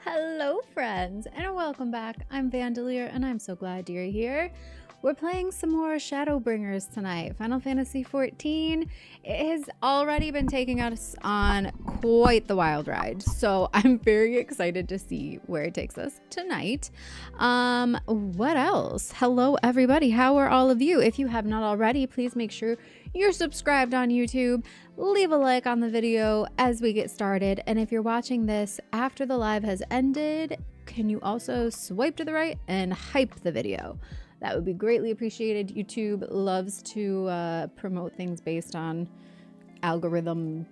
Hello friends and welcome back. I'm Vandalier and I'm so glad you're here. We're playing some more Shadowbringers tonight. Final Fantasy XIV. It has already been taking us on quite the wild ride, so I'm very excited to see where it takes us tonight. What else? Hello everybody, how are all of you? If you have not already, please make sure you're subscribed on YouTube. Leave a like on the video as we get started, and if you're watching this after the live has ended, can you also swipe to the right and hype the video? That would be greatly appreciated. YouTube loves to promote things based on algorithm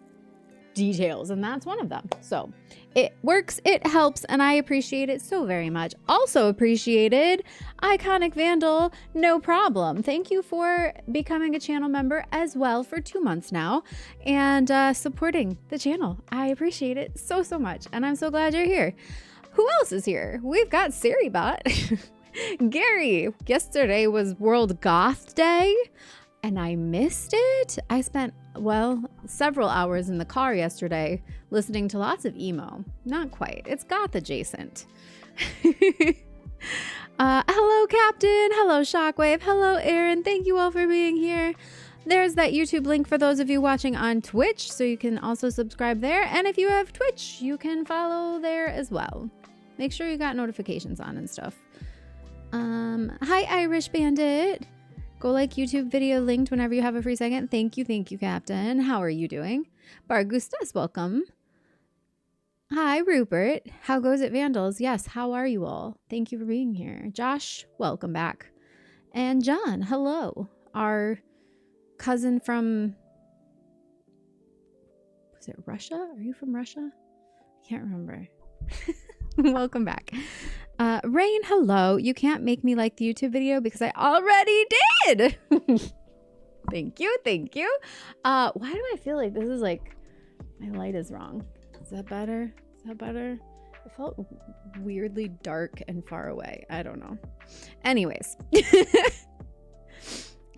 details, and that's one of them. So it works, it helps, and I appreciate it so very much. Also appreciated, Iconic Vandal, no problem. Thank you for becoming a channel member as well for 2 months now and supporting the channel. I appreciate it so much, and I'm so glad you're here. Who else is here? We've got Saribot. Gary, yesterday was World Goth Day and I missed it. I spent, well, several hours in the car yesterday listening to lots of emo. Not quite, it's goth adjacent. Hello Captain, hello Shockwave, hello Aaron, thank you all for being here. There's that YouTube link for those of you watching on Twitch, so you can also subscribe there. And if you have Twitch, you can follow there as well. Make sure you got notifications on and stuff. Hi Irish Bandit. Go like YouTube video linked whenever you have a free second. Thank you, Captain. How are you doing? Bargustas, welcome. Hi Rupert. How goes it, Vandals? Yes, how are you all? Thank you for being here. Josh, welcome back. And John, hello. Our cousin from, was it Russia? Are you from Russia? I can't remember. Welcome back. Rain, hello. You can't make me like the YouTube video because I already did. Thank you. Why do I feel like this is like, my light is wrong? Is that better? It felt weirdly dark and far away. I don't know. Anyways.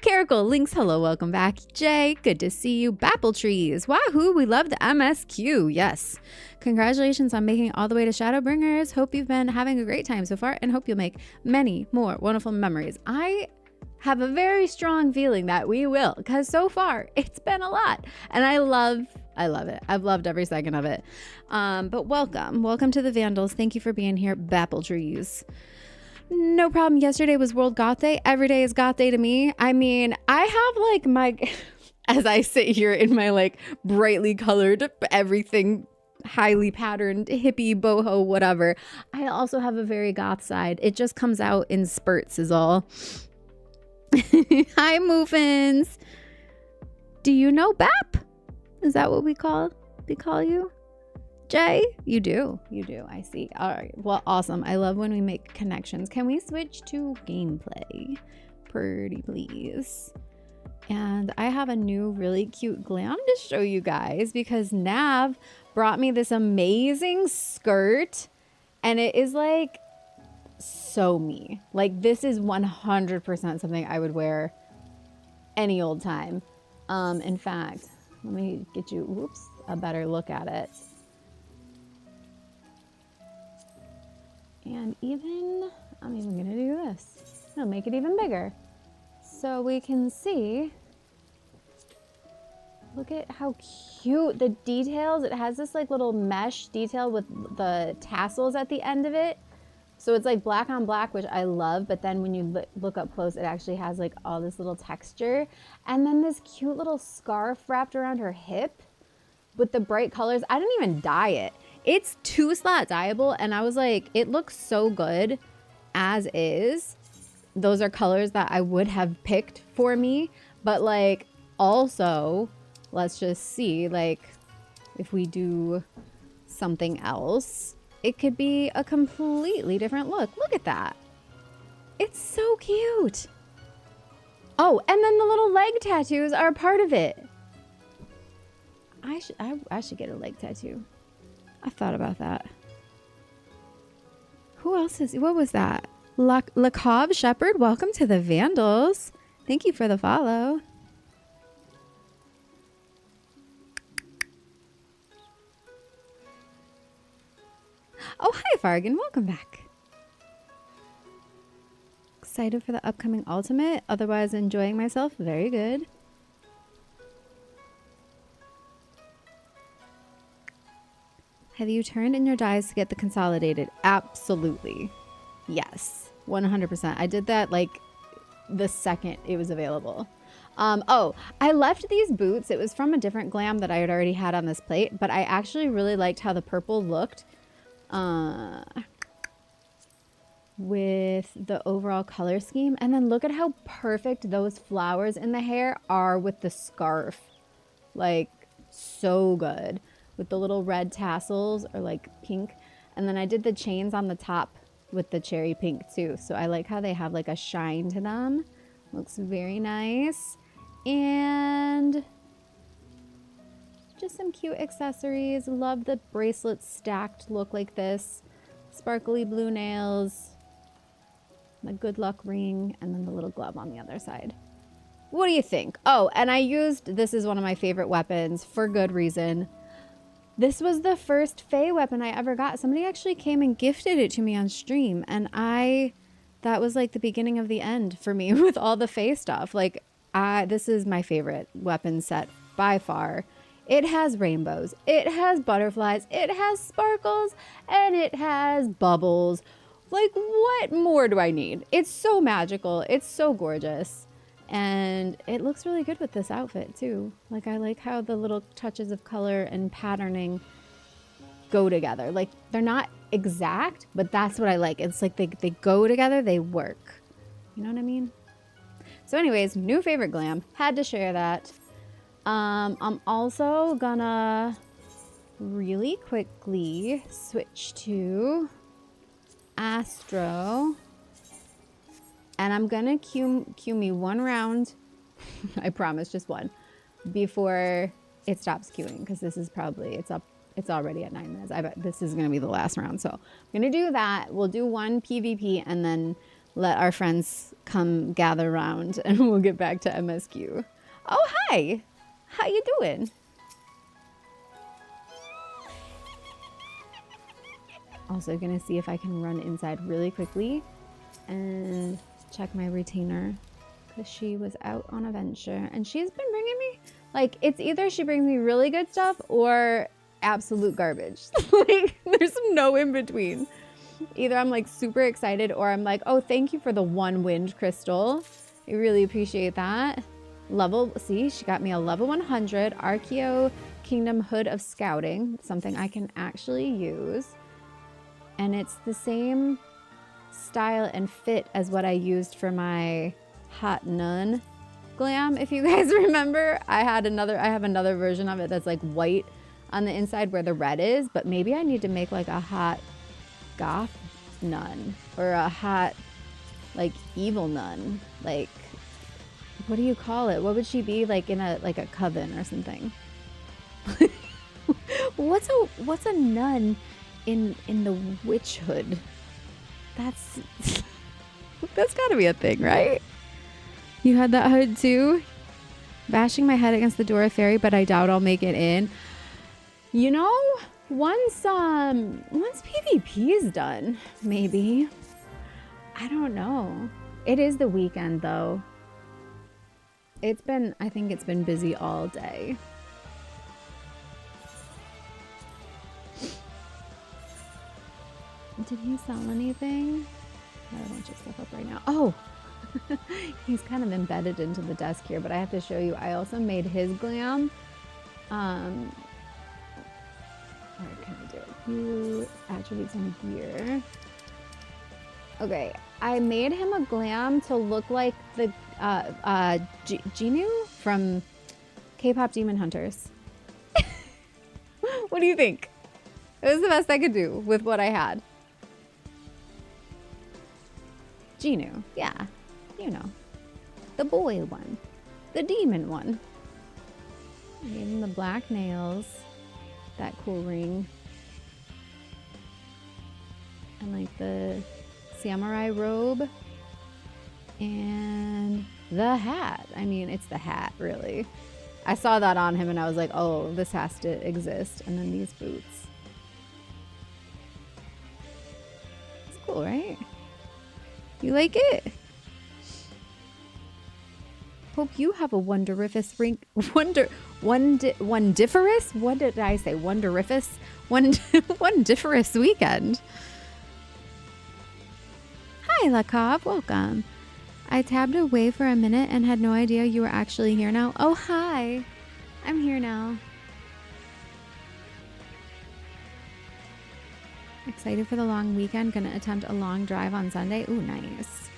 Caracal, Links, hello, welcome back. Jay, good to see you. Bapple Trees, wahoo, we love the MSQ, yes. Congratulations on making it all the way to Shadowbringers. Hope you've been having a great time so far and hope you'll make many more wonderful memories. I have a very strong feeling that we will, because so far it's been a lot and I love it. I've loved every second of it. But welcome to the Vandals. Thank you for being here, Bapple Trees. No problem. Yesterday was World Goth Day. Every day is Goth Day to me. I mean, I have like my, as I sit here in my like brightly colored everything, highly patterned hippie boho whatever, I also have a very goth side. It just comes out in spurts is all. Hi Muffins. Do you know Bap? Is that what we call you? Jay, you do, I see. All right, well, awesome. I love when we make connections. Can we switch to gameplay? Pretty please. And I have a new really cute glam to show you guys because Nav brought me this amazing skirt and it is like so me. Like this is 100% something I would wear any old time. In fact, let me get you, a better look at it. And even, I'm even gonna do this. I'll make it even bigger. So we can see, look at how cute the details. It has this like little mesh detail with the tassels at the end of it. So it's like black on black, which I love. But then when you look up close, it actually has like all this little texture. And then this cute little scarf wrapped around her hip with the bright colors. I didn't even dye it. It's 2-slot dyeable, and I was like, it looks so good as is. Those are colors that I would have picked for me, but like also, let's just see, like if we do something else, it could be a completely different look. Look at that. It's so cute. Oh, and then the little leg tattoos are a part of it. I should get a leg tattoo. I thought about that. Who else is, what was that? Lacov Shepherd, welcome to the Vandals. Thank you for the follow. Oh, hi, Fargan. Welcome back. Excited for the upcoming ultimate. Otherwise, enjoying myself. Very good. Have you turned in your dies to get the consolidated? Absolutely. Yes. 100%. I did that like the second it was available. Oh, I left these boots. It was from a different glam that I had already had on this plate, but I actually really liked how the purple looked with the overall color scheme. And then look at how perfect those flowers in the hair are with the scarf. Like, so good. With the little red tassels or like pink. And then I did the chains on the top with the cherry pink too. So I like how they have like a shine to them. Looks very nice. And just some cute accessories. Love the bracelets stacked look like this. Sparkly blue nails. The good luck ring. And then the little glove on the other side. What do you think? Oh, and I used, this is one of my favorite weapons for good reason. This was the first Fae weapon I ever got. Somebody actually came and gifted it to me on stream. And that was like the beginning of the end for me with all the Fae stuff. Like, this is my favorite weapon set by far. It has rainbows, it has butterflies, it has sparkles, and it has bubbles. Like, what more do I need? It's so magical. It's so gorgeous. And it looks really good with this outfit too. Like, I like how the little touches of color and patterning go together. Like, they're not exact, but that's what I like. It's like they go together, they work. You know what I mean? So anyways, new favorite glam. Had to share that. I'm also gonna really quickly switch to Astro. And I'm gonna queue me one round. I promise, just one. Before it stops queuing. Because this is probably, it's already at 9 minutes. I bet this is gonna be the last round. So I'm gonna do that. We'll do one PvP and then let our friends come gather around and we'll get back to MSQ. Oh, hi. How you doing? Also gonna see if I can run inside really quickly and check my retainer because she was out on a venture and she's been bringing me, like, it's either she brings me really good stuff or absolute garbage. Like, there's no in between. Either I'm like super excited or I'm like, oh, thank you for the one wind crystal. I really appreciate that. See, she got me a level 100 Archeo Kingdom Hood of Scouting, something I can actually use. And it's the same style and fit as what I used for my Hot Nun glam. If you guys remember, I have another version of it that's like white on the inside where the red is, but maybe I need to make like a hot goth nun or a hot like evil nun. Like, what do you call it? What would she be like in a coven or something? What's a nun in the witch hood? That's gotta be a thing, right? You had that hood too? Bashing my head against the door of fairy, but I doubt I'll make it in. You know, once PvP is done, maybe. I don't know. It is the weekend though. I think it's been busy all day. Did he sell anything? I have a bunch of stuff up right now. Oh, he's kind of embedded into the desk here, but I have to show you. I also made his glam. Where can I do it? Few attributes in here. Okay, I made him a glam to look like the Jinu from K-pop Demon Hunters. What do you think? It was the best I could do with what I had. Jinu, yeah, you know, the boy one, the demon one. I gave him the black nails, that cool ring, and like the samurai robe, and the hat. I mean, it's the hat, really. I saw that on him and I was like, oh, this has to exist. And then these boots. cool, right? You like it? Hope you have a wonderiferous wondiferous? What did I say? Wonderiferous? Wondiferous weekend. Hi, LaCobb. Welcome. I tabbed away for a minute and had no idea you were actually here now. Oh, hi. I'm here now. Excited for the long weekend. Gonna attempt a long drive on Sunday. Ooh, nice.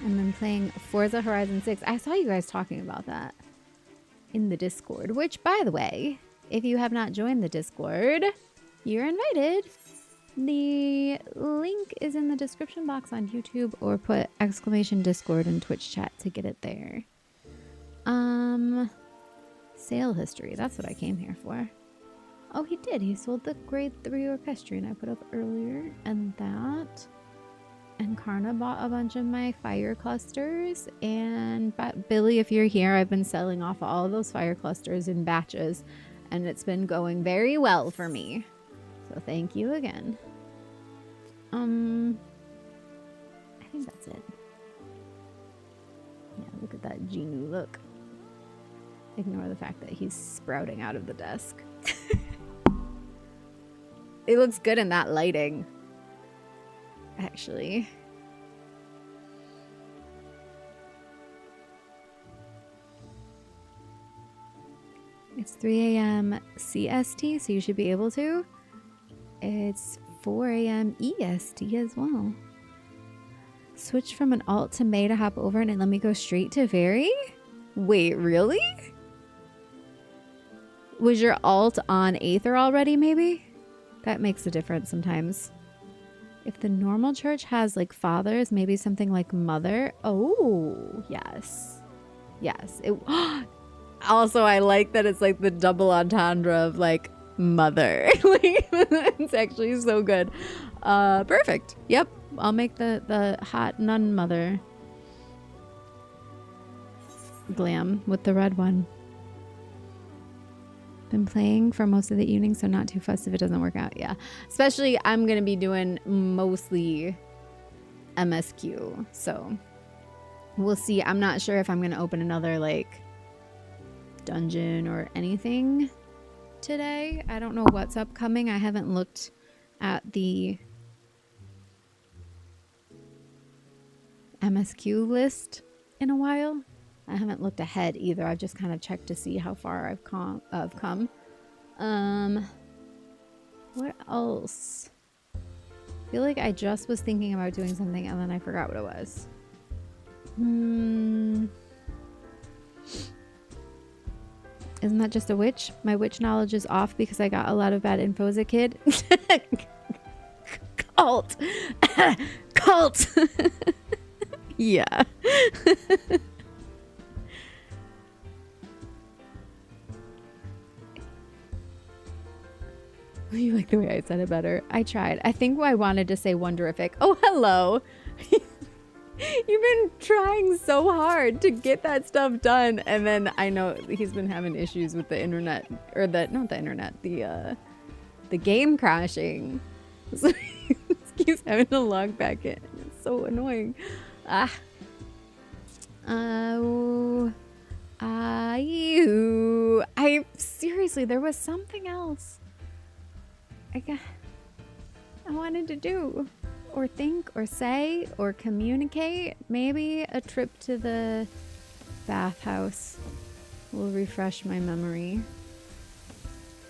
And then playing Forza Horizon 6. I saw you guys talking about that in the Discord, which, by the way, if you have not joined the Discord, you're invited. The link is in the description box on YouTube, or put !Discord in Twitch chat to get it there. Sale history. That's what I came here for. Oh, he did. He sold the grade 3 orchestrion I put up earlier, and that. And Karna bought a bunch of my fire clusters. And Billy, if you're here, I've been selling off all of those fire clusters in batches, and it's been going very well for me. So thank you again. I think that's it. Yeah, look at that Genu look. Ignore the fact that he's sprouting out of the desk. It looks good in that lighting, actually. It's 3 a.m. CST, so you should be able to. It's 4 a.m. EST as well. Switch from an alt to May to hop over and let me go straight to Very? Wait, really? Was your alt on Aether already, maybe? That makes a difference sometimes. If the normal church has like fathers, maybe something like mother. Oh, yes. Yes. It, also, I like that it's like the double entendre of like mother. Like, it's actually so good. Perfect. Yep. I'll make the hot nun mother glam with the red one. Been playing for most of the evening, so not too fussed if it doesn't work out. Yeah, especially I'm gonna be doing mostly MSQ, so we'll see. I'm not sure if I'm gonna open another like dungeon or anything today. I don't know what's upcoming. I haven't looked at the MSQ list in a while. I haven't looked ahead either. I've just kind of checked to see how far I've come. What else? I feel like I just was thinking about doing something and then I forgot what it was. Isn't that just a witch? My witch knowledge is off because I got a lot of bad info as a kid. Cult. Cult. Yeah. You like the way I said it better? I tried. I think I wanted to say wonderific. Oh, hello. You've been trying so hard to get that stuff done, and then I know he's been having issues with the internet, or not the internet, the game crashing. So he keeps having to log back in. It's so annoying. Seriously, there was something else I wanted to do, or think, or say, or communicate. Maybe a trip to the bathhouse will refresh my memory.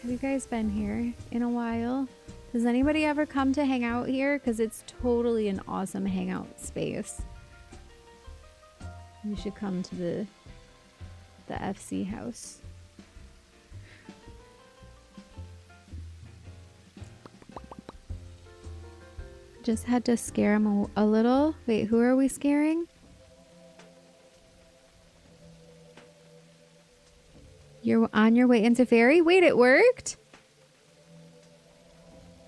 Have you guys been here in a while? Does anybody ever come to hang out here? Because it's totally an awesome hangout space. You should come to the FC house. Just had to scare him a little. Wait, who are we scaring? You're on your way into Fairy? Wait, it worked?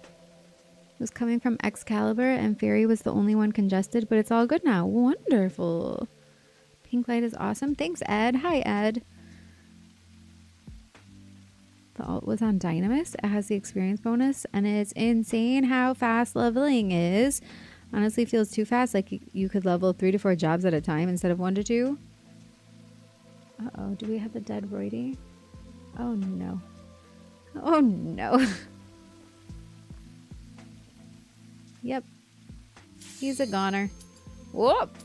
It was coming from Excalibur and Fairy was the only one congested, but it's all good now. Wonderful. Pink light is awesome. Thanks, Ed. Hi, Ed. The alt was on Dynamis. It has the experience bonus, and it's insane how fast leveling is. Honestly, feels too fast. Like you could level 3 to 4 jobs at a time instead of 1 to 2. Uh-oh, do we have a dead Roidy? Oh no. Oh no. Yep. He's a goner. Whoop!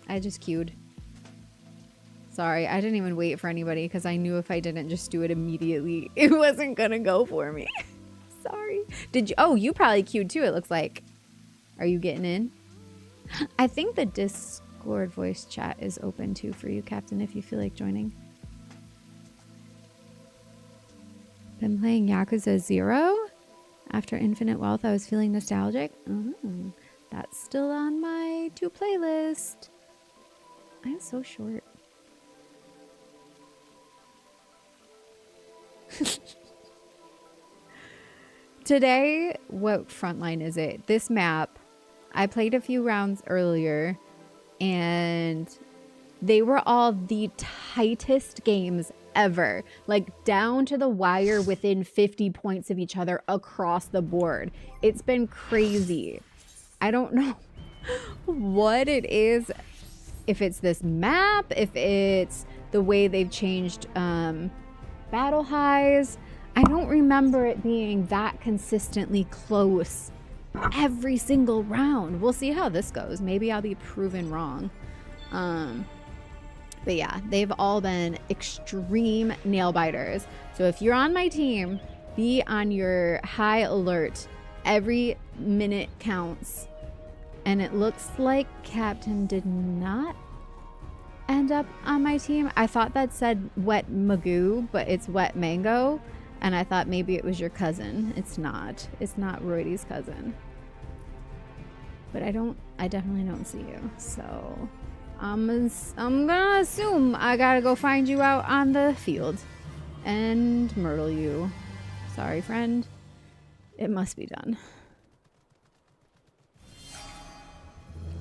I just queued. Sorry, I didn't even wait for anybody because I knew if I didn't just do it immediately, it wasn't gonna go for me. Sorry. Did you? Oh, you probably queued too, it looks like. Are you getting in? I think the Discord voice chat is open too for you, Captain, if you feel like joining. Been playing Yakuza 0? After Infinite Wealth, I was feeling nostalgic. That's still on my to playlist. I'm so short. Today, what frontline is it? This map, I played a few rounds earlier, and they were all the tightest games ever. Like, down to the wire within 50 points of each other across the board. It's been crazy. I don't know what it is. If it's this map, if it's the way they've changed battle highs. I don't remember it being that consistently close every single round. We'll see how this goes. Maybe I'll be proven wrong. But yeah, they've all been extreme nail biters. So if you're on my team, be on your high alert. Every minute counts. And it looks like Captain did not end up on my team. I thought that said Wet Magoo, but it's Wet Mango. And I thought maybe it was your cousin. It's not. It's not Roidy's cousin. But I definitely don't see you. So I'm gonna assume I gotta go find you out on the field and myrtle you. Sorry, friend. It must be done.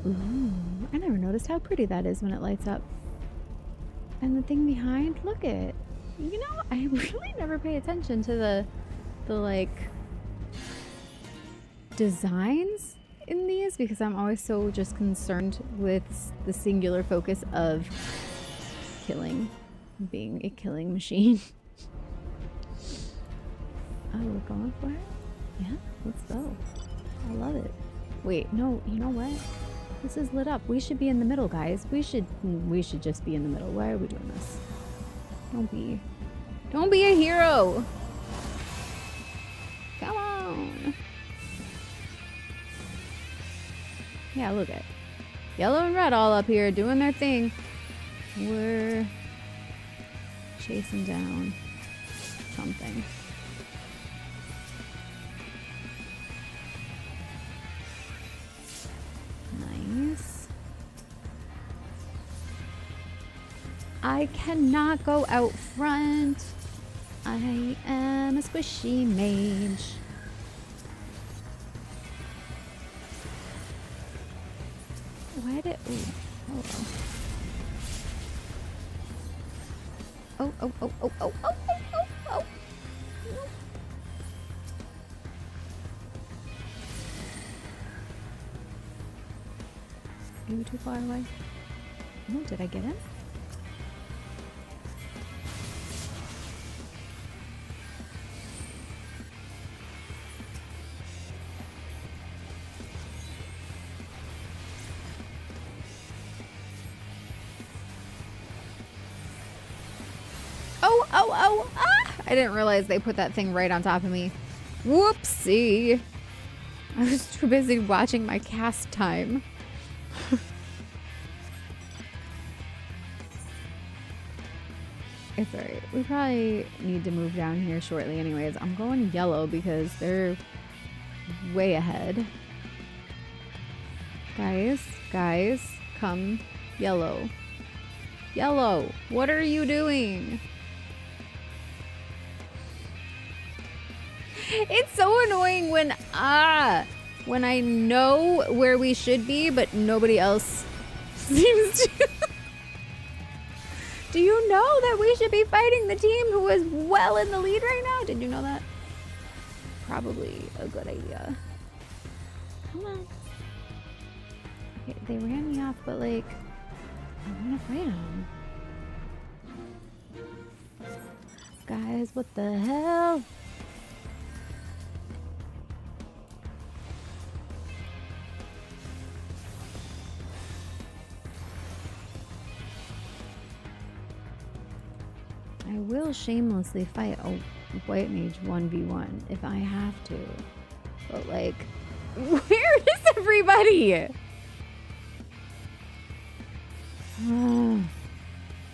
Ooh, I never noticed how pretty that is when it lights up. And the thing behind, look at. You know, I really never pay attention to the like designs in these because I'm always so just concerned with the singular focus of killing, being a killing machine. Oh, we're going for it? Yeah, let's go. I love it. Wait, no, you know what? This is lit up. We should be in the middle, guys. We should just be in the middle. Why are we doing this? Don't be a hero. Come on. Yeah, look at yellow and red all up here doing their thing. We're chasing down something. Nice. I cannot go out front. I am a squishy mage. Why did... Ooh, oh, oh, oh, oh, oh, oh, oh, oh. Are you too far away? Oh, did I get him? I didn't realize they put that thing right on top of me. Whoopsie. I was too busy watching my cast time. It's alright. We probably need to move down here shortly anyways. I'm going yellow because they're way ahead. Guys, come yellow. Yellow, what are you doing? It's so annoying when I know where we should be, but nobody else seems to. Do you know that we should be fighting the team who is well in the lead right now? Did you know that? Probably a good idea. Come on. Okay, they ran me off, but like, I want to fight them. Guys, what the hell? I will shamelessly fight a white mage 1v1 if I have to. But like, where is everybody?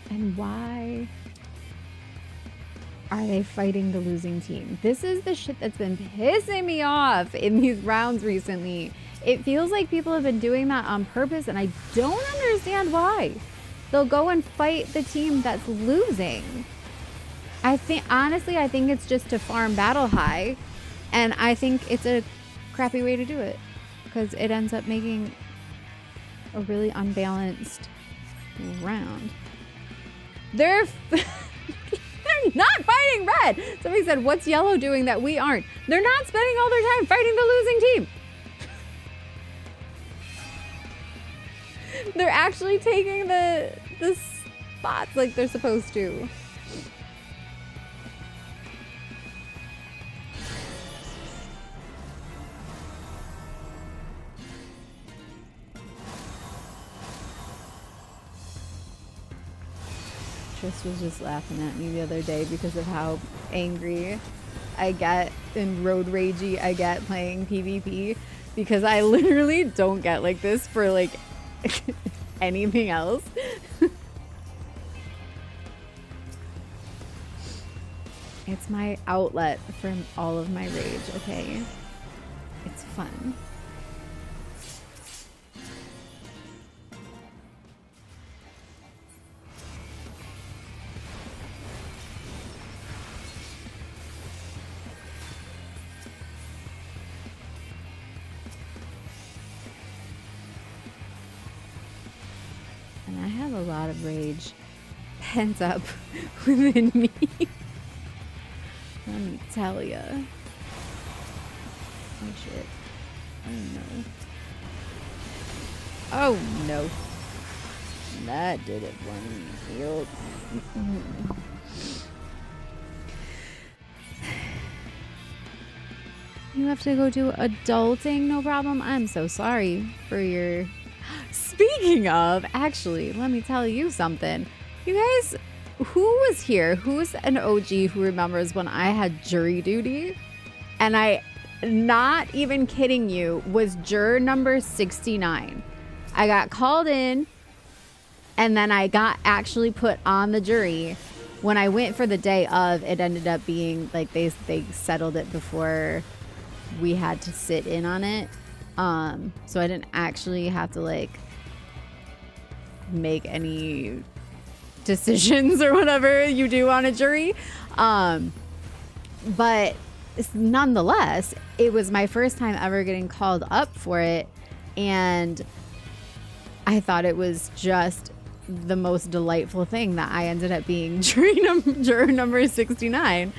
And why are they fighting the losing team? This is the shit that's been pissing me off in these rounds recently. It feels like people have been doing that on purpose, and I don't understand why. They'll go and fight the team that's losing. Honestly, I think it's just to farm battle high, and I think it's a crappy way to do it because it ends up making a really unbalanced round. They're not fighting red. Somebody said, what's yellow doing that we aren't? They're not spending all their time fighting the losing team. They're actually taking the spots like they're supposed to. Tris was just laughing at me the other day because of how angry I get and road ragey I get playing PvP, because I literally don't get like this for like anything else. It's my outlet from all of my rage, okay? It's fun. And I have a lot of rage pent up within me. Let me tell ya. Oh shit. Oh no. Oh no. That did it for me. Yup. You have to go do adulting, no problem. I'm so sorry for your... Speaking of, actually, let me tell you something. You guys, who was here? Who's an OG who remembers when I had jury duty? And I, not even kidding you, was juror number 69. I got called in, and then I got actually put on the jury. When I went for the day of, it ended up being like they settled it before we had to sit in on it. So I didn't actually have to like make any decisions or whatever you do on a jury. But nonetheless, it was my first time ever getting called up for it. And I thought it was just the most delightful thing that I ended up being juror number 69.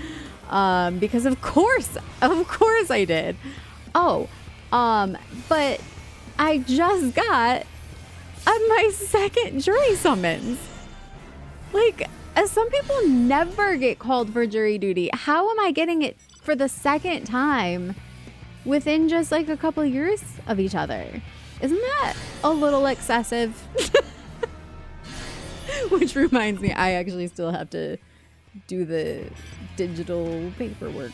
Because of course I did. Oh, but I just got my second jury summons. Like, some people never get called for jury duty. How am I getting it for the second time within just like a couple years of each other? Isn't that a little excessive? Which reminds me, I actually still have to do the digital paperwork.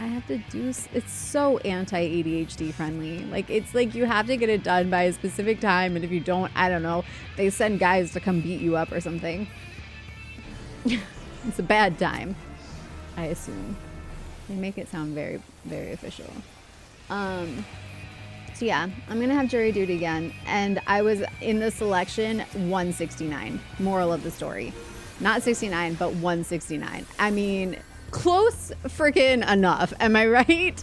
I have to do, it's so anti-ADHD friendly. Like, it's like you have to get it done by a specific time, and if you don't, I don't know, they send guys to come beat you up or something. It's a bad time, I assume. They make it sound very, very official. So yeah, I'm gonna have jury duty again, and I was in the selection 169. Moral of the story. Not 69, but 169. I mean, close freaking enough. Am I right?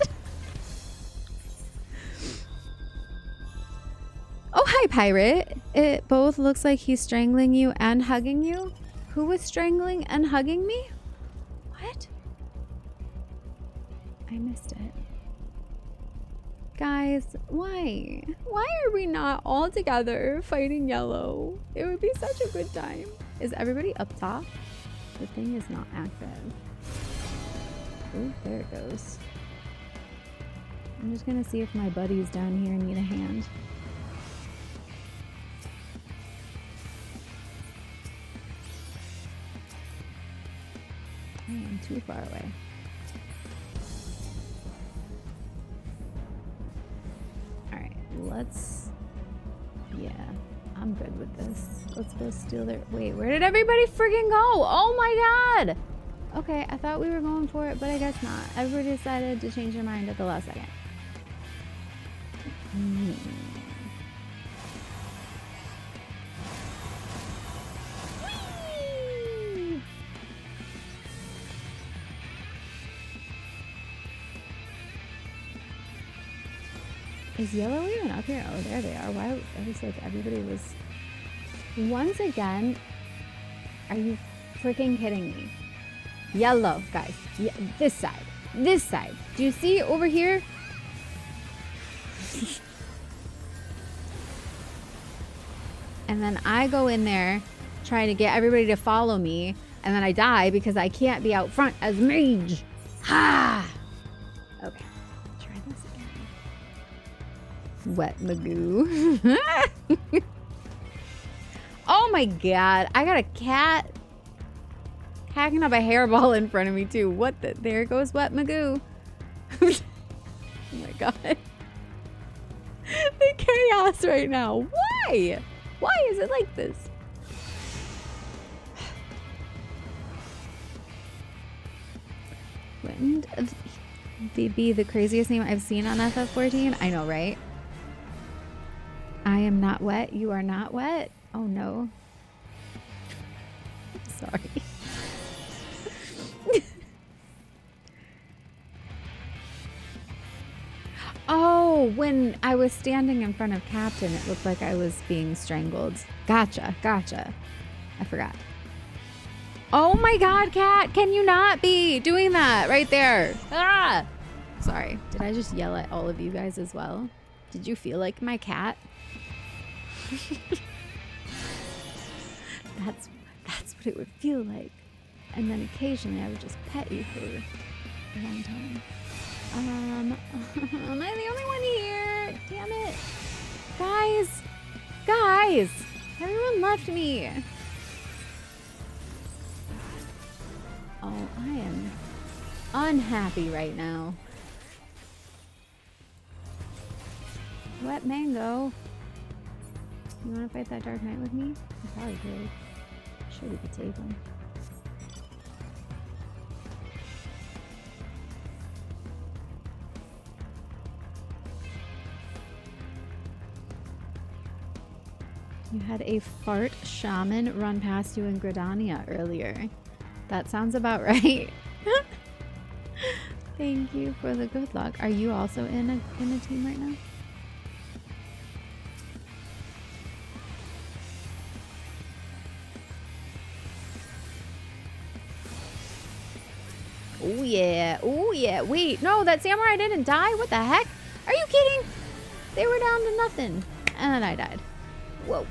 Oh, hi, Pirate. It both looks like he's strangling you and hugging you. Who was strangling and hugging me? What? I missed it. Guys, why? Why are we not all together fighting yellow? It would be such a good time. Is everybody up top? The thing is not active. Oh, there it goes. I'm just gonna see if my buddies down here need a hand. I am too far away. Alright, let's... Yeah, I'm good with this. Let's go steal their... Wait, where did everybody friggin' go? Oh my god! Okay, I thought we were going for it, but I guess not. Everybody decided to change their mind at the last second. Is yellow even up here? Oh, there they are. Why? I was like, everybody was... Once again, are you freaking kidding me? Yellow, guys. Yeah, this side. This side. Do you see over here? And then I go in there trying to get everybody to follow me, and then I die because I can't be out front as mage. Ha! Okay. Try this again. Wet Magoo. Oh my god. I got a cat hacking up a hairball in front of me too. What the? There goes Wet Magoo. Oh my god. The chaos right now. Why? Why is it like this? Wouldn't be the craziest name I've seen on FF14? I know, right? I am not wet. You are not wet. Oh no. Sorry. Oh, when I was standing in front of Captain, it looked like I was being strangled. Gotcha, gotcha. I forgot. Oh my god, Cat! Can you not be doing that right there? Ah! Sorry, did I just yell at all of you guys as well? Did you feel like my cat? That's what it would feel like. And then occasionally I would just pet you for a long time. Am I the only one here? Damn it. Guys! Guys! Everyone left me. Oh, I am unhappy right now. Wet Mango. You want to fight that Dark Knight with me? You probably could. Sure we could take him. You had a fart shaman run past you in Gridania earlier. That sounds about right. Thank you for the good luck. Are you also in a team right now? Oh yeah. Oh yeah. Wait, no, that samurai didn't die? What the heck? Are you kidding? They were down to nothing. And then I died. Whoa.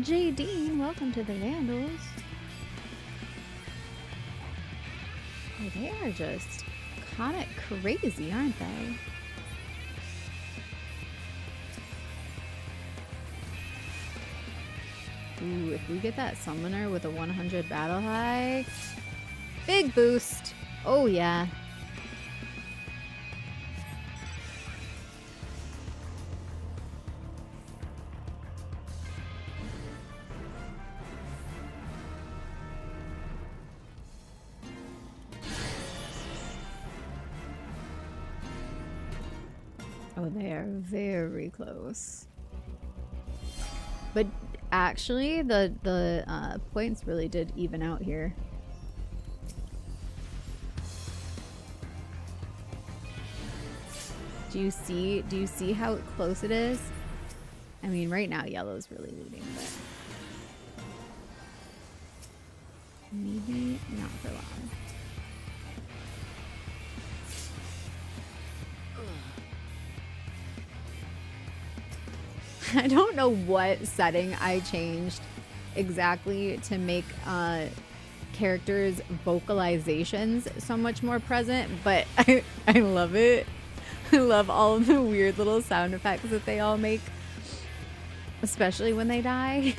J. Dean, welcome to the Vandals. Oh, they are just kind of crazy, aren't they? Ooh, if we get that summoner with a 100 battle high, big boost. Oh yeah. Oh, they are very close. But actually, the points really did even out here. Do you see how close it is? I mean, right now yellow's really looting, but maybe not for long. I don't know what setting I changed exactly to make characters' vocalizations so much more present, but I love it. I love all of the weird little sound effects that they all make, especially when they die.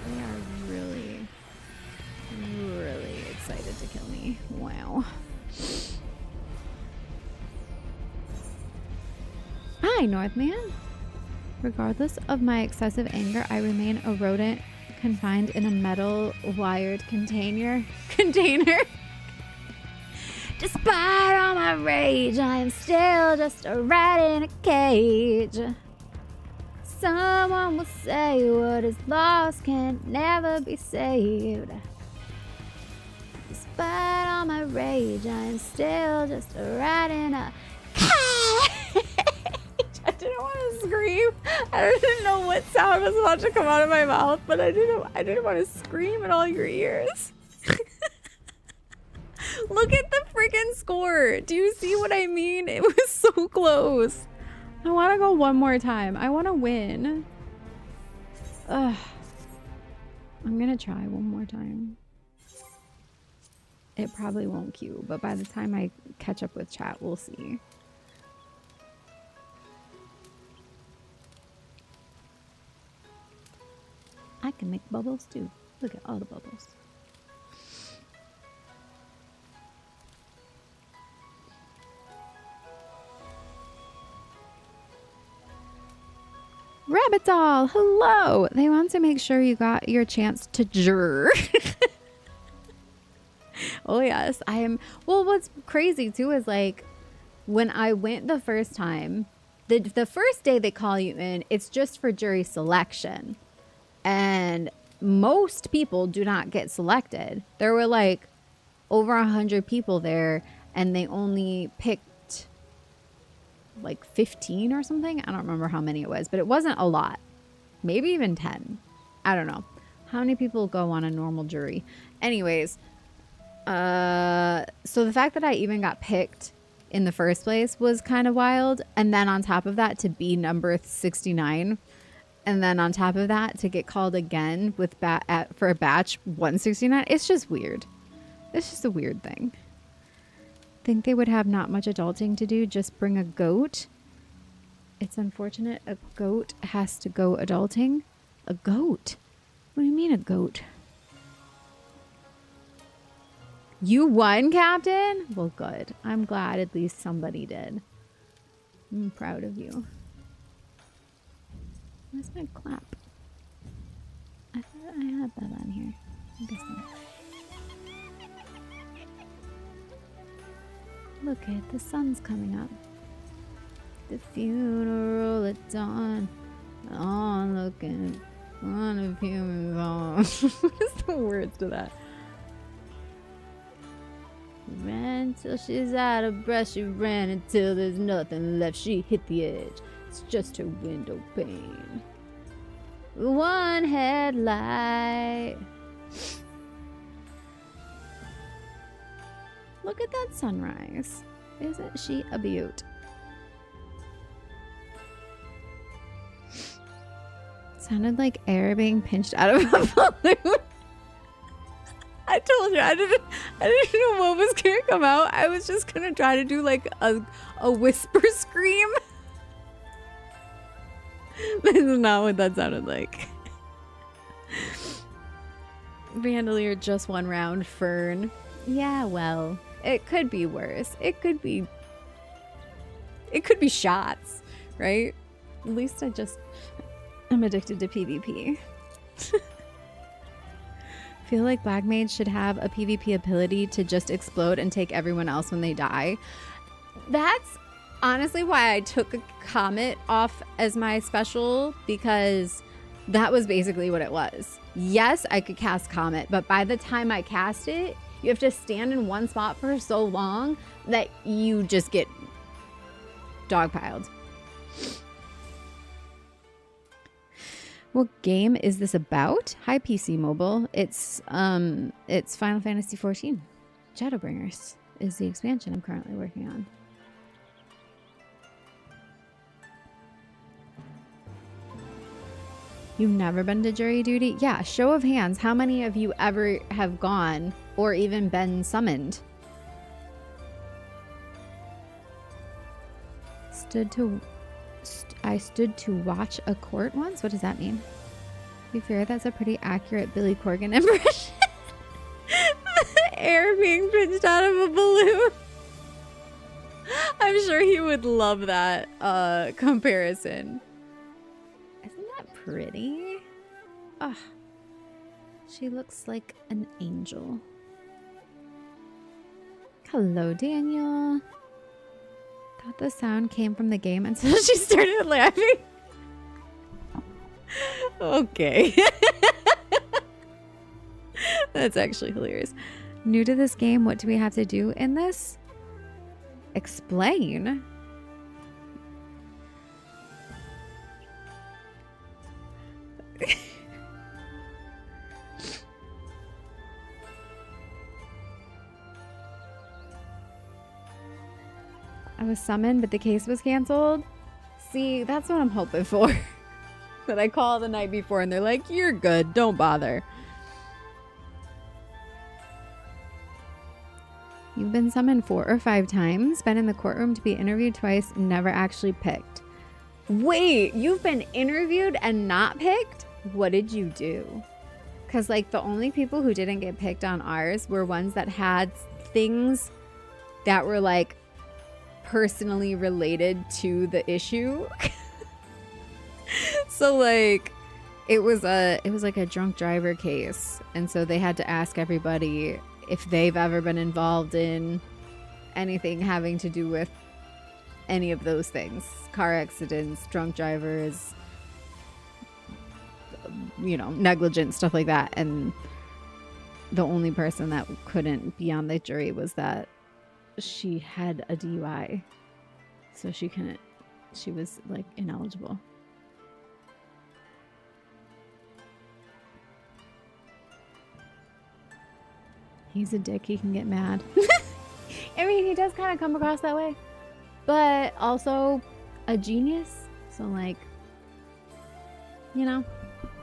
They are really, really excited to kill me. Wow. Hi, Northman. Regardless of my excessive anger, I remain a rodent confined in a metal wired container. Despite all my rage, I am still just a rat in a cage. Someone will say what is lost can never be saved. Despite all my rage, I am still just a rat in a cage. I didn't want to scream. I didn't know what sound was about to come out of my mouth, but I didn't want to scream in all your ears. Look at the freaking score. Do you see what I mean? It was so close. I want to go one more time. I want to win. Ugh. I'm going to try one more time. It probably won't queue, but by the time I catch up with chat, we'll see. I can make bubbles too. Look at all the bubbles. Rabbit doll, hello. They want to make sure you got your chance to juror. Oh yes, I am. Well, what's crazy too is like when I went the first time, the first day they call you in, it's just for jury selection. And most people do not get selected. There were like over 100 people there and they only picked like 15 or something. I don't remember how many it was, but it wasn't a lot. Maybe even 10. I don't know. How many people go on a normal jury? Anyways, so the fact that I even got picked in the first place was kind of wild. And then on top of that, to be number 69. And then on top of that, to get called again with for a batch 169, it's just weird. It's just a weird thing. Think they would have not much adulting to do, just bring a goat. It's unfortunate a goat has to go adulting. A goat? What do you mean a goat? You won, Captain? Well, good. I'm glad at least somebody did. I'm proud of you. Where's my clap? I thought I had that on here. I guess not. Look at the sun's coming up. The funeral at dawn. On looking on of humans on. What is the words to that? Ran till she's out of breath. She ran until there's nothing left. She hit the edge. It's just her window pane. One headlight. Look at that sunrise. Isn't she a beaut? Sounded like air being pinched out of a balloon. I told you I didn't know what was gonna come out. I was just gonna try to do like a whisper scream. This is not what that sounded like. Vandalier just one round, Fern. Yeah, well, it could be worse. It could be shots, right? At least I'm addicted to PvP. Feel like Black Mage should have a PvP ability to just explode and take everyone else when they die. That's honestly why I took a Comet off as my special, because that was basically what it was. Yes, I could cast Comet, but by the time I cast it, You have to stand in one spot for so long that you just get dogpiled. What game is this about? Hi, PC Mobile. It's Final Fantasy XIV. Shadowbringers is the expansion I'm currently working on. You've never been to jury duty? Yeah, show of hands. How many of you ever have gone or even been summoned? I stood to watch a court once? What does that mean? To be fair, that's a pretty accurate Billy Corgan impression. Air being pinched out of a balloon. I'm sure he would love that comparison. Isn't that pretty? Ah, she looks like an angel. Hello, Daniel. Thought the sound came from the game until she started laughing. Okay. That's actually hilarious. New to this game, what do we have to do in this? Explain. I was summoned, but the case was canceled. See, that's what I'm hoping for. That I call the night before and they're like, you're good, don't bother. You've been summoned 4 or 5 times, been in the courtroom to be interviewed twice, never actually picked. Wait, you've been interviewed and not picked? What did you do? Because like the only people who didn't get picked on ours were ones that had things that were like personally related to the issue. So like it was like a drunk driver case, and so they had to ask everybody if they've ever been involved in anything having to do with any of those things. Car accidents, drunk drivers, you know, negligent, stuff like that. And the only person that couldn't be on the jury was that she had a DUI. So she was like ineligible. He's a dick. He can get mad. I mean, he does kind of come across that way. But also a genius. So, like, you know,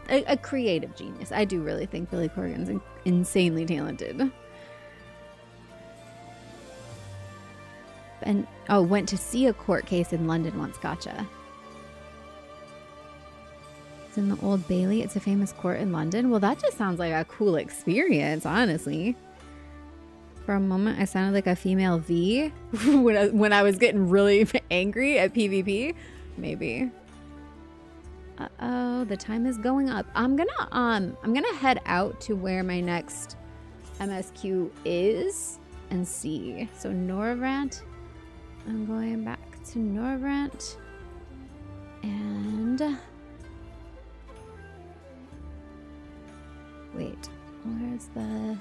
a creative genius. I do really think Billy Corgan's insanely talented. And, oh, went to see a court case in London once. Gotcha. It's in the Old Bailey. It's a famous court in London. Well, that just sounds like a cool experience, honestly. For a moment, I sounded like a female V when I was getting really angry at PvP. Maybe. Uh-oh, the time is going up. I'm gonna head out to where my next MSQ is and see. So Norvrant. I'm going back to Norvrant. And wait, where's the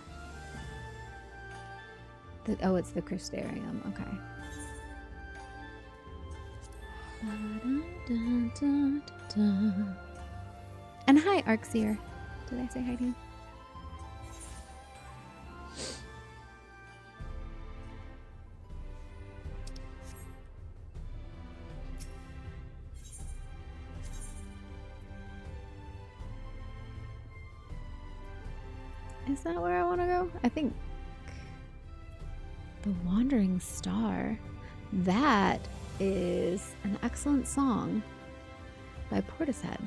oh, it's the Crystarium. Okay. And hi, Arcseer. Did I say hi to you? Is that where I want to go? I think The Wandering Star. That is an excellent song by Portishead.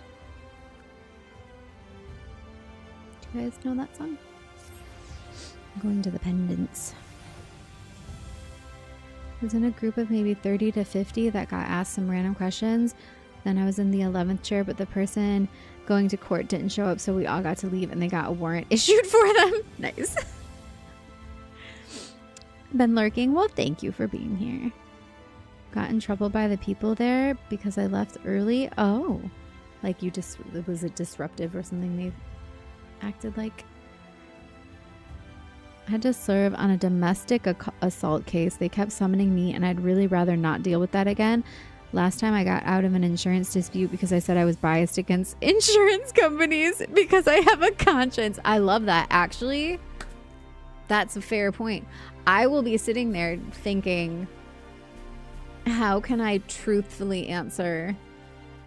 Do you guys know that song? I'm going to the pendants. I was in a group of maybe 30 to 50 that got asked some random questions. Then I was in the 11th chair, but the person going to court didn't show up, so we all got to leave and they got a warrant issued for them. Nice. Been lurking. Well, thank you for being here. Got in trouble by the people there because I left early. Oh, like you just, was it disruptive or something they acted like? I had to serve on a domestic assault case. They kept summoning me, and I'd really rather not deal with that again. Last time I got out of an insurance dispute because I said I was biased against insurance companies because I have a conscience. I love that. Actually, that's a fair point. I will be sitting there thinking, how can I truthfully answer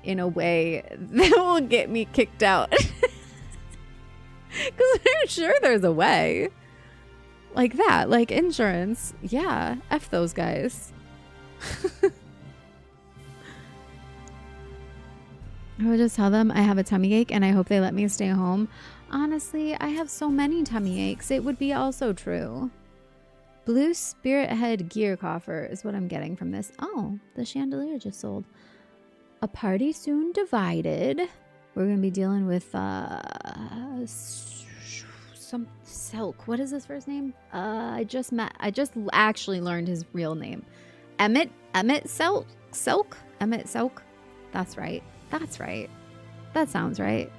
in a way that will get me kicked out? Because I'm sure there's a way. Like that, like insurance. Yeah, F those guys. I would just tell them I have a tummy ache and I hope they let me stay home. Honestly, I have so many tummy aches. It would be also true. Blue spirit head gear coffer is what I'm getting from this. Oh, the chandelier just sold. A party soon divided. We're going to be dealing with some Selk. What is his first name? I just actually learned his real name. Emmett Selk? Emmett Selk? That's right. That's right. That sounds right.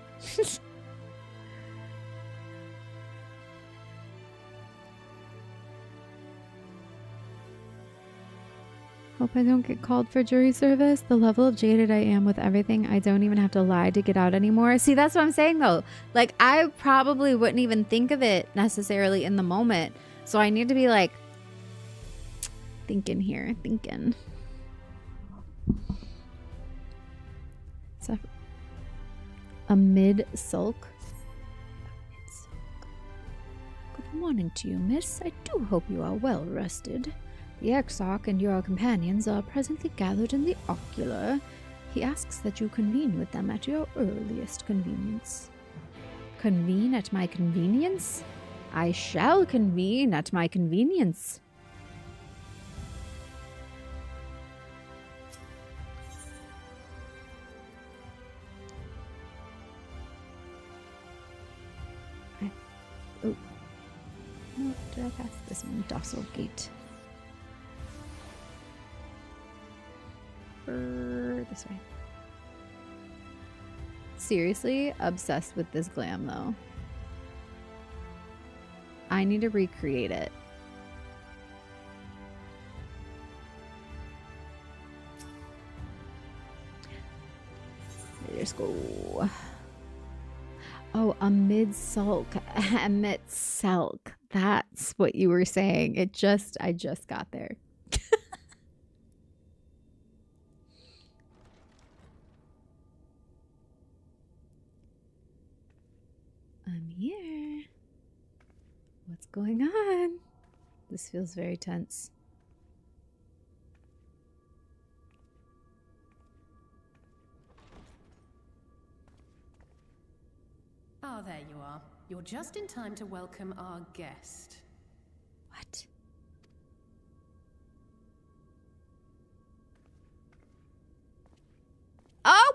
Hope I don't get called for jury service. The level of jaded I am with everything, I don't even have to lie to get out anymore. See, that's what I'm saying though. Like, I probably wouldn't even think of it necessarily in the moment. So I need to be like, thinking here, thinking. So, a mid-sulk. Good morning to you, miss. I do hope you are well rested. The Exarch and your companions are presently gathered in the ocular. He asks that you convene with them at your earliest convenience. Convene at my convenience? I shall convene at my convenience. Oh. No, did I pass this one? Docile gate. This way. Seriously, obsessed with this glam though. I need to recreate it. Let's go. Oh, a mid-sulk. Mid-sulk. That's what you were saying. I just got there. I'm here. What's going on? This feels very tense. Ah, there you are. You're just in time to welcome our guest. What? Oh!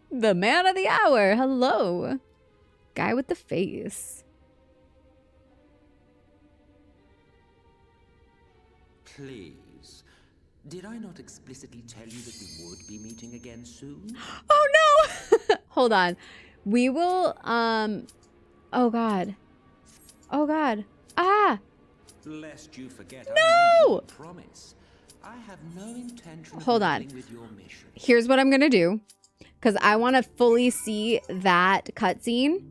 The man of the hour. Hello. Guy with the face. Please. Did I not explicitly tell you that we would be meeting again soon? Oh no. Hold on. We will oh god. Oh god. Ah. Lest you forget No! I promise. I have no intention Hold of on. meddling with your mission. Here's what I'm gonna do. Because I want to fully see that cutscene.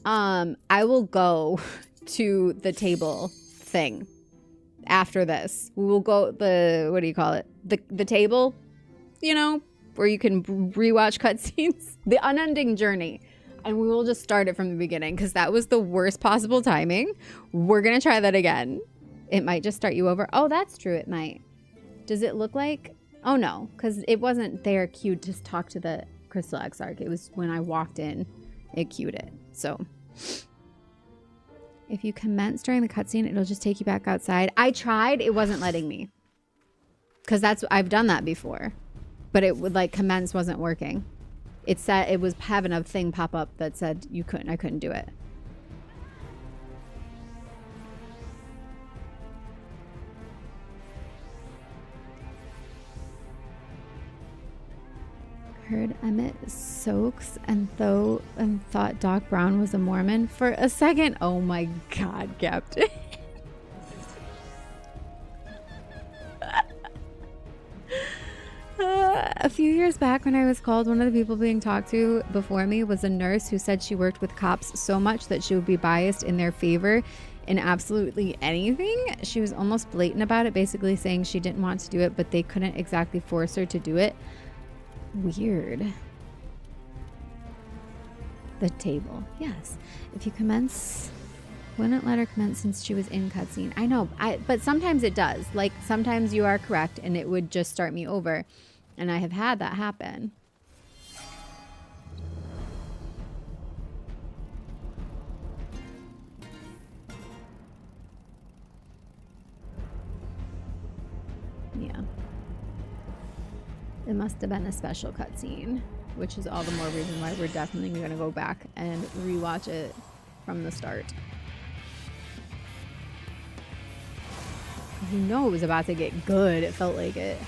I will go to the table thing after this. We will go what do you call it? The table, you know, where you can rewatch cutscenes. The unending journey. And we will just start it from the beginning because that was the worst possible timing. We're going to try that again. It might just start you over. Oh, that's true. It might. Does it look like? Oh, no, because it wasn't there queued to talk to the Crystal Exarch. It was when I walked in, it queued it. So if you commence during the cutscene, it'll just take you back outside. I tried. It wasn't letting me. Because I've done that before. But it would like commence wasn't working. It said it was having a thing pop up that said I couldn't do it. heard Emmett Soaks and thought Doc Brown was a Mormon for a second. Oh my God, Captain. A few years back when I was called, one of the people being talked to before me was a nurse who said she worked with cops so much that she would be biased in their favor in absolutely anything. She was almost blatant about it, basically saying she didn't want to do it, but they couldn't exactly force her to do it. Weird. The table. Yes. If you commence... Wouldn't let her commence since she was in cutscene. I know, but sometimes it does. Like, sometimes you are correct and it would just start me over. And I have had that happen. Yeah. It must have been a special cutscene, which is all the more reason why we're definitely going to go back and rewatch it from the start. You know it was about to get good. It felt like it.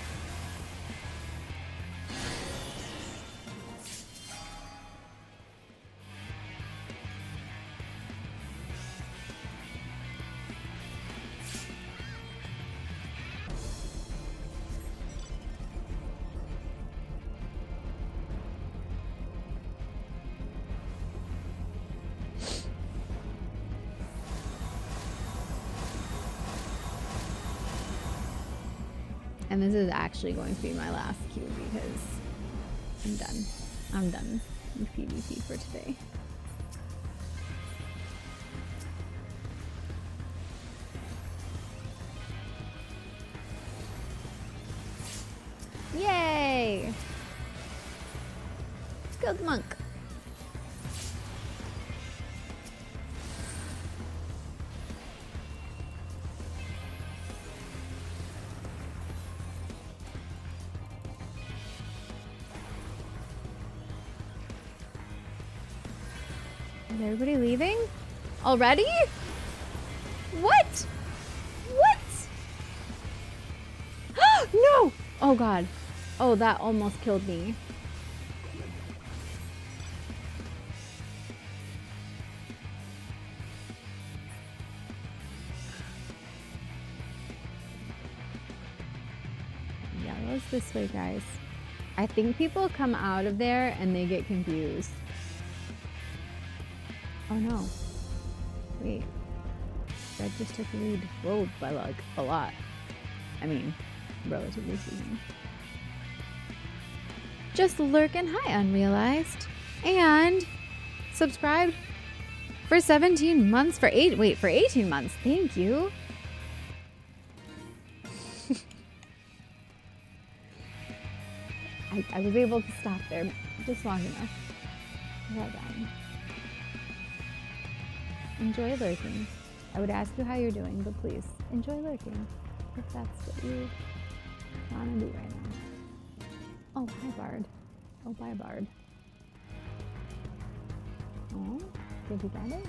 And this is actually going to be my last queue because I'm done. I'm done with PvP for today. Yay! Skilled monk. Is everybody leaving? Already? What? What? No! Oh God. Oh, that almost killed me. Yellow's this way, guys. I think people come out of there and they get confused. Oh no. Wait. Red just took the lead. Whoa, by like a lot. I mean, relatively speaking. Just lurking. Hi, Unrealized. And subscribed for 17 months for 18 months. Thank you. I was able to stop there just long enough. Well done. Enjoy lurking. I would ask you how you're doing, but please enjoy lurking if that's what you want to do right now. Oh, hi, Bard. Oh, bye, Bard. Oh, did you get it?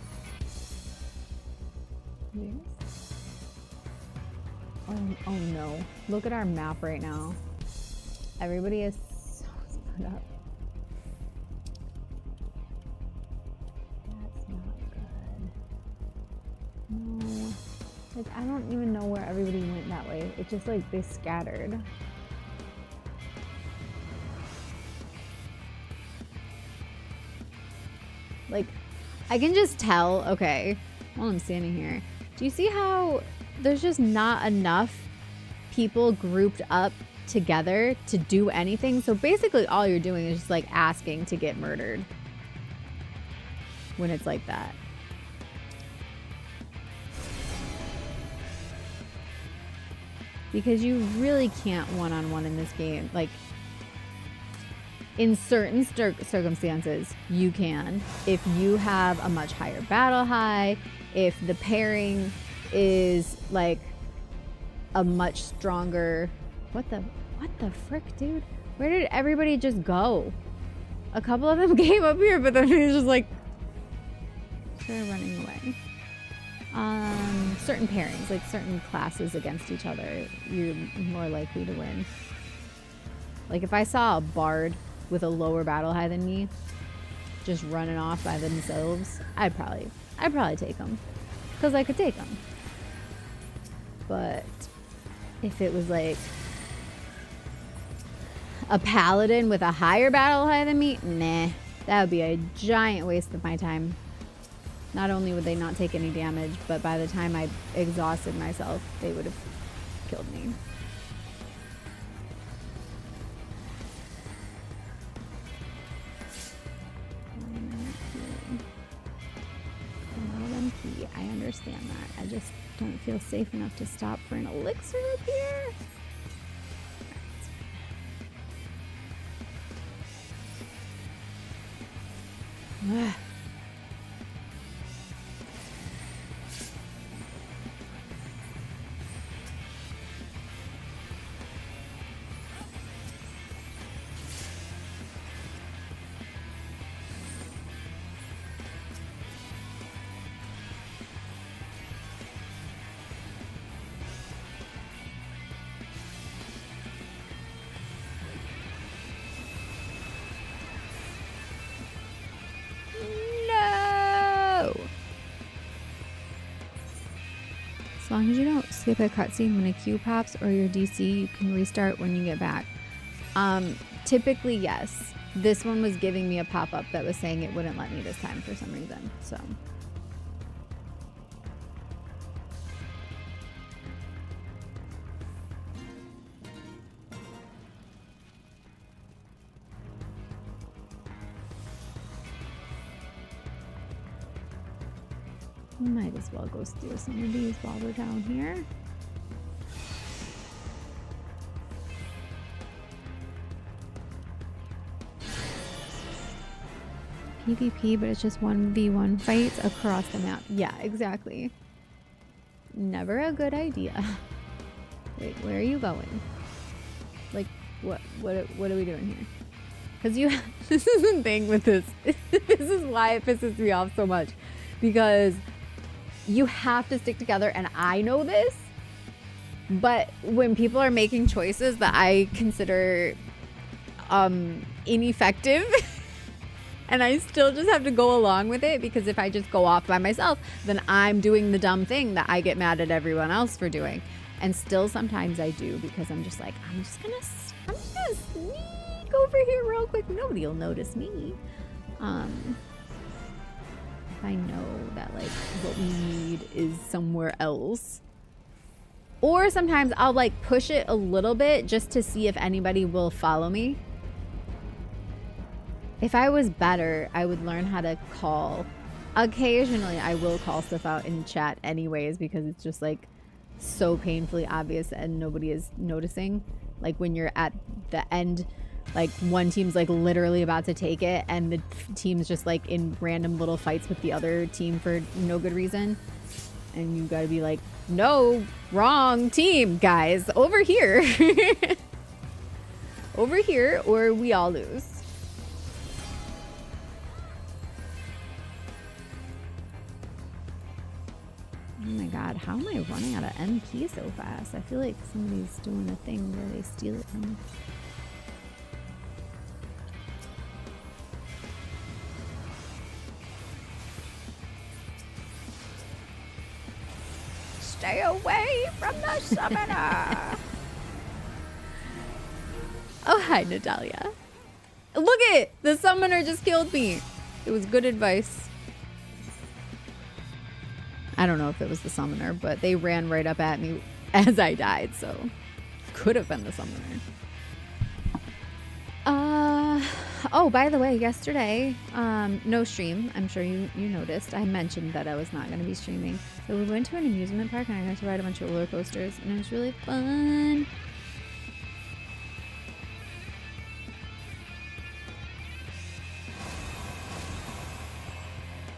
Yes. Oh no. Look at our map right now. Everybody is so split up. That's not good. No. Like, I don't even know where everybody went that way. It's just like they scattered. Like, I can just tell, okay, while I'm standing here, do you see how there's just not enough people grouped up together to do anything? So basically all you're doing is just like asking to get murdered when it's like that. Because you really can't one-on-one in this game. Like, in certain circumstances, you can. If you have a much higher battle high, if the pairing is like a much stronger... What the frick, dude? Where did everybody just go? A couple of them came up here, but then they just like... They're running away. Certain pairings, like certain classes against each other, you're more likely to win. Like if I saw a bard with a lower battle high than me just running off by themselves, I'd probably take them because I could take them. But if it was like a paladin with a higher battle high than me, nah, that would be a giant waste of my time. Not only would they not take any damage, but by the time I exhausted myself, they would have killed me. I understand that. I just don't feel safe enough to stop for an elixir up here. Ugh. As long as you don't skip a cutscene when a queue pops or your DC, you can restart when you get back. Typically, yes. This one was giving me a pop-up that was saying it wouldn't let me this time for some reason, so. Might as well go steal some of these while we're down here. PvP, but it's just 1v1 fights across the map. Yeah, exactly. Never a good idea. Wait, where are you going? Like, what are we doing here? Because you this is the thing with this. This is why it pisses me off so much. Because you have to stick together, and I know this, but when people are making choices that I consider ineffective and I still just have to go along with it, because if I just go off by myself, then I'm doing the dumb thing that I get mad at everyone else for doing. And still sometimes I do, because I'm just like, I'm just gonna sneak over here real quick. Nobody will notice me. I know that like what we need is somewhere else. Or sometimes I'll like push it a little bit just to see if anybody will follow me. If I was better, I would learn how to call. Occasionally I will call stuff out in chat anyways, because it's just like so painfully obvious and nobody is noticing. Like when you're at the end, like one team's like literally about to take it and the team's just like in random little fights with the other team for no good reason, and you gotta be like, no, wrong team, guys, over here. Over here, or we all lose. Oh my god, how am I running out of MP so fast? I feel like somebody's doing a thing where they steal it from me. Stay away from the summoner. Oh, hi, Natalia. Look it! The summoner just killed me. It was good advice. I don't know if it was the summoner, but they ran right up at me as I died, so could have been the summoner. Oh, by the way, yesterday, no stream. I'm sure you noticed. I mentioned that I was not going to be streaming. So we went to an amusement park and I got to ride a bunch of roller coasters, and it was really fun.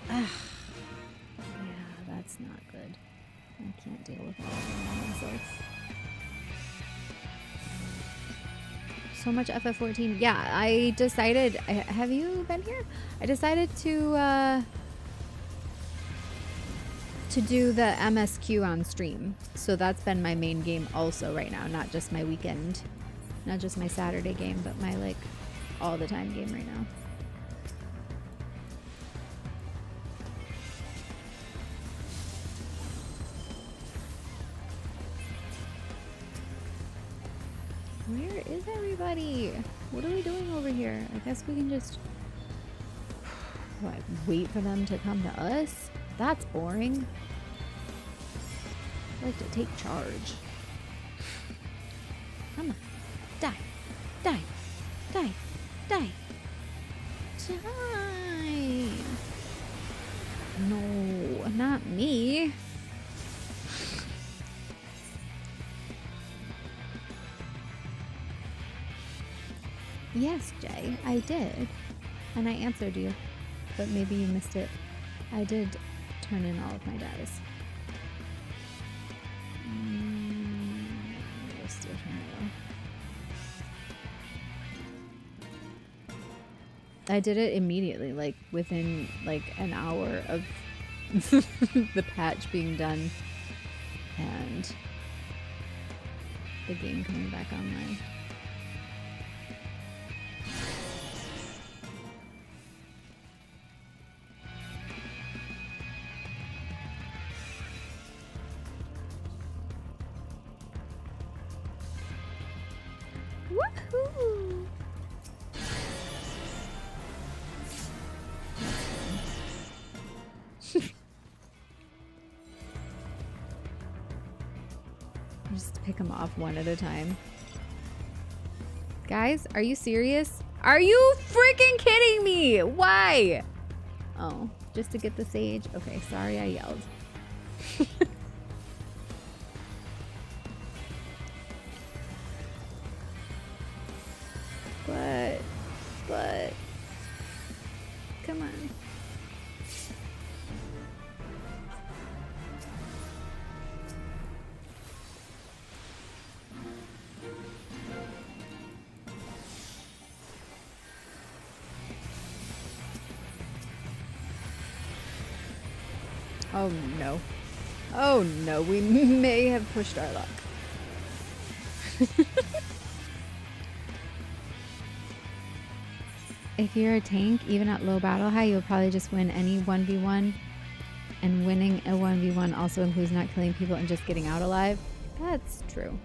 Yeah, that's not good. I can't deal with all of myself. So much FF14. Yeah, I decided. Have you been here? I decided to do the MSQ on stream. So that's been my main game also right now, not just my weekend, not just my Saturday game, but my like all the time game right now. Where is everybody? What are we doing over here? I guess we can just what, wait for them to come to us? That's boring. I like to take charge. Come on. Die. Die. Die. Die. Die. No, not me. Yes, Jay, I did. And I answered you. But maybe you missed it. I did turn in all of my dice. Let's do it from there. I did it immediately, like within like an hour of the patch being done and the game coming back online. Woohoo! Just pick them off one at a time. Guys, are you serious? Are you freaking kidding me? Why? Oh, just to get the sage? Okay, sorry I yelled. But, come on. Oh no. Oh no, we may have pushed our luck. If you're a tank, even at low battle high, you'll probably just win any 1v1. And winning a 1v1 also includes not killing people and just getting out alive. That's true.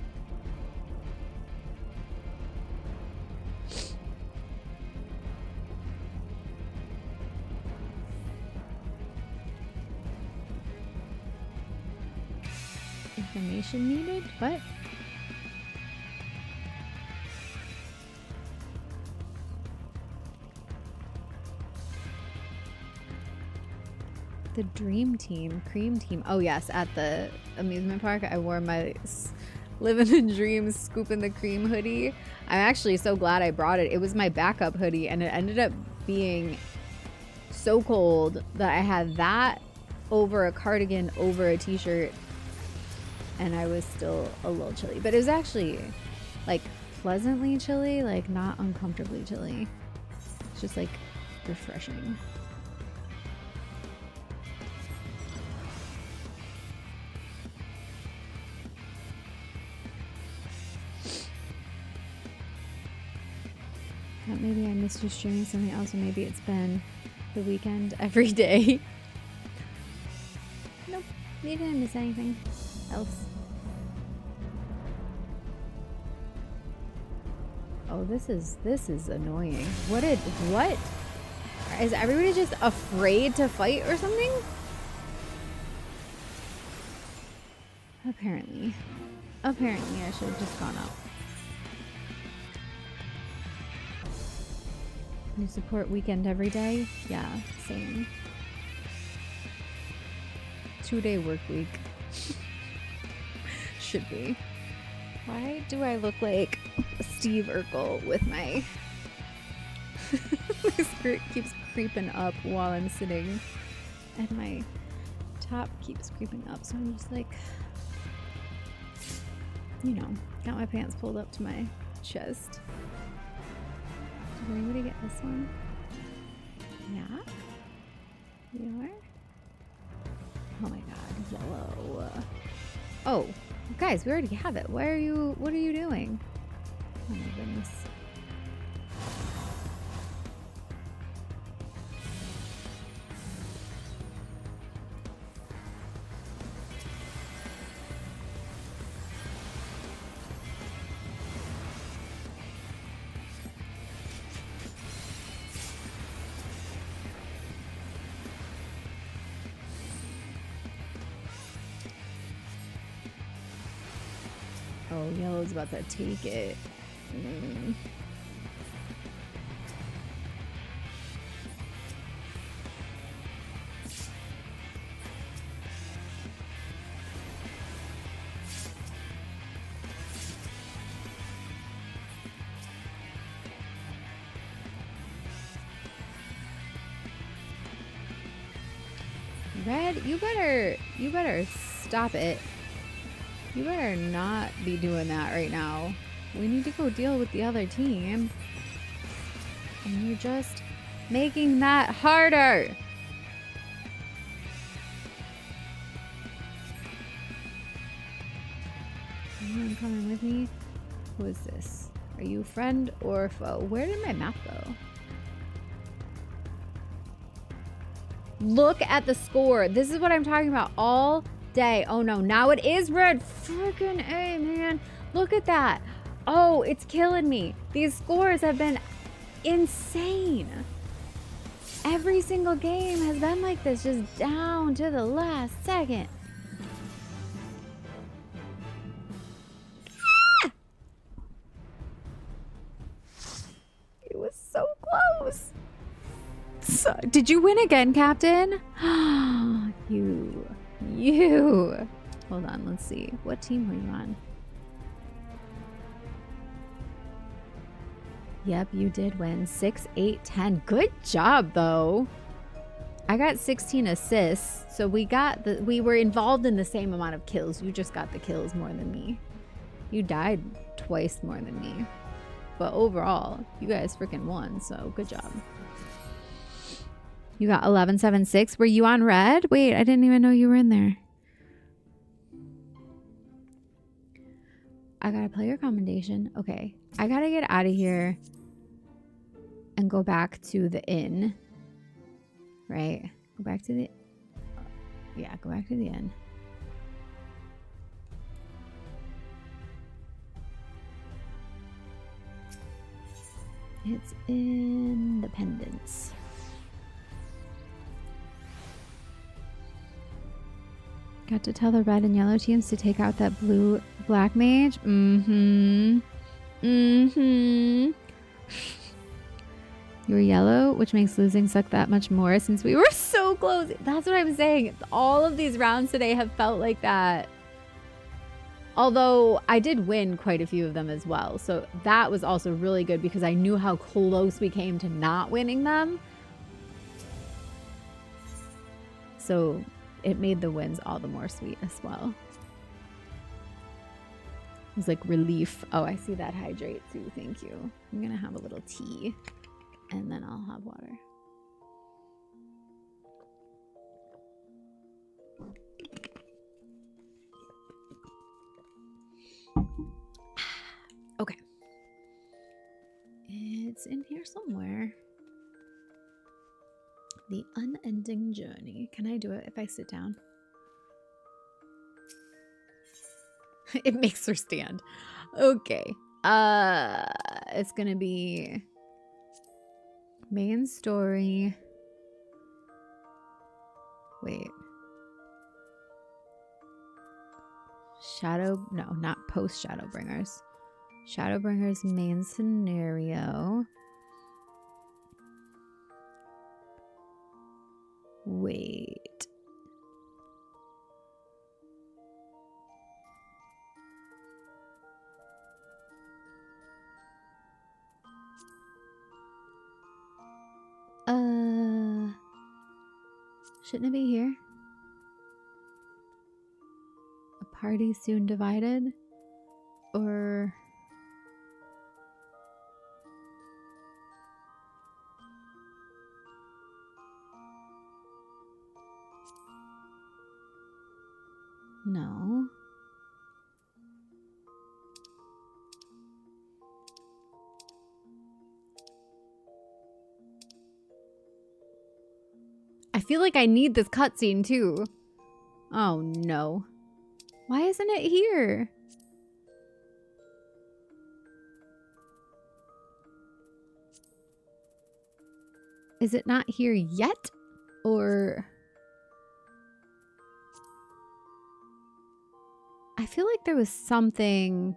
Information needed? What? The dream team, cream team. Oh yes, at the amusement park, I wore my living the dream, scooping the cream hoodie. I'm actually so glad I brought it. It was my backup hoodie, and it ended up being so cold that I had that over a cardigan over a t-shirt, and I was still a little chilly. But it was actually like pleasantly chilly, like not uncomfortably chilly. It's just like refreshing. Maybe I missed you streaming something else, or maybe it's been the weekend every day. Nope, you didn't miss anything else. Oh, this is annoying. What? Is everybody just afraid to fight or something? Apparently I should have just gone up. You support weekend every day? Yeah, same. 2-day work week. Should be. Why do I look like Steve Urkel with my... my skirt keeps creeping up while I'm sitting, and my top keeps creeping up, so I'm just like, you know, got my pants pulled up to my chest. Did anybody get this one? Yeah? You are? Oh my god, yellow. Oh, guys, we already have it. What are you doing? Oh my goodness. Oh, yellow's about to take it. Red, you better stop it. You better not be doing that right now. We need to go deal with the other team. And you're just making that harder. Anyone coming with me? Who is this? Are you friend or foe? Where did my map go? Look at the score. This is what I'm talking about all day. Oh no, now it is red. Freaking A, man. Look at that. Oh, it's killing me. These scores have been insane. Every single game has been like this, just down to the last second. Ah! It was so close. So, did you win again, Captain? You. Hold on, let's see. What team were you on? Yep, you did win. 6, 8, 10. Good job, though. I got 16 assists, so we were involved in the same amount of kills. You just got the kills more than me. You died twice more than me. But overall, you guys freaking won, so good job. You got 11, 7, 6. Were you on red? Wait, I didn't even know you were in there. I got a player commendation. Okay. I gotta get out of here and go back to the inn. Right? Go back to the... Yeah, go back to the inn. It's Independence. Got to tell the red and yellow teams to take out that blue black mage. You were yellow, which makes losing suck that much more since we were so close. That's what I'm saying. All of these rounds today have felt like that. Although I did win quite a few of them as well. So that was also really good because I knew how close we came to not winning them. So it made the wins all the more sweet as well. It was like relief. Oh, I see that hydrate too. Thank you. I'm gonna have a little tea and then I'll have water. Okay. It's in here somewhere. The unending journey. Can I do it if I sit down? It makes her stand. Okay. It's gonna be main story. Wait. No, not post Shadowbringers. Shadowbringers main scenario. Wait. Shouldn't it be here? A party soon divided? Or... No. I feel like I need this cutscene too. Oh no. Why isn't it here? Is it not here yet? Or... I feel like there was something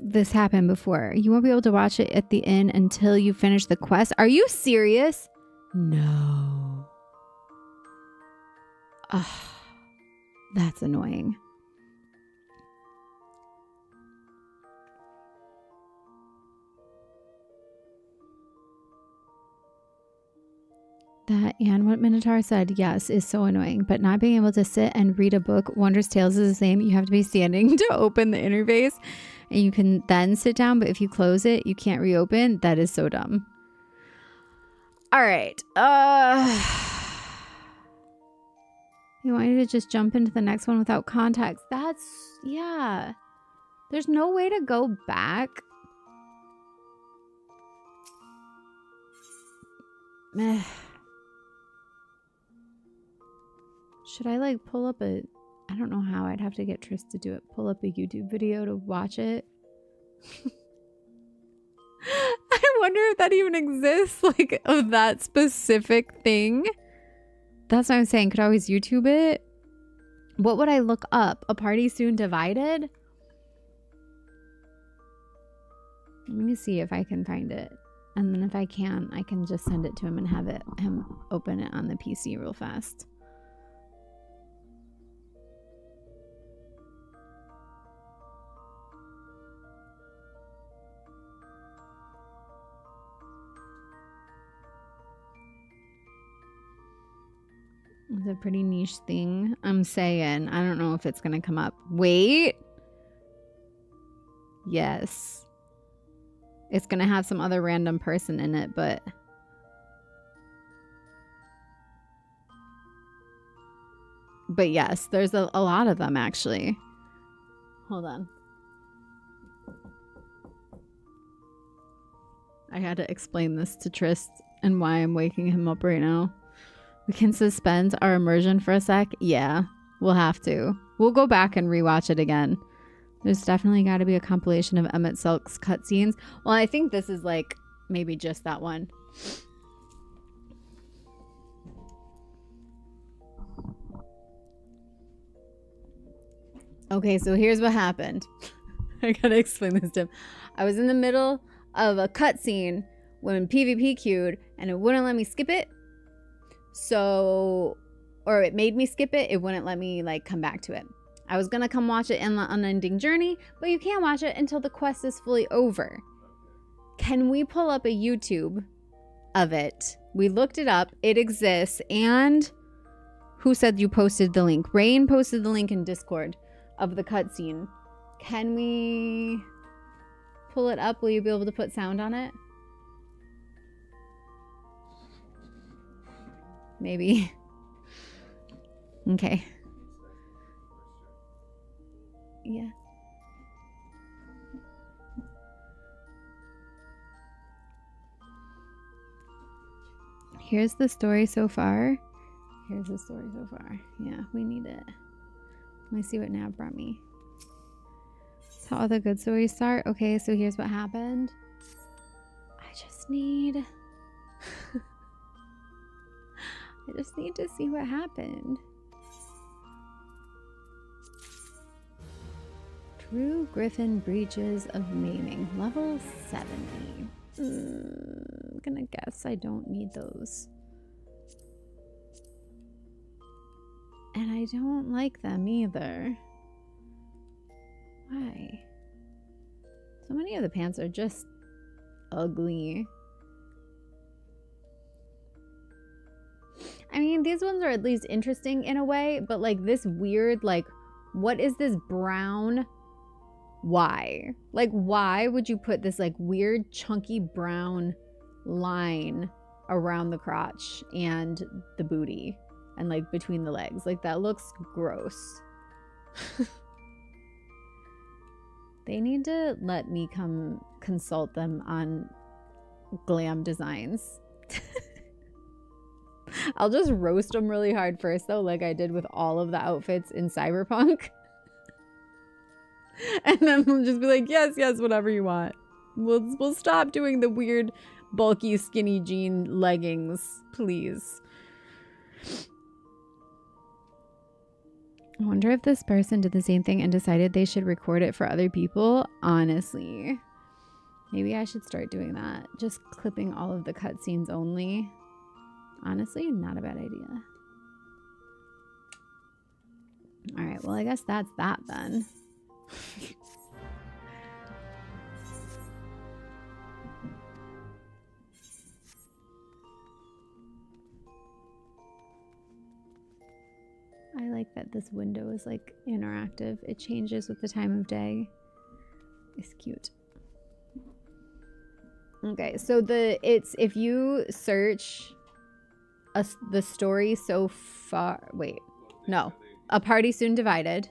this happened before. You won't be able to watch it at the inn until you finish the quest. Are you serious? No. Ugh, that's annoying. That and what Minotaur said, yes, is so annoying. But not being able to sit and read a book, Wondrous Tales is the same. You have to be standing to open the interface. And you can then sit down, but if you close it, you can't reopen. That is so dumb. All right. You want you to just jump into the next one without context. That's, yeah. There's no way to go back. Meh. Should I like pull up a, I don't know how, I'd have to get Tris to do it. Pull up a YouTube video to watch it. I wonder if that even exists, like of that specific thing. That's what I'm saying. Could always YouTube it. What would I look up? A Party Soon Divided? Let me see if I can find it. And then if I can just send it to him and have him open it on the PC real fast. It's a pretty niche thing. I'm saying. I don't know if it's going to come up. Wait. Yes. It's going to have some other random person in it, but... But yes, there's a lot of them, actually. Hold on. I had to explain this to Trist and why I'm waking him up right now. We can suspend our immersion for a sec. Yeah, we'll have to. We'll go back and rewatch it again. There's definitely got to be a compilation of Emmett Silk's cutscenes. Well, I think this is like maybe just that one. Okay, so here's what happened. I gotta explain this to him. I was in the middle of a cutscene when PvP queued and it wouldn't let me skip it. So, or it made me skip it. It wouldn't let me like come back to it. I was gonna come watch it in the Unending Journey, but you can't watch it until the quest is fully over. Can we pull up a YouTube of it? We looked it up. It exists. And who said you posted the link? Rain posted the link in Discord of the cutscene. Can we pull it up? Will you be able to put sound on it? Maybe. Okay. Yeah. Here's the story so far. Here's the story so far. Yeah, we need it. Let me see what Nav brought me. That's how all the good stories start. Okay, so here's what happened. I just need... I just need to see what happened. True Griffin Breaches of Maiming. Level 70. I'm gonna guess I don't need those. And I don't like them either. Why? So many of the pants are just ugly. I mean, these ones are at least interesting in a way, but like this weird, like, what is this brown? Why? Like, why would you put this like weird chunky brown line around the crotch and the booty and like between the legs? Like, that looks gross. They need to let me come consult them on glam designs. I'll just roast them really hard first, though, like I did with all of the outfits in Cyberpunk. And then we'll just be like, yes, yes, whatever you want. We'll stop doing the weird, bulky, skinny jean leggings, please. I wonder if this person did the same thing and decided they should record it for other people. Honestly, maybe I should start doing that. Just clipping all of the cutscenes only. Honestly, not a bad idea. All right, well, I guess that's that then. I like that this window is like interactive. It changes with the time of day. It's cute. Okay, so if you search the story so far, wait, no, a party soon divided.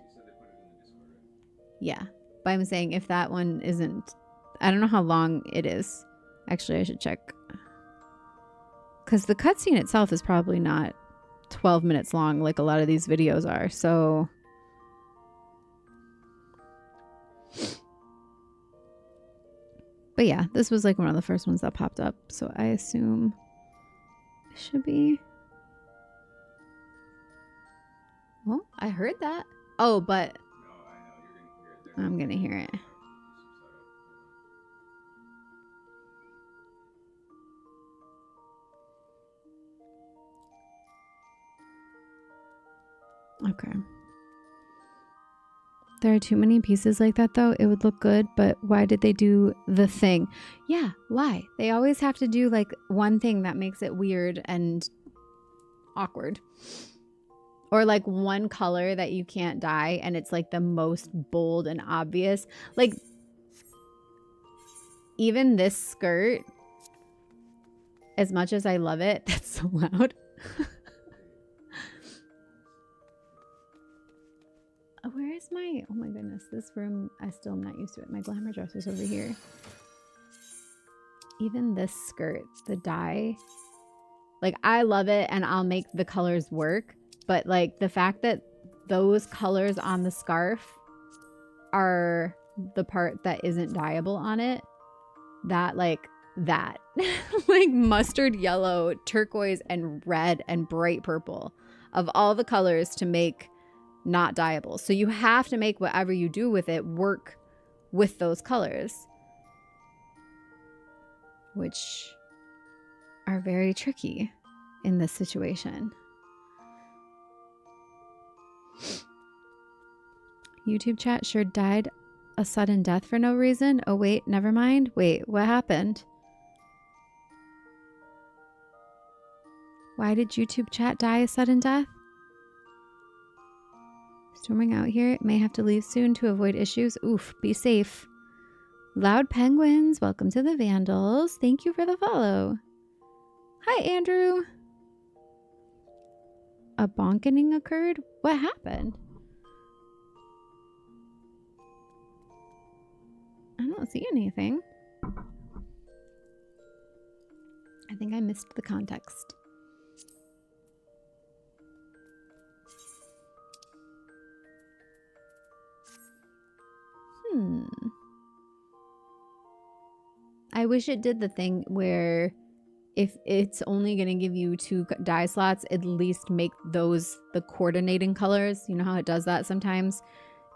Yeah, but I'm saying if that one isn't, I don't know how long it is. Actually, I should check. Because the cutscene itself is probably not 12 minutes long like a lot of these videos are, so but yeah, this was like one of the first ones that popped up, so I assume it should be. Oh, I heard that. Oh, but I'm gonna hear it. Okay. There are too many pieces like that though. It would look good, but why did they do the thing? Yeah, why? They always have to do like one thing that makes it weird and awkward. Or like one color that you can't dye and it's like the most bold and obvious. Like even this skirt, as much as I love it, that's so loud. Where is my, oh my goodness, this room, I still am not used to it. My glamour dresser's over here. Even this skirt, the dye, like I love it and I'll make the colors work. But like the fact that those colors on the scarf are the part that isn't dyeable on it, that like mustard yellow, turquoise, and red and bright purple of all the colors to make not dyeable. So you have to make whatever you do with it work with those colors, which are very tricky in this situation. YouTube chat sure died a sudden death for no reason. Oh wait, never mind. Wait, what happened? Why did YouTube chat die a sudden death? Storming out here. May have to leave soon to avoid issues. Oof, be safe. Loud Penguins, welcome to the Vandals. Thank you for the follow. Hi, Andrew. A bonkening occurred? What happened? I don't see anything. I think I missed the context. I wish it did the thing where if it's only going to give you 2 dye slots, at least make those the coordinating colors. You know how it does that sometimes?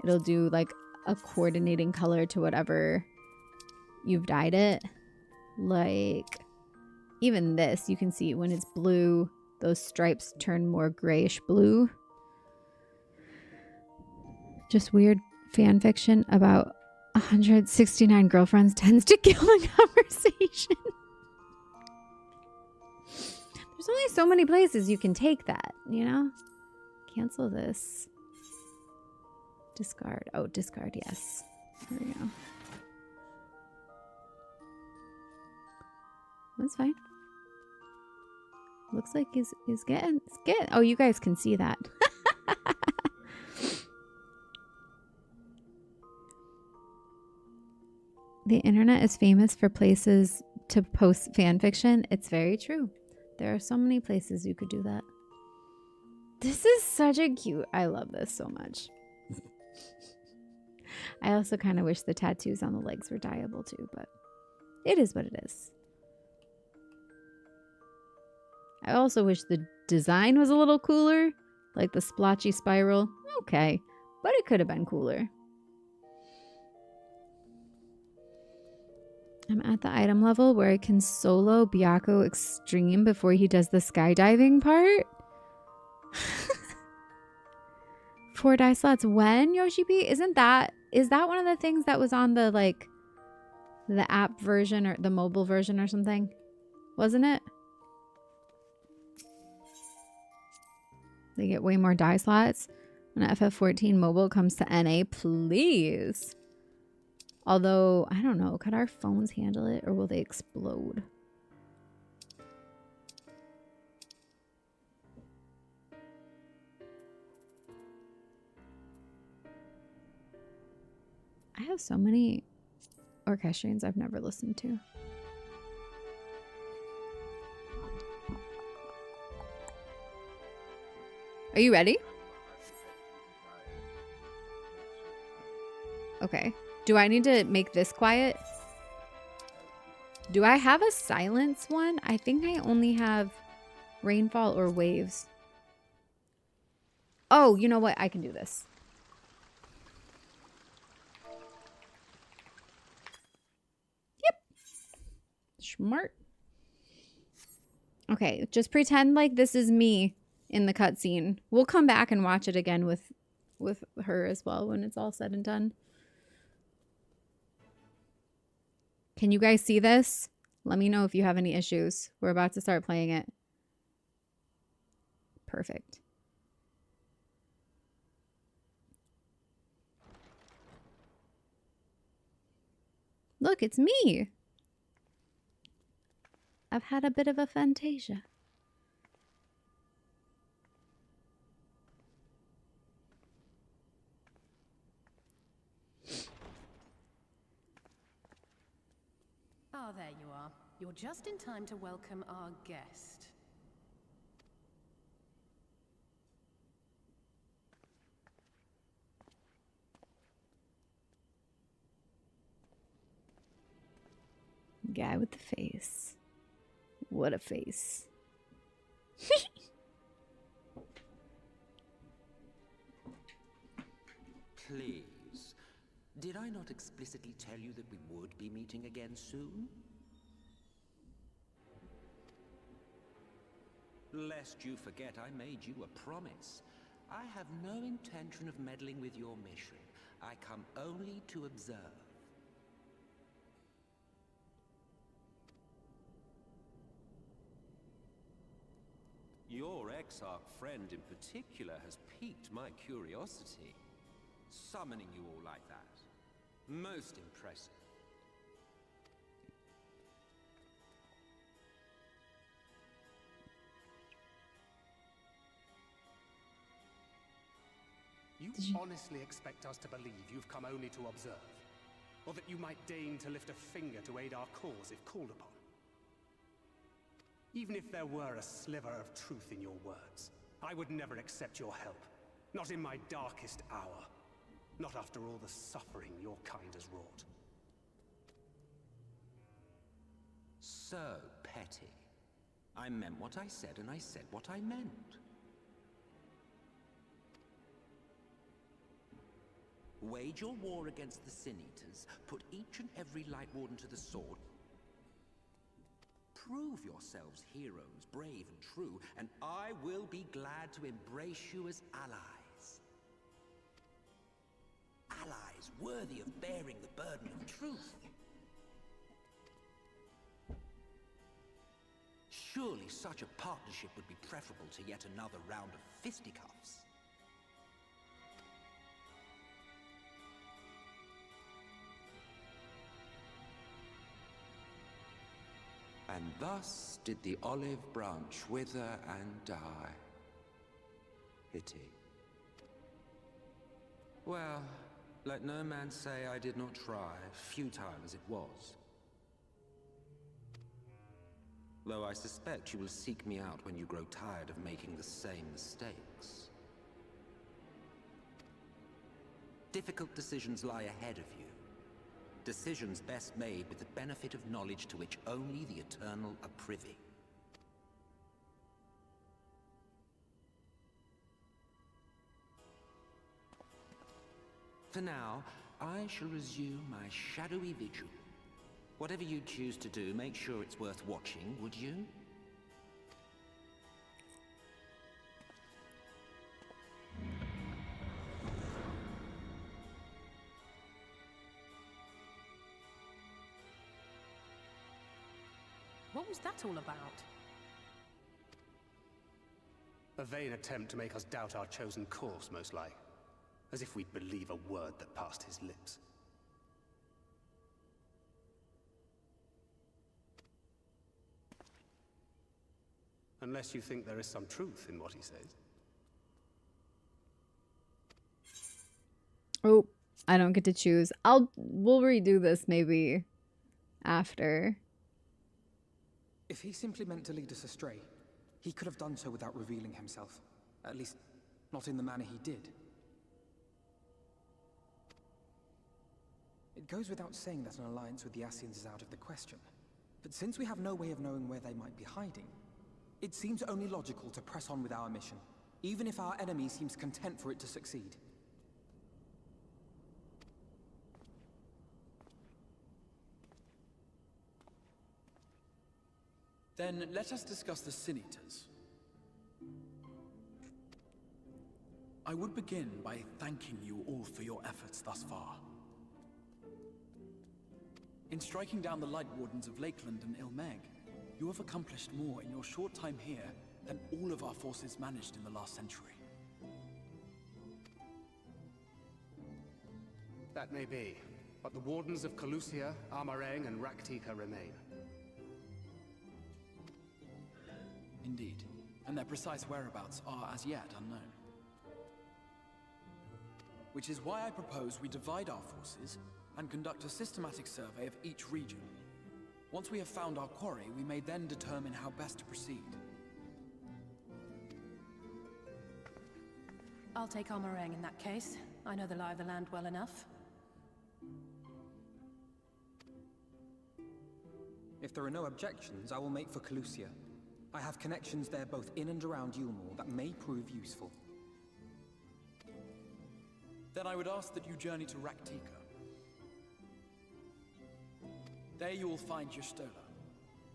It'll do like a coordinating color to whatever you've dyed it. Like even this, you can see when it's blue, those stripes turn more grayish blue. Just weird fan fiction about 169 girlfriends tends to kill the conversation. There's only so many places you can take that, you know? Cancel this. Discard. Oh, discard, yes. There we go. That's fine. Looks like he's getting... Oh, you guys can see that. The internet is famous for places to post fan fiction. It's very true. There are so many places you could do that. This is such a cute... I love this so much. I also kind of wish the tattoos on the legs were dyeable too, but it is what it is. I also wish the design was a little cooler. Like the splotchy spiral. Okay. But it could have been cooler. I'm at the item level where I can solo Byakko Extreme before he does the skydiving part. 4 die slots. When, Yoshi P? Is that one of the things that was on the, like, the app version or the mobile version or something? Wasn't it? They get way more die slots. When FF14 mobile comes to NA, please. Although, I don't know. Could our phones handle it or will they explode? I have so many orchestrions I've never listened to. Are you ready? Okay. Do I need to make this quiet? Do I have a silence one? I think I only have rainfall or waves. Oh, you know what? I can do this. Yep. Smart. Okay, just pretend like this is me in the cutscene. We'll come back and watch it again with her as well when it's all said and done. Can you guys see this? Let me know if you have any issues. We're about to start playing it. Perfect. Look, it's me. I've had a bit of a fantasia. Ah, there you are. You're just in time to welcome our guest. Guy with the face. What a face. Please, did I not explicitly tell you that we would be meeting again soon? Lest you forget, I made you a promise. I have no intention of meddling with your mission. I come only to observe. Your Exarch friend in particular has piqued my curiosity. Summoning you all like that. Most impressive. You honestly expect us to believe you've come only to observe? Or that you might deign to lift a finger to aid our cause if called upon? Even if there were a sliver of truth in your words, I would never accept your help. Not in my darkest hour. Not after all the suffering your kind has wrought. So petty. I meant what I said, and I said what I meant. Wage your war against the Sin Eaters, put each and every Light Warden to the sword. Prove yourselves heroes, brave and true, and I will be glad to embrace you as allies. Allies worthy of bearing the burden of truth. Surely such a partnership would be preferable to yet another round of fisticuffs. And thus did the olive branch wither and die. Pity. Well, let no man say I did not try, futile as it was. Though I suspect you will seek me out when you grow tired of making the same mistakes. Difficult decisions lie ahead of you. Decisions best made with the benefit of knowledge to which only the Eternal are privy. For now, I shall resume my shadowy vigil. Whatever you choose to do, make sure it's worth watching, would you? What was that all about? A vain attempt to make us doubt our chosen course, most like. As if we'd believe a word that passed his lips. Unless you think there is some truth in what he says. Oh, I don't get to choose. We'll redo this maybe after. If he simply meant to lead us astray, he could have done so without revealing himself. At least, not in the manner he did. It goes without saying that an alliance with the Ascians is out of the question. But since we have no way of knowing where they might be hiding, it seems only logical to press on with our mission, even if our enemy seems content for it to succeed. Then let us discuss the Sin Eaters. I would begin by thanking you all for your efforts thus far. In striking down the Light Wardens of Lakeland and Ilmeg, you have accomplished more in your short time here than all of our forces managed in the last century. That may be, but the Wardens of Calusia, Amareng, and Raktika remain. Indeed, and their precise whereabouts are as yet unknown. Which is why I propose we divide our forces and conduct a systematic survey of each region. Once we have found our quarry, we may then determine how best to proceed. I'll take Amareng in that case. I know the lie of the land well enough. If there are no objections, I will make for Calusia. I have connections there both in and around Yulmore that may prove useful. Then I would ask that you journey to Raktika. There you will find Y'shtola.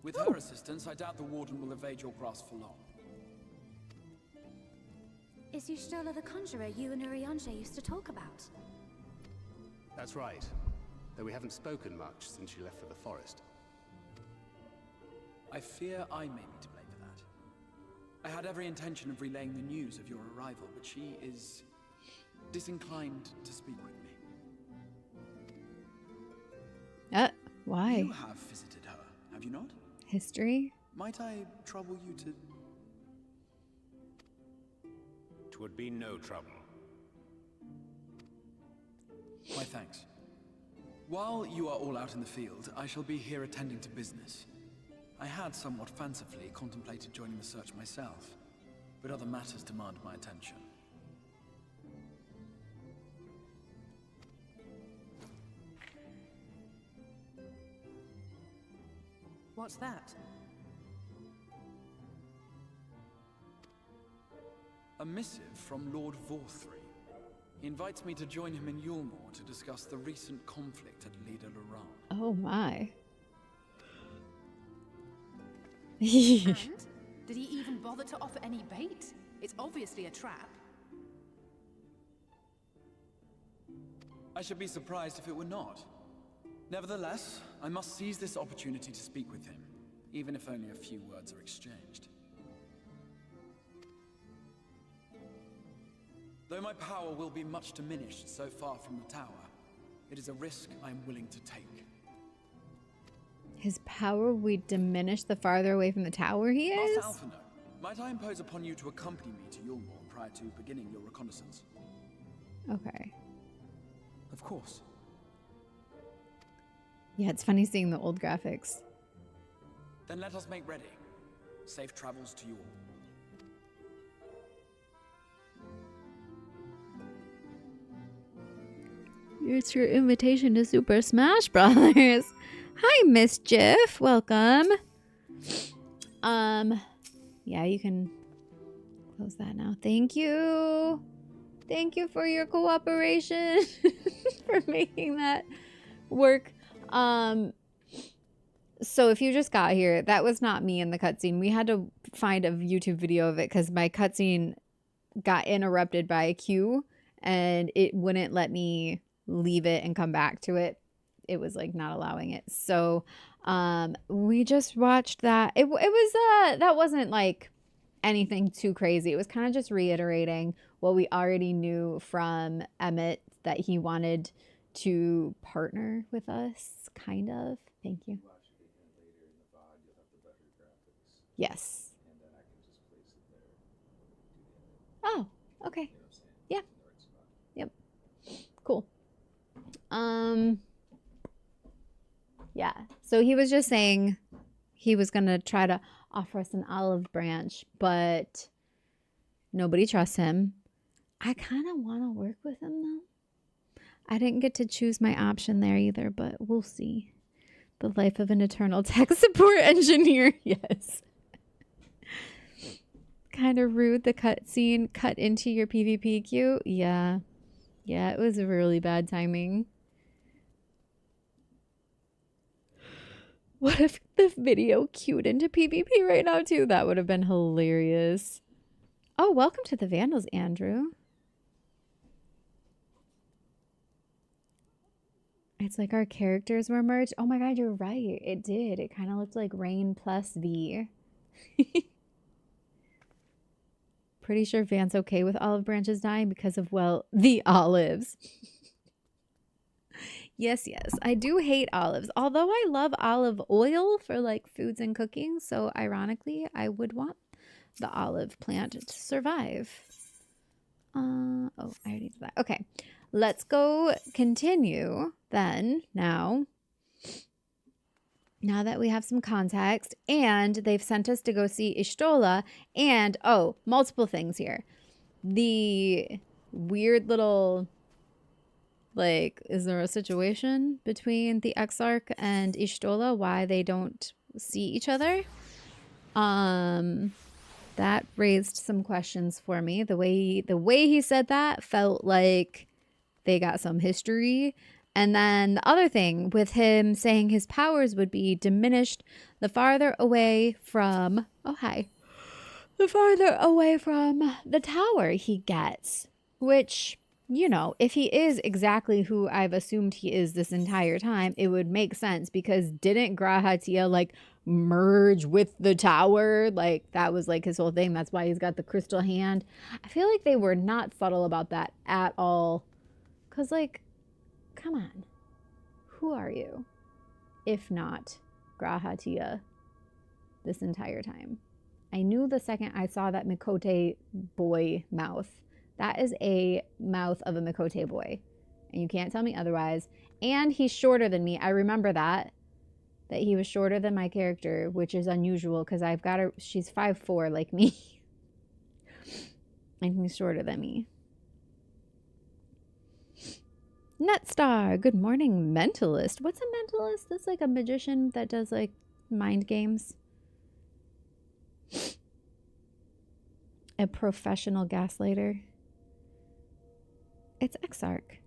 With her assistance, I doubt the Warden will evade your grasp for long. Is Y'shtola the conjurer you and Urianger used to talk about? That's right. Though we haven't spoken much since she left for the forest. I fear I may be to blame for that. I had every intention of relaying the news of your arrival, but she is disinclined to speak with me. Why? You have visited her, have you not? History? Might I trouble you to... 'Twould be no trouble. My thanks. While you are all out in the field, I shall be here attending to business. I had somewhat fancifully contemplated joining the search myself, but other matters demand my attention. What's that? A missive from Lord Vorthry. He invites me to join him in Yulmore to discuss the recent conflict at Lida Luran. Oh my. And? Did he even bother to offer any bait? It's obviously a trap. I should be surprised if it were not. Nevertheless, I must seize this opportunity to speak with him, even if only a few words are exchanged. Though my power will be much diminished so far from the tower, it is a risk I am willing to take. His power will diminish the farther away from the tower he is? Master Alphino, might I impose upon you to accompany me to Yulmore prior to beginning your reconnaissance? Okay. Of course. Yeah, it's funny seeing the old graphics. Then let us make ready. Safe travels to you all. Here's your invitation to Super Smash Brothers. Hi, Mischief. Welcome. Yeah, you can close that now. Thank you. Thank you for your cooperation for making that work. So if you just got here, that was not me in the cutscene. We had to find a YouTube video of it because my cutscene got interrupted by a queue and it wouldn't let me leave it and come back to it. It was like not allowing it. So we just watched that. It was that wasn't like anything too crazy. It was kind of just reiterating what we already knew from Emmett, that he wanted to partner with us, kind of. Thank you. Yes. Oh, okay. Yeah. Yep. Cool. Yeah. So he was just saying he was going to try to offer us an olive branch, but nobody trusts him. I kind of want to work with him though. I didn't get to choose my option there either, but we'll see. The life of an eternal tech support engineer. Yes. Kind of rude, the cutscene cut into your PvP queue. Yeah. Yeah, it was a really bad timing. What if the video queued into PvP right now too? That would have been hilarious. Oh, welcome to the Vandals, Andrew. It's like our characters were merged. Oh my god, you're right. It did. It kind of looked like Rain plus V. Pretty sure Van's okay with olive branches dying because of, well, the olives. Yes, yes. I do hate olives. Although I love olive oil for like foods and cooking. So ironically, I would want the olive plant to survive. Oh, I already did that. Okay. Let's go continue then now. Now that we have some context, and they've sent us to go see Ishtola, and, oh, multiple things here. The weird little, like, is there a situation between the Exarch and Ishtola, why they don't see each other? That raised some questions for me. The way he said that felt like they got some history. And then the other thing with him saying his powers would be diminished the farther away from, oh hi, the farther away from the tower he gets, which, you know, if he is exactly who I've assumed he is this entire time, it would make sense, because didn't Grahatia like merge with the tower? Like that was like his whole thing. That's why he's got the crystal hand. I feel like they were not subtle about that at all. 'Cause like, come on, who are you if not Grahatia this entire time? I knew the second I saw that Mikote boy mouth. That is a mouth of a Mikote boy, and you can't tell me otherwise. And he's shorter than me. I remember that he was shorter than my character, which is unusual because I've got her, she's 5'4" like me. And he's shorter than me. Netstar, good morning, mentalist. What's a mentalist? That's like a magician that does like mind games. A professional gaslighter. It's Exarch.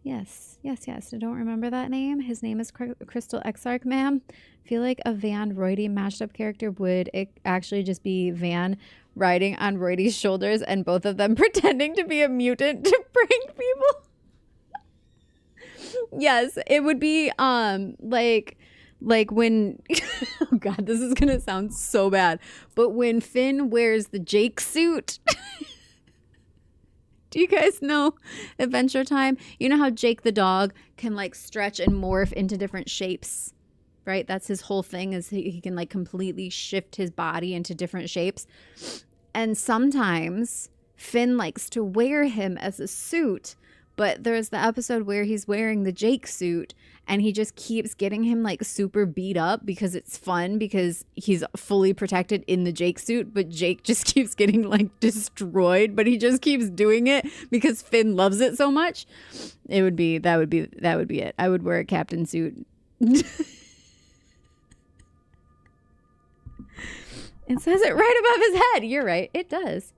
Yes, yes, yes. I don't remember that name. His name is Crystal Exarch, ma'am. I feel like a Van Roydy mashed up character would actually just be Van riding on Roydy's shoulders and both of them pretending to be a mutant to prank people. Yes, it would be like when oh god, this is gonna sound so bad, but when Finn wears the Jake suit. Do you guys know Adventure Time? You know how Jake the dog can like stretch and morph into different shapes, right? That's his whole thing, is he can like completely shift his body into different shapes. And sometimes Finn likes to wear him as a suit. But there's the episode where he's wearing the Jake suit and he just keeps getting him like super beat up because it's fun, because he's fully protected in the Jake suit, but Jake just keeps getting like destroyed, but he just keeps doing it because Finn loves it so much. That would be it. I would wear a captain suit. It says it right above his head. You're right. It does.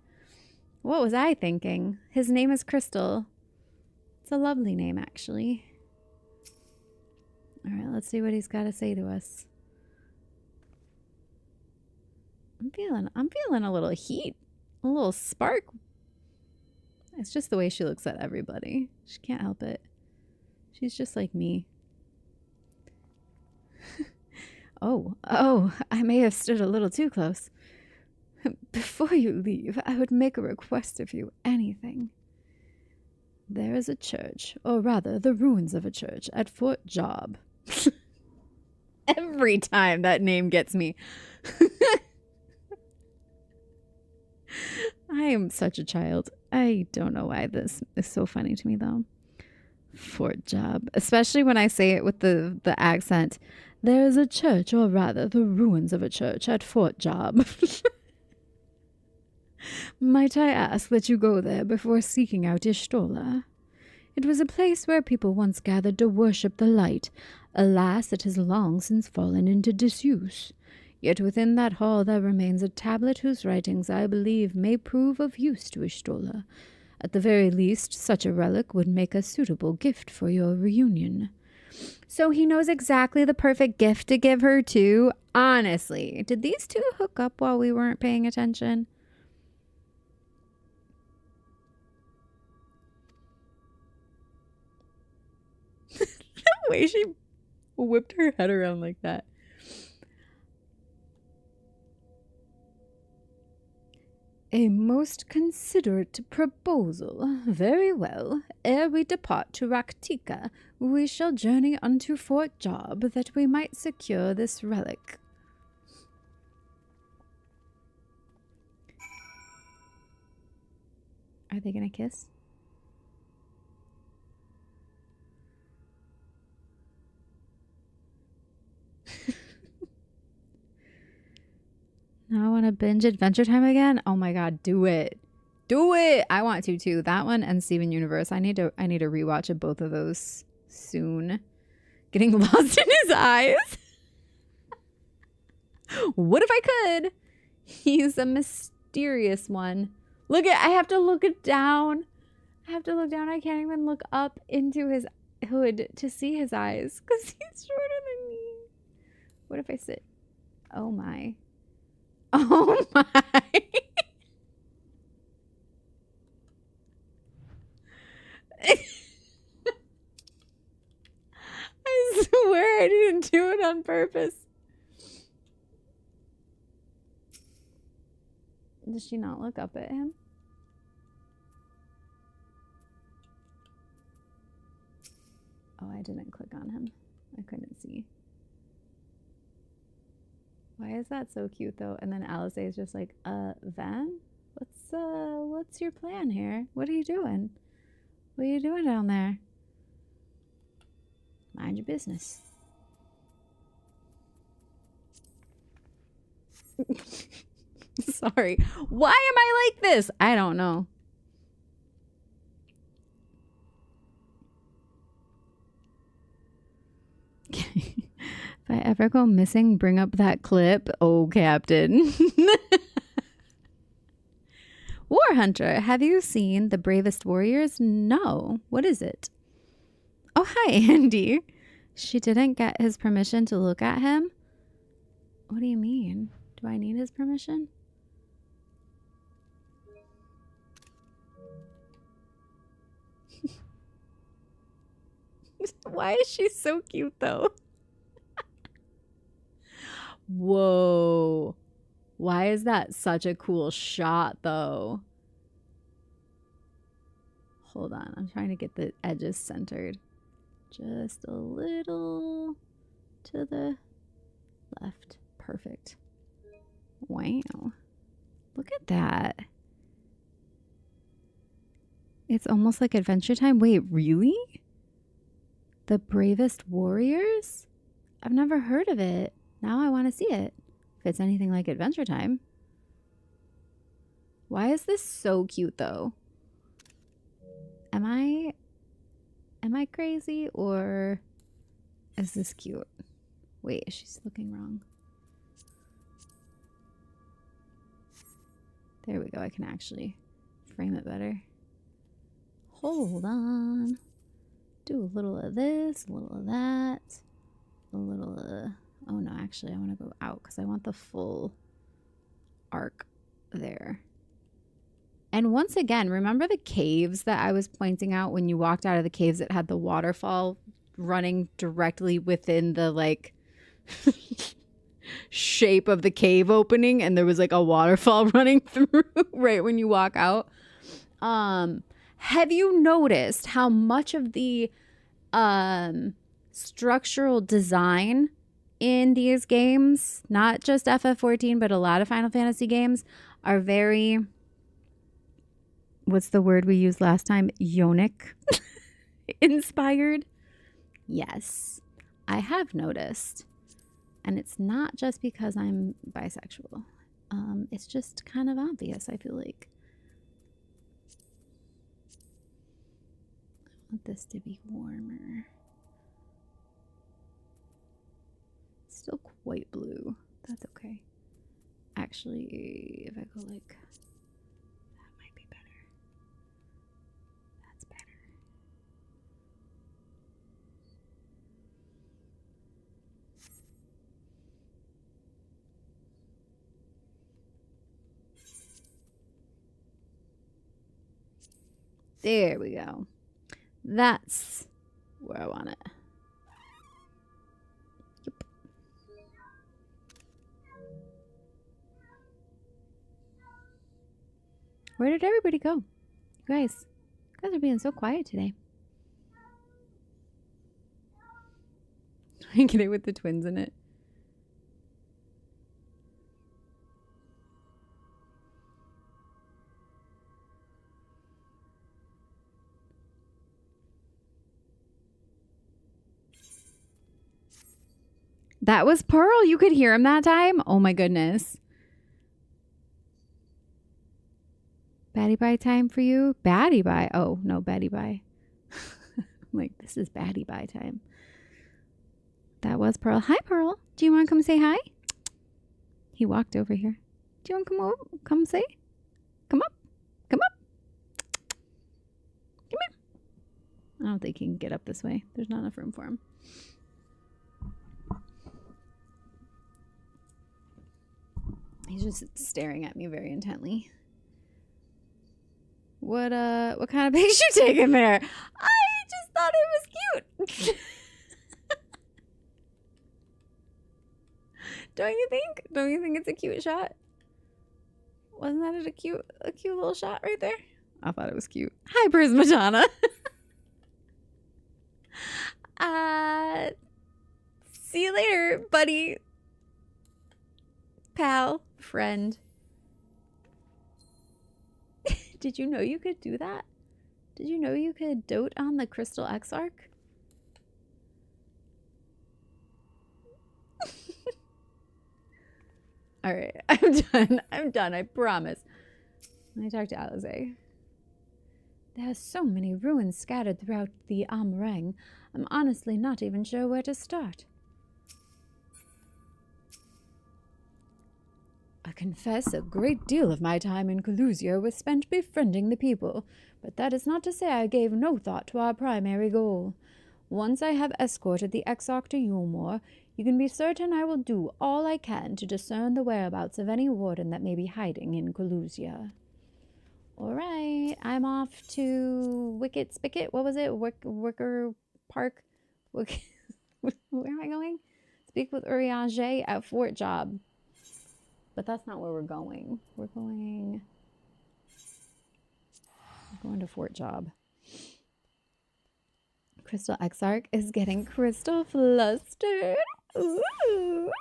What was I thinking? His name is Crystal. It's a lovely name, actually. All right, let's see what he's got to say to us. I'm feeling a little heat, a little spark. It's just the way she looks at everybody. She can't help it. She's just like me. Oh, I may have stood a little too close. Before you leave, I would make a request of you, anything. There is a church, or rather, the ruins of a church, at Fort Job. Every time that name gets me. I am such a child. I don't know why this is so funny to me, though. Fort Job. Especially when I say it with the accent. There is a church, or rather, the ruins of a church at Fort Job. Might I ask that you go there before seeking out Y'shtola? It was a place where people once gathered to worship the light. Alas, it has long since fallen into disuse. Yet within that hall there remains a tablet whose writings, I believe, may prove of use to Y'shtola. At the very least, such a relic would make a suitable gift for your reunion. So he knows exactly the perfect gift to give her, too? Honestly, did these two hook up while we weren't paying attention? The way she whipped her head around like that. A most considerate proposal. Very well. Ere we depart to Raktika, we shall journey unto Fort Job, that we might secure this relic. Are they gonna kiss? Now I want to binge Adventure Time again. Oh my god, do it. Do it. I want to too. That one and Steven Universe. I need to rewatch of both of those soon. Getting lost in his eyes. What if I could? He's a mysterious one. Look at, I have to look it down. I have to look down. I can't even look up into his hood to see his eyes because he's shorter than me. What if I sit? Oh my. Oh my. I swear I didn't do it on purpose. Does she not look up at him? Oh, I didn't click on him. I couldn't see. Why is that so cute though? And then Alice is just like, Van? What's your plan here? What are you doing? What are you doing down there? Mind your business. Sorry. Why am I like this? I don't know. If I ever go missing, bring up that clip. Oh, Captain. War Hunter, have you seen The Bravest Warriors? No. What is it? Oh, hi, Andy. She didn't get his permission to look at him? What do you mean? Do I need his permission? Why is she so cute, though? Whoa. Why is that such a cool shot, though? Hold on. I'm trying to get the edges centered. Just a little to the left. Perfect. Wow. Look at that. It's almost like Adventure Time. Wait, really? The Bravest Warriors? I've never heard of it. Now I want to see it. If it's anything like Adventure Time. Why is this so cute though? Am I crazy or is this cute? Wait, she's looking wrong. There we go. I can actually frame it better. Hold on. Do a little of this, a little of that, a little of... Oh no, actually I want to go out because I want the full arc there. And once again, remember the caves that I was pointing out when you walked out of the caves that had the waterfall running directly within the like shape of the cave opening, and there was like a waterfall running through right when you walk out? Have you noticed how much of the structural design in these games, not just FF14, but a lot of Final Fantasy games, are very, what's the word we used last time? Yonic inspired? Yes, I have noticed. And it's not just because I'm bisexual. It's just kind of obvious, I feel like. I want this to be warmer. It's still quite blue. That's okay. Actually, if I go like... that might be better. That's better. There we go. That's where I want it. Yep. Where did everybody go? You guys are being so quiet today. I get it with the twins in it. That was Pearl. You could hear him that time? Oh my goodness. Baddie bye time for you? Baddie bye. Oh, no, baddie bye. I'm like, this is baddie bye time. That was Pearl. Hi, Pearl. Do you want to come say hi? He walked over here. Do you want to come over? Come say? Come up. Come up. Come here. I don't think he can get up this way. There's not enough room for him. He's just staring at me very intently. What kind of picture you taking there? I just thought it was cute. Don't you think? Don't you think it's a cute shot? Wasn't that a cute little shot right there? I thought it was cute. Hi, Prismatana. See you later, buddy. Pal, friend. Did you know you could do that? Did you know you could dote on the Crystal Exarch? All right, I'm done. I'm done, I promise. Let me talk to Alize. There are so many ruins scattered throughout the Amrang. I'm honestly not even sure where to start. I confess a great deal of my time in Collusia was spent befriending the people, but that is not to say I gave no thought to our primary goal. Once I have escorted the Exarch to Yulmore, you can be certain I will do all I can to discern the whereabouts of any warden that may be hiding in Collusia. Alright, I'm off to Wicket Spicket. What was it? Wicker Park? Where am I going? Speak with Urianger at Fort Job. But that's not where we're going. We're going to Fort Job. Crystal Exarch is getting crystal flustered. Ooh.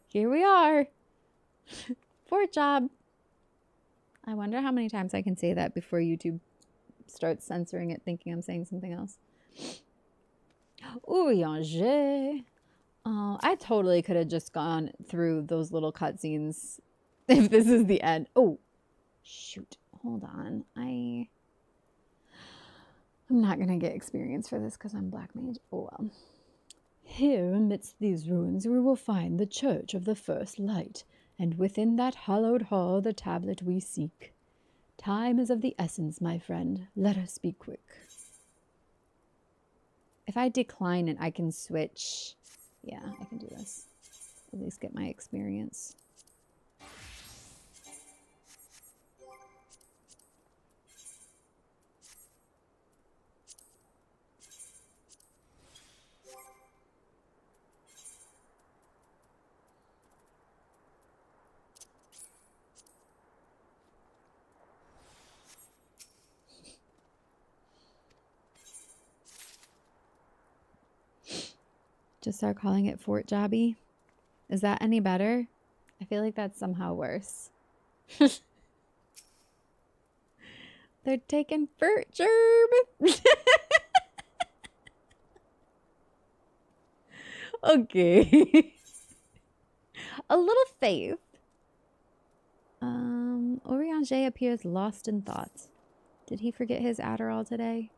Here we are. Fort Job. I wonder how many times I can say that before YouTube starts censoring it, thinking I'm saying something else. Urianger. Oh, I totally could have just gone through those little cutscenes if this is the end. Oh, shoot. Hold on. I'm not going to get experience for this because I'm Black Mage. Oh, well. Here, amidst these ruins, we will find the Church of the First Light, and within that hallowed hall the tablet we seek. Time is of the essence, my friend. Let us be quick. If I decline it, I can switch. Yeah, I can do this. At least get my experience. Just start calling it Fort Jobby. Is that any better? I feel like that's somehow worse. They're taking Fort Gerb. Okay. A little faith. Oriange appears lost in thought. Did he forget his Adderall today?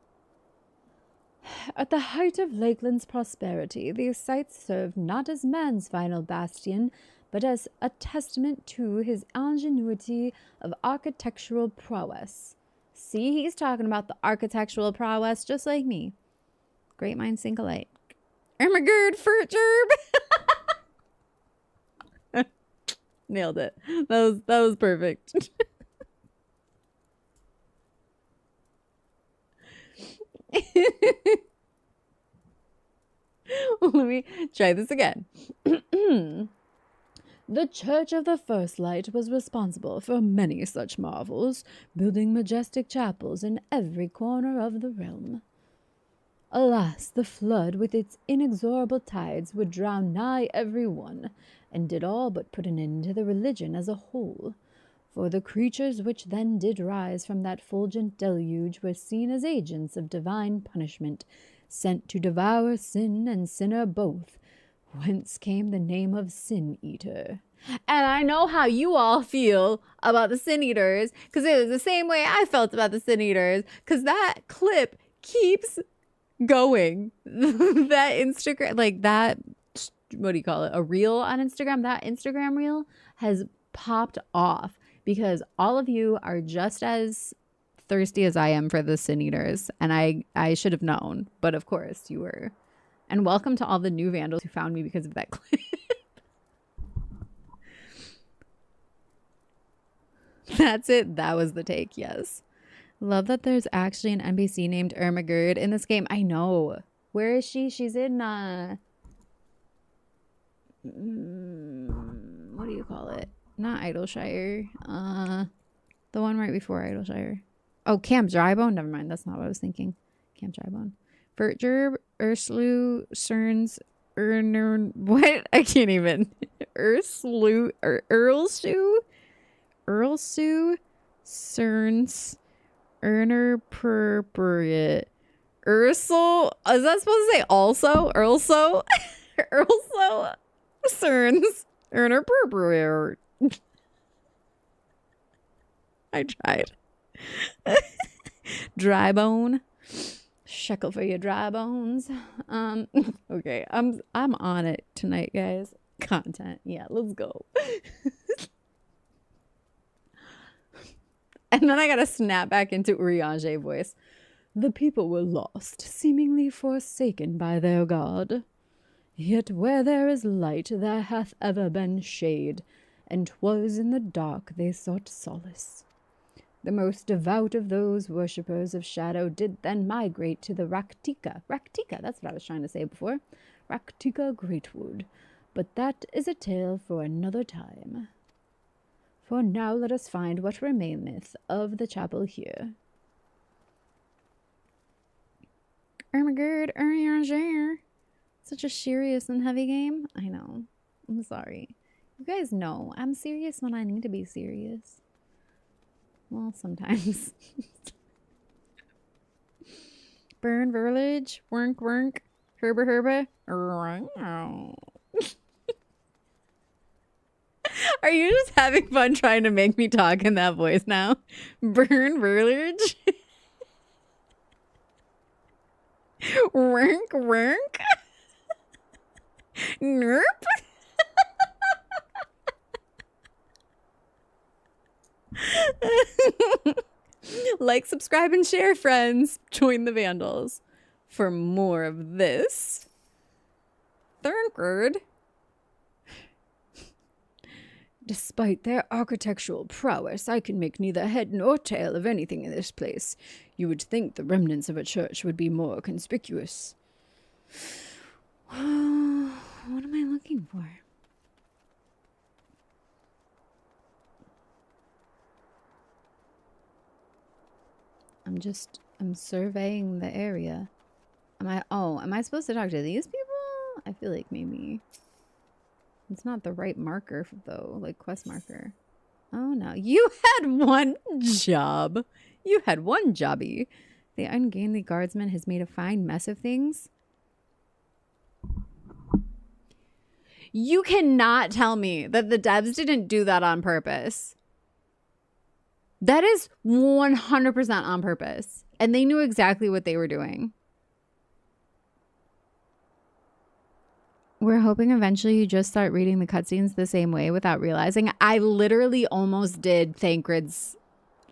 At the height of Lakeland's prosperity, these sites served not as man's final bastion, but as a testament to his ingenuity of architectural prowess. See, he's talking about the architectural prowess just like me. Great minds think alike. Ermagerd Furtgerb! Nailed it. That was perfect. Let me try this again. The Church of the First Light was responsible for many such marvels, building majestic chapels in every corner of the realm. Alas, the flood with its inexorable tides would drown nigh every one, and did all but put an end to the religion as a whole. For the creatures which then did rise from that fulgent deluge were seen as agents of divine punishment, sent to devour sin and sinner both, whence came the name of Sin Eater. And I know how you all feel about the Sin Eaters, because it was the same way I felt about the Sin Eaters, because that clip keeps going. That Instagram, like that, what do you call it, a reel on Instagram, that Instagram reel has popped off because all of you are just as thirsty as I am for the Sin Eaters, and I should have known, but of course you were. And welcome to all the new Vandals who found me because of that clip. That's it. That was the take. Yes. Love that there's actually an NPC named Ermagerd in this game. I know. Where is she? She's in, what do you call it? Not Idleshire. The one right before Idleshire. Oh, Camp Drybone? Never mind. That's not what I was thinking. Camp Drybone. Furtgerb, Urslu, Cerns, Ernern, what? I can't even. Urslu, Earlsue, Cerns, Erner Purpuriate, Ursel. Is that supposed to say also? Urso? Urso, Cerns, Erner Purpuriate. I tried. Drybone. Shekel for your dry bones. Okay, I'm on it tonight, guys. Content. Yeah, let's go. And then I gotta snap back into Urianger voice. The people were lost, seemingly forsaken by their god. Yet where there is light, there hath ever been shade, and 'twas in the dark they sought solace. The most devout of those worshippers of shadow did then migrate to the Raktika. Raktika, that's what I was trying to say before. Raktika Greatwood. But that is a tale for another time. For now let us find what remaineth of the chapel here. Ermagerd, Urianger. Such a serious and heavy game. I know. I'm sorry. You guys know I'm serious when I need to be serious. Well, sometimes. Burn Village, Wink Wink, Herba. Are you just having fun trying to make me talk in that voice now? Burn Village? Wink Wink? Nerp? Like, subscribe, and share, friends. Join the Vandals for more of this. Third. Despite their architectural prowess, I can make neither head nor tail of anything in this place. You would think the remnants of a church would be more conspicuous. What am I looking for? I'm surveying the area. Am I supposed to talk to these people? I feel like maybe. It's not the right marker, though, like quest marker. Oh, no. You had one job. You had one jobby. The ungainly guardsman has made a fine mess of things. You cannot tell me that the devs didn't do that on purpose. That is 100% on purpose. And they knew exactly what they were doing. We're hoping eventually you just start reading the cutscenes the same way without realizing. I literally almost did Thancred's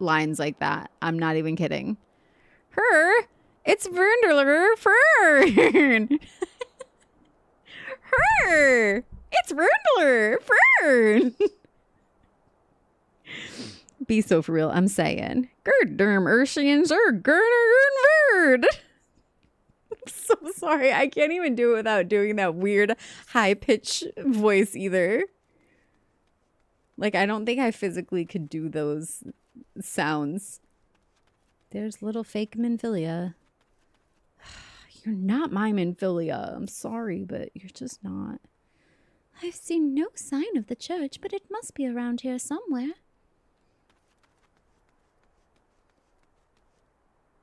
lines like that. I'm not even kidding. It's Verndler Fern. It's Verndler Fern. Be so for real, I'm saying. Gerdderm Urshians or Gernerd. I'm so sorry. I can't even do it without doing that weird high-pitched voice either. Like, I don't think I physically could do those sounds. There's little fake Minfilia. You're not my Minfilia. I'm sorry, but you're just not. I've seen no sign of the church, but it must be around here somewhere.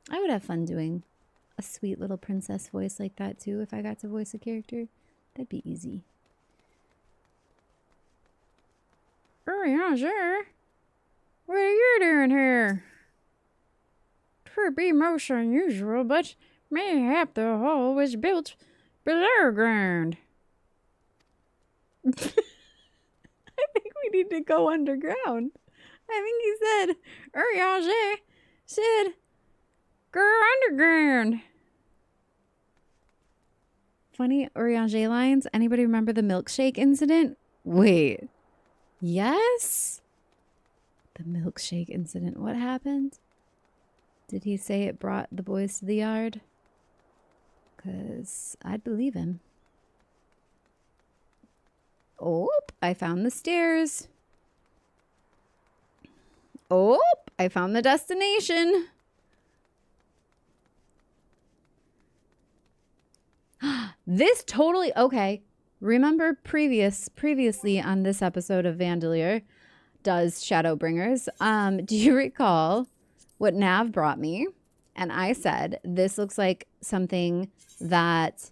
I would have fun doing a sweet little princess voice like that too if I got to voice a character. That'd be easy. Oh yeah, sure. What are you doing here? Twould be most unusual, but mayhap the hall was built below ground. I think we need to go underground. I think he said, Uriage said, go underground. Funny Uriage lines. Anybody remember the milkshake incident? Wait. Yes? The milkshake incident. What happened? Did he say it brought the boys to the yard? Because I'd believe him. Oh, I found the stairs. Oh, I found the destination. This totally okay. Remember previously on this episode of Vandalier does Shadowbringers. Do you recall what Nav brought me? And I said this looks like something that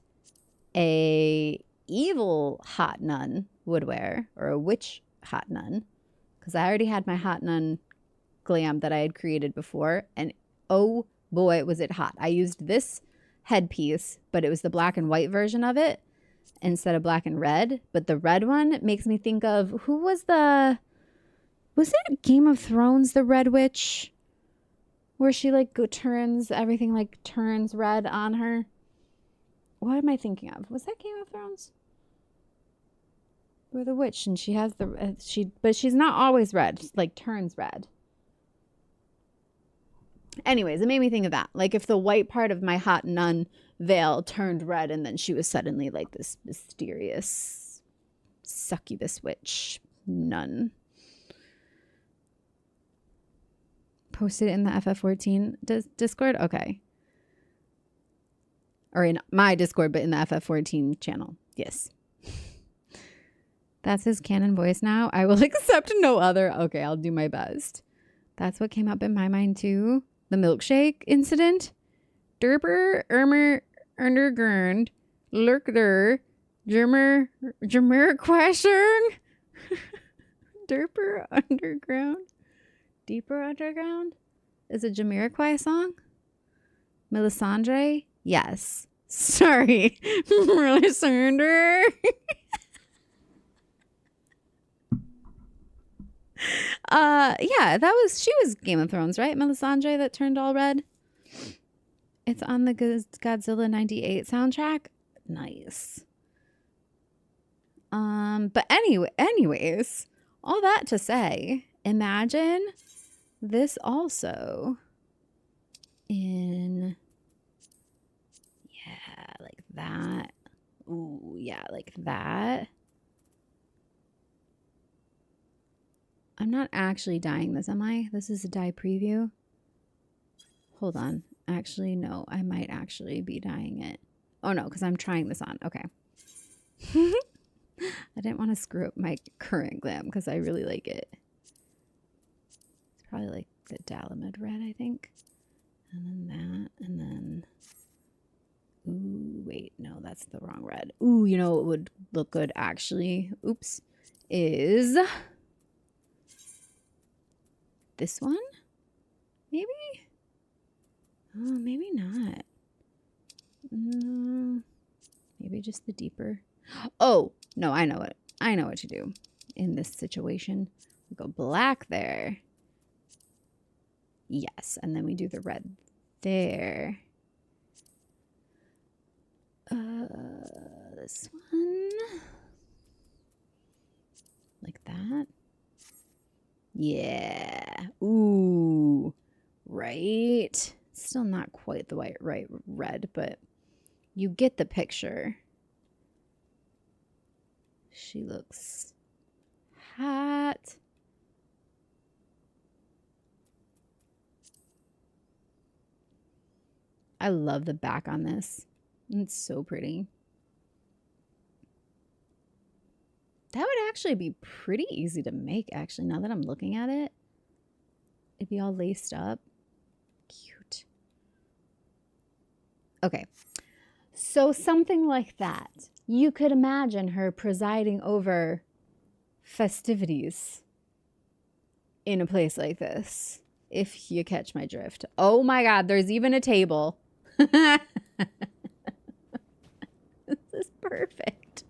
a evil hot nun would wear, or a witch hot nun, because I already had my hot nun glam that I had created before, and oh boy was it hot. I used this headpiece, but it was the black and white version of it instead of black and red. But the red one makes me think of, was it Game of Thrones, the Red Witch, where she like turns everything, like turns red on her? What am I thinking of? Was that Game of Thrones? Where the witch, and she has but she's not always red, she, like, turns red. Anyways, it made me think of that. Like if the white part of my hot nun veil turned red and then she was suddenly like this mysterious succubus witch nun. Posted it in the FF14 Discord? Okay. Or in my Discord, but in the FF14 channel. Yes. That's his canon voice now. I will accept no other. Okay, I'll do my best. That's what came up in my mind too. The milkshake incident. Derper, underground, lurkder, Jamiroquai. Derper, underground. Deeper Underground is a Jamiroquai song. Melisandre? Yes. Sorry. Melisandre. Yeah, she was Game of Thrones, right? Melisandre that turned all red. It's on the Godzilla 98 soundtrack. Nice. But anyways, all that to say, imagine this also in, yeah, like that. Ooh, yeah, like that. I'm not actually dyeing this, am I? This is a dye preview. Hold on. Actually, no, I might actually be dyeing it. Oh no, because I'm trying this on. Okay. I didn't want to screw up my current glam because I really like it. It's probably like the Dalamid red, I think. And then that, and then... Ooh, wait, no, that's the wrong red. Ooh, you know what would look good, actually? Oops. Is... this one? Maybe? Oh, maybe not. No. Maybe just the deeper... Oh, no, I know it. I know what to do in this situation. We go black there. Yes, and then we do the red there. This one. Like that. Yeah. Ooh. Right. Still not quite the right red, but you get the picture. She looks hot. I love the back on this. It's so pretty. That would actually be pretty easy to make, actually, now that I'm looking at it. It'd be all laced up. Cute. Okay. So something like that. You could imagine her presiding over festivities in a place like this, if you catch my drift. Oh my God, there's even a table. This is perfect.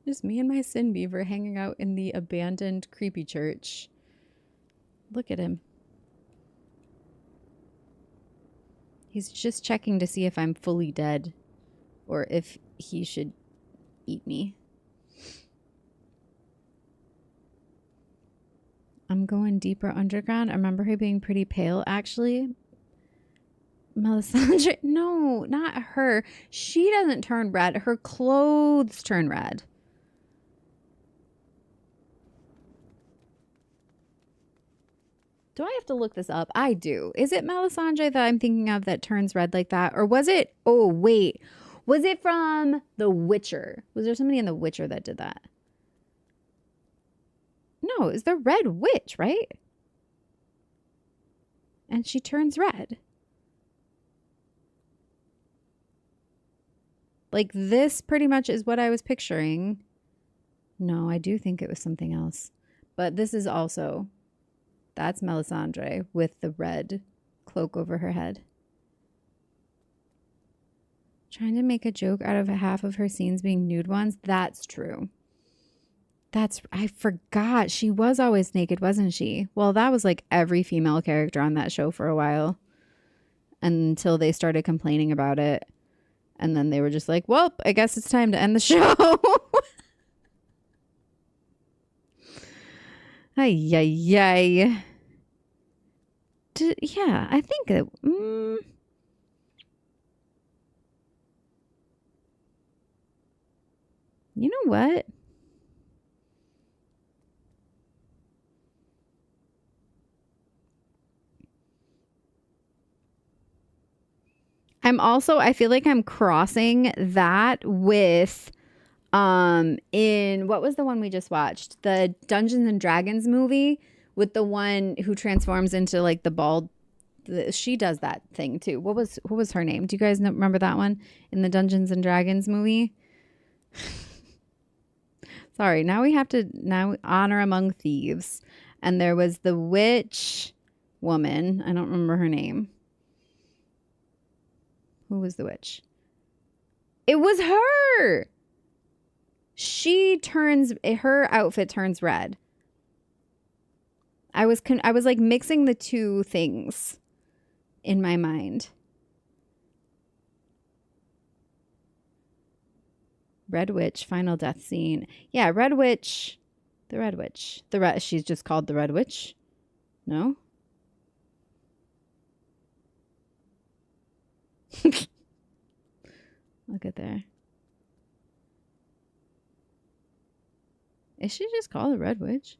Just me and my Sin Beaver hanging out in the abandoned creepy church. Look at him. He's just checking to see if I'm fully dead or if he should eat me. I'm going deeper underground. I remember her being pretty pale, actually. Melisandre, no, not her. She doesn't turn red. Her clothes turn red. Do I have to look this up? I do. Is it Melisandre that I'm thinking of that turns red like that? Or was it... Oh, wait. Was it from The Witcher? Was there somebody in The Witcher that did that? No, it's the Red Witch, right? And she turns red. Like, this pretty much is what I was picturing. No, I do think it was something else. But this is also... That's Melisandre with the red cloak over her head. Trying to make a joke out of half of her scenes being nude ones. That's true. I forgot. She was always naked, wasn't she? Well, that was like every female character on that show for a while. Until they started complaining about it. And then they were just like, well, I guess it's time to end the show. Ay, ay, ay. Yeah, I think that... You know what? I feel like I'm crossing that with... in what was the one we just watched, the Dungeons and Dragons movie with the one who transforms into like the bald, she does that thing too. What was her name? Do you guys remember that one in the Dungeons and Dragons movie? Sorry, now we have to honor among thieves. And there was the witch woman, I don't remember her name. Who was the witch? It was her. her outfit turns red. I was like mixing the two things in my mind. Red Witch, final death scene. Yeah, Red Witch. The Red Witch. She's just called the Red Witch. No? Look at there. Is she just called the Red Witch?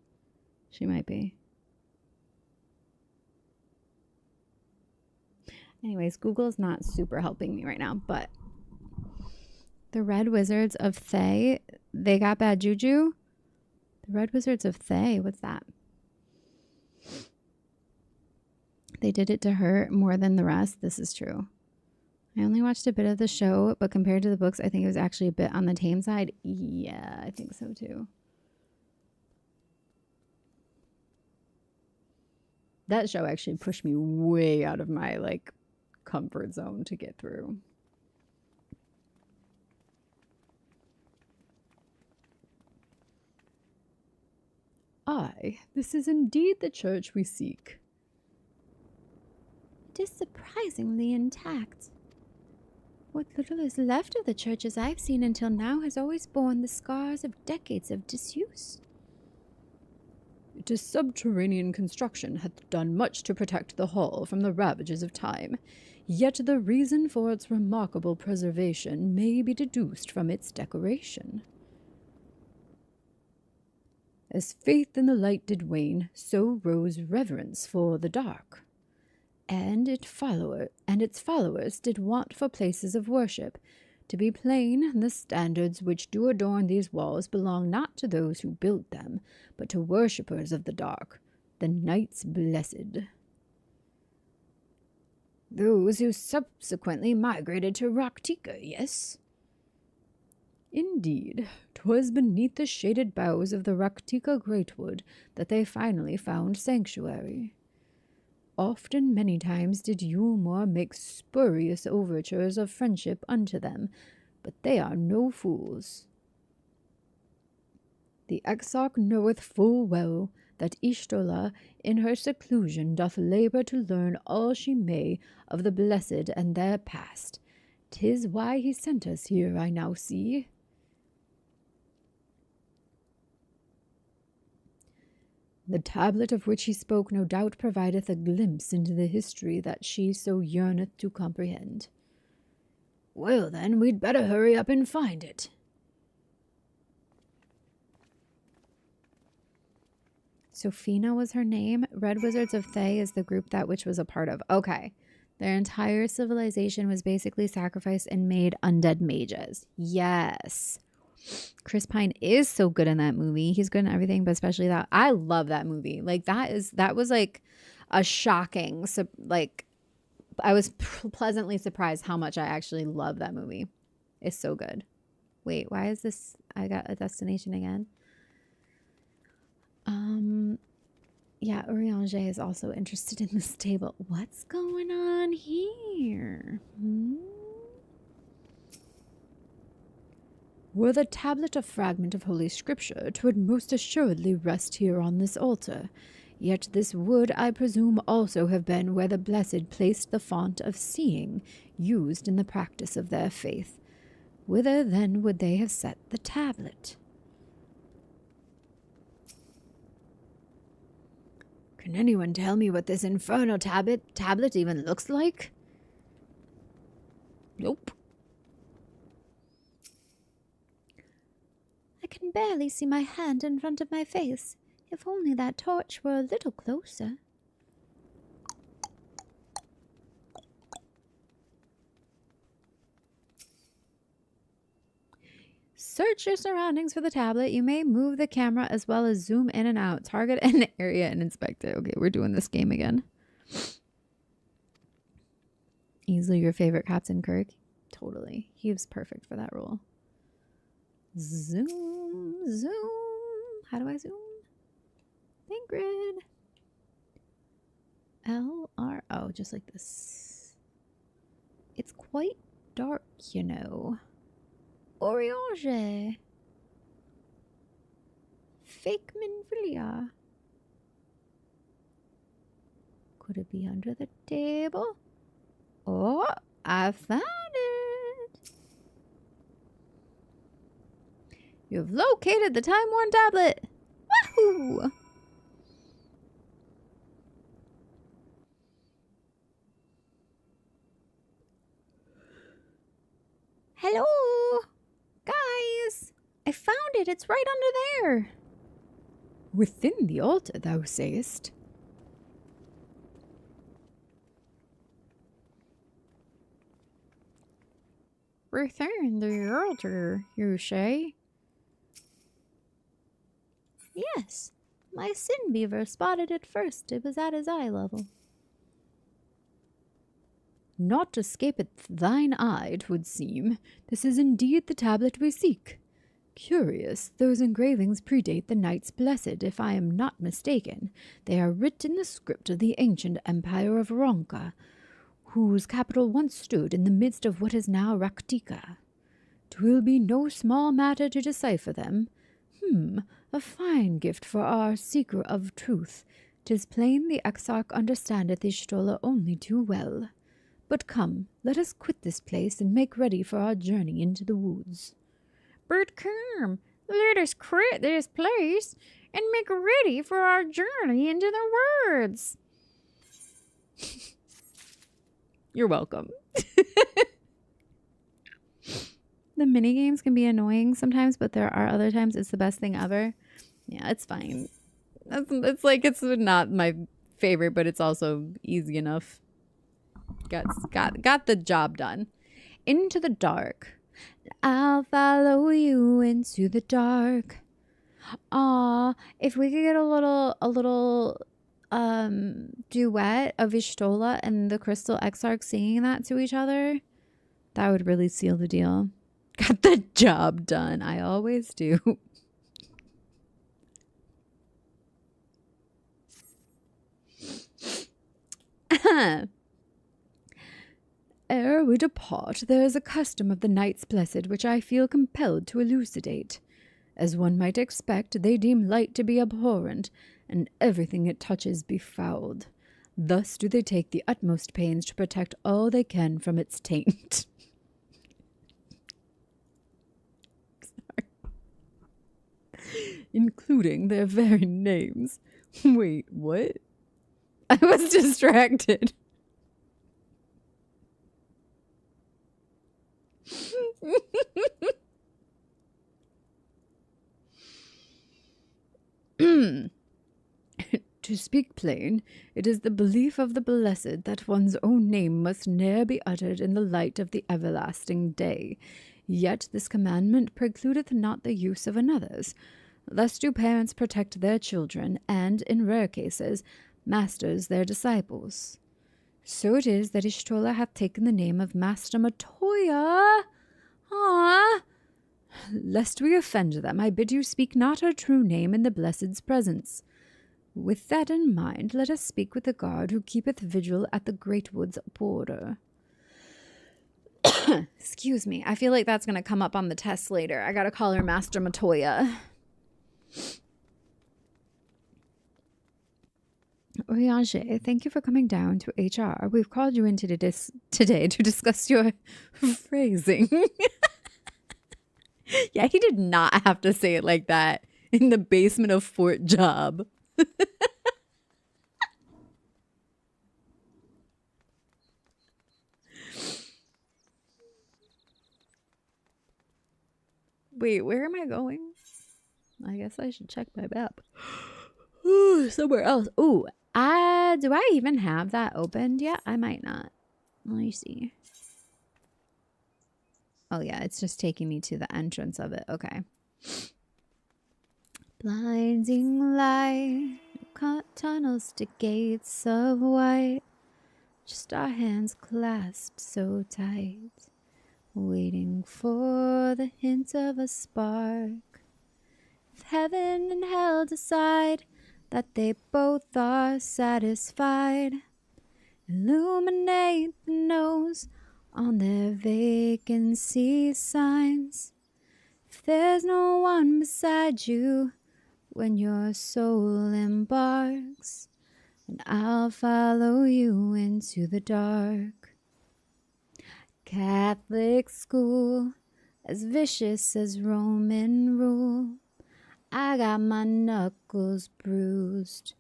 She might be. Anyways, Google's not super helping me right now, but the Red Wizards of Thay, they got bad juju. The Red Wizards of Thay, what's that? They did it to her more than the rest. This is true. I only watched a bit of the show, but compared to the books, I think it was actually a bit on the tame side. Yeah, I think so too. That show actually pushed me way out of my like comfort zone to get through. Aye, this is indeed the church we seek. It is surprisingly intact. What little is left of the churches I've seen until now has always borne the scars of decades of disuse. Its subterranean construction hath done much to protect the hall from the ravages of time, yet the reason for its remarkable preservation may be deduced from its decoration. As faith in the light did wane, so rose reverence for the dark. And its followers did want for places of worship. To be plain, the standards which do adorn these walls belong not to those who built them, but to worshippers of the dark, the knights blessed. Those who subsequently migrated to Raktika, yes? Indeed, 'twas beneath the shaded boughs of the Raktika Greatwood that they finally found sanctuary. Often many times did Yulmore make spurious overtures of friendship unto them, but they are no fools. The exarch knoweth full well that Ishtola in her seclusion doth labour to learn all she may of the blessed and their past. 'Tis why he sent us here, I now see. The tablet of which he spoke no doubt provideth a glimpse into the history that she so yearneth to comprehend. Well, then, we'd better hurry up and find it. Sophina was her name. Red Wizards of Thay is the group that witch was a part of. Okay. Their entire civilization was basically sacrificed and made undead mages. Yes. Chris Pine is so good in that movie. He's good in everything, but especially that. I love that movie. Like that was like a shocking, like I was pleasantly surprised how much I actually love that movie. It's so good. Wait, why is this? I got a destination again. Yeah, Urianger is also interested in this table. What's going on here? Were the tablet a fragment of Holy Scripture, 'twould most assuredly rest here on this altar. Yet this would, I presume, also have been where the blessed placed the font of seeing, used in the practice of their faith. Whither then would they have set the tablet? Can anyone tell me what this infernal tablet even looks like? Nope. I can barely see my hand in front of my face. If only that torch were a little closer. Search your surroundings for the tablet. You may move the camera as well as zoom in and out. Target an area and inspect it. Okay, we're doing this game again. Easily your favorite Captain Kirk. Totally. He was perfect for that role. Zoom, zoom. How do I zoom? Think grid. LR. Oh, just like this. It's quite dark, you know. Urianger. fake Minfilia. Could it be under the table? Oh, I found it. You've located the time-worn tablet. Wahoo! Hello, guys. I found it. It's right under there. Within the altar, thou sayest. Within the altar, you say? Yes. My sin beaver spotted it first. It was at his eye level. Not escapeth thine eye, 'twould seem. This is indeed the tablet we seek. Curious, those engravings predate the Knights Blessed, if I am not mistaken. They are writ in the script of the ancient empire of Ronka, whose capital once stood in the midst of what is now Raktika. 'Twill be no small matter to decipher them. A fine gift for our seeker of truth. 'Tis plain the Exarch understandeth Ishtola only too well. But come, let us quit this place and make ready for our journey into the woods. But come, let us quit this place and make ready for our journey into the woods. You're welcome. The minigames can be annoying sometimes, but there are other times it's the best thing ever. Yeah, it's fine. It's like it's not my favorite, but it's also easy enough. Got the job done. Into the dark. I'll follow you into the dark. Aw, if we could get a little duet of Ishtola and the Crystal Exarch singing that to each other, that would really seal the deal. Got the job done. I always do. Ere we depart, there is a custom of the Knights Blessed which I feel compelled to elucidate. As one might expect, they deem light to be abhorrent, and everything it touches befouled. Thus do they take the utmost pains to protect all they can from its taint. Sorry. Including their very names. Wait, what? I was distracted. To speak plain, it is the belief of the blessed that one's own name must ne'er be uttered in the light of the everlasting day. Yet this commandment precludeth not the use of another's. Thus do parents protect their children, and, in rare cases, masters their disciples. So it is that Ishtola hath taken the name of Master Matoya. Ah! Lest we offend them, I bid you speak not her true name in the Blessed's presence. With that in mind, let us speak with the guard who keepeth vigil at the Great Wood's border. Excuse me, I feel like that's going to come up on the test later. I gotta call her Master Matoya. Oriage, thank you for coming down to HR. We've called you in today to discuss your phrasing. Yeah, he did not have to say it like that in the basement of Fort Job. Wait, where am I going? I guess I should check my map. Ooh, somewhere else. Ooh, do I even have that opened yet? I might not. Let me see. Oh yeah, it's just taking me to the entrance of it. Okay. Blinding light, cut tunnels to gates of white. Just our hands clasped so tight, waiting for the hint of a spark. If heaven and hell decide that they both are satisfied, illuminate the nose on their vacancy signs. If there's no one beside you, when your soul embarks, and I'll follow you into the dark. Catholic school, as vicious as Roman rule. I got my knuckles bruised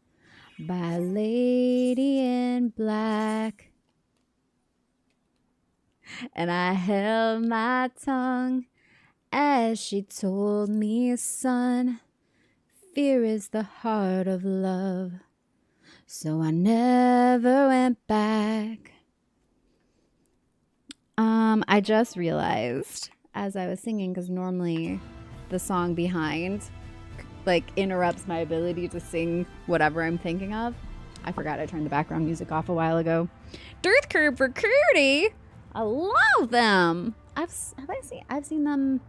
by a lady in black. And I held my tongue as she told me, son, fear is the heart of love. So I never went back. I just realized as I was singing, because normally the song behind like interrupts my ability to sing whatever I'm thinking of. I forgot I turned the background music off a while ago. Dearth Curve for Crudy! I love them. I've seen them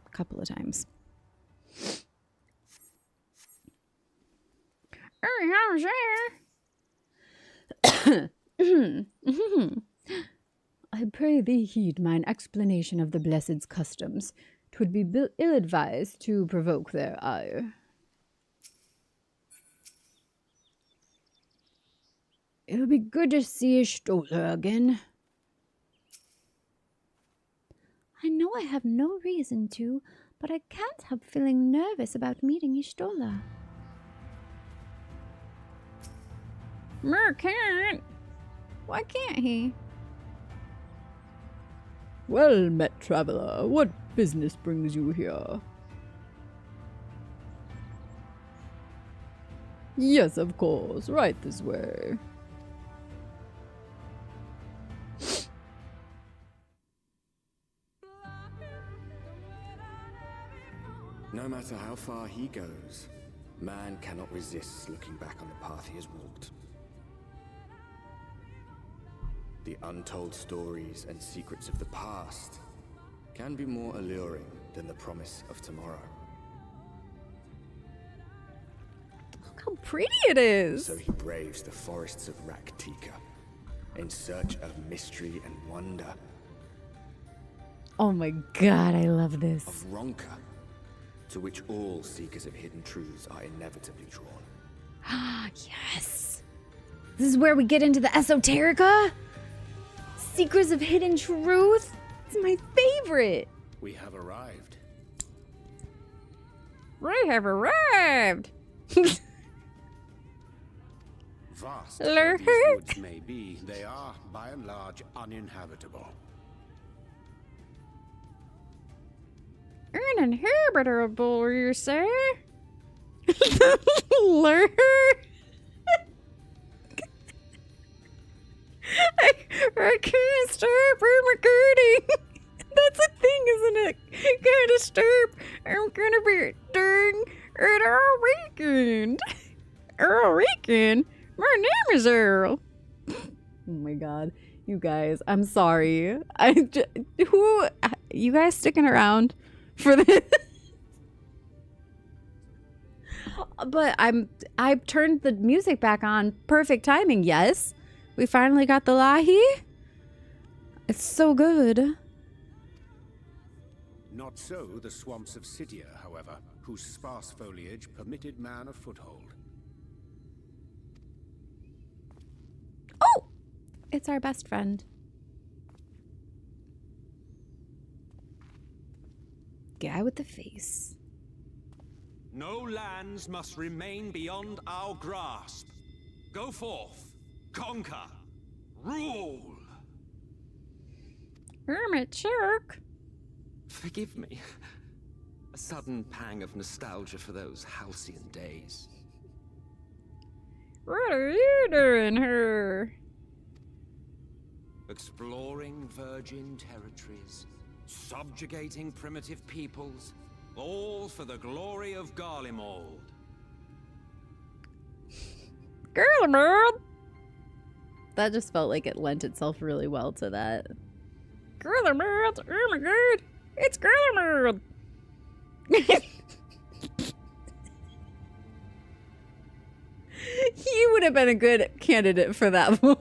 a couple of times. I pray thee heed mine explanation of the blessed's customs. 'Twould be ill-advised to provoke their ire. It'll be good to see Stoller again. I know I have no reason to, but I can't help feeling nervous about meeting Ishtola. Mer can't. Why can't he? Well met, traveler. What business brings you here? Yes, of course. Right this way. No matter how far he goes, man cannot resist looking back on the path he has walked. The untold stories and secrets of the past can be more alluring than the promise of tomorrow. Look how pretty it is! So he braves the forests of Raktika in search of mystery and wonder. Oh my god, I love this. Of Ronka, to which all seekers of hidden truths are inevitably drawn. Yes! This is where we get into the esoterica? Seekers of hidden truth? It's my favorite! We have arrived. We have arrived! Vast though these woods may be, they are, by and large, uninhabitable. Uninhabitable, you say? Lurk? I can't stop recording. That's a thing, isn't it? Gotta stop. I'm gonna be doing it all weekend. All weekend? My name is Earl. Oh my god. You guys, I'm sorry. You guys sticking around for this? But I turned the music back on. Perfect timing, yes. We finally got the Lahi. It's so good. Not so the swamps of Sidia, however, whose sparse foliage permitted man a foothold. Oh! It's our best friend. Guy with the face. No lands must remain beyond our grasp. Go forth, conquer, rule. Hermit Shirk. Forgive me. A sudden pang of nostalgia for those halcyon days. What are you doing here? Exploring virgin territories, subjugating primitive peoples, all for the glory of Garlemald. Garlemald! That just felt like it lent itself really well to that. Garlemald! Oh my god! It's Garlemald! He would have been a good candidate for that voice.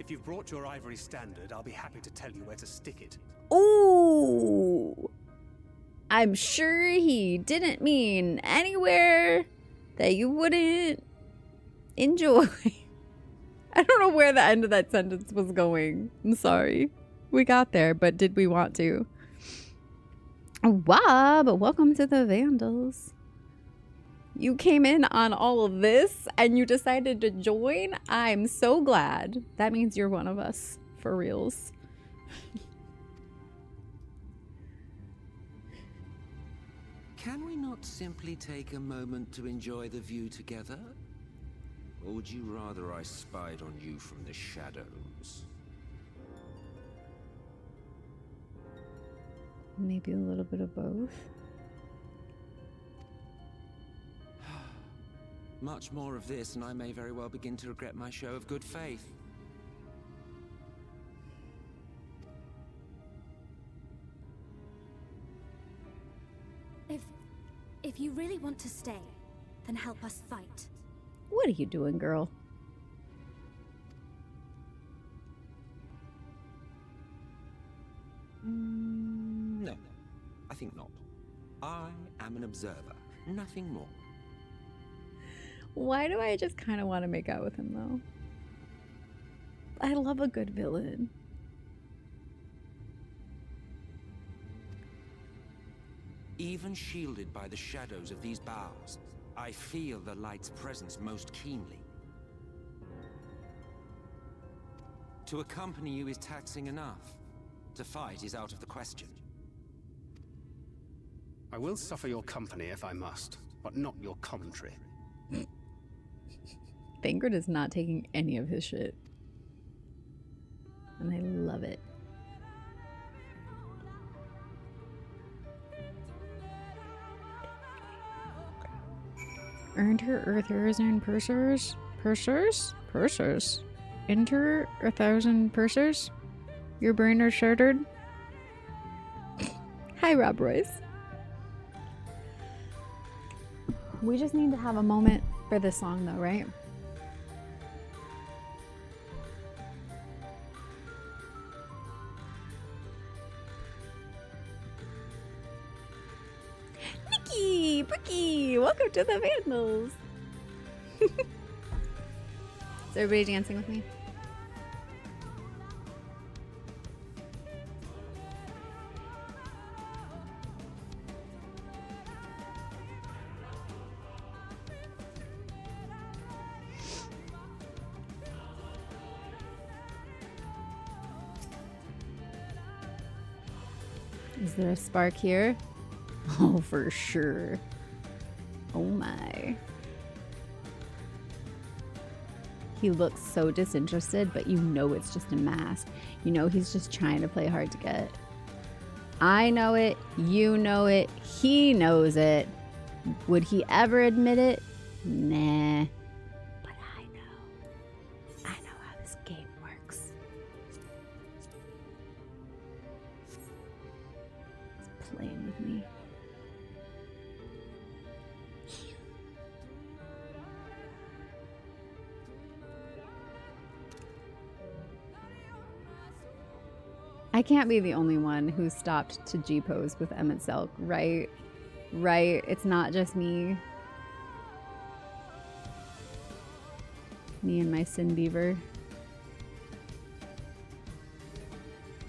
If you've brought your ivory standard, I'll be happy to tell you where to stick it. Ooh! I'm sure he didn't mean anywhere that you wouldn't enjoy. I don't know where the end of that sentence was going. I'm sorry. We got there, but did we want to? Wow, but welcome to the Vandals. You came in on all of this and you decided to join? I'm so glad. That means you're one of us, for reals. Can we not simply take a moment to enjoy the view together? Or would you rather I spied on you from the shadows? Maybe a little bit of both. Much more of this, and I may very well begin to regret my show of good faith. If you really want to stay, then help us fight. What are you doing, girl? No, I think not. I am an observer, nothing more. Why do I just kind of want to make out with him, though? I love a good villain. Even shielded by the shadows of these boughs, I feel the light's presence most keenly. To accompany you is taxing enough. To fight is out of the question. I will suffer your company if I must, but not your commentary. Fangred is not taking any of his shit. And I love it. Earned her Earthers and Pursers? Pursers? Pursers. Enter 1,000 pursers? Your brain are shattered? Hi, Rob Royce. We just need to have a moment for this song, though, right? Nikki! Brookie! Welcome to the Vandals! Is everybody dancing with me? Is there a spark here? Oh, for sure. Oh my. He looks so disinterested, but you know it's just a mask. You know he's just trying to play hard to get. I know it. You know it. He knows it. Would he ever admit it? Nah. But I know. I know how this game works. He's playing with me. I can't be the only one who stopped to G-pose with Emmett Selk, right? Right? It's not just me. Me and my Sin Beaver.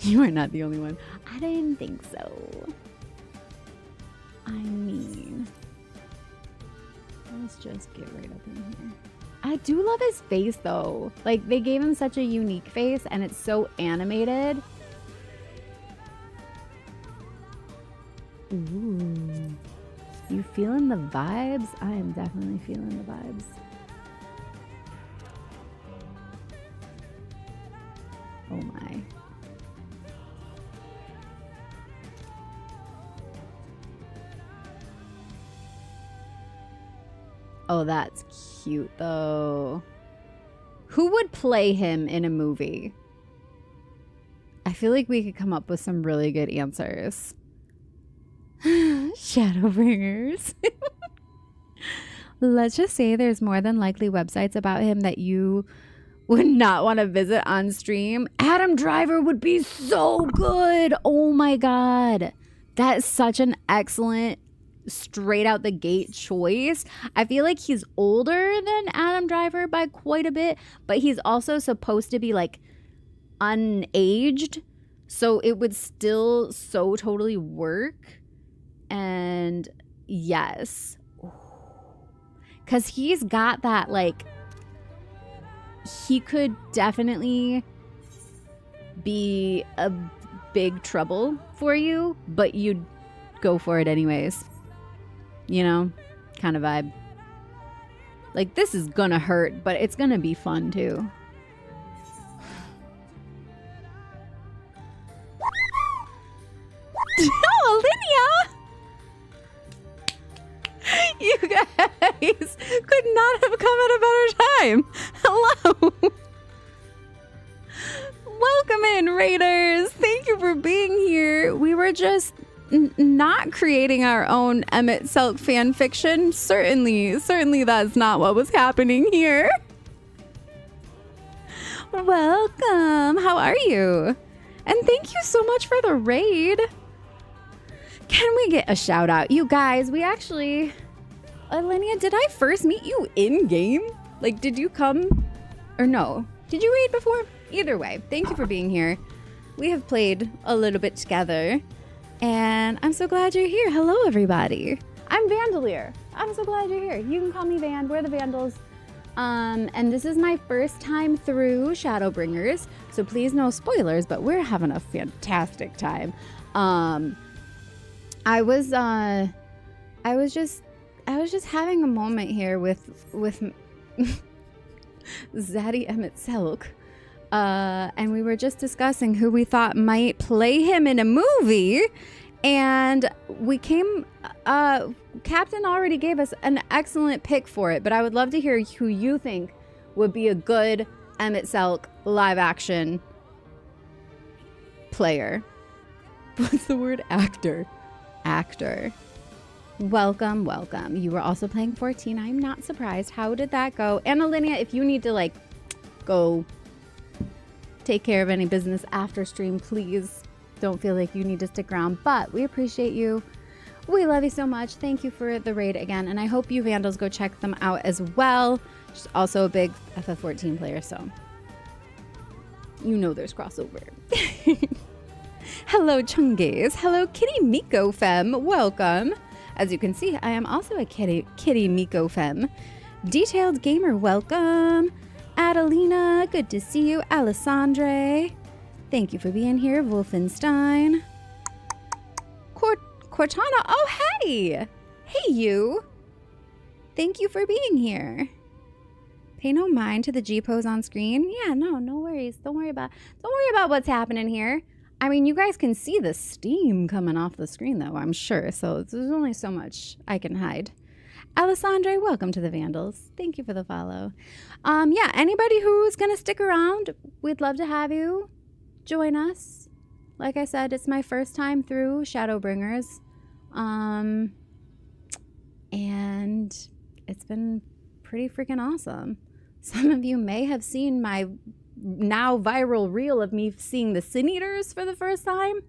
You are not the only one. I didn't think so. I mean, let's just get right up in here. I do love his face though. Like, they gave him such a unique face and it's so animated. Ooh. You feeling the vibes? I am definitely feeling the vibes. Oh my. Oh, that's cute though. Who would play him in a movie? I feel like we could come up with some really good answers. Shadowbringers. Let's just say there's more than likely websites about him that you would not want to visit on stream. Adam Driver would be so good. Oh my God. That is such an excellent straight out the gate choice. I feel like he's older than Adam Driver by quite a bit, but he's also supposed to be like unaged. So it would still so totally work. And yes. Because he's got that like, he could definitely be a big trouble for you, but you'd go for it anyways. You know, kind of vibe. Like, this is gonna hurt, but it's gonna be fun too. Oh, Alinea! You guys could not have come at a better time. Hello. Welcome in, Raiders. Thank you for being here. We were just not creating our own Emmett Selk fan fiction. Certainly that's not what was happening here. Welcome. How are you? And thank you so much for the raid. Can we get a shout out? You guys, we actually... Alinea, did I first meet you in-game? Like, did you come... Or no? Did you raid before? Either way, thank you for being here. We have played a little bit together. And I'm so glad you're here. Hello, everybody. I'm Vandalier. I'm so glad you're here. You can call me Van. We're the Vandals. And this is my first time through Shadowbringers. So please no spoilers, but we're having a fantastic time. I was just having a moment here with Zaddy Emmett Selk, and we were just discussing who we thought might play him in a movie, and we came. Captain already gave us an excellent pick for it, but I would love to hear who you think would be a good Emmett Selk live action player. What's the word? Actor. Welcome. You were also playing 14. I'm not surprised. How did that go? And Alinea, if you need to like go take care of any business after stream, please don't feel like you need to stick around. But we appreciate you. We love you so much. Thank you for the raid again. And I hope you Vandals go check them out as well. She's also a big FF14 player, so you know there's crossover. Hello, Chungays. Hello, Kitty Miko Fem. Welcome. As you can see, I am also a Kitty Miko Fem. Detailed Gamer, welcome. Adelina, good to see you. Alessandre, thank you for being here. Wolfenstein. Cortana, oh, hey. Hey, you. Thank you for being here. Pay no mind to the G-pose on screen. Yeah, no worries. Don't worry about what's happening here. I mean, you guys can see the steam coming off the screen, though, I'm sure. So there's only so much I can hide. Alessandre, welcome to the Vandals. Thank you for the follow. Yeah, anybody who's going to stick around, we'd love to have you join us. Like I said, it's my first time through Shadowbringers. And it's been pretty freaking awesome. Some of you may have seen my now viral reel of me seeing the Sin Eaters for the first time.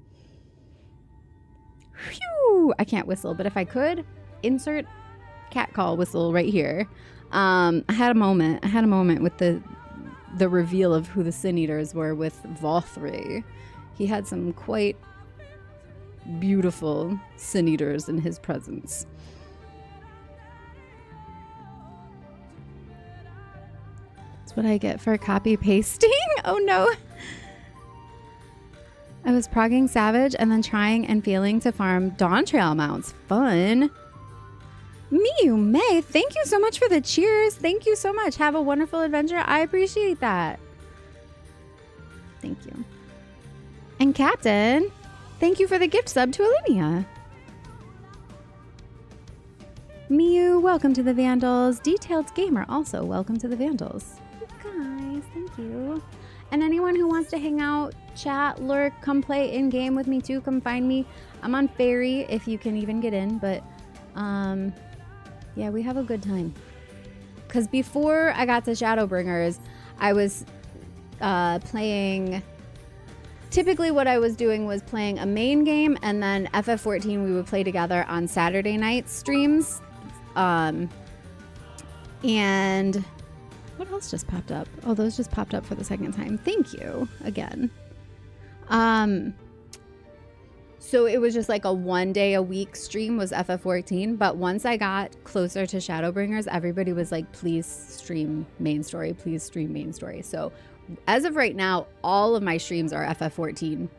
Phew! I can't whistle, but if I could, insert cat call whistle right here. I had a moment with the reveal of who the Sin Eaters were with Vothri. He had some quite beautiful Sin Eaters in his presence. What I get for copy pasting? Oh no. I was progging Savage and then trying and failing to farm Dawn Trail mounts. Fun. Miyu May, thank you so much for the cheers. Thank you so much. Have a wonderful adventure. I appreciate that. Thank you. And Captain, thank you for the gift sub to Alinea. Miyu, welcome to the Vandals. Detailed Gamer, also welcome to the Vandals. Guys, thank you. And anyone who wants to hang out, chat, lurk, come play in game with me too, come find me. I'm on Fairy if you can even get in, but yeah, we have a good time. Because before I got to Shadowbringers, I was playing... Typically what I was doing was playing a main game, and then FF14 we would play together on Saturday night streams. And what else just popped up? Oh, those just popped up for the second time. Thank you again. So it was just like a 1 day a week stream was FF14. But once I got closer to Shadowbringers, everybody was like, please stream main story. Please stream main story. So as of right now, all of my streams are FF14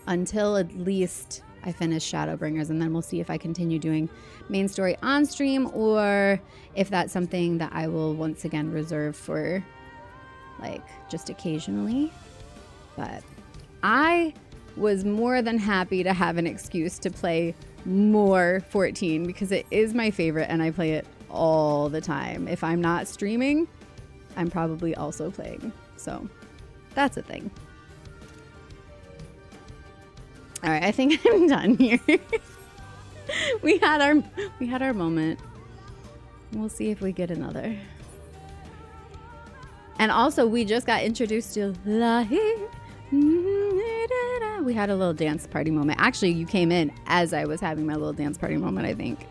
until at least I finish Shadowbringers, and then we'll see if I continue doing main story on stream or if that's something that I will once again reserve for like just occasionally. But I was more than happy to have an excuse to play more 14 because it is my favorite and I play it all the time. If I'm not streaming, I'm probably also playing. So that's a thing. All right, I think I'm done here. we had our moment. We'll see if we get another. And also, we just got introduced to we had a little dance party moment. Actually, you came in as I was having my little dance party moment, I think.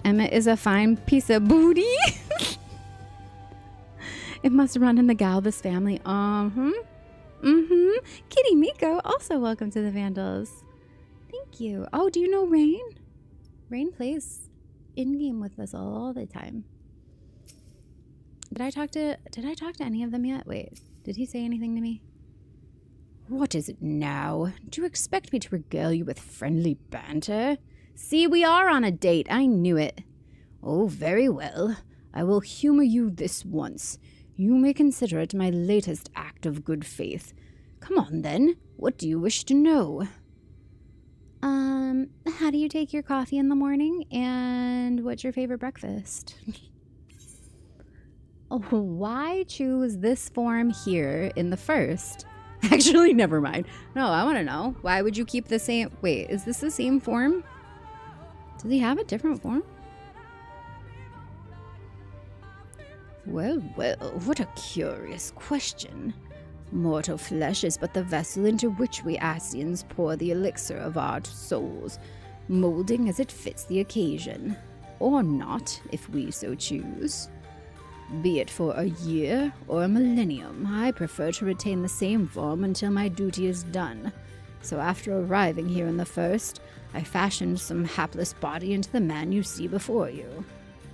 Emma is a fine piece of booty. It must run in the Galvez family. Kitty Miko, also welcome to the Vandals. Thank you. Oh, do you know Rain? Rain plays in-game with us all the time. Did I talk to any of them yet? Wait, did he say anything to me? What is it now? Do you expect me to regale you with friendly banter? See, we are on a date. I knew it. Oh, very well. I will humor you this once. You may consider it my latest act of good faith. Come on, then. What do you wish to know? How do you take your coffee in the morning? And what's your favorite breakfast? Oh, why choose this form here in the first? Actually, never mind. No, I want to know. Why would you keep the same... Wait, is this the same form? Does he have a different form? Well, well, what a curious question. Mortal flesh is but the vessel into which we Asians pour the elixir of our souls, molding as it fits the occasion. Or not, if we so choose. Be it for a year or a millennium, I prefer to retain the same form until my duty is done. So after arriving here in the first, I fashioned some hapless body into the man you see before you.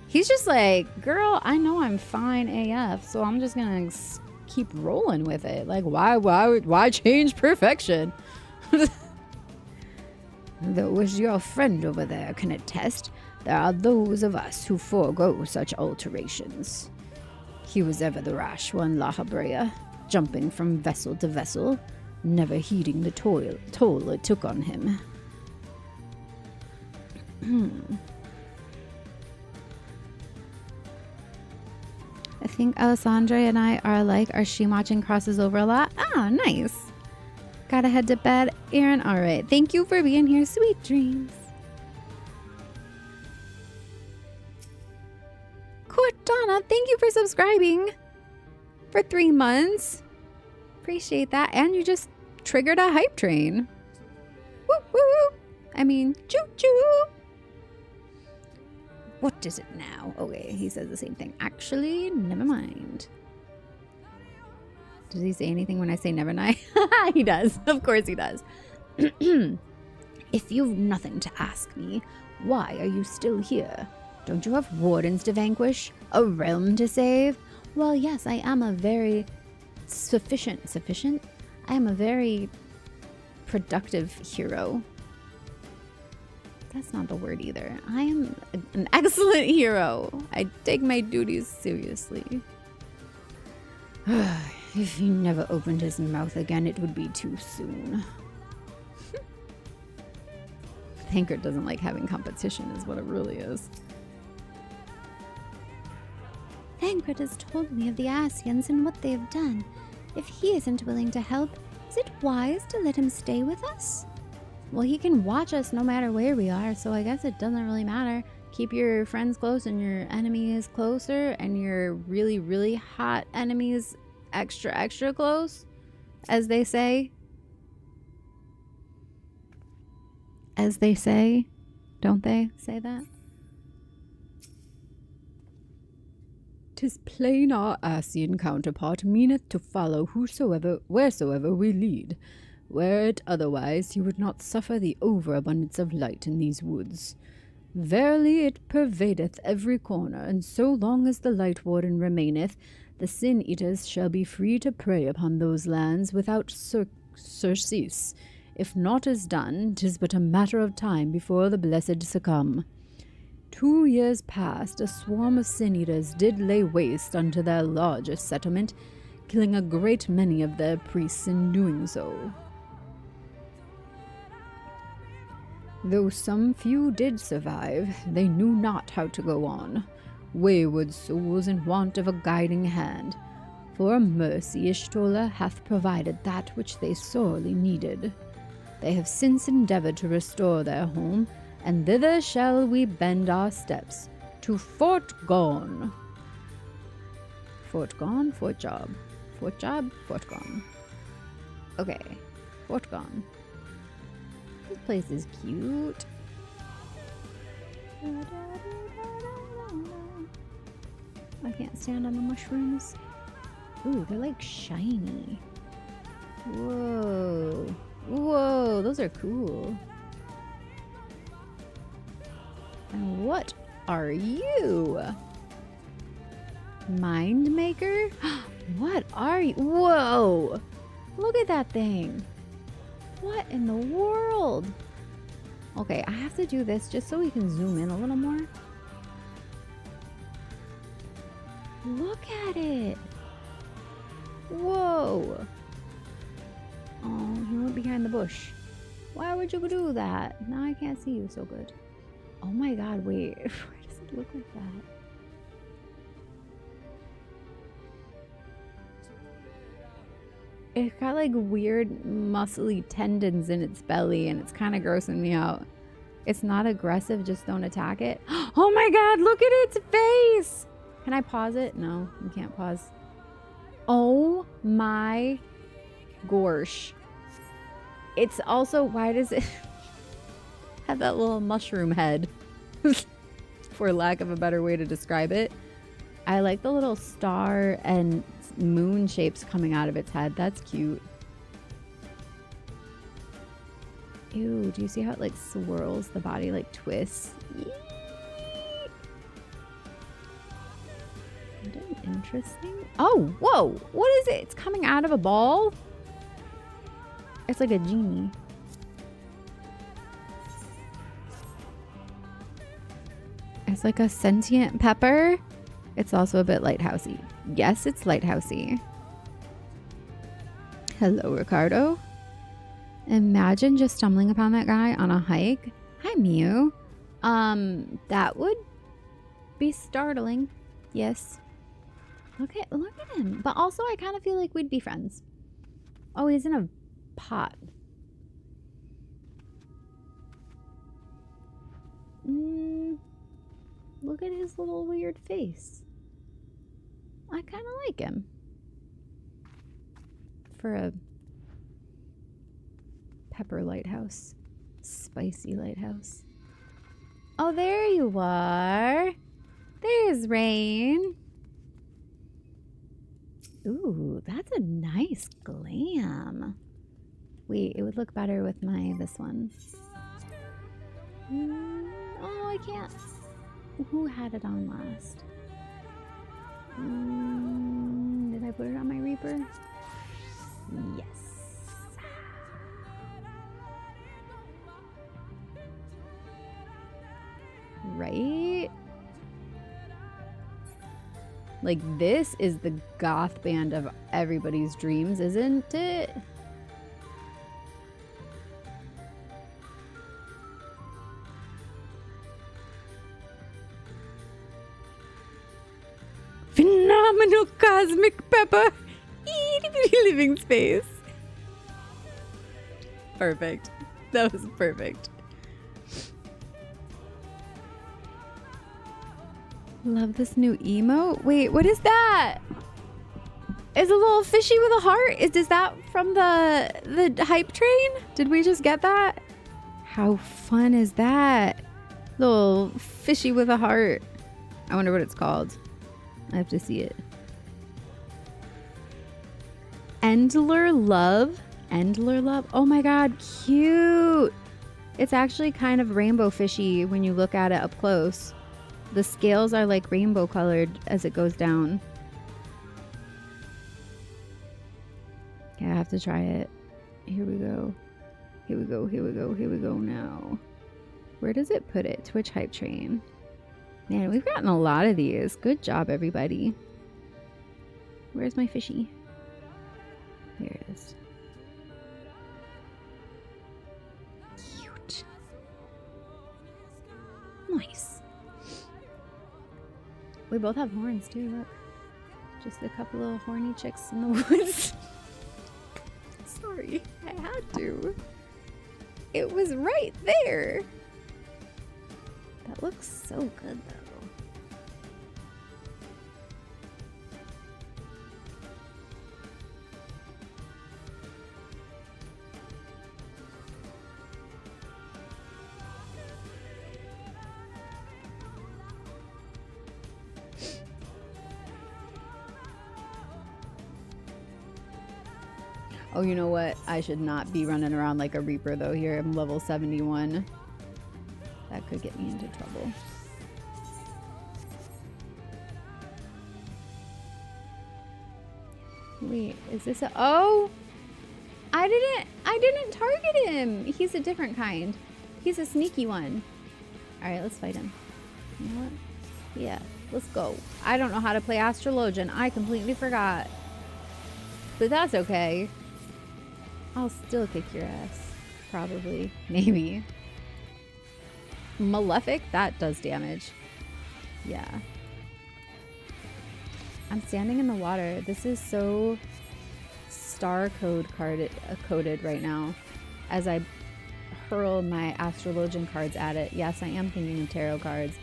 He's just like, girl, I know I'm fine AF, so I'm just gonna keep rolling with it. Like, why change perfection? Though, as your friend over there can attest, there are those of us who forego such alterations. He was ever the rash one, La Habrea, jumping from vessel to vessel, never heeding the toll it took on him. I think Alessandra and I are alike. Our stream watching crosses over a lot. Ah, nice. Gotta head to bed, Aaron. All right. Thank you for being here. Sweet dreams. Cortana, thank you for subscribing for 3 months. Appreciate that. And you just triggered a hype train. Woo woo. I mean, choo choo. What is it now? Okay, he says the same thing. Actually, never mind. Does he say anything when I say never mind? He does. Of course he does. If you've nothing to ask me, why are you still here? Don't you have wardens to vanquish? A realm to save? Well, yes, I am a very sufficient? I am a very productive hero. That's not the word either. I am an excellent hero. I take my duties seriously. If he never opened his mouth again, it would be too soon. Thancred doesn't like having competition is what it really is. Thancred has told me of the Asians and what they have done. If he isn't willing to help, is it wise to let him stay with us? Well, he can watch us no matter where we are, so I guess it doesn't really matter. Keep your friends close and your enemies closer, and your really, really hot enemies extra, extra close, as they say. As they say, don't they say that? 'Tis plain our Asian counterpart meaneth to follow wheresoever we lead. Were it otherwise, he would not suffer the overabundance of light in these woods. Verily it pervadeth every corner, and so long as the Light Warden remaineth, the Sin-Eaters shall be free to prey upon those lands without surcease. If naught is done, 'tis but a matter of time before the blessed succumb. 2 years past, a swarm of Sin-Eaters did lay waste unto their largest settlement, killing a great many of their priests in doing so. Though some few did survive, they knew not how to go on. Wayward souls in want of a guiding hand. For a mercy Ishtola hath provided that which they sorely needed. They have since endeavored to restore their home, and thither shall we bend our steps, to Fort Gone. Fort Gone, Fort Job. Fort Job, Fort Gone. Okay, Fort Gone. This place is cute. I can't stand on the mushrooms. Ooh, they're like shiny. Whoa. Whoa, those are cool. And what are you? Mind Maker? What are you? Whoa! Look at that thing. What in the world? Okay, I have to do this just so we can zoom in a little more. Look at it. Whoa. Oh, he went behind the bush. Why would you do that? Now I can't see you so good. Oh my god, wait. Why does it look like that? It's got like weird muscly tendons in its belly and it's kind of grossing me out. It's not aggressive, just don't attack it. Oh my god, look at its face! Can I pause it? No, you can't pause. Oh my gosh. It's also, why does it have that little mushroom head? For lack of a better way to describe it. I like the little star and moon shapes coming out of its head. That's cute. Ew, do you see how it like swirls the body, like twists? Interesting. Oh, whoa! What is it? It's coming out of a ball? It's like a genie. It's like a sentient pepper. It's also a bit lighthousey. Yes, it's lighthousey. Hello, Ricardo. Imagine just stumbling upon that guy on a hike. Hi, Mew. That would be startling. Yes. Look at him. But also, I kind of feel like we'd be friends. Oh, he's in a pot. Look at his little weird face. I kind of like him. For a pepper lighthouse. Spicy lighthouse. Oh, there you are. There's Rain. Ooh, that's a nice glam. Wait, it would look better with this one. Oh, I can't. Who had it on last? Did I put it on my Reaper? Yes. Right? Like, this is the goth band of everybody's dreams, isn't it? Phenomenal cosmic pepper! Living space. Perfect. That was perfect. Love this new emote. Wait, what is that? Is a little fishy with a heart? Is that from the hype train? Did we just get that? How fun is that? Little fishy with a heart. I wonder what it's called. I have to see it. Endler Love. Endler Love. Oh my god, cute. It's actually kind of rainbow fishy when you look at it up close. The scales are like rainbow colored as it goes down. Okay, I have to try it. Here we go. Here we go, here we go, here we go now. Where does it put it? Twitch Hype Train. Man, we've gotten a lot of these. Good job, everybody. Where's my fishy? Here it is. Cute. Nice. We both have horns too, look. Just a couple of horny chicks in the woods. Sorry, I had to. It was right there. That looks so good though. Oh, you know what? I should not be running around like a Reaper though here. I'm level 71. That could get me into trouble. Wait, is this a... Oh! I didn't target him! He's a different kind. He's a sneaky one. Alright, let's fight him. You know what? Yeah, let's go. I don't know how to play Astrologian. I completely forgot. But that's okay. I'll still kick your ass. Probably. Maybe. Malefic? That does damage. Yeah. I'm standing in the water. This is so star coded right now as I hurl my Astrologian cards at it. Yes, I am thinking of tarot cards.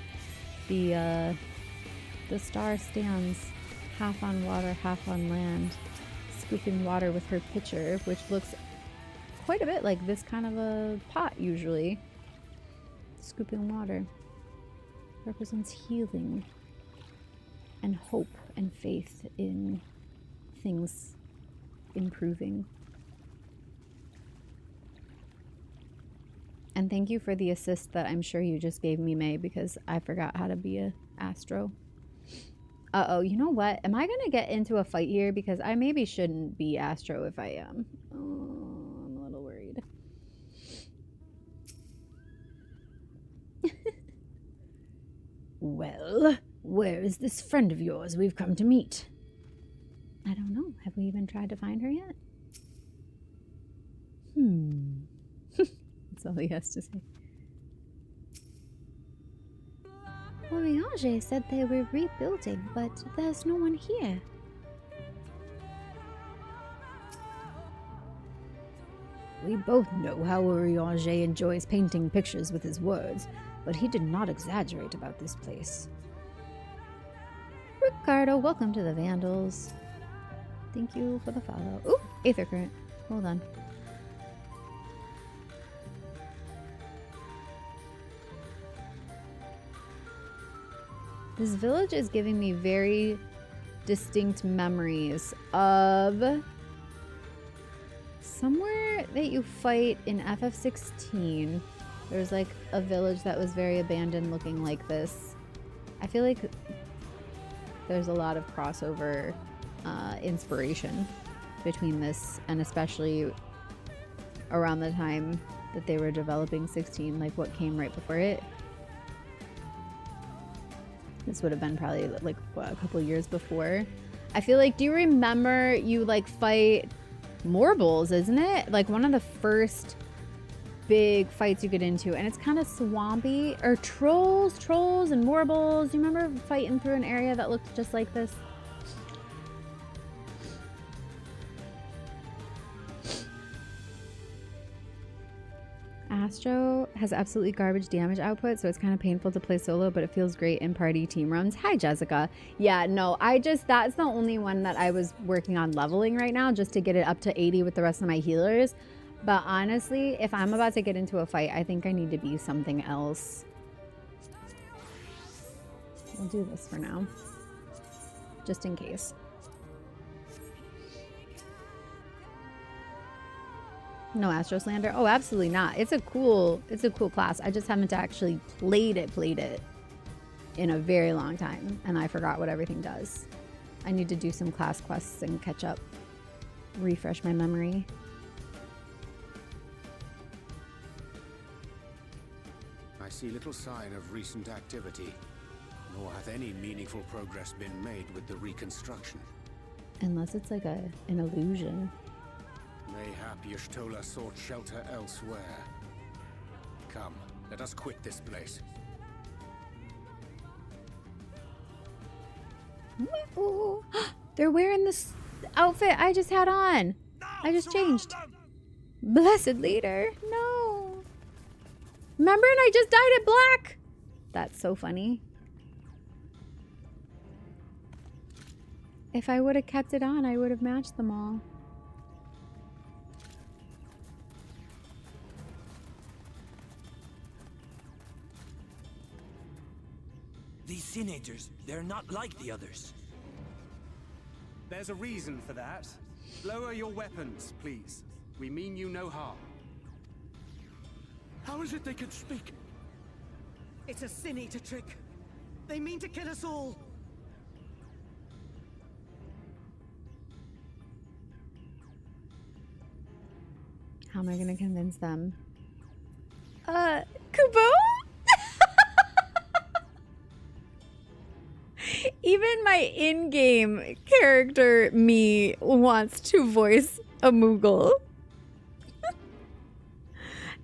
The star stands half on water, half on land, scooping water with her pitcher, which looks quite a bit like this kind of a pot usually. Scooping water represents healing and hope and faith in things improving. And thank you for the assist that I'm sure you just gave me, May, because I forgot how to be a Astro. Uh-oh, you know what? Am I gonna get into a fight here? Because I maybe shouldn't be Astro if I am. Oh, I'm a little worried. Well, where is this friend of yours we've come to meet? I don't know. Have we even tried to find her yet? That's all he has to say. Oriange said they were rebuilding, but there's no one here. We both know how Oriange enjoys painting pictures with his words, but he did not exaggerate about this place. Ricardo, welcome to the Vandals. Thank you for the follow. Ooh, Aether Current. Hold on. This village is giving me very distinct memories of somewhere that you fight in FF16. There's like a village that was very abandoned looking like this. I feel like there's a lot of crossover inspiration between this, and especially around the time that they were developing 16, like what came right before it. This would have been probably like what, a couple years before. I feel like, do you remember you like fight Morbles, isn't it? Like one of the first big fights you get into, and it's kind of swampy. Or trolls and Morbles. Do you remember fighting through an area that looked just like this? Astro has absolutely garbage damage output, so it's kind of painful to play solo, but it feels great in party team runs. Hi, Jessica. Yeah, no, that's the only one that I was working on leveling right now, just to get it up to 80 with the rest of my healers. But honestly, if I'm about to get into a fight, I think I need to be something else. We'll do this for now, just in case. No Astro Slander? Oh, absolutely not. It's a cool class. I just haven't actually played it in a very long time, and I forgot what everything does. I need to do some class quests and catch up, refresh my memory. I see little sign of recent activity, nor hath any meaningful progress been made with the reconstruction. Unless it's like an illusion. Mayhap Y'shtola sought shelter elsewhere. Come, let us quit this place. Ooh, they're wearing this outfit I just had on. I just changed. Blessed leader. No. Remember, and I just dyed it black. That's so funny. If I would have kept it on, I would have matched them all. These teenagers, they're not like the others. There's a reason for that. Lower your weapons, please. We mean you no harm. How is it they can speak? It's a Sin Eater trick. They mean to kill us all. How am I gonna convince them? Kubo? Even my in-game character, me, wants to voice a Moogle.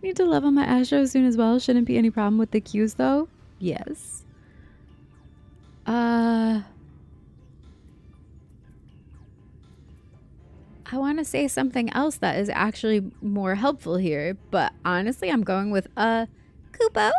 Need to level my Astro soon as well. Shouldn't be any problem with the Qs though. Yes. I want to say something else that is actually more helpful here, but honestly, I'm going with Kubo.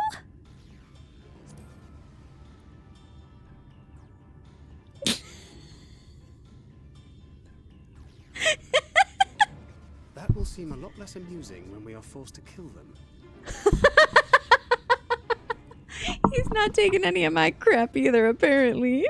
That will seem a lot less amusing when we are forced to kill them. He's not taking any of my crap either, apparently.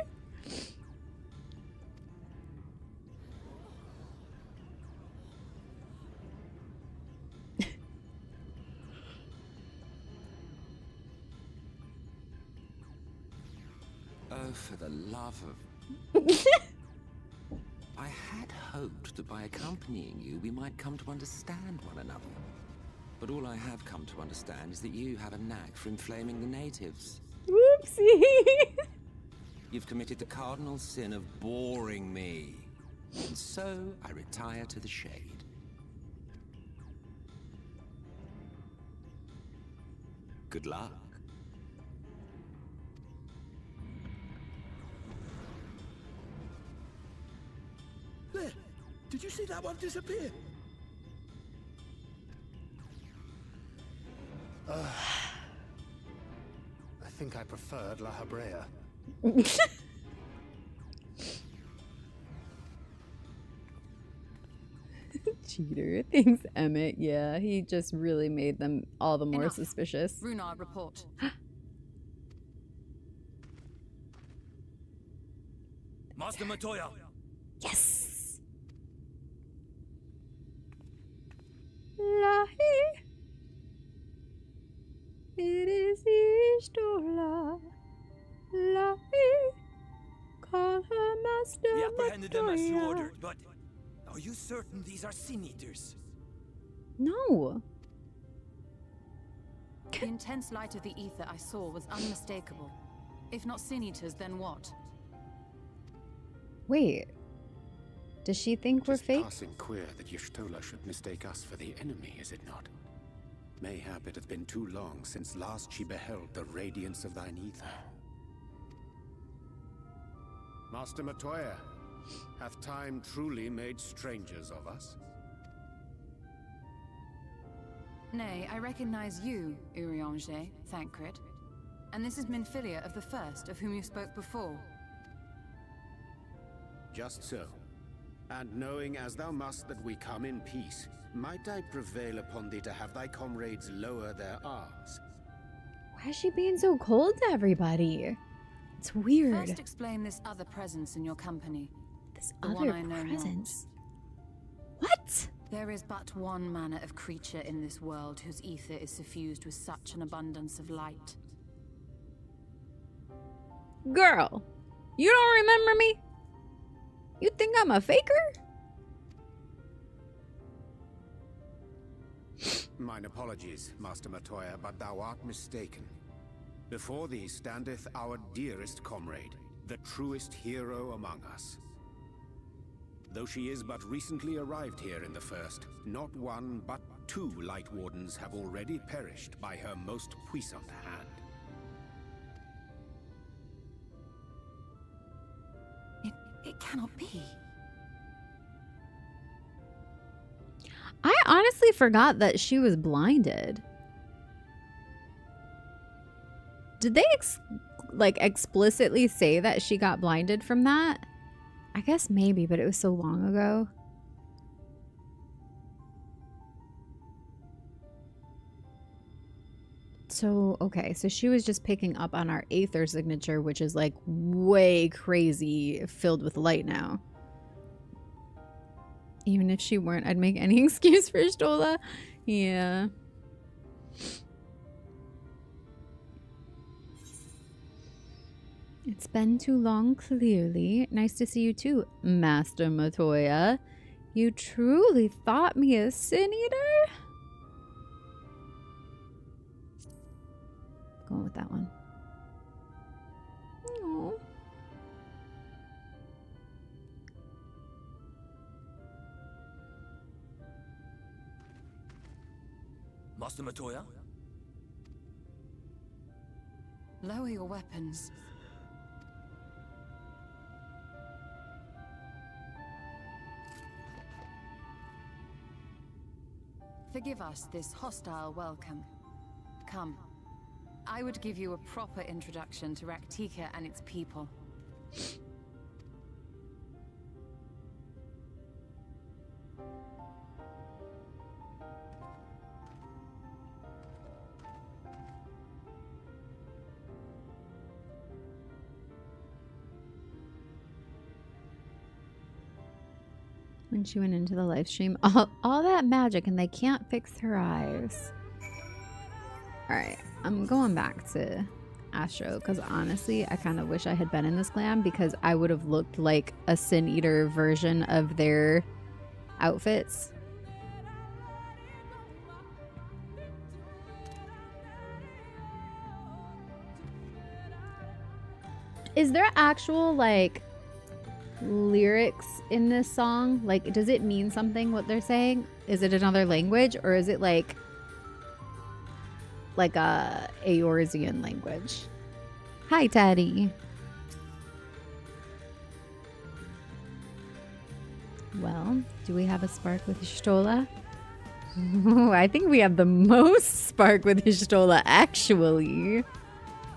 Oh, for the love of... I had hoped that by accompanying you, we might come to understand one another. But all I have come to understand is that you have a knack for inflaming the natives. Whoopsie! You've committed the cardinal sin of boring me. And so I retire to the shade. Good luck. There! Did you see that one disappear? I think I preferred La Habrea. Cheater. Thanks, Emmett. Yeah, he just really made them all the more suspicious. Runar report. Master Matoya! Yes! Lahi. It is Y'shtola. Lahi. Call her Master We apprehended them as you Matoya. ordered, but are you certain these are Sin Eaters? No. The intense light of the ether I saw was unmistakable. If not Sin Eaters, then what? Wait. Does she think we're fake? Passing queer that Y'shtola should mistake us for the enemy, is it not? Mayhap it hath been too long since last she beheld the radiance of thine ether. Master Matoya, hath time truly made strangers of us? Nay, I recognize you, Urianger, Thancred. And this is Minfilia of the First, of whom you spoke before. Just so. And knowing as thou must that we come in peace, might I prevail upon thee to have thy comrades lower their arms? Why is she being so cold to everybody? It's weird. First explain this other presence in your company. This the other one I know presence? Not. What? There is but one manner of creature in this world whose ether is suffused with such an abundance of light. Girl, you don't remember me? You think I'm a faker? Mine apologies, Master Matoya, but thou art mistaken. Before thee standeth our dearest comrade, the truest hero among us. Though she is but recently arrived here in the First, not one but 2 Light Wardens have already perished by her most puissant hand. It cannot be. I honestly forgot that she was blinded. Did they explicitly say that she got blinded from that? I guess maybe, but it was so long ago. So, okay, so she was just picking up on our Aether signature, which is like way crazy filled with light now. Even if she weren't, I'd make any excuse for Stola. Yeah. It's been too long, clearly. Nice to see you too, Master Matoya. You truly thought me a sin eater? Going with that one. Aww. Master Matoya? Lower your weapons. Forgive us this hostile welcome. Come. I would give you a proper introduction to Raktika and its people. When she went into the live stream, all that magic and they can't fix her eyes. Alright, I'm going back to Astro because honestly, I kind of wish I had been in this clan because I would have looked like a Sin Eater version of their outfits. Is there actual, like, lyrics in this song? Like, does it mean something what they're saying? Is it another language or is it like a Eorzean language? Hi, Teddy. Well, do we have a spark with Stola? I think we have the most spark with Stola, actually.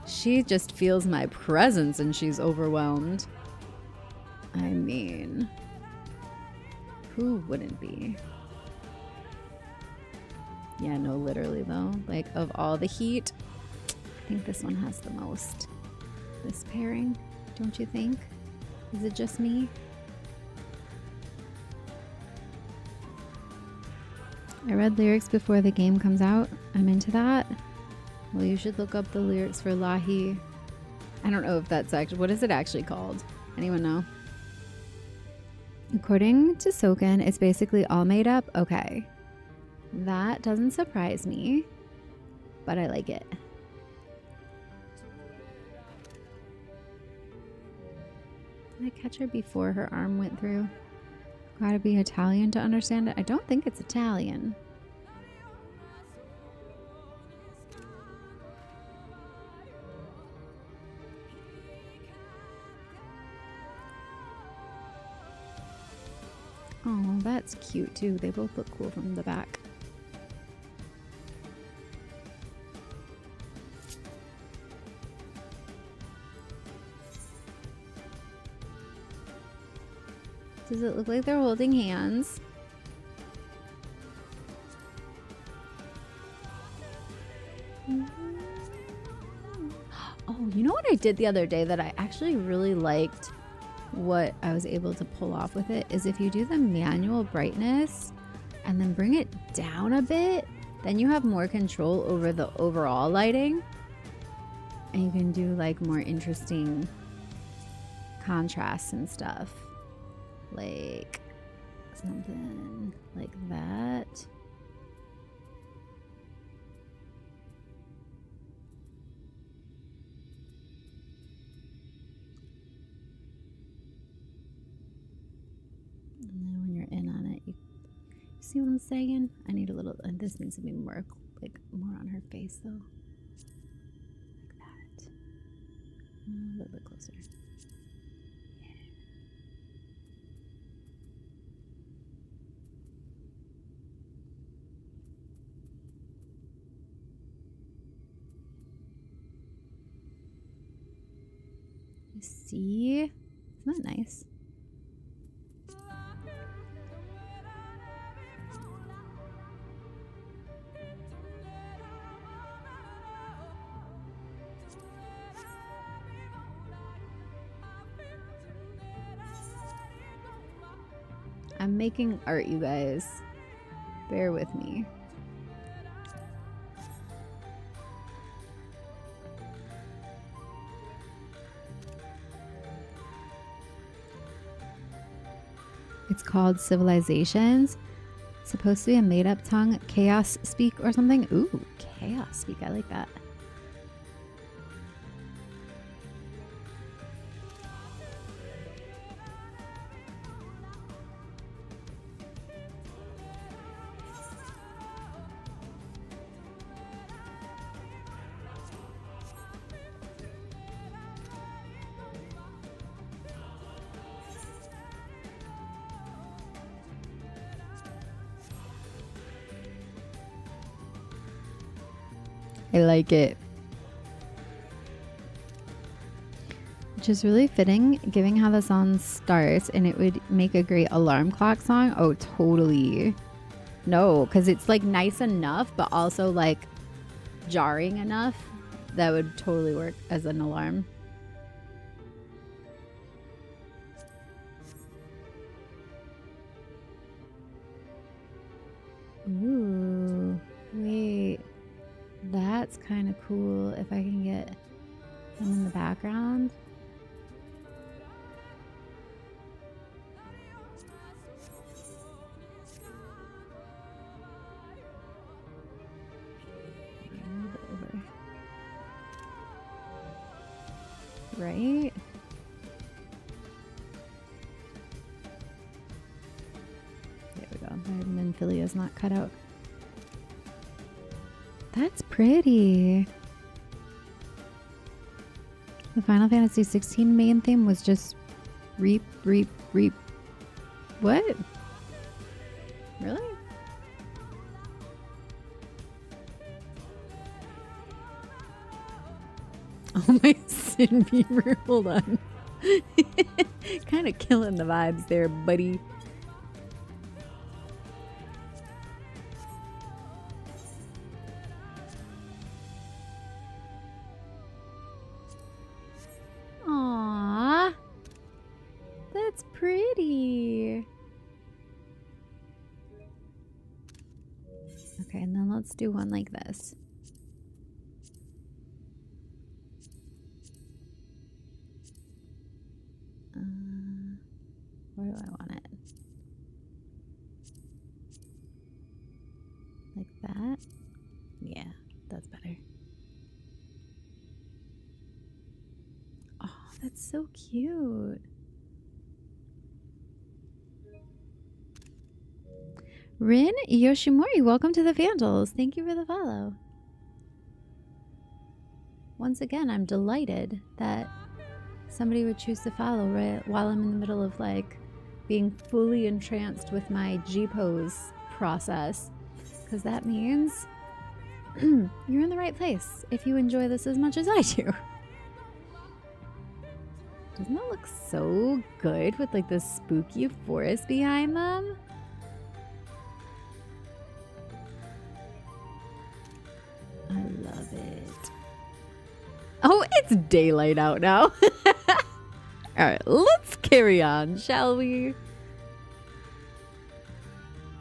She just feels my presence and she's overwhelmed. I mean, who wouldn't be? Yeah, no, literally though. Like, of all the heat, I think this one has the most. This pairing, don't you think? Is it just me? I read lyrics before the game comes out. I'm into that. Well, you should look up the lyrics for Lahi. I don't know if that's actually, what is it actually called? Anyone know? According to Soken, it's basically all made up. Okay. That doesn't surprise me, but I like it. Did I catch her before her arm went through? Gotta be Italian to understand it. I don't think it's Italian. Oh, that's cute too. They both look cool from the back. Does it look like they're holding hands? Oh, you know what I did the other day that I actually really liked what I was able to pull off with it is if you do the manual brightness and then bring it down a bit, then you have more control over the overall lighting and you can do like more interesting contrasts and stuff, like something like that. And then when you're in on it, you see what I'm saying? I need a little, this needs to be more, like, more on her face, though. Like that. A little bit closer. Yeah. You see? Isn't that nice? I'm making art, you guys. Bear with me. It's called Civilizations. It's supposed to be a made-up tongue, chaos speak or something. Ooh, chaos speak. I like that. I like it. Which is really fitting, given how the song starts, and it would make a great alarm clock song. Oh, totally. No, because it's like nice enough, but also like jarring enough that would totally work as an alarm. Ooh, wait. That's kind of cool if I can get him in the background. Right? There we go. My Minfilia is not cut out. That's pretty. The Final Fantasy 16 main theme was just reap, reap, reap. What? Really? Oh my Sin Beamer, hold on. Kind of killing the vibes there, buddy. Aww, that's pretty. Okay, and then let's do one like this. Where do I want it? Like that? Yeah, that's better. Oh, that's so cute. Rin Yoshimori, welcome to the Vandals. Thank you for the follow. Once again, I'm delighted that somebody would choose to follow right while I'm in the middle of like being fully entranced with my G-pose process, because that means you're in the right place if you enjoy this as much as I do. Doesn't that look so good with like this spooky forest behind them? I love it. Oh, it's daylight out now. Alright, let's carry on, shall we?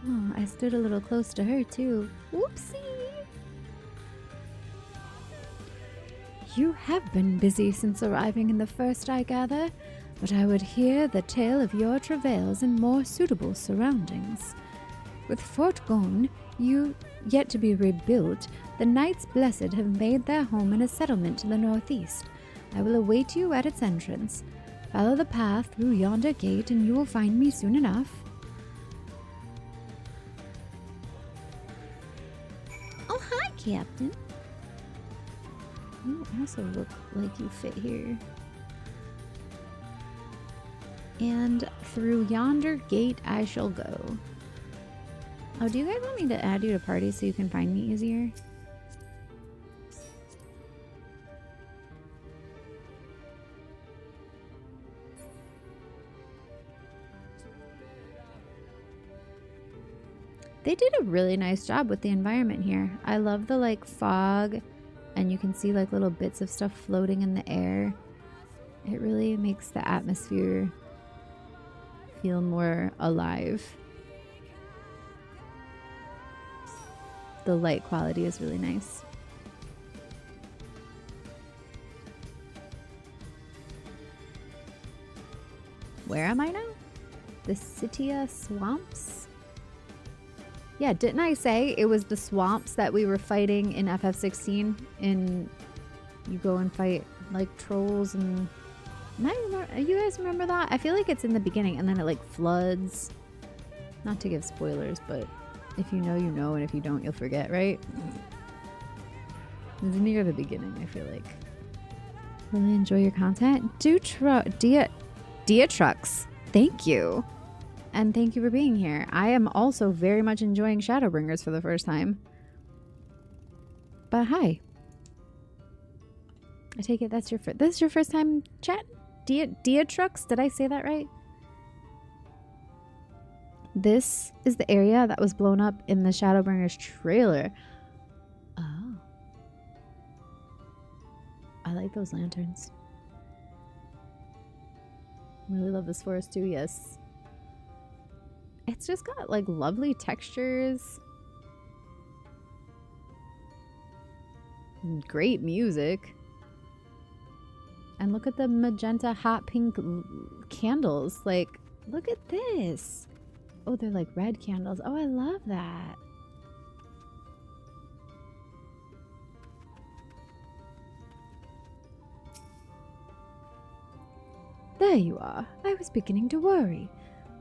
Oh, I stood a little close to her too. Whoopsie! You have been busy since arriving in the first, I gather, but I would hear the tale of your travails in more suitable surroundings. With Fort Gone, yet to be rebuilt, the Knights Blessed have made their home in a settlement to the northeast. I will await you at its entrance. Follow the path through yonder gate and you will find me soon enough. Oh, hi, Captain. You also look like you fit here. And through yonder gate I shall go. Oh, do you guys want me to add you to parties so you can find me easier? They did a really nice job with the environment here. I love the like fog, and you can see like little bits of stuff floating in the air. It really makes the atmosphere feel more alive. The light quality is really nice. Where am I now? The Sitia Swamps? Yeah, didn't I say it was the swamps that we were fighting in FF16? You go and fight like trolls and... You guys remember that? I feel like it's in the beginning and then it like floods. Not to give spoilers, but if you know, you know, and if you don't, you'll forget, right? It's near the beginning, I feel like. Really enjoy your content? Dia Trucks, thank you. And thank you for being here. I am also very much enjoying Shadowbringers for the first time. But hi. I take it this is your first time chat? Dia Trucks, did I say that right? This is the area that was blown up in the Shadowbringers trailer. Oh. I like those lanterns. Really love this forest too, yes. It's just got like lovely textures. Great music. And look at the magenta hot pink candles. Like, look at this. Oh, they're like red candles. Oh, I love that. There you are. I was beginning to worry.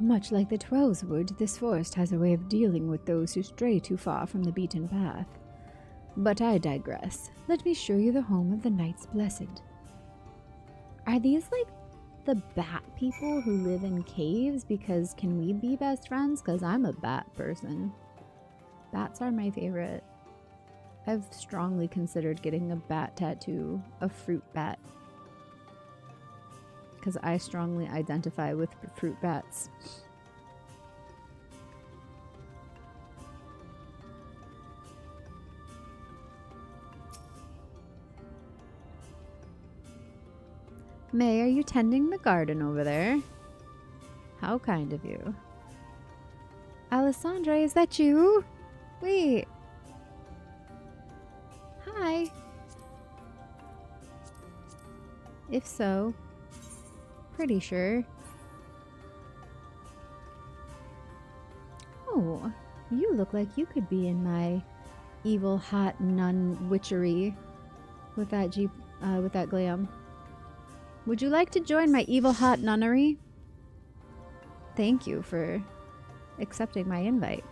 Much like the Twelves would, this forest has a way of dealing with those who stray too far from the beaten path. But I digress. Let me show you the home of the Knights Blessed. Are these like the bat people who live in caves? Because can we be best friends? Because I'm a bat person. Bats are my favorite. I've strongly considered getting a bat tattoo, a fruit bat. Because I strongly identify with fruit bats. May, are you tending the garden over there? How kind of you. Alessandra, is that you? Wait. Hi. If so, pretty sure. Oh, you look like you could be in my evil hot nun witchery with that glam. Would you like to join my evil hot nunnery? Thank you for accepting my invite.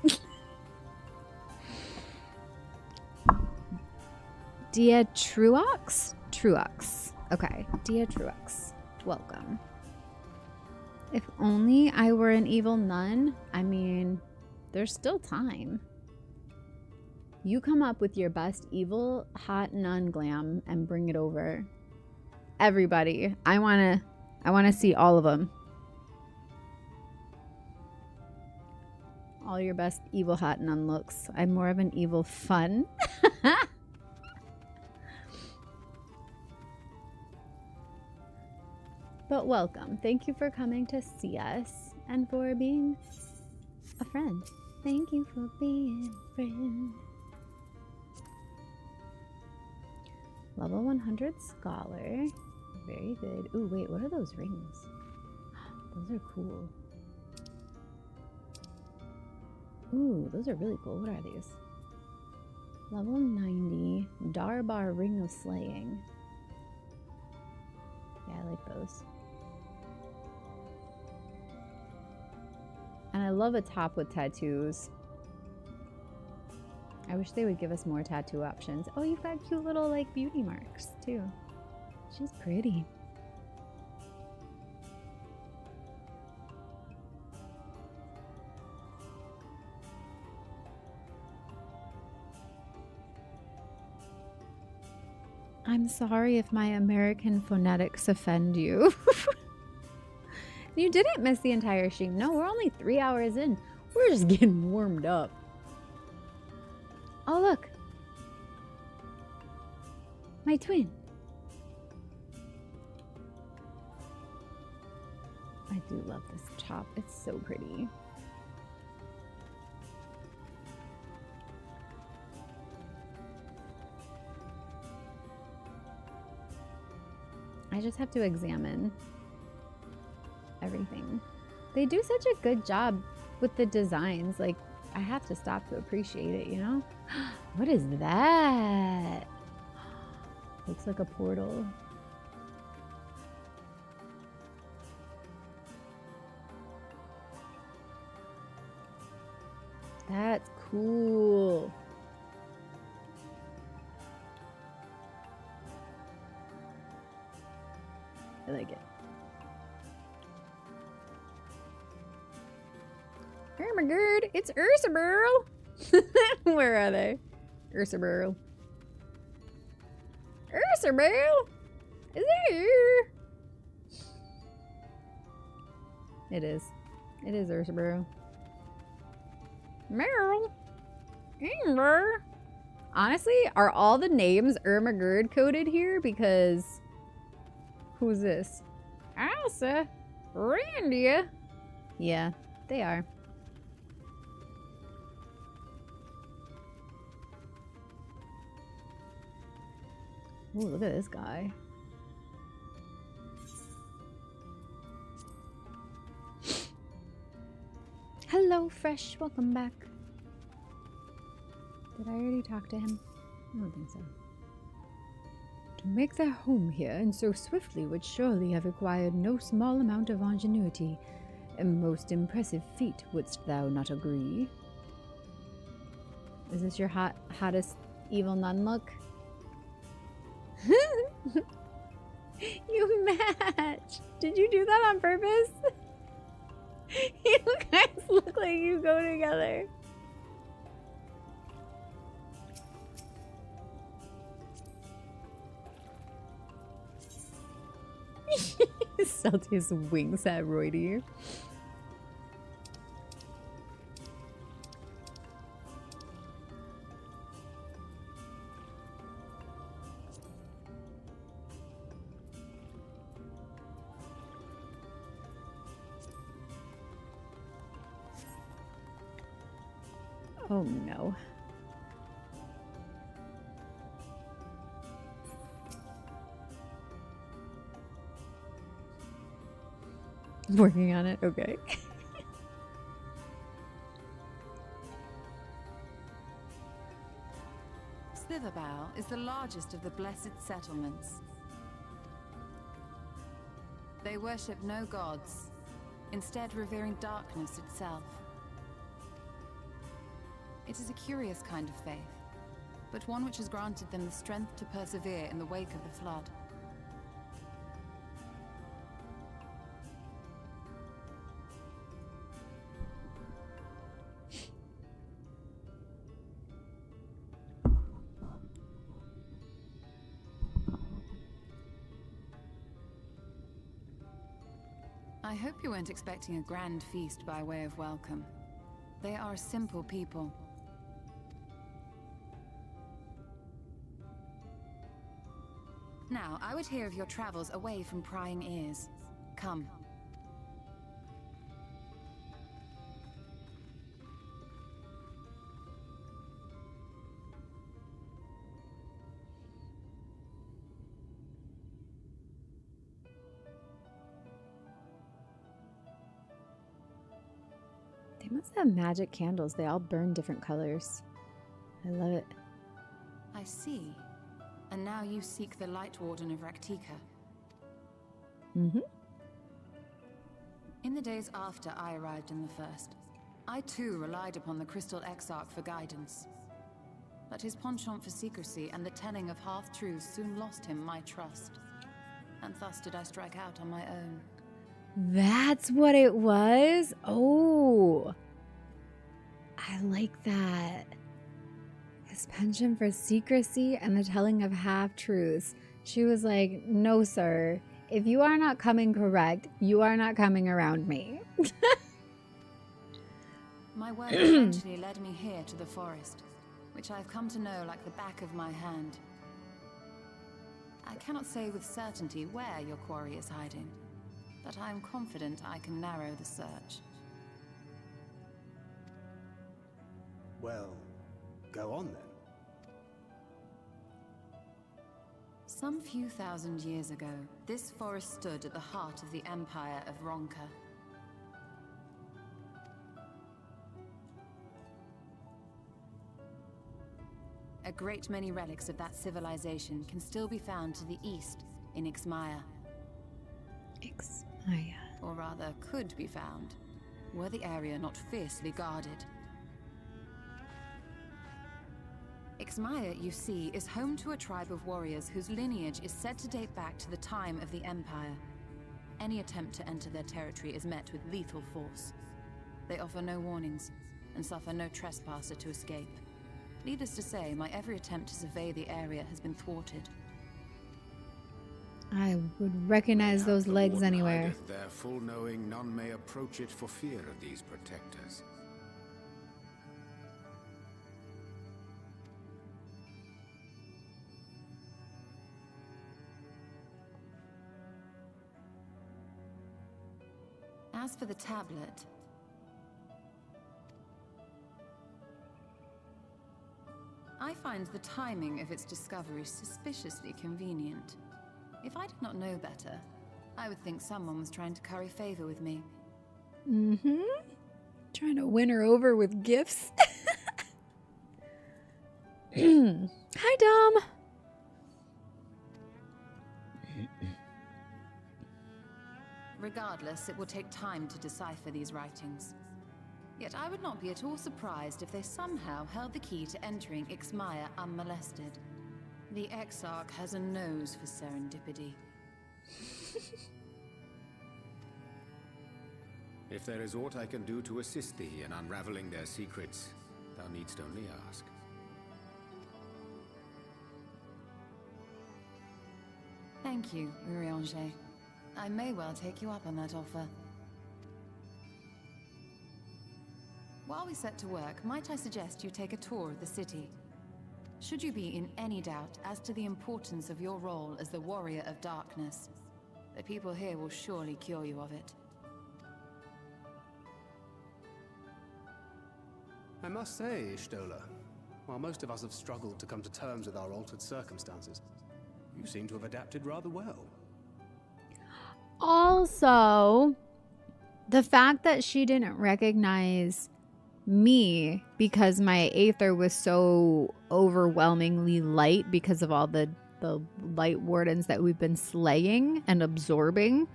Dia Truox? Truox. Okay, Dia Truox. Welcome. If only I were an evil nun. I mean, there's still time. You come up with your best evil hot nun glam and bring it over. Everybody, I want I want to see all of them. All your best evil hot nun looks. I'm more of an evil fun. But welcome. Thank you for coming to see us and for being a friend. Thank you for being a friend. Level 100 scholar. Very good. Ooh, wait, what are those rings? Those are cool. Ooh, those are really cool. What are these? Level 90. Darbar Ring of Slaying. Yeah, I like those. And I love a top with tattoos. I wish they would give us more tattoo options. Oh, you've got cute little, like, beauty marks, too. She's pretty. I'm sorry if my American phonetics offend you. You didn't miss the entire stream. No, we're only 3 hours in. We're just getting warmed up. Oh, look. My twin. I do love this top. It's so pretty. I just have to examine everything. They do such a good job with the designs. Like, I have to stop to appreciate it, you know? What is that? Looks like a portal. That's cool. I like it. Oh my god, it's Ursabirl! Where are they? Ursabirl. Ursabirl! Is it here? It is. It is Ursabirl. Meryl. Amber. Honestly, are all the names Ermagerd coded here? Because who's this? Elsa? Randia? Yeah, they are. Ooh, look at this guy. Hello, Fresh. Welcome back. Did I already talk to him? I don't think so. To make their home here and so swiftly would surely have required no small amount of ingenuity. A most impressive feat, wouldst thou not agree? Is this your hottest evil nun look? You match! Did you do that on purpose? You guys look like you go together. Celtius winks at Roydy. Oh no. Working on it, okay. Slitherbow is the largest of the blessed settlements. They worship no gods, instead revering darkness itself. It is a curious kind of faith, but one which has granted them the strength to persevere in the wake of the flood. I hope you weren't expecting a grand feast by way of welcome. They are a simple people. Now, I would hear of your travels away from prying ears. Come. They must have magic candles. They all burn different colors. I love it. I see. And now you seek the Light Warden of Raktika. Mm-hmm. In the days after I arrived in the First, I too relied upon the Crystal Exarch for guidance. But his penchant for secrecy and the telling of half-truths soon lost him my trust. And thus did I strike out on my own. That's what it was? Oh. I like that. His penchant for secrecy and the telling of half-truths. She was like, no, sir. If you are not coming correct, you are not coming around me. My work eventually led me here to the forest, which I've come to know like the back of my hand. I cannot say with certainty where your quarry is hiding, but I am confident I can narrow the search. Well, go on then. Some few thousand years ago, this forest stood at the heart of the Empire of Ronka. A great many relics of that civilization can still be found to the east in Ixmaya. Ixmaya. Or rather, could be found, were the area not fiercely guarded. Ixmaya, you see, is home to a tribe of warriors whose lineage is said to date back to the time of the Empire. Any attempt to enter their territory is met with lethal force. They offer no warnings, and suffer no trespasser to escape. Needless to say, my every attempt to survey the area has been thwarted. I would recognize those legs anywhere. There, full knowing none may approach it for fear of these protectors. As for the tablet, I find the timing of its discovery suspiciously convenient. If I did not know better, I would think someone was trying to curry favor with me. Mm-hmm. Trying to win her over with gifts. Hi, Dom. Regardless, it will take time to decipher these writings. Yet I would not be at all surprised if they somehow held the key to entering Ixmaya unmolested. The Exarch has a nose for serendipity. If there is aught I can do to assist thee in unraveling their secrets, thou needst only ask. Thank you, Urianger. I may well take you up on that offer. While we set to work, might I suggest you take a tour of the city? Should you be in any doubt as to the importance of your role as the Warrior of Darkness, the people here will surely cure you of it. I must say, Ishtola, while most of us have struggled to come to terms with our altered circumstances, you seem to have adapted rather well. Also, the fact that she didn't recognize me because my aether was so overwhelmingly light because of all the light wardens that we've been slaying and absorbing.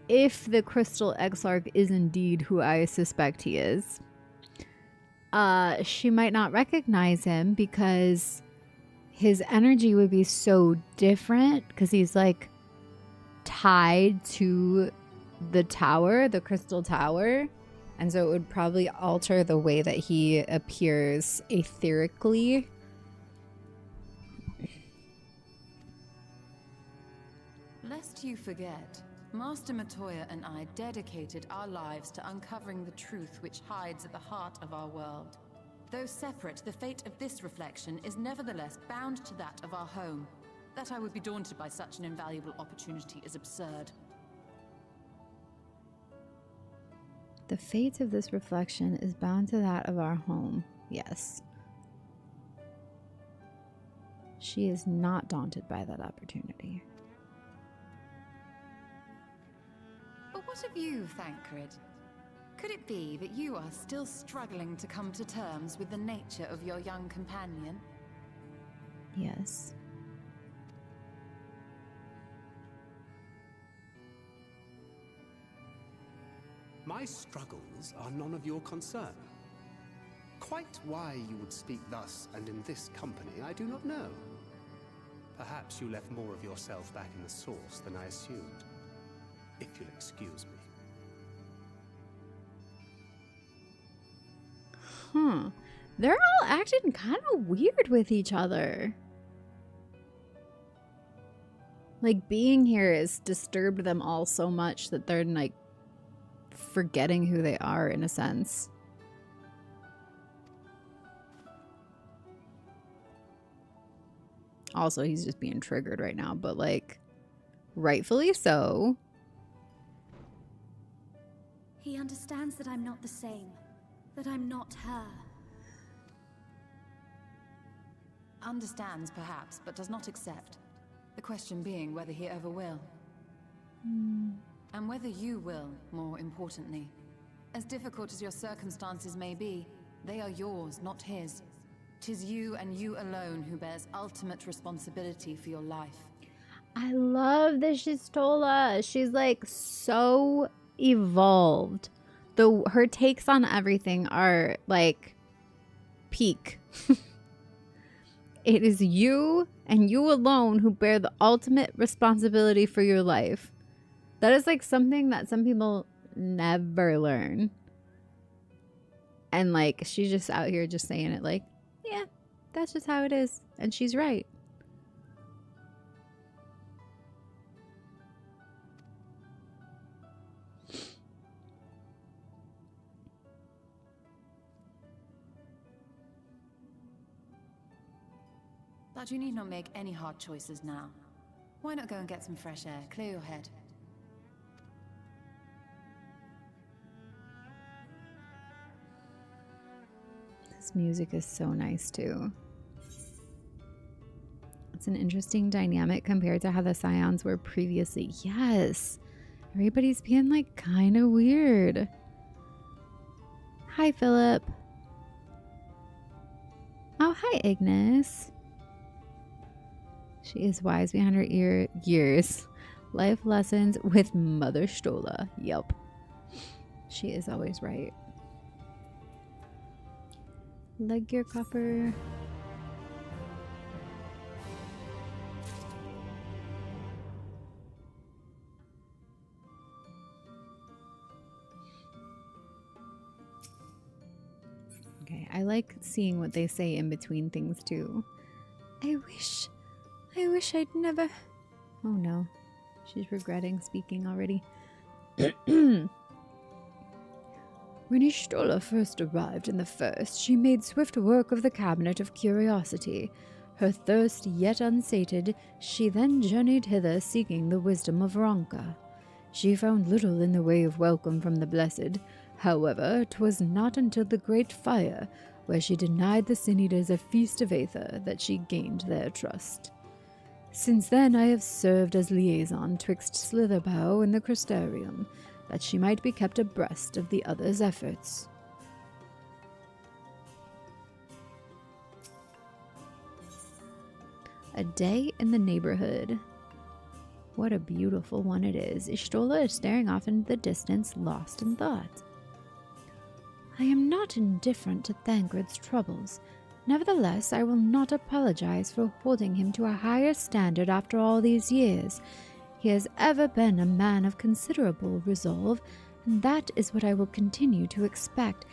If the Crystal Exarch is indeed who I suspect he is, she might not recognize him because his energy would be so different because he's like tied to the tower, the crystal tower, and so it would probably alter the way that he appears etherically. Lest you forget, Master Matoya and I dedicated our lives to uncovering the truth which hides at the heart of our world. Though separate, the fate of this reflection is nevertheless bound to that of our home. That I would be daunted by such an invaluable opportunity is absurd. The fate of this reflection is bound to that of our home. Yes. She is not daunted by that opportunity. But what of you, Thancred? Could it be that you are still struggling to come to terms with the nature of your young companion? Yes. My struggles are none of your concern. Quite why you would speak thus and in this company, I do not know. Perhaps you left more of yourself back in the source than I assumed. If you'll excuse me. They're all acting kind of weird with each other. Like, being here has disturbed them all so much that they're, like, forgetting who they are, in a sense. Also, he's just being triggered right now, but, like, rightfully so. He understands that I'm not the same. That I'm not her. Understands, perhaps, but does not accept. The question being whether he ever will. And whether you will, more importantly. As difficult as your circumstances may be, they are yours, not his. 'Tis you and you alone who bears ultimate responsibility for your life. I love that Shistola. She's, like, so evolved. Her takes on everything are, like, peak. It is you and you alone who bear the ultimate responsibility for your life. That is, like, something that some people never learn. And, like, she's just out here just saying it like, yeah, that's just how it is. And she's right. But you need not make any hard choices now. Why not go and get some fresh air, clear your head? This music is so nice too. It's an interesting dynamic compared to how the Scions were previously. Yes. Everybody's being, like, kind of weird. Hi, Philip. Oh, hi, Ignis. She is wise behind her years. Life lessons with Mother Stola. Yup. She is always right. Leg gear copper. Okay, I like seeing what they say in between things too. I wish I'd never... Oh no. She's regretting speaking already. When Ishtola first arrived in the First, she made swift work of the Cabinet of Curiosity. Her thirst yet unsated, she then journeyed hither seeking the wisdom of Ronka. She found little in the way of welcome from the Blessed. However, 'twas not until the Great Fire, where she denied the Sin Eaters a feast of Aether, that she gained their trust. Since then I have served as liaison twixt Slitherbow and the Crystarium, that she might be kept abreast of the others' efforts. A day in the neighborhood. What a beautiful one it is. Ishtola is staring off into the distance, lost in thought. I am not indifferent to Thancred's troubles. Nevertheless, I will not apologize for holding him to a higher standard after all these years. He has ever been a man of considerable resolve, and that is what I will continue to expect.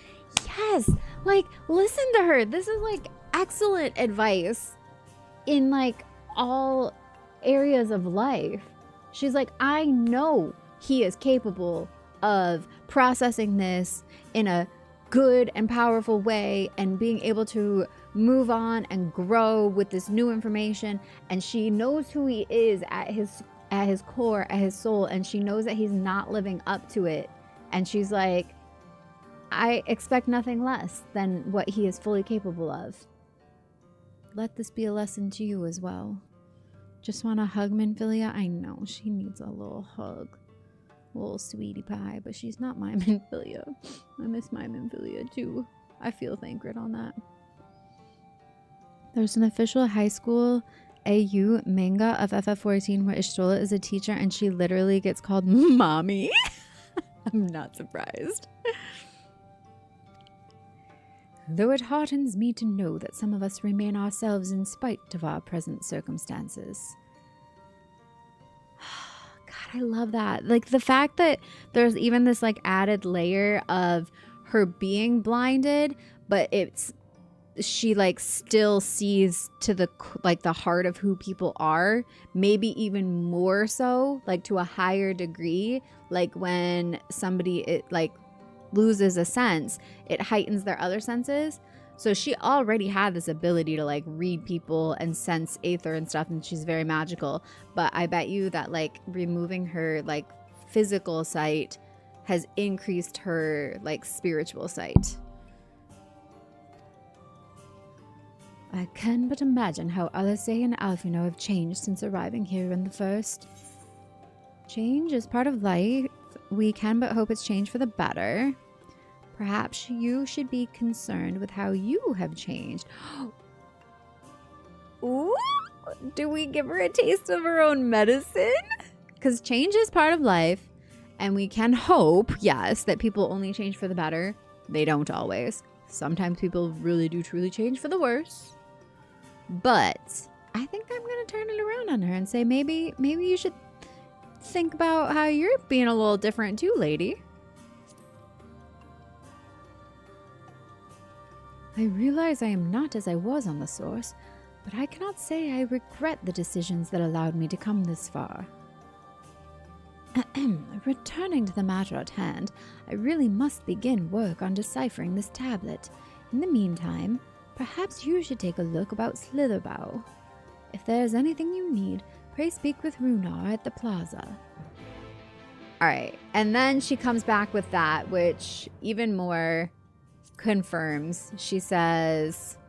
Yes! Like, listen to her! This is, like, excellent advice in, like, all areas of life. She's like, I know he is capable of processing this in a good and powerful way and being able to move on and grow with this new information. And she knows who he is at his core, at his soul, and she knows that he's not living up to it. And she's like, I expect nothing less than what he is fully capable of. Let this be a lesson to you as well. Just want to hug Minfilia? I know, she needs a little hug. A little sweetie pie, but she's not my Minfilia. I miss my Minfilia too. I feel thankful on that. There's an official high school AU manga of FF14 where Ishtola is a teacher and she literally gets called mommy. I'm not surprised. Though it heartens me to know that some of us remain ourselves in spite of our present circumstances. God, I love that. Like the fact that there's even this like added layer of her being blinded, but she like still sees to the like the heart of who people are, maybe even more so, like to a higher degree. Like when somebody like loses a sense, it heightens their other senses. So she already had this ability to like read people and sense aether and stuff, and she's very magical. But I bet you that like removing her like physical sight has increased her like spiritual sight. I can but imagine how Alisei and Alphino have changed since arriving here in the first. Change is part of life. We can but hope it's changed for the better. Perhaps you should be concerned with how you have changed. Ooh, do we give her a taste of her own medicine? Because change is part of life, and we can hope, yes, that people only change for the better. They don't always. Sometimes people really do truly change for the worse. But I think I'm going to turn it around on her and say, maybe you should think about how you're being a little different too, lady. I realize I am not as I was on the source, but I cannot say I regret the decisions that allowed me to come this far. Returning to the matter at hand, I really must begin work on deciphering this tablet. In the meantime, perhaps you should take a look about Slitherbow. If there is anything you need, pray speak with Runar at the plaza. Alright, and then she comes back with that, which even more confirms. She says,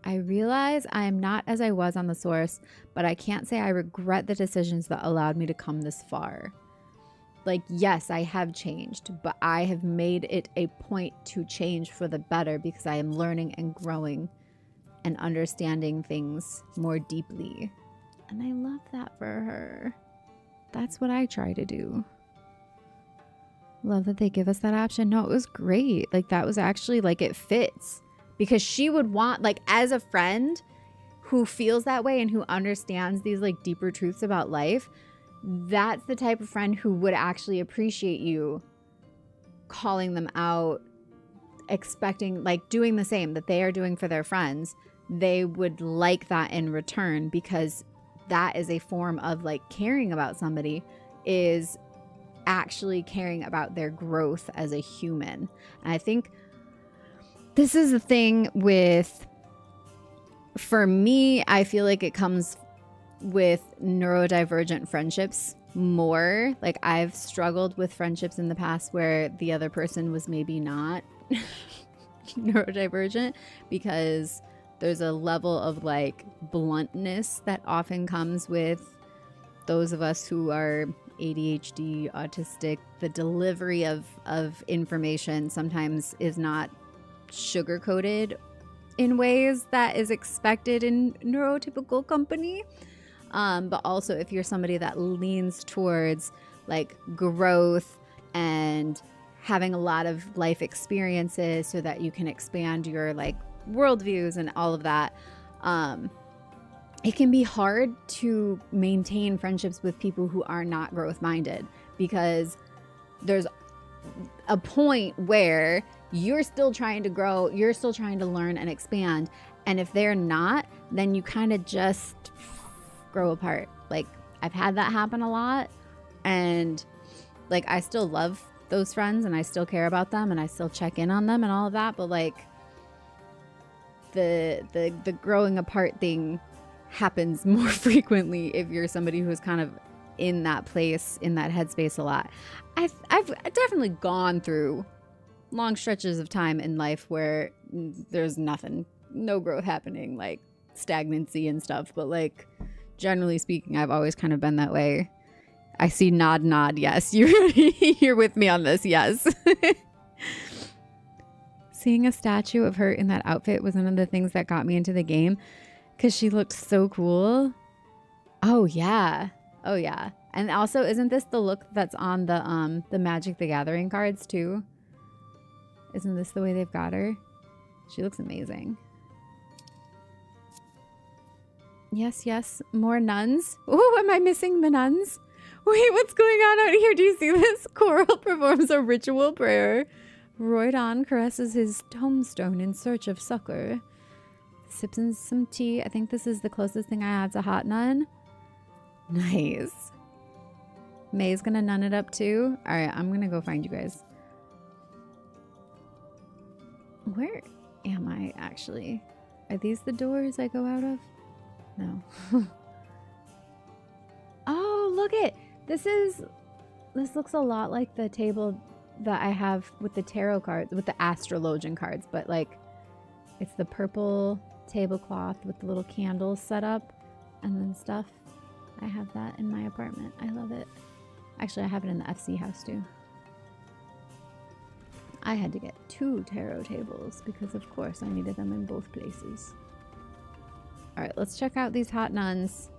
I realize I am not as I was on the source, but I can't say I regret the decisions that allowed me to come this far. Like, yes, I have changed, but I have made it a point to change for the better because I am learning and growing and understanding things more deeply. And I love that for her. That's what I try to do. Love that they give us that option. No, it was great. Like, that was actually, like, it fits. Because she would want, like, as a friend who feels that way and who understands these, like, deeper truths about life, that's the type of friend who would actually appreciate you calling them out, expecting, like, doing the same that they are doing for their friends. They would like that in return, because that is a form of, like, caring about somebody, is actually caring about their growth as a human. And I think this is the thing with, for me, I feel like it comes with neurodivergent friendships more. Like, I've struggled with friendships in the past where the other person was maybe not neurodivergent, because there's a level of like bluntness that often comes with those of us who are ADHD, autistic. The delivery of information sometimes is not sugar-coated in ways that is expected in neurotypical company. But also if you're somebody that leans towards like growth and having a lot of life experiences so that you can expand your like worldviews and all of that, it can be hard to maintain friendships with people who are not growth minded, because there's a point where you're still trying to grow, you're still trying to learn and expand, and if they're not, then you kind of just grow apart. Like, I've had that happen a lot, and like I still love those friends and I still care about them and I still check in on them and all of that, but like the growing apart thing happens more frequently if you're somebody who's kind of in that place, in that headspace a lot. I've definitely gone through long stretches of time in life where there's nothing, no growth happening, like stagnancy and stuff, but like generally speaking, I've always kind of been that way. I see nod. Yes, you're with me on this. Yes. Seeing a statue of her in that outfit was one of the things that got me into the game because she looked so cool. Oh yeah. And also, isn't this the look that's on the Magic the Gathering cards too? Isn't this the way they've got her? She looks amazing. Yes. More nuns. Oh, am I missing the nuns? Wait, what's going on out here? Do you see this? Coral performs a ritual prayer. Roydon caresses his tombstone in search of succor. Sips in some tea. I think this is the closest thing I had to hot nun. Nice. May's gonna nun it up too. All right, I'm gonna go find you guys. Where am I actually? Are these the doors I go out of? No. Oh, look it. This looks a lot like the table that I have with the tarot cards, with the astrologian cards, but like it's the purple tablecloth with the little candles set up and then stuff. I have that in my apartment. I love it. Actually, I have it in the FC house too. I had to get 2 tarot tables because of course I needed them in both places. All right, let's check out these hot nuns.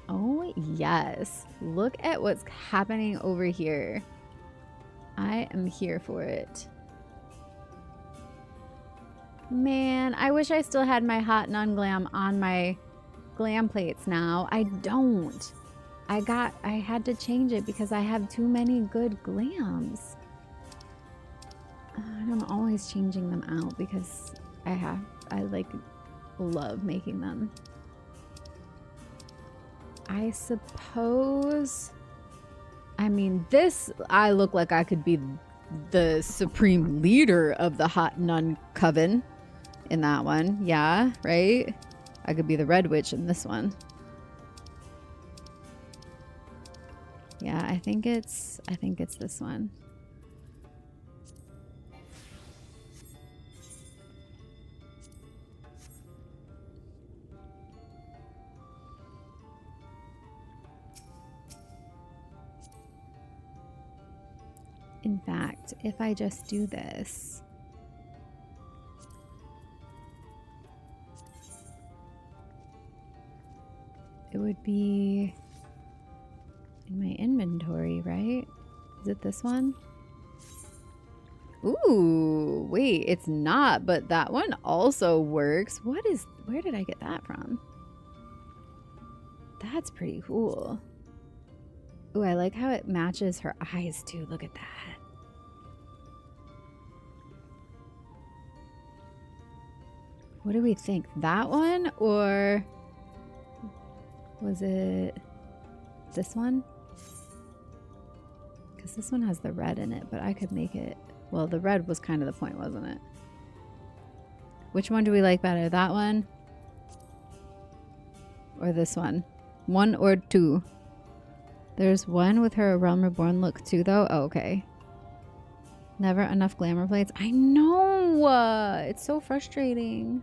Oh, yes. Look at what's happening over here. I am here for it. Man, I wish I still had my hot nun glam on my glam plates now. I don't. I had to change it because I have too many good glams. And I'm always changing them out because I like love making them. I suppose, I mean, I look like I could be the supreme leader of the hot nun coven in that one. Yeah, right? I could be the red witch in this one. Yeah, I think it's this one. In fact, if I just do this, it would be in my inventory, right? Is it this one? Ooh, wait, it's not, but that one also works. Where did I get that from? That's pretty cool. Ooh, I like how it matches her eyes too. Look at that. What do we think? That one, or was it this one? Because this one has the red in it, but I could make it... Well, the red was kind of the point, wasn't it? Which one do we like better? That one? Or this one? 1 or 2? There's one with her Realm Reborn look too, though. Oh, okay. Never enough glamour plates. I know! It's so frustrating.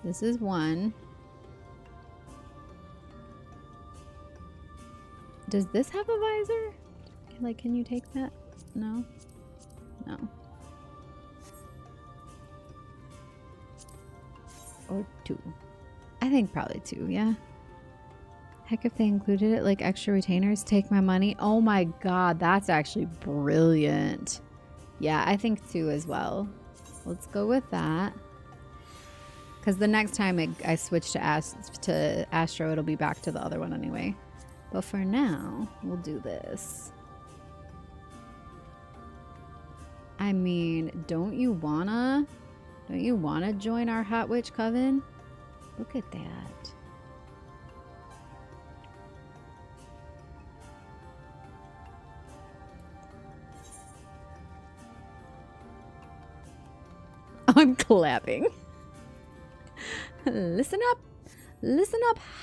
This is one. Does this have a visor? Like, can you take that? No? No. Or 2. I think probably 2, yeah. Heck, if they included it, like extra retainers, take my money. Oh my god, that's actually brilliant. Yeah, I think 2 as well. Let's go with that. Because the next time I switch to Astro, it'll be back to the other one anyway. But for now, we'll do this. I mean, don't you wanna join our Hot Witch Coven? Look at that. I'm clapping. Listen up,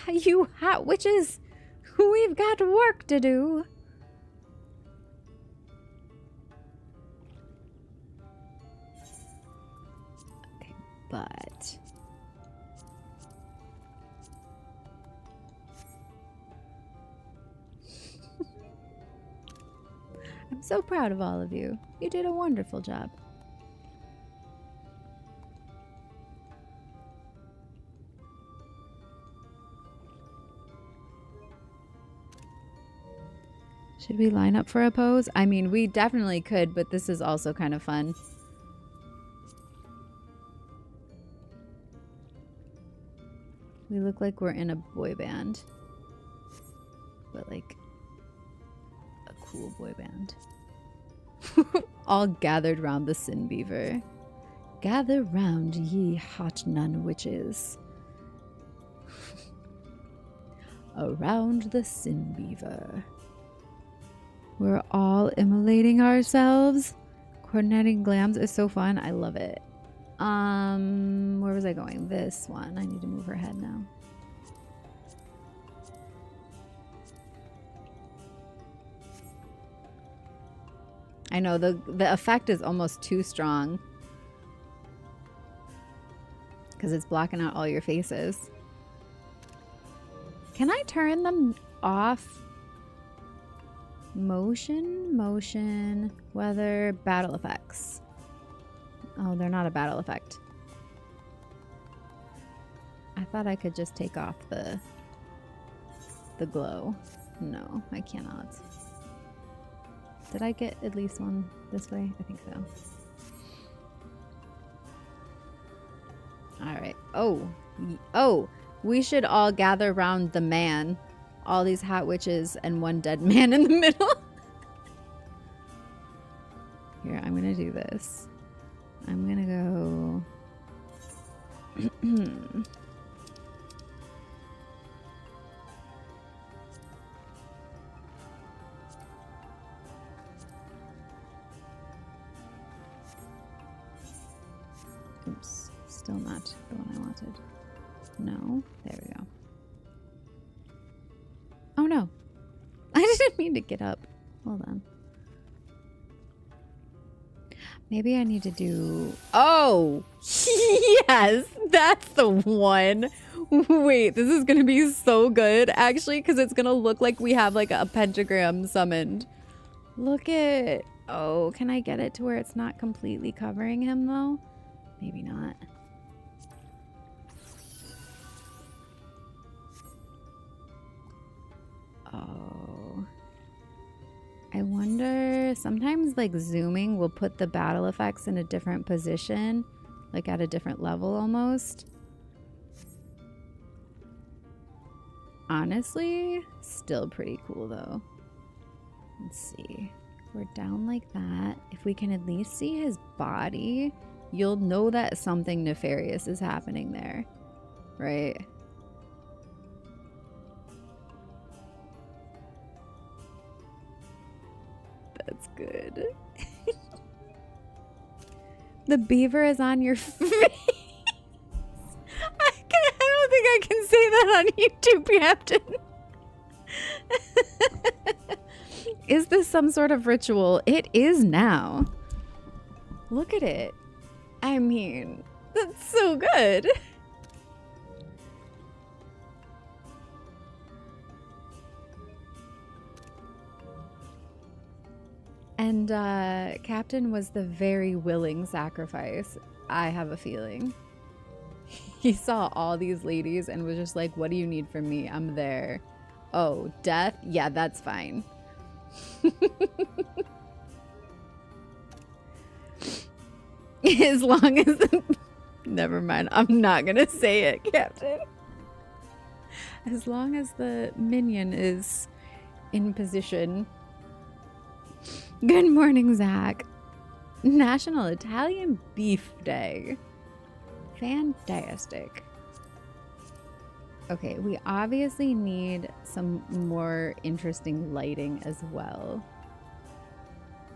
you hot witches. We've got work to do. Okay, but I'm so proud of all of you. You did a wonderful job. Should we line up for a pose? I mean, we definitely could, but this is also kind of fun. We look like we're in a boy band. But like a cool boy band. All gathered round the Sin Beaver. Gather round, ye hot nun witches. Around the Sin Beaver. We're all immolating ourselves. Coordinating glams is so fun. I love it. Where was I going? This one. I need to move her head now. I know the effect is almost too strong because it's blocking out all your faces. Can I turn them off? Motion, weather, battle effects. Oh, they're not a battle effect. I thought I could just take off the glow. No, I cannot. Did I get at least one this way? I think so. All right. Oh, we should all gather around the man. All these hot witches and one dead man in the middle. Here, I'm gonna do this. I'm gonna go... Oops, still not the one I wanted. No, there we go. Oh no, I didn't mean to get up. Hold on. Maybe I need to do... Oh, yes, that's the one. Wait, this is going to be so good, actually, because it's going to look like we have like a pentagram summoned. Look at... Oh, can I get it to where it's not completely covering him, though? Maybe not. Oh. I wonder, sometimes like zooming will put the battle effects in a different position, like at a different level almost. Honestly, still pretty cool though. Let's see. We're down like that. If we can at least see his body, you'll know that something nefarious is happening there, right? That's good. The beaver is on your face. I don't think I can say that on YouTube, Captain. Is this some sort of ritual? It is now. Look at it. I mean, that's so good. And Captain was the very willing sacrifice, I have a feeling. He saw all these ladies and was just like, what do you need from me? I'm there. Oh, death? Yeah, that's fine. As long as... Never mind. I'm not going to say it, Captain. As long as the minion is in position... Good morning, Zach. National Italian Beef Day. Fantastic. Okay, we obviously need some more interesting lighting as well.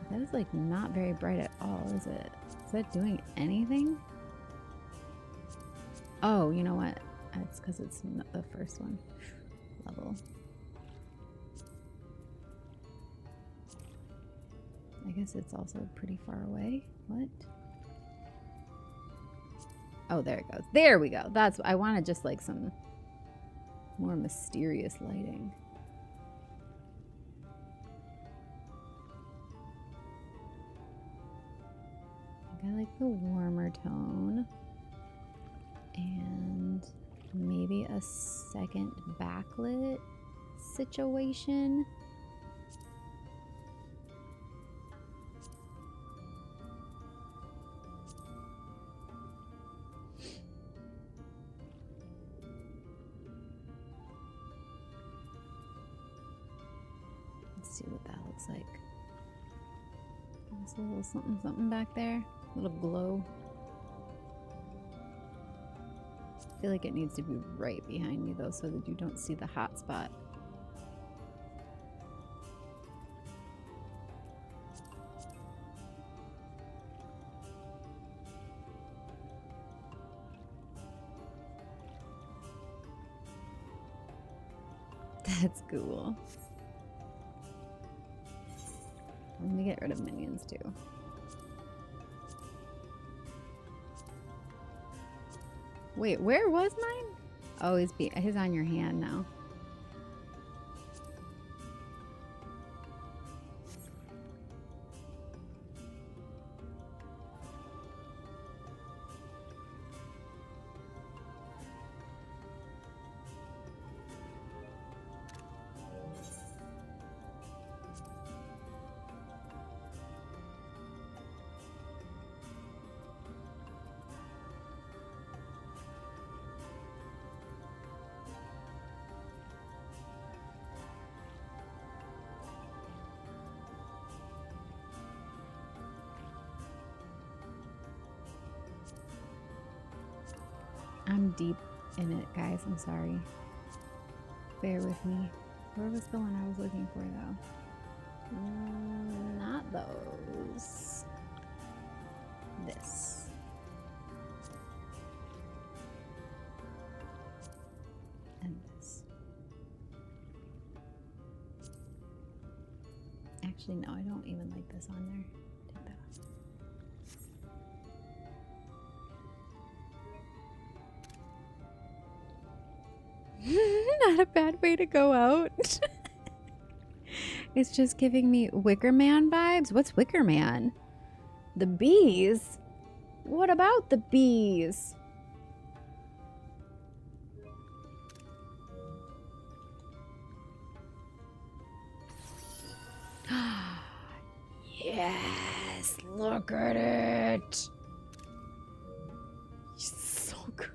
That is like not very bright at all, is it? Is that doing anything? Oh, you know what? It's because it's not the first one level. I guess it's also pretty far away. What? Oh, there it goes. There we go. That's, I wanted just like some more mysterious lighting. I like the warmer tone. And maybe a second backlit situation. Let's see what that looks like. There's a little something something back there. A little glow. I feel like it needs to be right behind me though so that you don't see the hot spot. That's cool. Let me get rid of minions too. Wait, where was mine? Oh, he's on your hand now. I'm deep in it, guys. I'm sorry. Bear with me. Where was the one I was looking for, though? Not those. This. And this. Actually, no, I don't even like this on there. Take that off. Not a bad way to go out. It's just giving me Wicker Man vibes. What's Wicker Man? The bees? What about the bees? Yes, look at it. So good.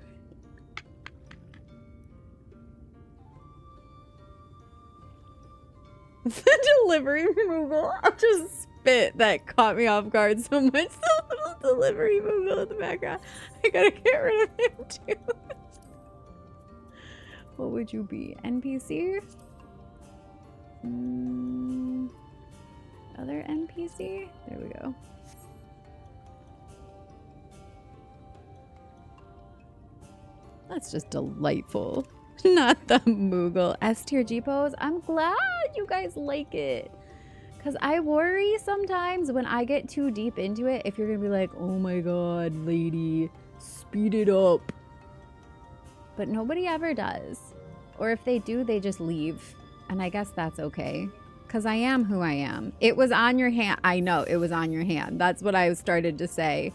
The delivery Moogle. I'll just spit. That caught me off guard so much. The little delivery Moogle in the background. I gotta get rid of him too. What would you be? NPC? Other NPC? There we go. That's just delightful. Not the Moogle. S tier G pose. I'm glad you guys like it. Because I worry sometimes when I get too deep into it, if you're going to be like, oh my god, lady, speed it up. But nobody ever does. Or if they do, they just leave. And I guess that's okay. Because I am who I am. It was on your hand. I know, it was on your hand. That's what I started to say.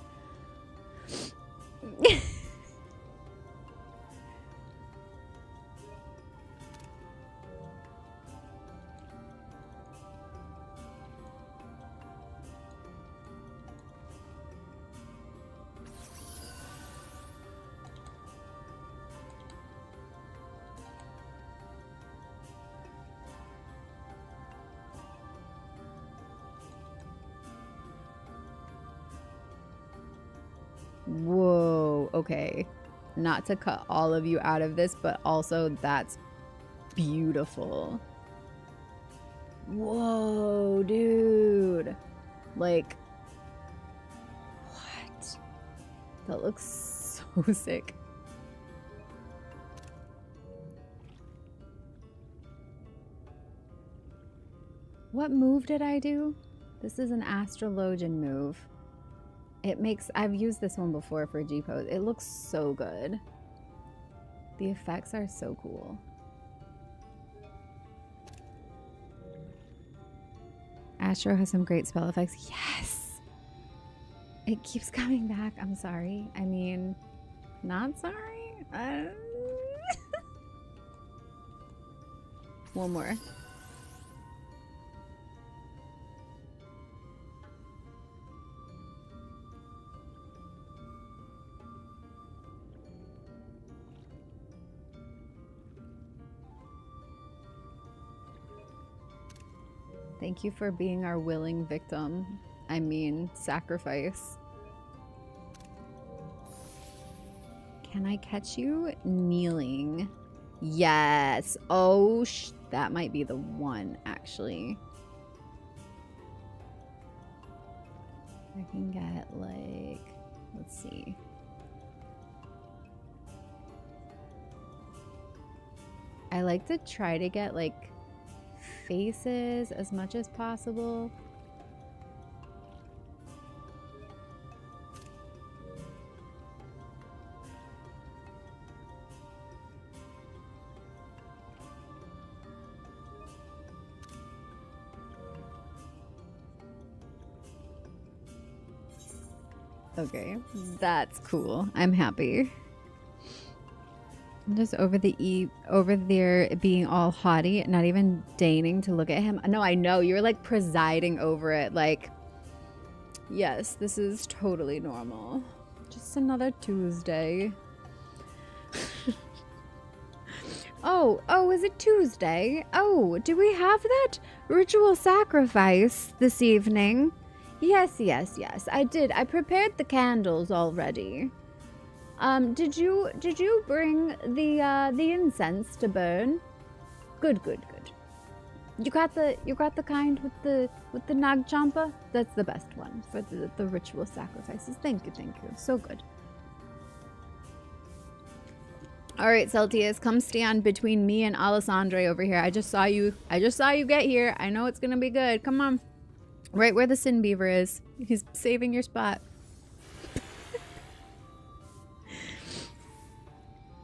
Whoa, okay. Not to cut all of you out of this, but also that's beautiful. Whoa, dude. Like, what? That looks so sick. What move did I do? This is an astrologian move. It makes, I've used this one before for G-pose. It looks so good. The effects are so cool. Astro has some great spell effects. Yes! It keeps coming back. I'm sorry. I mean, not sorry. One more. Thank you for being our willing victim. I mean, sacrifice. Can I catch you kneeling? Yes. Oh, that might be the one, actually. I can get, like, let's see. I like to try to get, like, faces as much as possible. Okay, that's cool. I'm happy. I'm just over there being all haughty, not even deigning to look at him. No, I know. You're like presiding over it. Like, yes, this is totally normal. Just another Tuesday. Oh, is it Tuesday? Oh, do we have that ritual sacrifice this evening? Yes. I did. I prepared the candles already. Did you bring the incense to burn? Good. You got the kind with the nag champa? That's the best one for the ritual sacrifices. Thank you. So good. All right, Celtius, come stand between me and Alessandre over here. I just saw you get here. I know it's gonna be good. Come on. Right where the Sin Beaver is. He's saving your spot.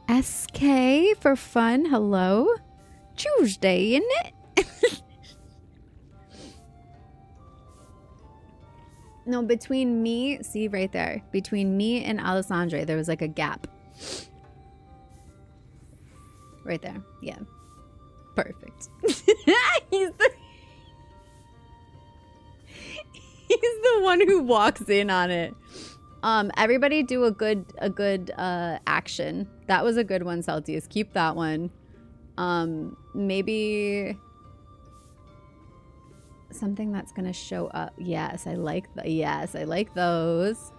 SK for fun. Hello. Tuesday, isn't it? No, between me, see right there. Between me and Alessandre, there was like a gap. Right there. Yeah. Perfect. He's the one who walks in on it. Everybody do a good action. That was a good one, Celtius. Keep that one. Maybe something that's gonna show up. Yes, I like those.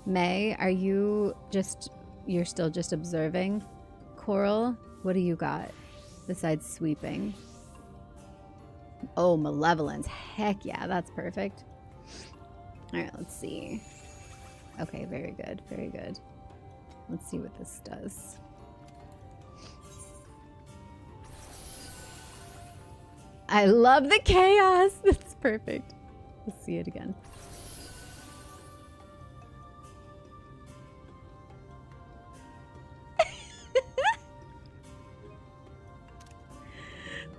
May, are you you're still just observing? Coral, what do you got besides sweeping? Oh, malevolence. Heck yeah, that's perfect. All right, let's see. Okay, very good. Let's see what this does. I love the chaos. That's perfect. Let's see it again.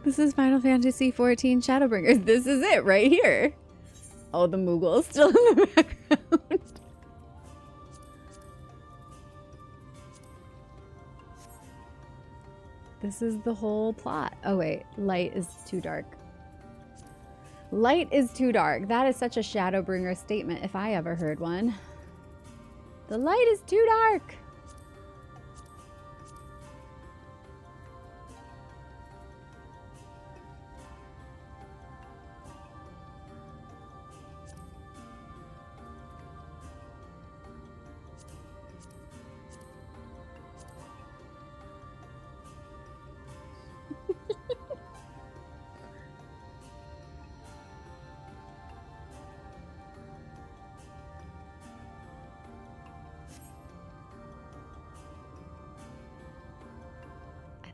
This is Final Fantasy XIV Shadowbringers. This is it right here. Oh, the Moogle is still in the background. This is the whole plot. Oh wait, light is too dark. Light is too dark. That is such a Shadowbringer statement if I ever heard one. The light is too dark.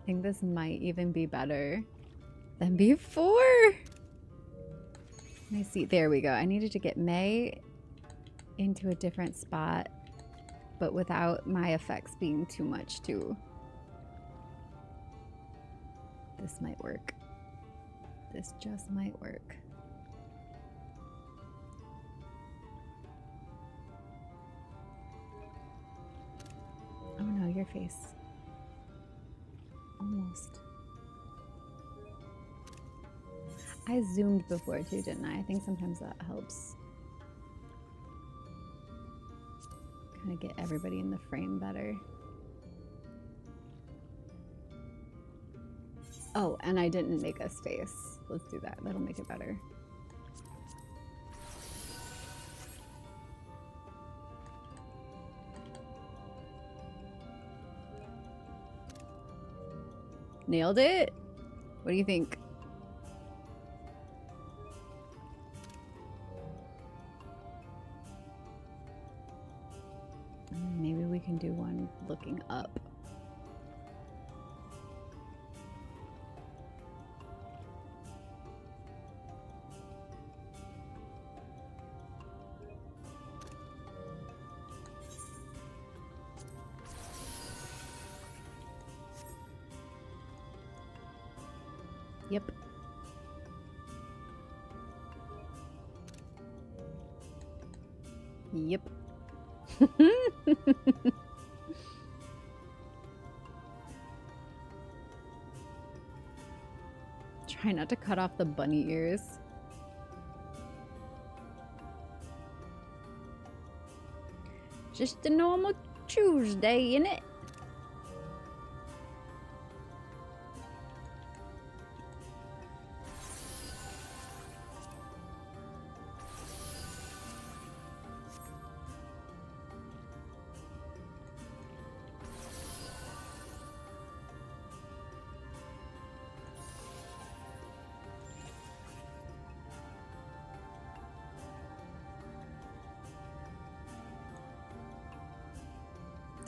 think this might even be better than before. Let me see. There we go. I needed to get May into a different spot, but without my effects being too much too. This might work. This just might work. Oh no, your face. Almost. I zoomed before too, didn't I? I think sometimes that helps. Kind of get everybody in the frame better. Oh, and I didn't make a space. Let's do that. That'll make it better. Nailed it? What do you think? Maybe we can do one looking up. Yep. Yep. Try not to cut off the bunny ears. Just a normal Tuesday, innit?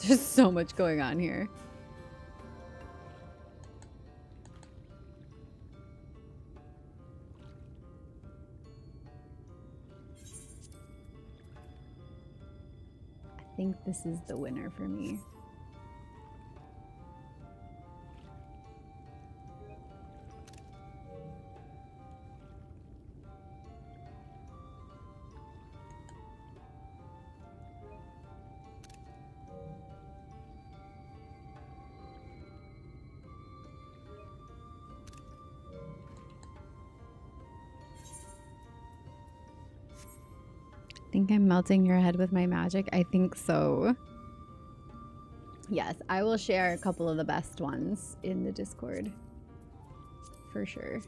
There's so much going on here. I think this is the winner for me. Think I'm melting your head with my magic? I think so. Yes, I will share a couple of the best ones in the Discord. For sure.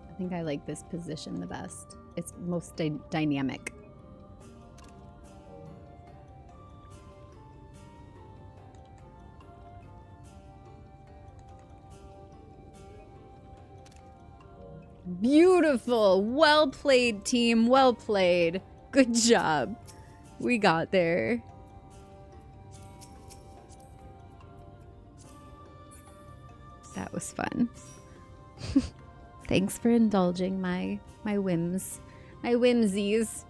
I think I like this position the best. It's most dynamic. Beautiful. Well played, team. Well played. Good job. We got there. That was fun. Thanks for indulging my whims. My whimsies.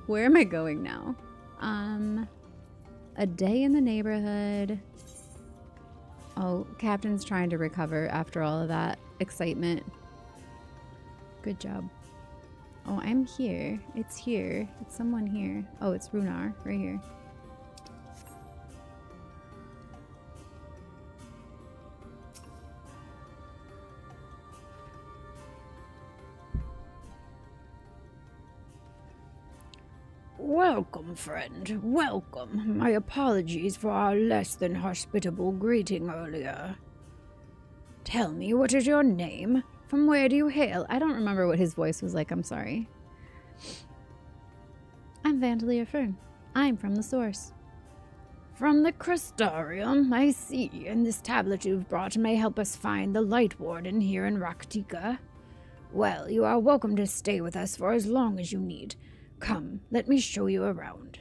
Where am I going now? A day in the neighborhood. Oh, Captain's trying to recover after all of that excitement. Good job. Oh, I'm here. It's here. It's someone here. Oh, it's Runar right here. Welcome, friend. Welcome. My apologies for our less than hospitable greeting earlier. Tell me, what is your name? From where do you hail? I don't remember what his voice was like. I'm sorry. I'm Vandalia Fern. I'm from the source. From the Crystarium, I see. And this tablet you've brought may help us find the Light Warden here in Raktika. Well, you are welcome to stay with us for as long as you need. Come, let me show you around.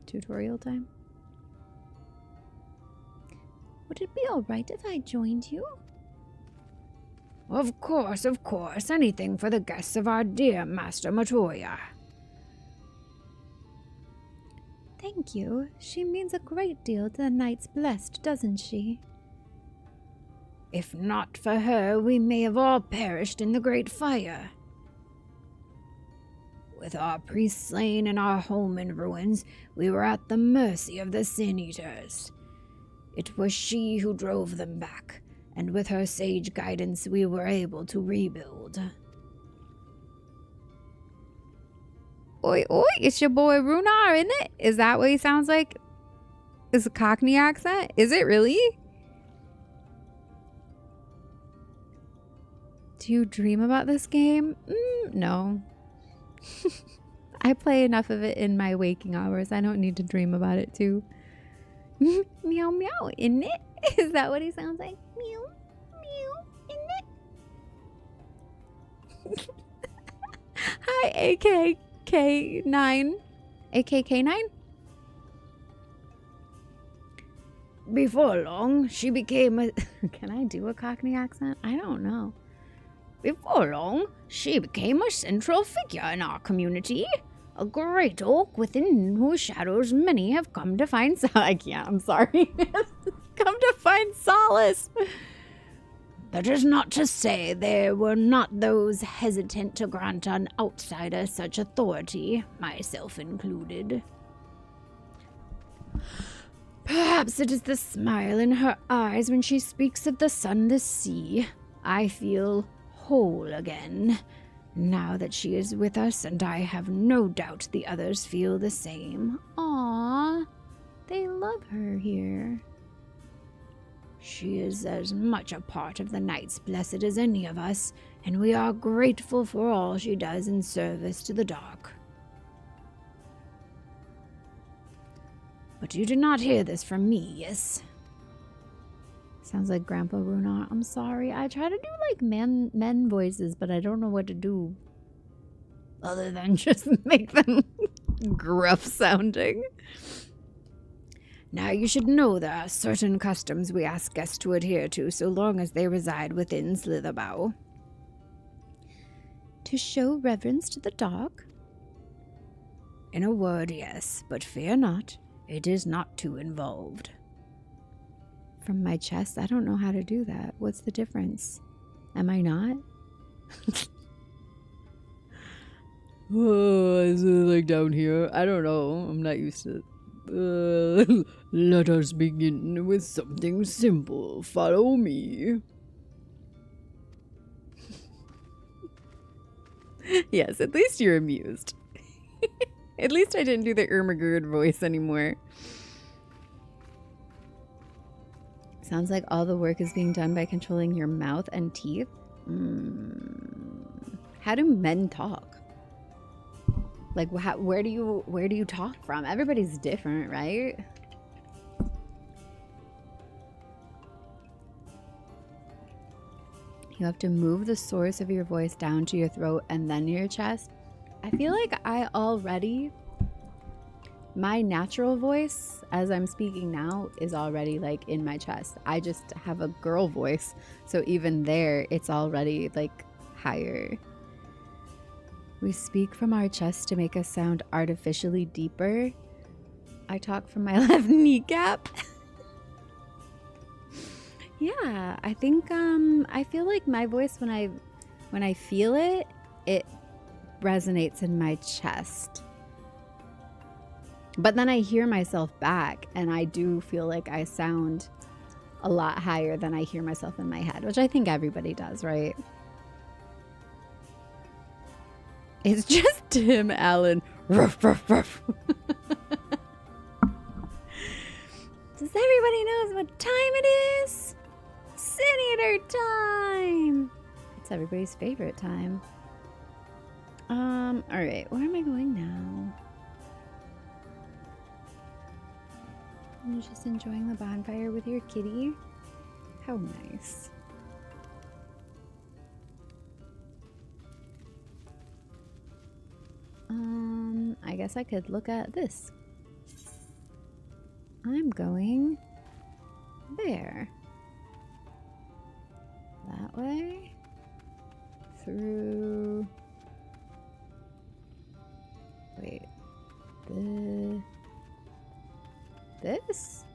Tutorial time? Would it be alright if I joined you? Of course, of course. Anything for the guests of our dear Master Matoya. Thank you. She means a great deal to the Knights Blessed, doesn't she? If not for her, we may have all perished in the Great Fire. With our priests slain and our home in ruins, we were at the mercy of the Sin Eaters. It was she who drove them back, and with her sage guidance we were able to rebuild. Oi, oi, it's your boy Runar, isn't it? Is that what he sounds like? Is a Cockney accent? Is it really? Do you dream about this game? No. I play enough of it in my waking hours. I don't need to dream about it too. Meow meow, isn't it? Is that what he sounds like? Meow meow, isn't it? Hi, AKK9. AKK9? Before long, she became a... Can I do a Cockney accent? I don't know. Before long, she became a central figure in our community. A great oak within whose shadows many have come to find I can't, I'm sorry. Come to find solace. That is not to say there were not those hesitant to grant an outsider such authority, myself included. Perhaps it is the smile in her eyes when she speaks of the sun, the sea. I feel whole again, now that she is with us, and I have no doubt the others feel the same. Aww, they love her here. She is as much a part of the Knights Blessed as any of us, and we are grateful for all she does in service to the Dark. But you did not hear this from me, yes? Sounds like Grandpa Runar. I'm sorry. I try to do like men voices, but I don't know what to do other than just make them gruff sounding. Now you should know there are certain customs we ask guests to adhere to so long as they reside within Slitherbow. To show reverence to the Dark? In a word, yes, but fear not. It is not too involved. From my chest? I don't know how to do that. What's the difference? Am I not? Oh, is it like down here? I don't know. I'm not used to it. Let us begin with something simple. Follow me. Yes, at least you're amused. At least I didn't do the Ermagerd voice anymore. Sounds like all the work is being done by controlling your mouth and teeth. How do men talk? Like, where do you talk from? Everybody's different, right? You have to move the source of your voice down to your throat and then your chest. I feel like my natural voice, as I'm speaking now, is already like in my chest. I just have a girl voice, so even there, it's already like higher. We speak from our chest to make us sound artificially deeper. I talk from my left kneecap. Yeah, I think I feel like my voice when I feel it, it resonates in my chest. But then I hear myself back and I do feel like I sound a lot higher than I hear myself in my head, which I think everybody does, right? It's just Tim Allen. Ruff, ruff, ruff. Does everybody knows what time it is? Sin Eater time! It's everybody's favorite time. Alright, where am I going now? You're just enjoying the bonfire with your kitty? How nice. guess I could look at this. I'm going there. That way. Through... Wait. This?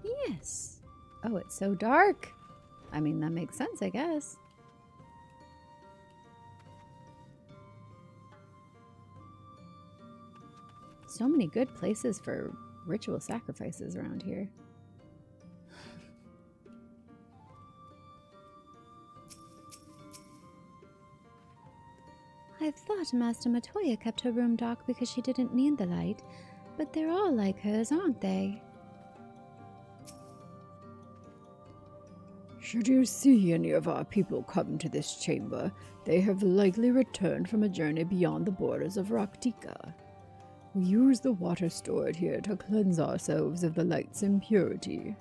Yes. Oh, it's so dark. I mean, that makes sense, I guess. So many good places for ritual sacrifices around here. I thought Master Matoya kept her room dark because she didn't need the light, but they're all like hers, aren't they? Should you see any of our people come to this chamber, they have likely returned from a journey beyond the borders of Raktika. We use the water stored here to cleanse ourselves of the light's impurity.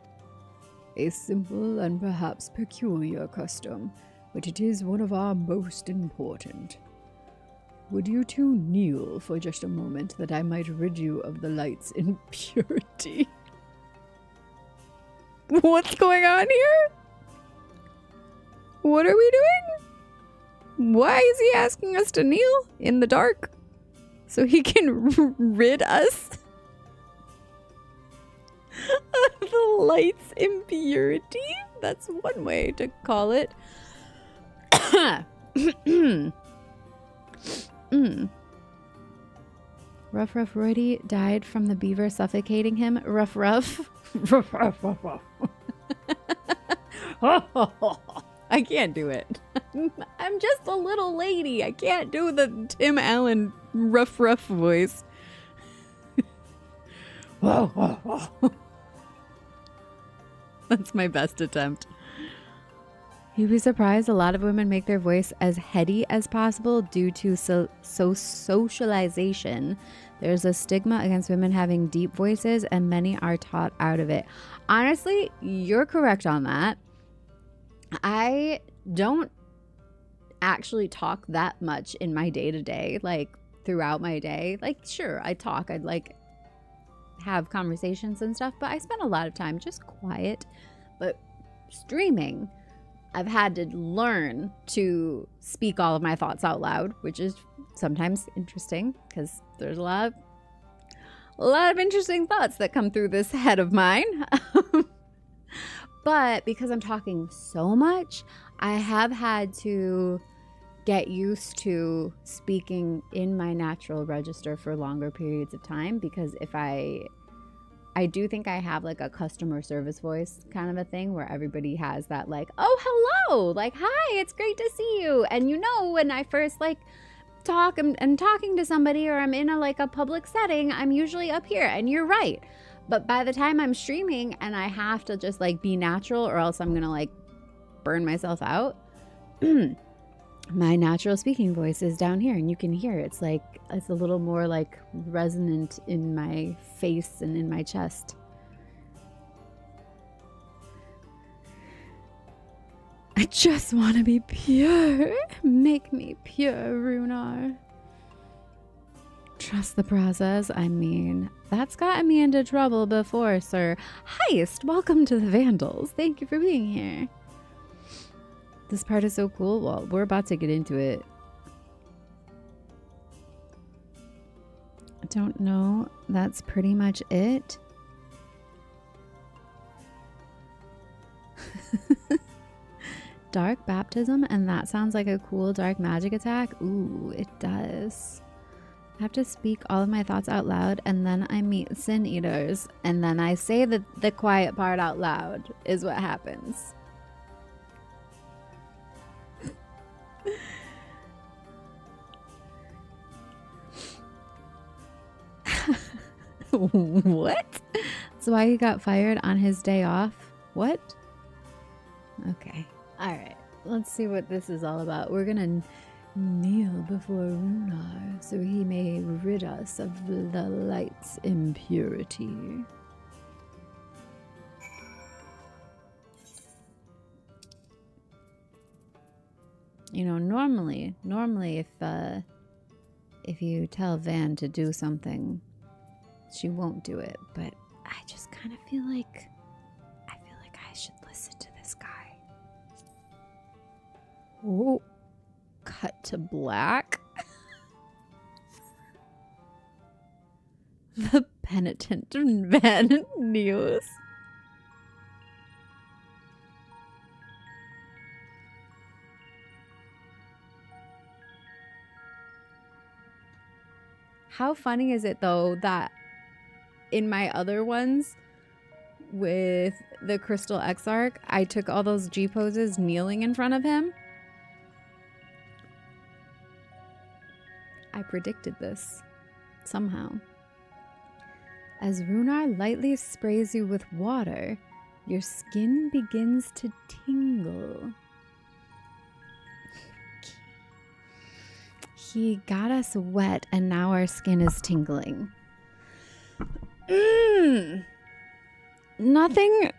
A simple and perhaps peculiar custom, but it is one of our most important. Would you two kneel for just a moment that I might rid you of the light's impurity? What's going on here? What are we doing? Why is he asking us to kneel in the dark? So he can rid us of the light's impurity? That's one way to call it. Ruff Ruff Roydy died from the beaver suffocating him. Ruff Ruff. Ruff Ruff Ruff Ruff. I can't do it. I'm just a little lady. I can't do the Tim Allen rough voice. That's my best attempt. You'd be surprised a lot of women make their voice as heady as possible due to socialization. There's a stigma against women having deep voices, and many are taught out of it. Honestly, you're correct on that. I don't actually talk that much in my day-to-day, like throughout my day. Like, sure, I talk. I'd like have conversations and stuff, but I spend a lot of time just quiet. But streaming, I've had to learn to speak all of my thoughts out loud, which is sometimes interesting because there's a lot of interesting thoughts that come through this head of mine. But because I'm talking so much, I have had to get used to speaking in my natural register for longer periods of time, because if I do think I have like a customer service voice kind of a thing where everybody has that like, oh, hello, like, hi, it's great to see you. And you know, when I first like talk and talking to somebody, or I'm in a public setting, I'm usually up here, and you're right. But by the time I'm streaming and I have to just like be natural, or else I'm gonna like burn myself out, my natural speaking voice is down here, and you can hear it's like it's a little more like resonant in my face and in my chest. I just want to be pure. Make me pure, Runar. Trust the process. I mean, that's gotten me into trouble before, sir. Heist, welcome to the Vandals. Thank you for being here. This part is so cool. Well, we're about to get into it. I don't know. That's pretty much it. Dark baptism, and that sounds like a cool dark magic attack. Ooh, it does. I have to speak all of my thoughts out loud, and then I meet sin eaters, and then I say the quiet part out loud is what happens. What? That's why he got fired on his day off? What? Okay. Alright. Let's see what this is all about. We're gonna kneel before Runar so he may rid us of the light's impurity. You know, normally if you tell Van to do something, she won't do it. But I just kind of feel like I should listen to this guy. Oh, cut to black. The penitent Van kneels. How funny is it though that in my other ones with the Crystal Exarch, I took all those G poses kneeling in front of him? I predicted this somehow. As Runar lightly sprays you with water, your skin begins to tingle. He got us wet and now our skin is tingling. Nothing's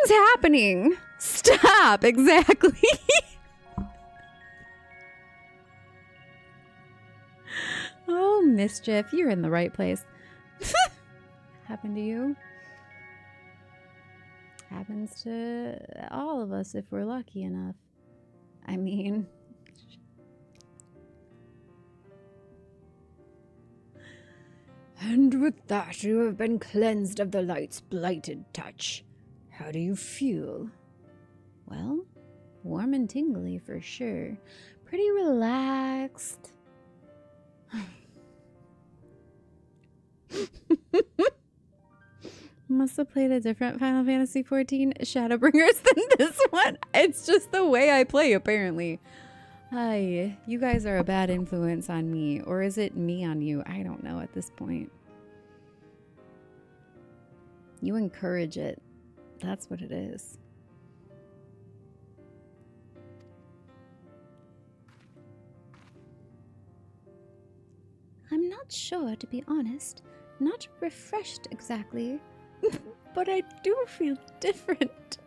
happening. Stop, exactly. Oh, mischief, you're in the right place. Happened to you? Happens to all of us if we're lucky enough. I mean... And with that, you have been cleansed of the light's blighted touch. How do you feel? Well, warm and tingly for sure. Pretty relaxed. Must have played a different Final Fantasy XIV Shadowbringers than this one. It's just the way I play, apparently. Hi, you guys are a bad influence on me. Or is it me on you? I don't know at this point. You encourage it. That's what it is. I'm not sure, to be honest. Not refreshed exactly. But I do feel different.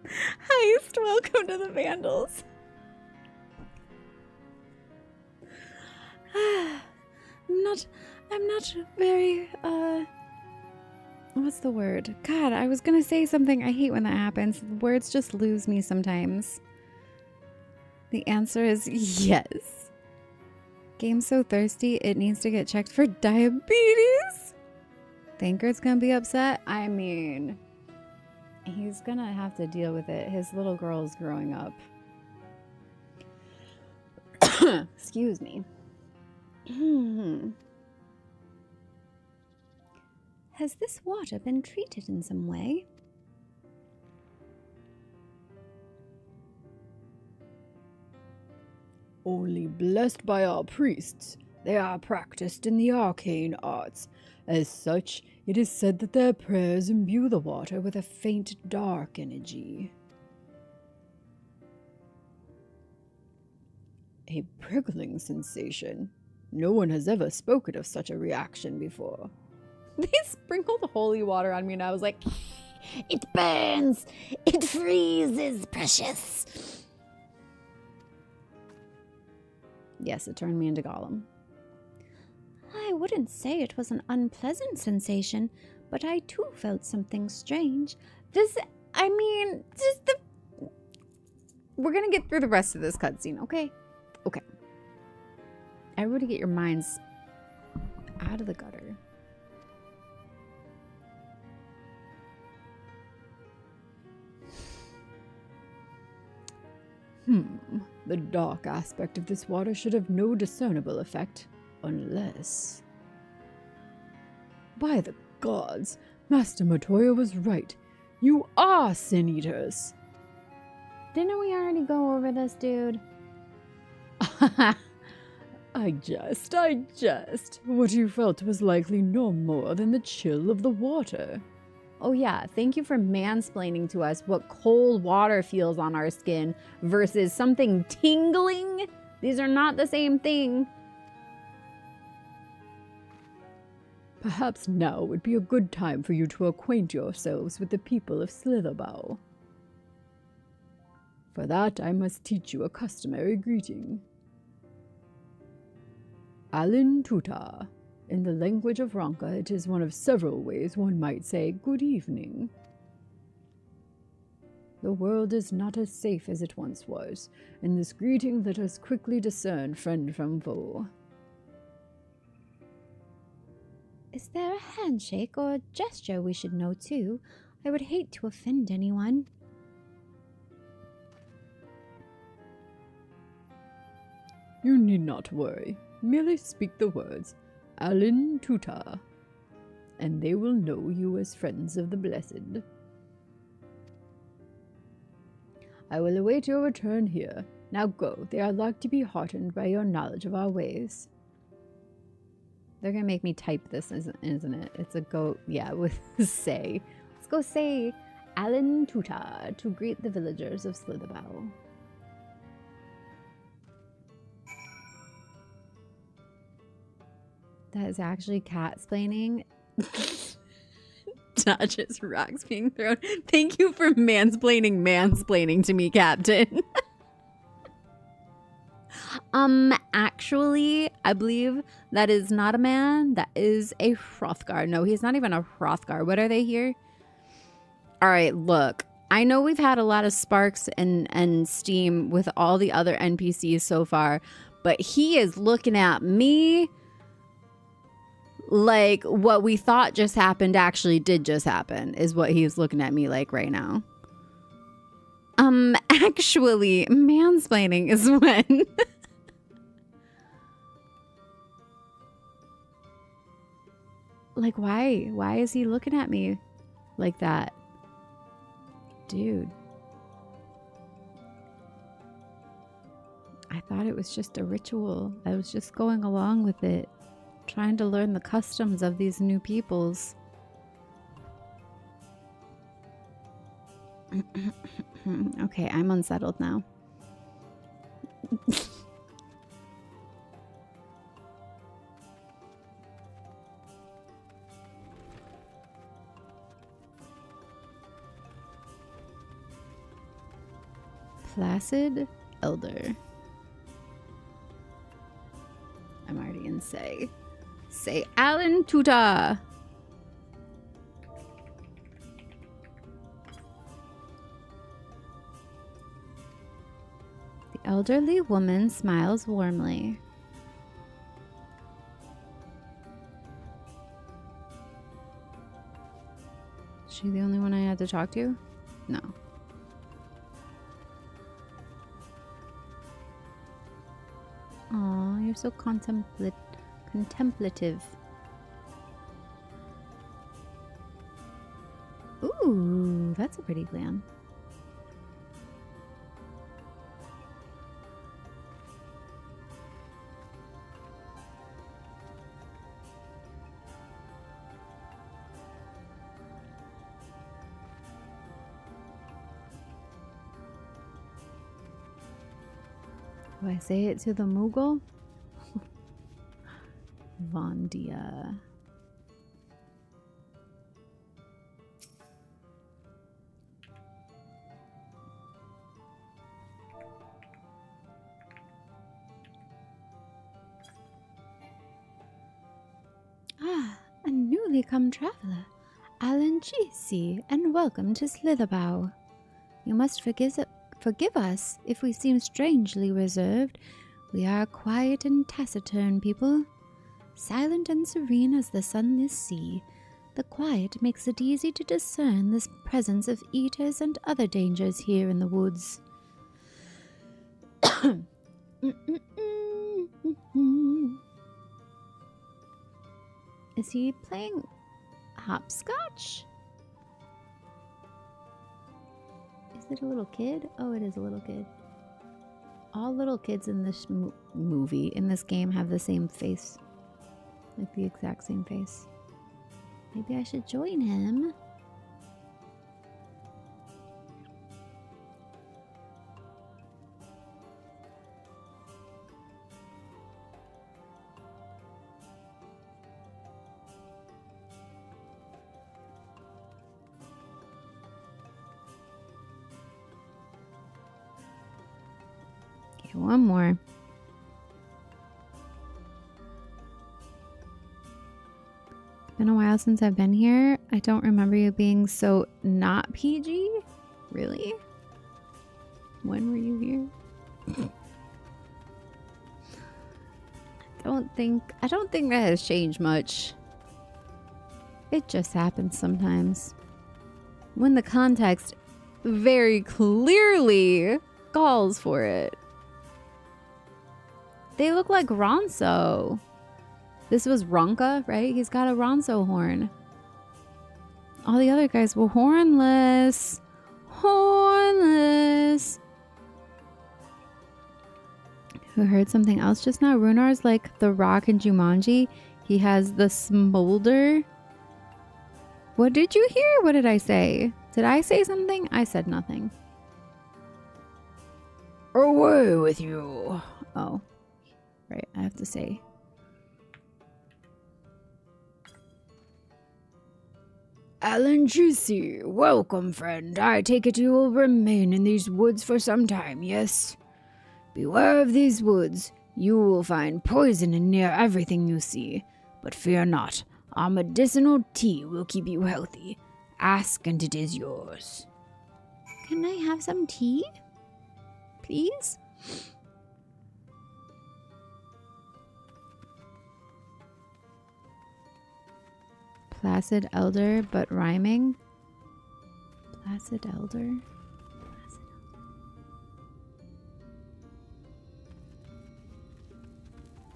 Heist, welcome to the Vandals. I'm not very, what's the word? God, I was gonna say something. I hate when that happens. Words just lose me sometimes. The answer is yes. Game's so thirsty, it needs to get checked for diabetes. Thankard's gonna be upset. I mean, he's gonna have to deal with it. His little girl's growing up. Excuse me. Has this water been treated in some way? Only blessed by our priests. They are practiced in the arcane arts. As such, it is said that their prayers imbue the water with a faint dark energy. A prickling sensation. No one has ever spoken of such a reaction before. They sprinkled holy water on me and I was like, it burns! It freezes, precious! Yes, it turned me into Gollum. I wouldn't say it was an unpleasant sensation, but I too felt something strange. We're gonna get through the rest of this cutscene, okay? Okay. Everybody get your minds out of the gutter. The dark aspect of this water should have no discernible effect, unless... By the gods, Master Matoya was right. You are Sin Eaters. Didn't we already go over this, dude? I jest. What you felt was likely no more than the chill of the water. Oh yeah, thank you for mansplaining to us what cold water feels on our skin versus something tingling. These are not the same thing. Perhaps now would be a good time for you to acquaint yourselves with the people of Slitherbow. For that, I must teach you a customary greeting. Alin Tuta. In the language of Ranka, it is one of several ways one might say good evening. The world is not as safe as it once was. In this greeting, let us quickly discern friend from foe. Is there a handshake or a gesture we should know too? I would hate to offend anyone. You need not worry. Merely speak the words, Alin Tuta, and they will know you as friends of the Blessed. I will await your return here. Now go. They are like to be heartened by your knowledge of our ways. They're gonna make me type this, isn't it? It's a go, yeah, with say. Let's go say Alin Tuta to greet the villagers of Slitherbow. That is actually cat-splaining. Dodges rocks being thrown. Thank you for mansplaining to me, Captain. Actually, I believe that is not a man. That is a Hrothgar. No, he's not even a Hrothgar. What are they here? All right, look. I know we've had a lot of sparks and steam with all the other NPCs so far, but he is looking at me like what we thought just happened actually did just happen, is what he's looking at me like right now. Actually, mansplaining is when... Like, why? Why is he looking at me like that? Dude. I thought it was just a ritual. I was just going along with it. Trying to learn the customs of these new peoples. Okay, I'm unsettled now. Placid Elder. I'm already in say. Say Alin Tuta. The elderly woman smiles warmly. Is she the only one I had to talk to? No. Aw, you're so contemplative. Ooh, that's a pretty plan. Do I say it to the Moogle? Vondia. Ah, a newly come traveler. Alan Chisi, and welcome to Slitherbow. You must forgive us if we seem strangely reserved. We are a quiet and taciturn people. Silent and serene as the sunless sea, the quiet makes it easy to discern the presence of eaters and other dangers here in the woods. Is he playing hopscotch? Is it a little kid? Oh, it is a little kid. All little kids in this movie, in this game, have the same face. Like the exact same face. Maybe I should join him. Okay, one more. It's been a while since I've been here. I don't remember you being so not PG. Really? When were you here? I don't think that has changed much. It just happens sometimes. When the context very clearly calls for it. They look like Ronso. This was Ronka, right? He's got a Ronso horn. All the other guys were hornless. Hornless. Who heard something else just now? Runar's like the rock in Jumanji. He has the smolder. What did you hear? What did I say? Did I say something? I said nothing. Away with you. Oh. Right, I have to say. Alan GC, welcome friend. I take it you will remain in these woods for some time, yes? Beware of these woods. You will find poison in near everything you see. But fear not. Our medicinal tea will keep you healthy. Ask and it is yours. Can I have some tea? Please? Placid elder, but rhyming. Placid elder?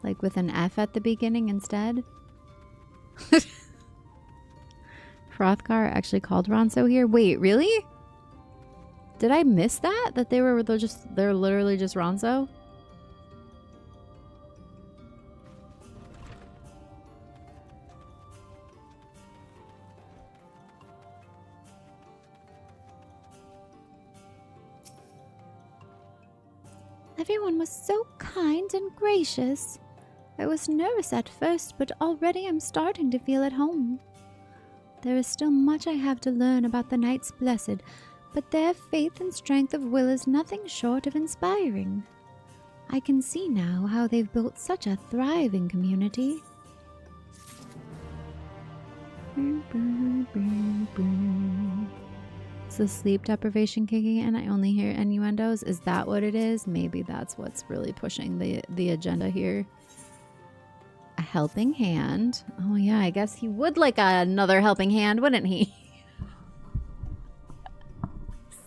Like with an F at the beginning instead? Hrothgar actually called Ronso here? Wait, really? Did I miss that? That they're literally just Ronso? Everyone was so kind and gracious. I was nervous at first, but already I'm starting to feel at home. There is still much I have to learn about the Knights Blessed, but their faith and strength of will is nothing short of inspiring. I can see now how they've built such a thriving community. Is the sleep deprivation kicking in? I only hear innuendos. Is that what it is? Maybe that's what's really pushing the agenda here. A helping hand. Oh yeah, I guess he would like another helping hand, wouldn't he?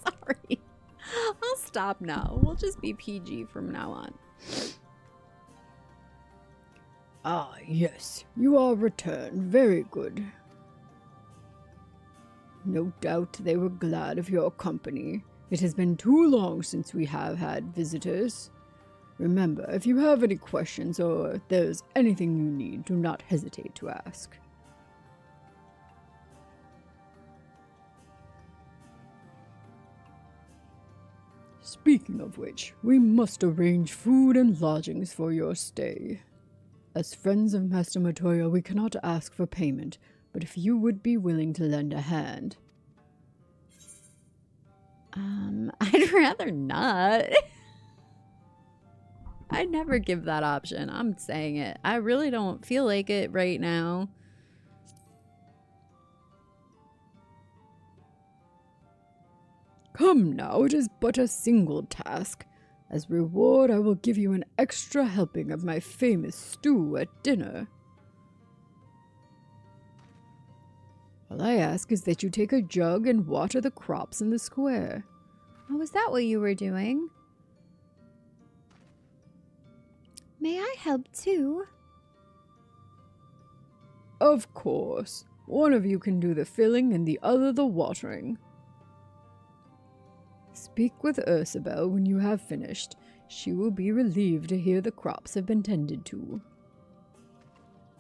Sorry. I'll stop now. We'll just be PG from now on. Ah, yes. You are returned. Very good. No doubt they were glad of your company. It has been too long since we have had visitors. Remember, if you have any questions or if there's anything you need, do not hesitate to ask. Speaking of which, we must arrange food and lodgings for your stay. As friends of Master Matoya, we cannot ask for payment, but if you would be willing to lend a hand. I'd rather not. I'd never give that option. I'm saying it. I really don't feel like it right now. Come now, it is but a single task. As reward, I will give you an extra helping of my famous stew at dinner. All I ask is that you take a jug and water the crops in the square. Oh, is that what you were doing? May I help too? Of course. One of you can do the filling and the other the watering. Speak with Ursabel when you have finished. She will be relieved to hear the crops have been tended to.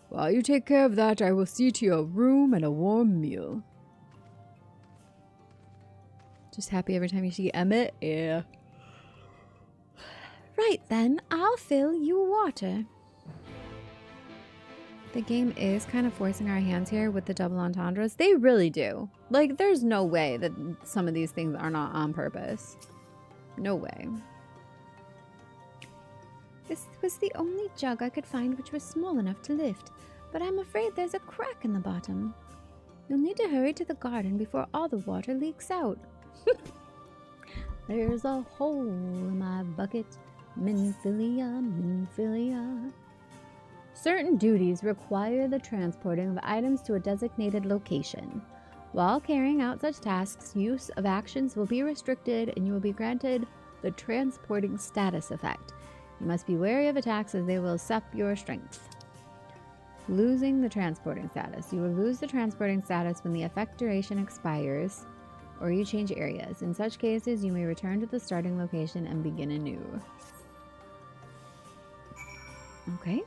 While you take care of that, I will see to your room and a warm meal. Just happy every time you see Emmett? Yeah. Right then, I'll fill you water. The game is kind of forcing our hands here with the double entendres. They really do. Like, there's no way that some of these things are not on purpose. No way. This was the only jug I could find which was small enough to lift, but I'm afraid there's a crack in the bottom. You'll need to hurry to the garden before all the water leaks out. There's a hole in my bucket, Minfilia, Minfilia. Certain duties require the transporting of items to a designated location. While carrying out such tasks, use of actions will be restricted and you will be granted the transporting status effect. You must be wary of attacks as they will sap your strength. Losing the transporting status. You will lose the transporting status when the effect duration expires or you change areas. In such cases, you may return to the starting location and begin anew. Okay.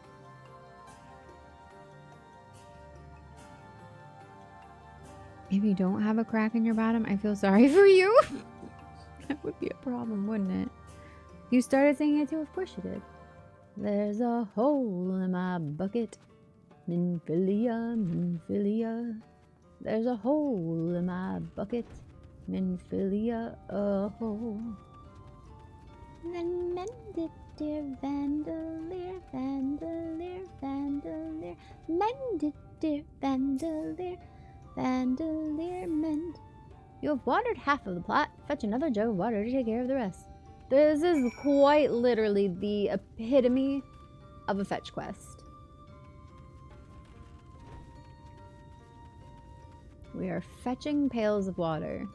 If you don't have a crack in your bottom, I feel sorry for you. That would be a problem, wouldn't it? You started singing it too, of course you did. There's a hole in my bucket, Minfilia, Minfilia. There's a hole in my bucket, Minfilia, a hole. Then mend it, dear Vandalier, Vandalier, Vandalier. Mend it, dear Vandalier, Vandalier, mend. You have watered half of the plot. Fetch another jug of water to take care of the rest. This is quite literally the epitome of a fetch quest. We are fetching pails of water.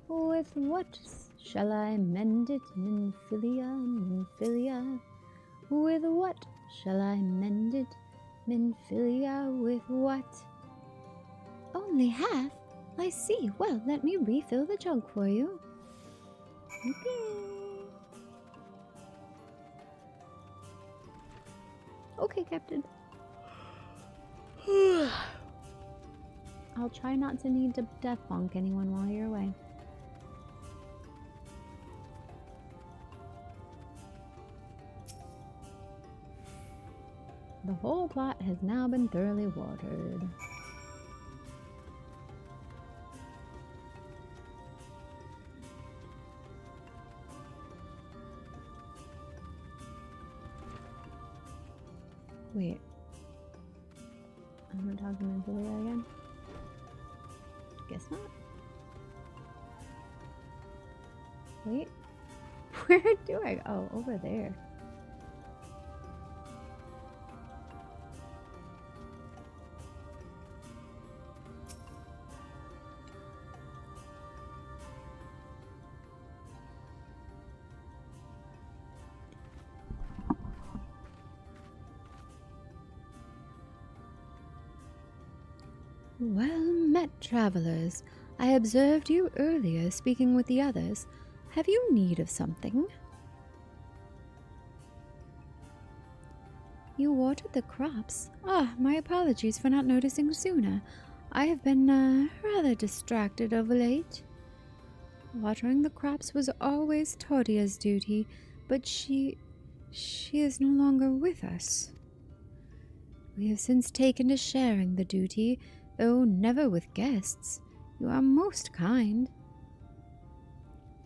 With what shall I mend it, Minfilia, Minfilia? With what shall I mend it, Minfilia? With what? Only half? I see. Well, let me refill the jug for you. Okay. Okay, Captain. I'll try not to need to death bonk anyone while you're away. The whole plot has now been thoroughly watered. Wait. I'm gonna talk to Minfilia again? Guess not. Wait. Where do I go? Oh, over there. Well met, travelers. I observed you earlier speaking with the others. Have you need of something? You watered the crops. Ah, my apologies for not noticing sooner. I have been rather distracted of late. Watering the crops was always Todia's duty, but she is no longer with us. We have since taken to sharing the duty, though never with guests. You are most kind.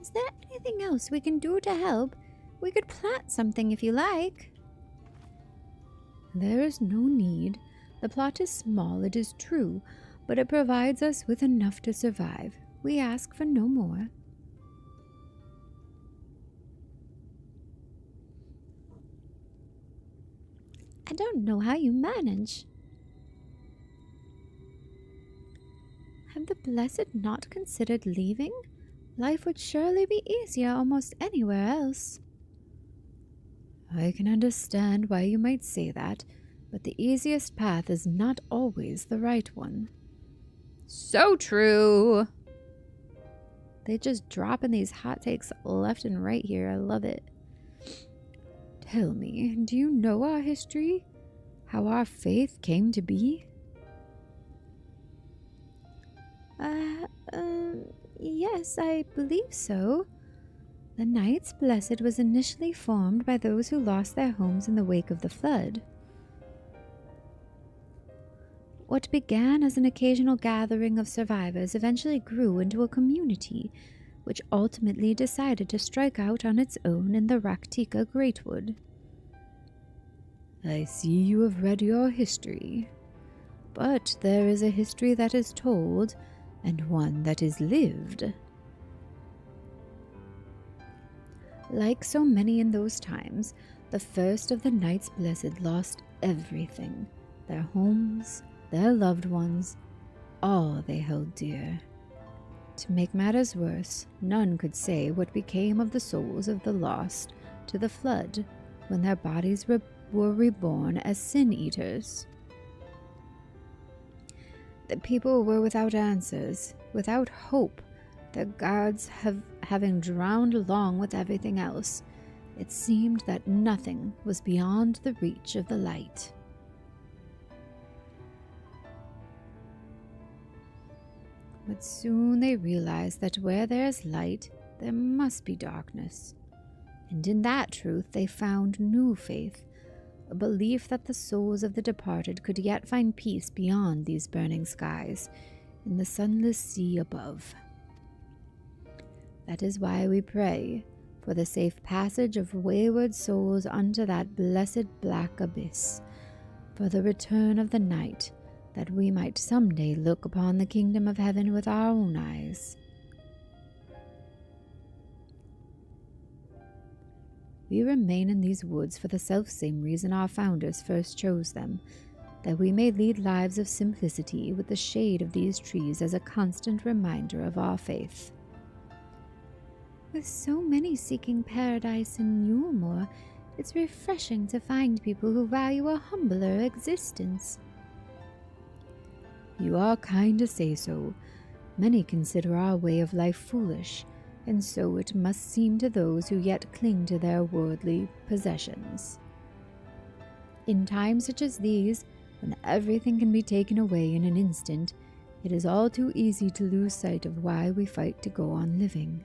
Is there anything else we can do to help? We could plant something if you like. There is no need. The plot is small, it is true, but it provides us with enough to survive. We ask for no more. I don't know how you manage. Have the Blessed not considered leaving? Life would surely be easier almost anywhere else. I can understand why you might say that, but the easiest path is not always the right one. So true! They just dropping these hot takes left and right here. I love it. Tell me, do you know our history? How our faith came to be? Yes, I believe so. The Knights Blessed was initially formed by those who lost their homes in the wake of the flood. What began as an occasional gathering of survivors eventually grew into a community, which ultimately decided to strike out on its own in the Raktika Greatwood. I see you have read your history. But there is a history that is told, and one that is lived. Like so many in those times, the first of the Knights Blessed lost everything. Their homes, their loved ones, all they held dear. To make matters worse, none could say what became of the souls of the lost to the flood when their bodies were reborn as sin-eaters. The people were without answers, without hope, their gods having drowned along with everything else. It seemed that nothing was beyond the reach of the light. But soon they realized that where there is light, there must be darkness. And in that truth they found new faith, a belief that the souls of the departed could yet find peace beyond these burning skies, in the sunless sea above. That is why we pray for the safe passage of wayward souls unto that blessed black abyss, for the return of the night, that we might someday look upon the kingdom of heaven with our own eyes. We remain in these woods for the selfsame reason our founders first chose them, that we may lead lives of simplicity with the shade of these trees as a constant reminder of our faith. With so many seeking paradise in Yulmore, it's refreshing to find people who value a humbler existence. You are kind to say so. Many consider our way of life foolish, and so it must seem to those who yet cling to their worldly possessions. In times such as these, when everything can be taken away in an instant, it is all too easy to lose sight of why we fight to go on living.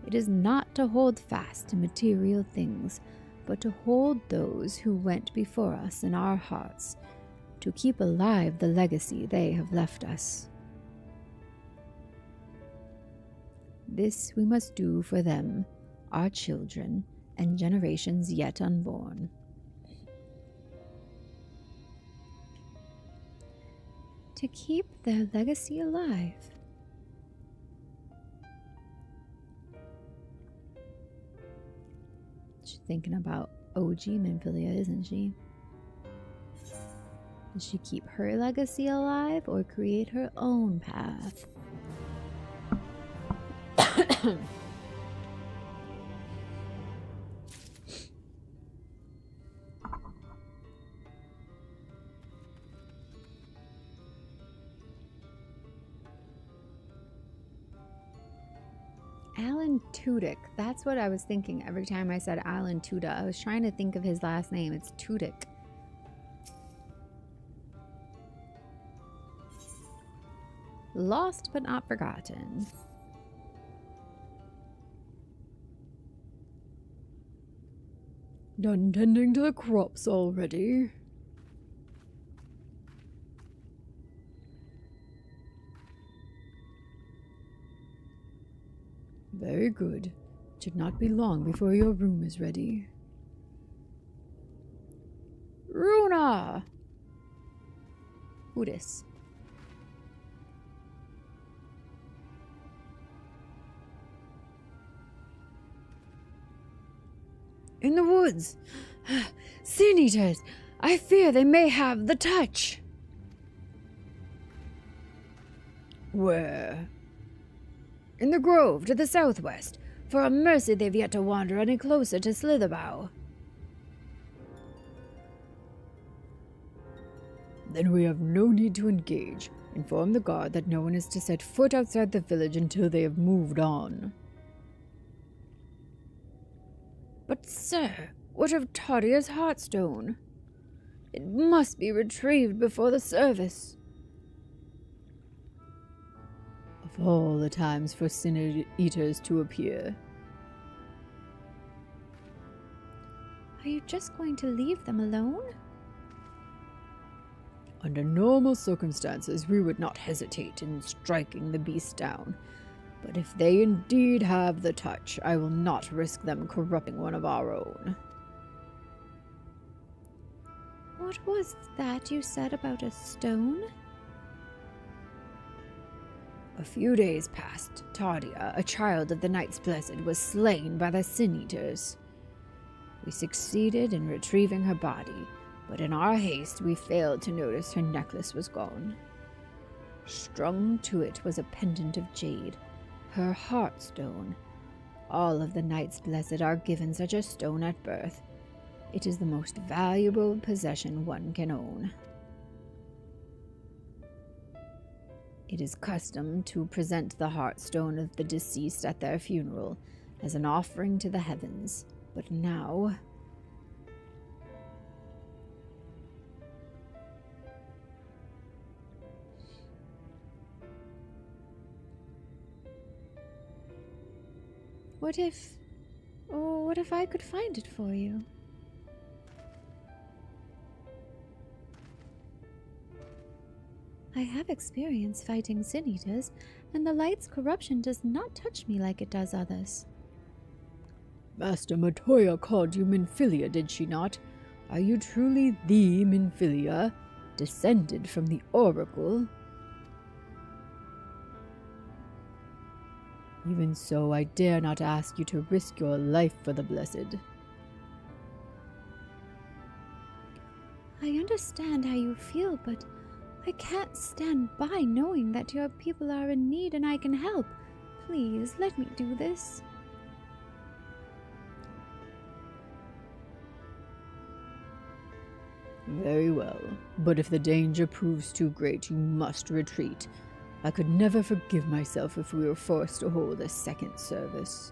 It is not to hold fast to material things, but to hold those who went before us in our hearts, to keep alive the legacy they have left us. This we must do for them, our children, and generations yet unborn. To keep their legacy alive. She's thinking about OG Minfilia, isn't she? Does she keep her legacy alive or create her own path? Alan Tudyk. That's what I was thinking every time I said Alan Tudyk. I was trying to think of his last name. It's Tudyk. Lost but not forgotten. Done tending to the crops already. Very good. It should not be long before your room is ready. Runa! Who dis? In the woods! Sin eaters! I fear they may have the touch! Where? In the grove to the southwest. For a mercy they've yet to wander any closer to Slitherbough. Then we have no need to engage. Inform the guard that no one is to set foot outside the village until they have moved on. But sir, what of Tadia's heartstone? It must be retrieved before the service. Of all the times for sin eaters to appear. Are you just going to leave them alone? Under normal circumstances, we would not hesitate in striking the beast down. But if they indeed have the touch, I will not risk them corrupting one of our own. What was that you said about a stone? A few days past, Tadia, a child of the Knights Blessed, was slain by the Sin Eaters. We succeeded in retrieving her body, but in our haste we failed to notice her necklace was gone. Strung to it was a pendant of jade, her heartstone. All of the Knights Blessed are given such a stone at birth. It is the most valuable possession one can own. It is custom to present the heartstone of the deceased at their funeral as an offering to the heavens, but now... What if I could find it for you? I have experience fighting Sin Eaters, and the light's corruption does not touch me like it does others. Master Matoya called you Minfilia, did she not? Are you truly the Minfilia, descended from the Oracle? Even so, I dare not ask you to risk your life for the Blessed. I understand how you feel, but I can't stand by knowing that your people are in need and I can help. Please, let me do this. Very well, but if the danger proves too great, you must retreat. I could never forgive myself if we were forced to hold a second service.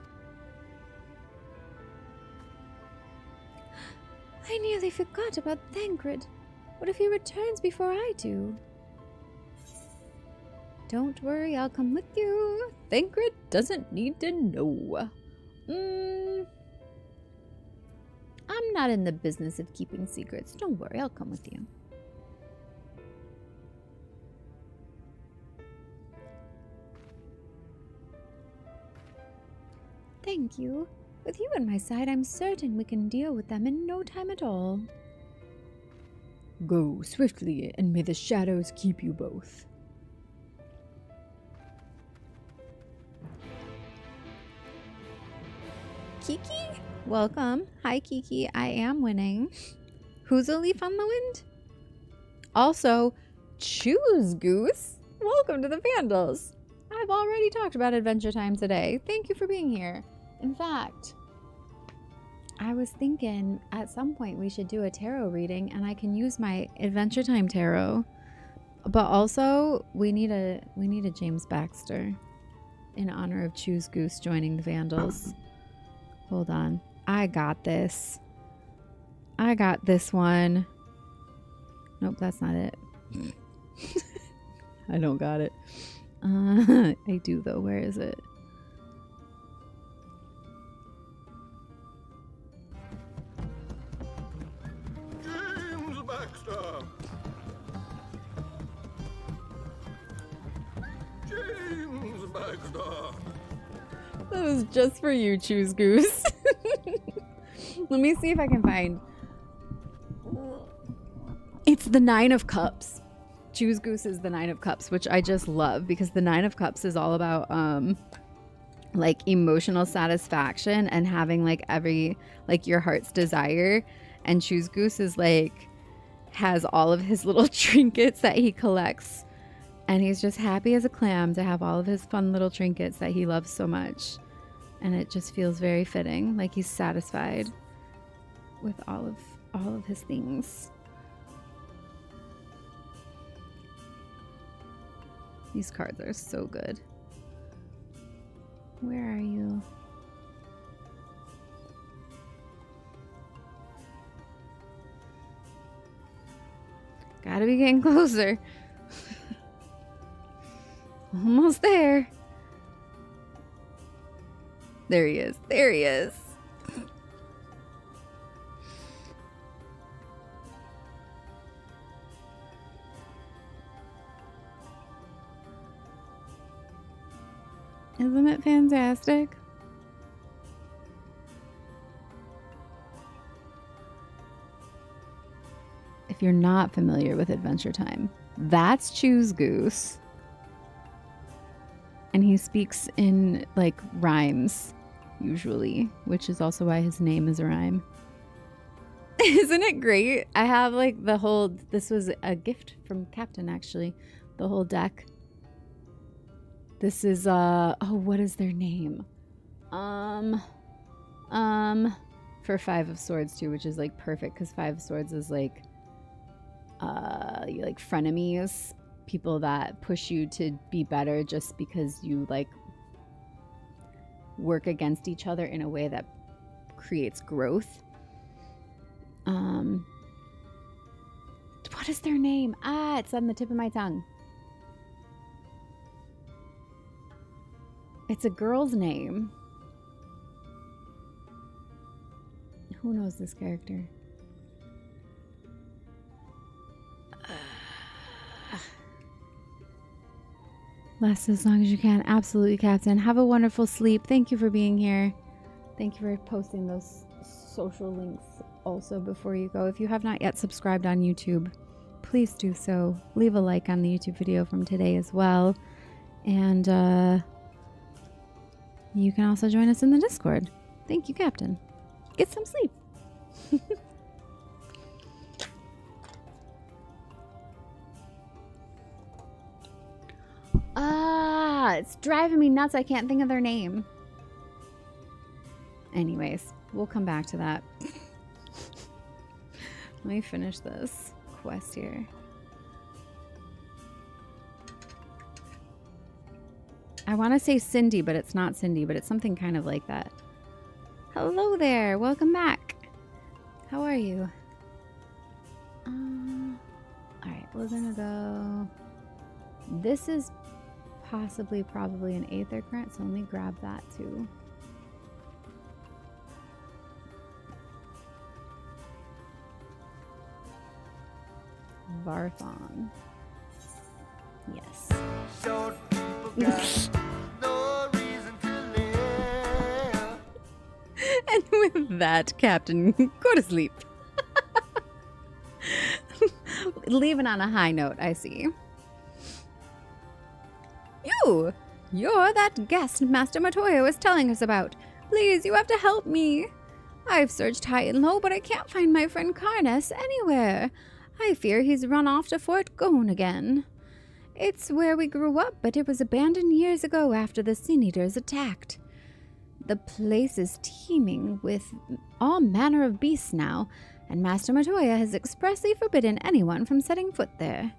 I nearly forgot about Thancred. What if he returns before I do? Don't worry, I'll come with you. Thancred doesn't need to know. I'm not in the business of keeping secrets. Don't worry, I'll come with you. Thank you. With you at my side, I'm certain we can deal with them in no time at all. Go swiftly, and may the shadows keep you both. Kiki? Welcome. Hi, Kiki. I am winning. Who's a leaf on the wind? Also, Choose Goose. Welcome to the Vandals. I've already talked about Adventure Time today. Thank you for being here. In fact, I was thinking at some point we should do a tarot reading and I can use my Adventure Time tarot. But also, we need a James Baxter in honor of Choose Goose joining the Vandals. Hold on. I got this. I got this one. Nope, that's not it. I don't got it. I do though. Where is it? James Baxter! James Baxter! That was just for you, Choose Goose. Let me see if I can find. It's the Nine of Cups. Choose Goose is the Nine of Cups, which I just love because the Nine of Cups is all about like emotional satisfaction and having like your heart's desire. And Choose Goose is like has all of his little trinkets that he collects. And he's just happy as a clam to have all of his fun little trinkets that he loves so much. And it just feels very fitting, like he's satisfied with all of his things. These cards are so good. Where are you? Gotta be getting closer. Almost there. There he is. There he is. Isn't it fantastic? If you're not familiar with Adventure Time, that's Choose Goose. And he speaks in like rhymes, usually, which is also why his name is a rhyme. Isn't it great? I have like the whole, this was a gift from Captain actually, the whole deck. This is oh, what is their name? For Five of Swords too, which is like perfect because Five of Swords is like you like frenemies, people that push you to be better just because you like work against each other in a way that creates growth. What is their name? It's on the tip of my tongue. It's a girl's name. Who knows this character? Last as long as you can. Absolutely, Captain. Have a wonderful sleep. Thank you for being here. Thank you for posting those social links also before you go. If you have not yet subscribed on YouTube, please do so. Leave a like on the YouTube video from today as well. And you can also join us in the Discord. Thank you, Captain. Get some sleep. It's driving me nuts. I can't think of their name. Anyways, we'll come back to that. Let me finish this quest here. I want to say Cindy, but it's not Cindy, but it's something kind of like that. Hello there. Welcome back. How are you? Alright, we're gonna go... This is probably an Aether Current, so let me grab that too. Varthon. Yes. No reason to live. And with that, Captain, go to sleep. Leaving on a high note, I see. You're that guest Master Matoya was telling us about. Please, you have to help me. I've searched high and low, but I can't find my friend Karnas anywhere. I fear he's run off to Fort Gone again. It's where we grew up, but it was abandoned years ago after the Sin Eaters attacked. The place is teeming with all manner of beasts now, and Master Matoya has expressly forbidden anyone from setting foot there.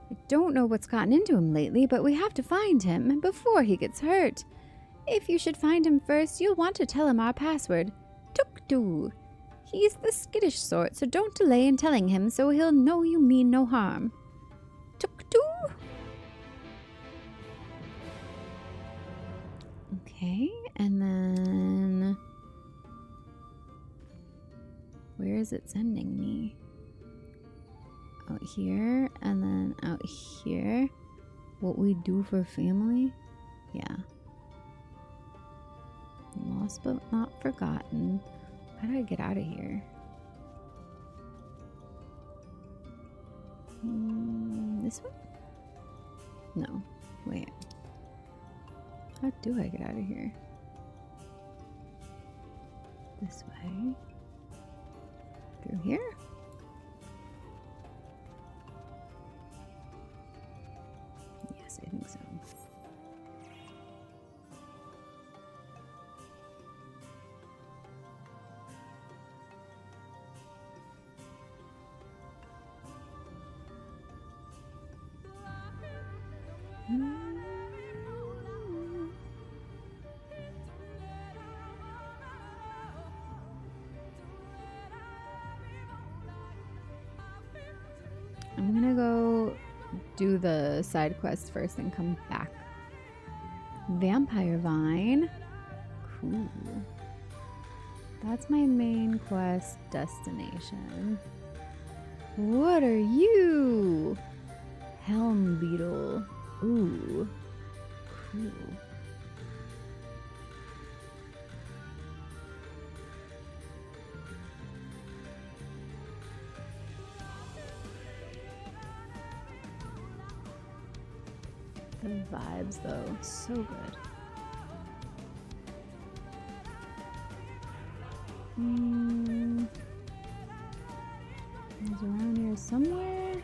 I don't know what's gotten into him lately, but we have to find him before he gets hurt. If you should find him first, you'll want to tell him our password. Tuk-tu. He's the skittish sort, so don't delay in telling him so he'll know you mean no harm. Tuk-tu. Okay, and then... Where is it sending me? Out here, and then out here. What we do for family? Yeah. Lost but not forgotten. How do I get out of here? This one? No. Wait. How do I get out of here? This way? Through here? Yes, I think so. I'm gonna go do the side quest first and come back. Vampire Vine. Cool. That's my main quest destination. What are you? Helm Beetle. Ooh. Cool. The vibes, though, so good. He's around here somewhere.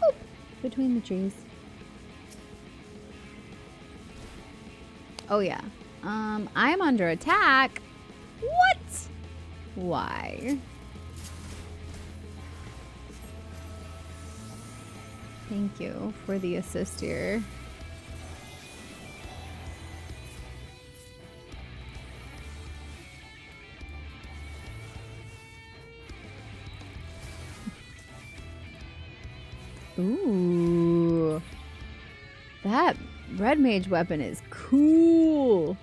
Oh, between the trees. Oh yeah. I'm under attack. What? Why? Thank you for the assist here. Ooh. That red mage weapon is cool.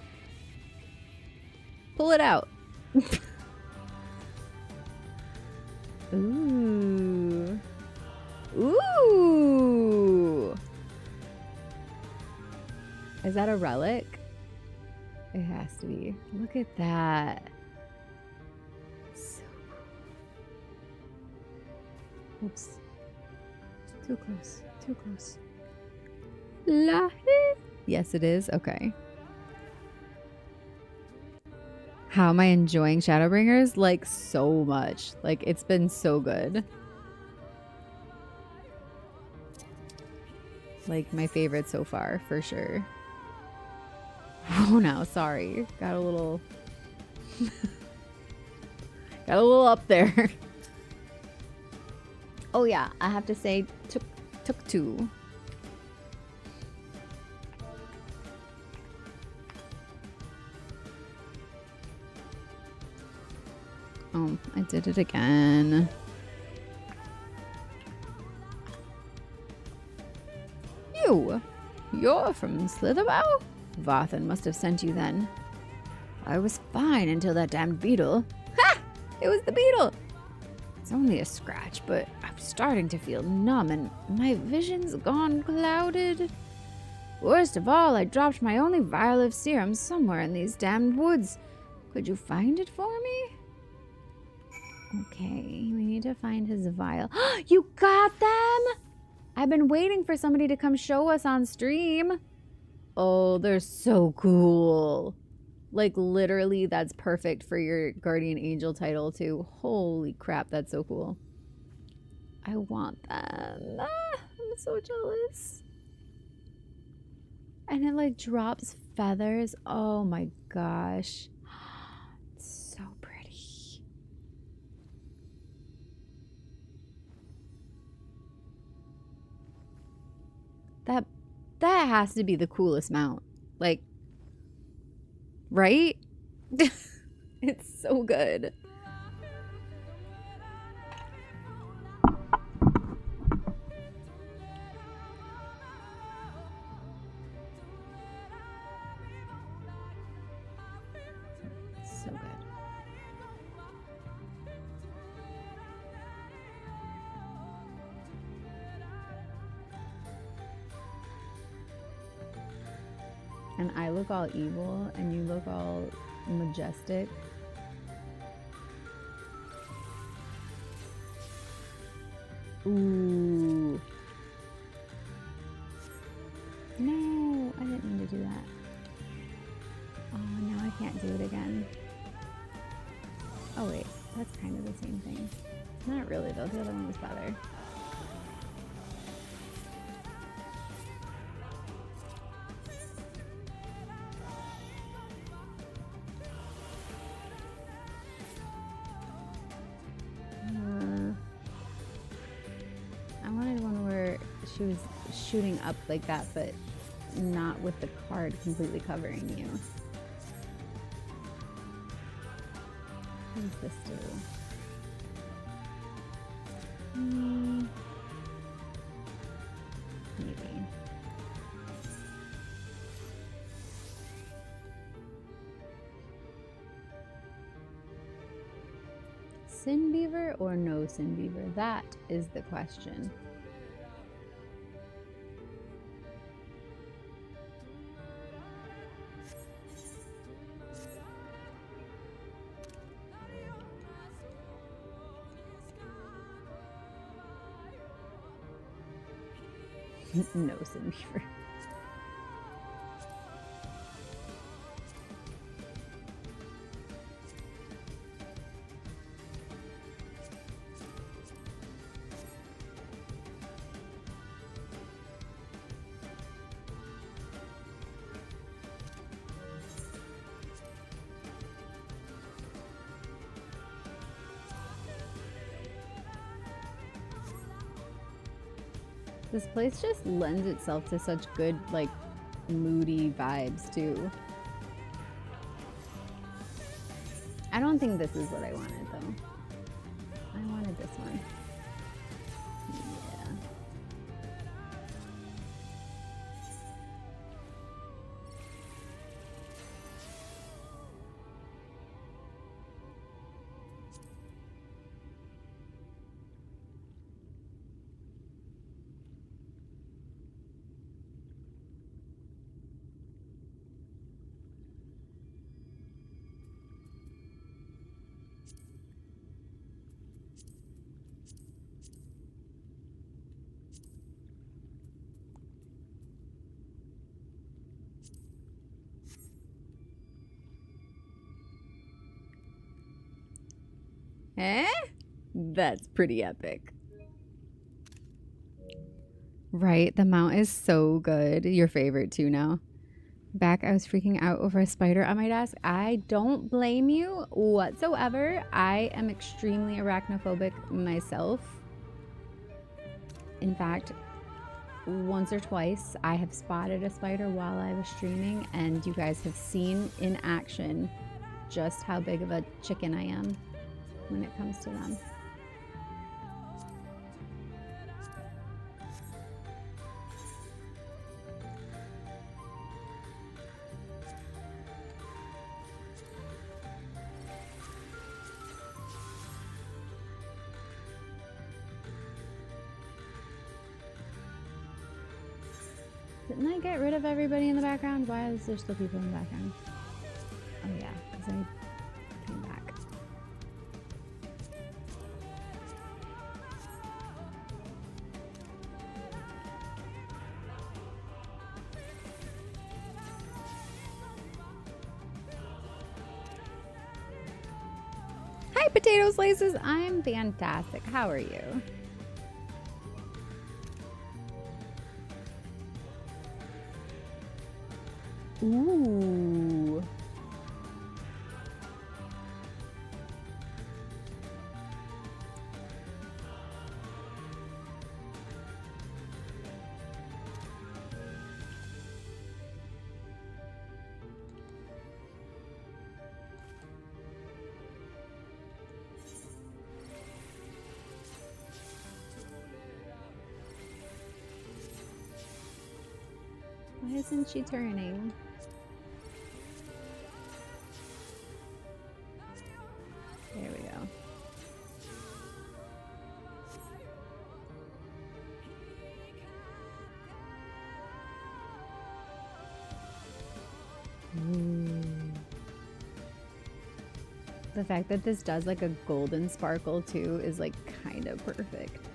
Pull it out. Ooh. Ooh. Is that a relic? It has to be. Look at that. So cool. Oops. Too close. Too close. Yes, it is. Okay. How am I enjoying Shadowbringers? Like, so much. Like, it's been so good. Like, my favorite so far, for sure. Oh, no, sorry. Got a little... got a little up there. Oh, yeah. I have to say, took two. Oh, I did it again. You're from Slitherbow? Vathan must have sent you then. I was fine until that damned beetle. Ha! It was the beetle! It's only a scratch, but I'm starting to feel numb and my vision's gone clouded. Worst of all, I dropped my only vial of serum somewhere in these damned woods. Could you find it for me? Okay, we need to find his vial. You got them? I've been waiting for somebody to come show us on stream. Oh, they're so cool. Like, literally, that's perfect for your Guardian Angel title, too. Holy crap, that's so cool. I want them. I'm so jealous. And it, like, drops feathers. Oh, my gosh. It's so pretty. That has to be the coolest mount. Like, right? It's so good. So good. And I look all evil and you look all majestic. Ooh. No, I didn't mean to do that. Oh, now I can't do it again. Oh wait, that's kind of the same thing. Not really though, the other one was better. She was shooting up like that, but not with the card completely covering you. What does this do? Maybe. Sin Beaver or no Sin Beaver? That is the question. No, Sin Beaver. This place just lends itself to such good, like, moody vibes, too. I don't think this is what I wanted, though. I wanted this one. Yeah. Eh? That's pretty epic. Right, the mount is so good. Your favorite too now. Back, I was freaking out over a spider on my desk. I don't blame you whatsoever. I am extremely arachnophobic myself. In fact, once or twice I have spotted a spider while I was streaming, and you guys have seen in action just how big of a chicken I am when it comes to them. Didn't I get rid of everybody in the background? Why is there still people in the background? Oh yeah, because I came back. Hi, potato slices. I'm fantastic. How are you? Ooh. Why isn't she turning? There we go. Ooh. The fact that this does like a golden sparkle too is like kind of perfect.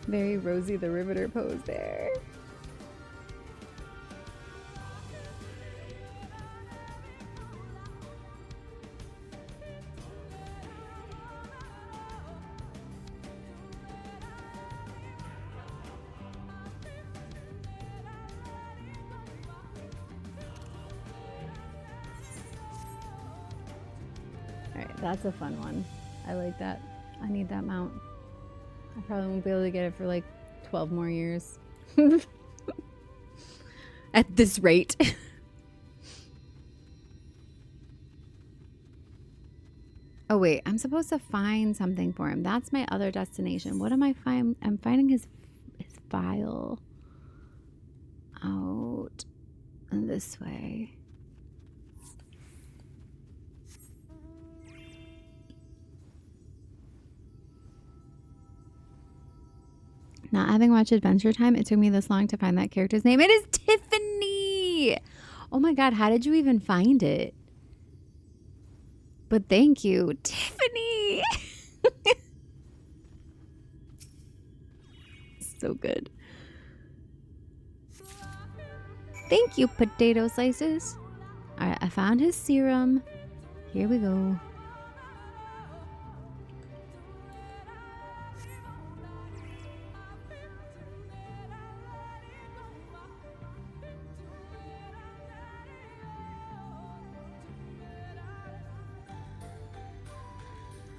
Very Rosie the Riveter pose there. Alright, that's a fun one. I like that. I need that mount. I probably won't be able to get it for like 12 more years. At this rate. Oh wait, I'm supposed to find something for him. That's my other destination. What am I finding? I'm finding his file out this way. Not having watched Adventure Time, it took me this long to find that character's name. It is Tiffany! Oh my god, how did you even find it? But thank you, Tiffany. So good. Thank you, potato slices. Alright, I found his serum. Here we go.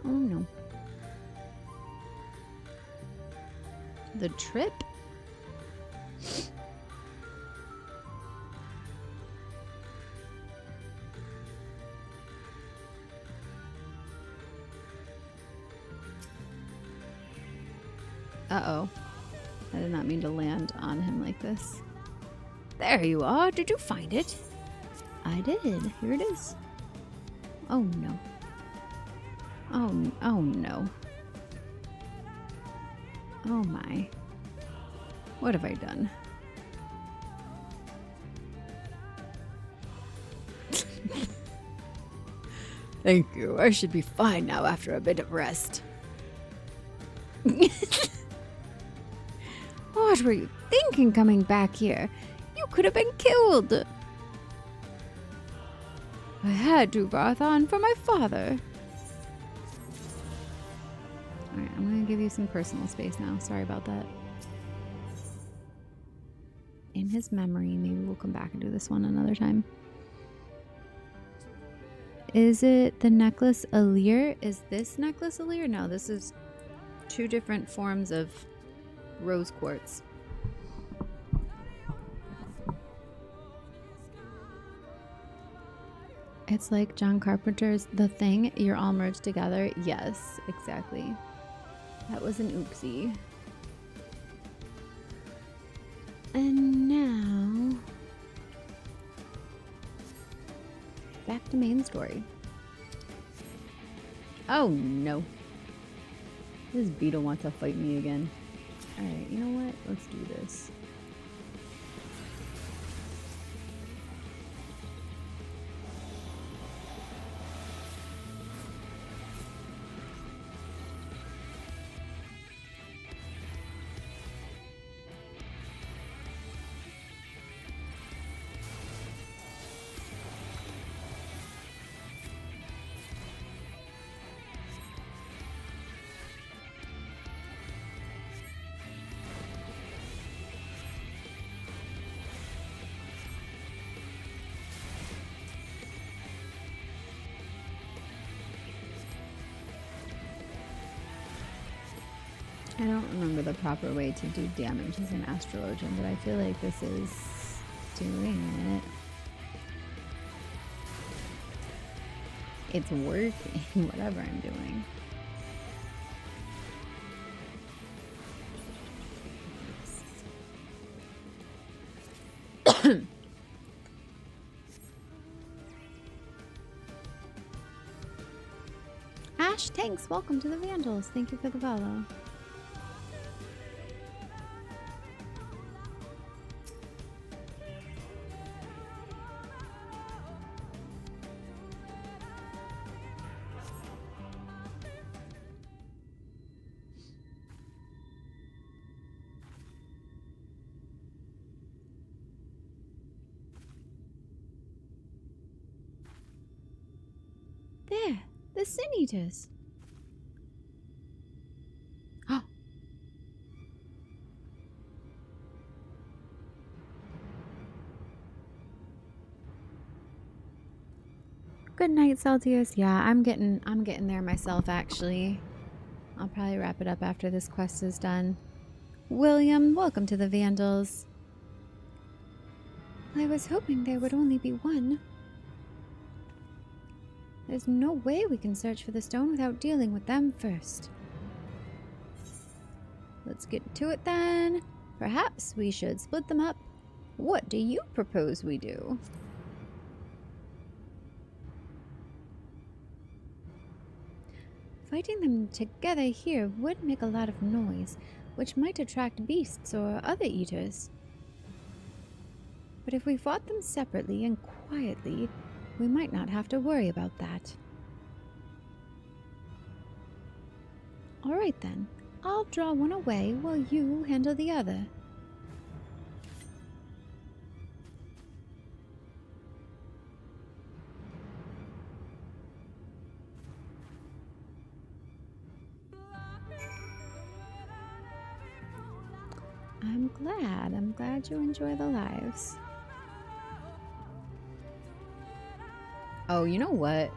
Oh no. The trip? Uh-oh. I did not mean to land on him like this. There you are. Did you find it? I did. Here it is. Oh no. Oh no. Oh my. What have I done? Thank you. I should be fine now after a bit of rest. What were you thinking coming back here? You could have been killed. I had to bath on for my father. Alright, I'm gonna give you some personal space now. Sorry about that. In his memory, maybe we'll come back and do this one another time. Is it the necklace Alir? Is this necklace Alir? No, this is two different forms of rose quartz. It's like John Carpenter's The Thing. You're all merged together. Yes, exactly. That was an oopsie. And now back to main story. Oh no. This beetle wants to fight me again. Alright, you know what? Let's do this. I don't remember the proper way to do damage as an astrologian, but I feel like this is doing it. It's working, whatever I'm doing. Ash, thanks. Welcome to the Vandals. Thank you for the follow. There, the Sin Eaters. Oh. Good night, Celtius. Yeah, I'm getting there myself actually. I'll probably wrap it up after this quest is done. William, welcome to the Vandals. I was hoping there would only be one. There's no way we can search for the stone without dealing with them first. Let's get to it then. Perhaps we should split them up. What do you propose we do? Fighting them together here would make a lot of noise, which might attract beasts or other eaters. But if we fought them separately and quietly, we might not have to worry about that. Alright then. I'll draw one away while you handle the other. I'm glad you enjoy the lives. Oh, you know what?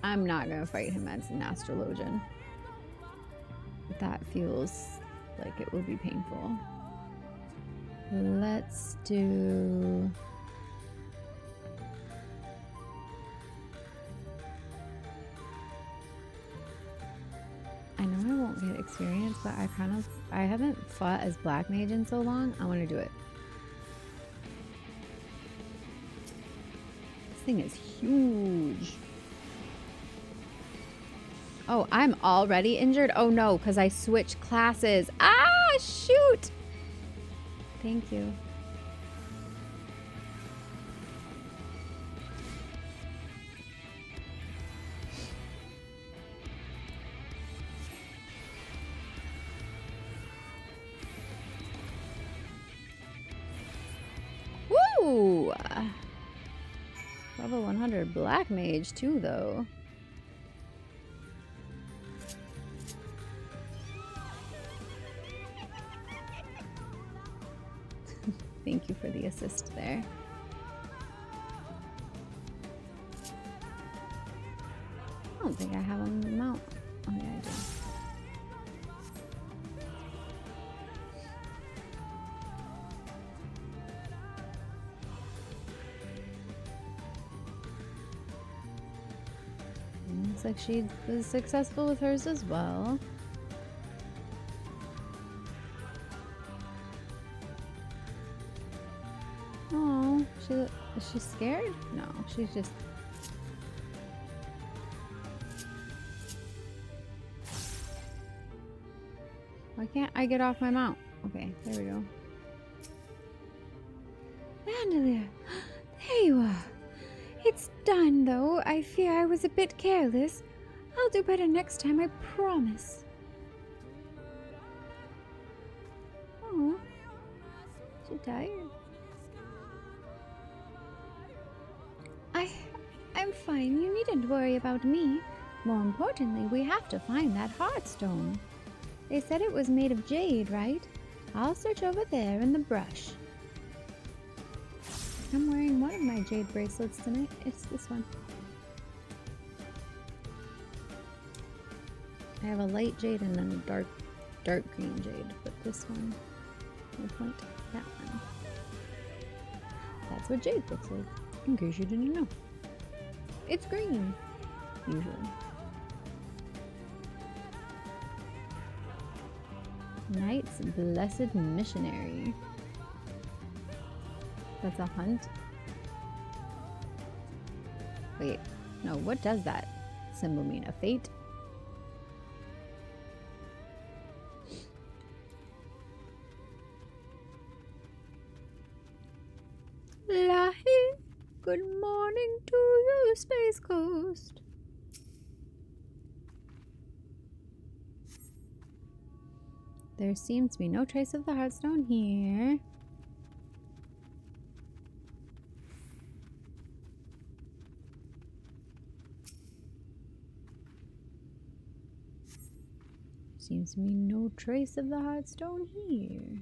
I'm not gonna fight him as an astrologian. That feels like it would be painful. Let's do... I know I won't get experience, but I haven't fought as Black Mage in so long. I want to do it. This thing is huge. Oh, I'm already injured? Oh no, because I switched classes. Ah, shoot! Thank you. Woo! Level 100 Black Mage too, though. Thank you for the assist there. I don't think I have a mount. Oh yeah, I do. Looks like she was successful with hers as well. Oh, is she scared? No, she's just... Why can't I get off my mount? Okay, there we go. Vandalier, there you are. It's done, though. I fear I was a bit careless. I'll do better next time, I promise. Oh, she tired. I'm fine. You needn't worry about me. More importantly, we have to find that Heartstone. They said it was made of jade, right? I'll search over there in the brush. I'm wearing one of my jade bracelets tonight. It's this one. I have a light jade and then a dark green jade, but this one will point to that one. That's what jade looks like, in case you didn't know. It's green, usually. Knight's Blessed Missionary. That's a hunt. Wait, no, what does that symbol mean? A fate? Lahi, good morning to you, Space Coast. There seems to be no trace of the Heartstone here. Seems to be no trace of the Heartstone here.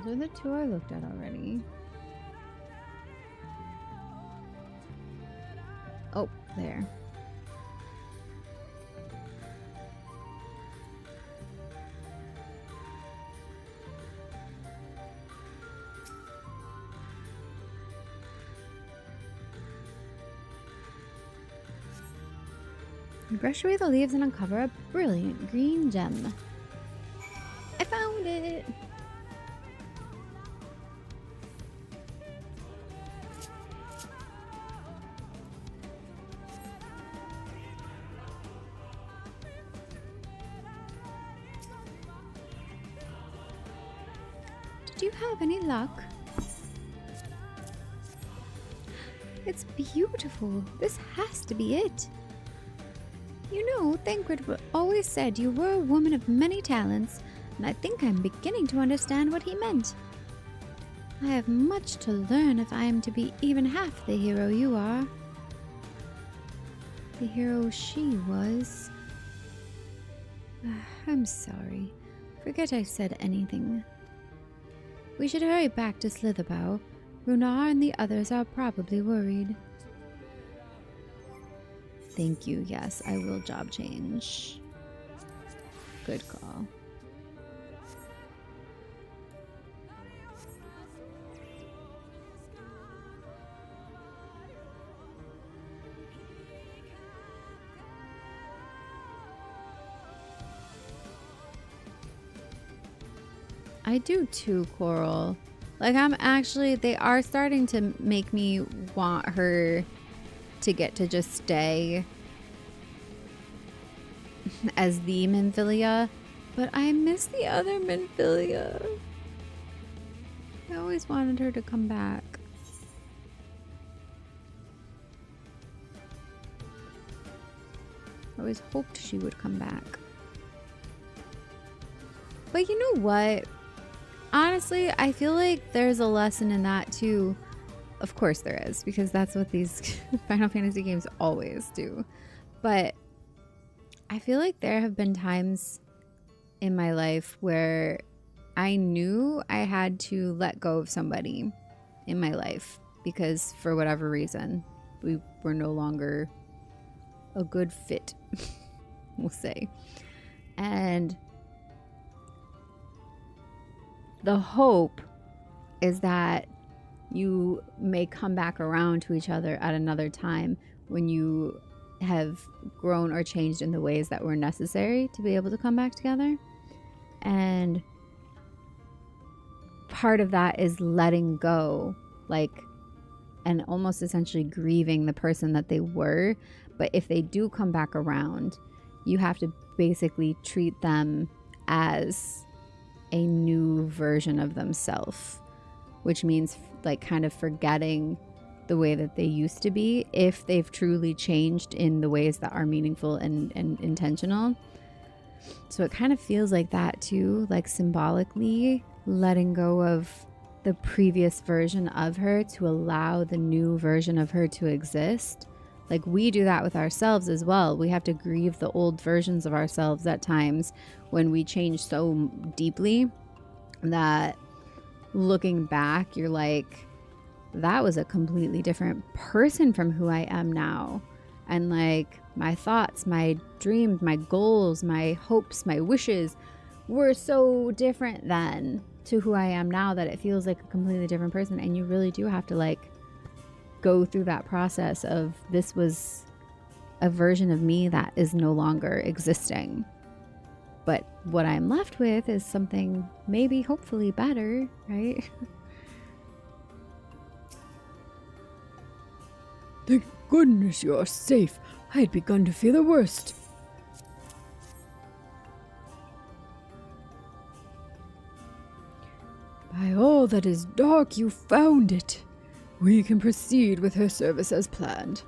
Those are the two I looked at already. Oh, there. Brush away the leaves and uncover a brilliant green gem. I found it! Do you have any luck? It's beautiful. This has to be it. You know, Thancred always said you were a woman of many talents, and I think I'm beginning to understand what he meant. I have much to learn if I am to be even half the hero you are. The hero she was. I'm sorry. Forget I said anything. We should hurry back to Slitherbow. Runar and the others are probably worried. Thank you. Yes, I will job change. Good call. I do too, Coral. Like, they are starting to make me want her to get to just stay as the Minfilia, but I miss the other Minfilia. I always wanted her to come back. I always hoped she would come back. But you know what? Honestly, I feel like there's a lesson in that too. Of course there is, because that's what these Final Fantasy games always do. But I feel like there have been times in my life where I knew I had to let go of somebody in my life because for whatever reason, we were no longer a good fit, we'll say. And the hope is that you may come back around to each other at another time when you have grown or changed in the ways that were necessary to be able to come back together. And part of that is letting go, and almost essentially grieving the person that they were. But if they do come back around, you have to basically treat them as a new version of themselves, which means kind of forgetting the way that they used to be if they've truly changed in the ways that are meaningful and intentional. So it kind of feels like that too, symbolically letting go of the previous version of her to allow the new version of her to exist. We do that with ourselves as well. We have to grieve the old versions of ourselves at times when we change so deeply that looking back, you're like, that was a completely different person from who I am now. And my thoughts, my dreams, my goals, my hopes, my wishes were so different then to who I am now that it feels like a completely different person. And you really do have to go through that process of, this was a version of me that is no longer existing. But what I'm left with is something maybe hopefully better, right? Thank goodness you're safe. I had begun to fear the worst. By all that is dark, you found it. We can proceed with her service as planned.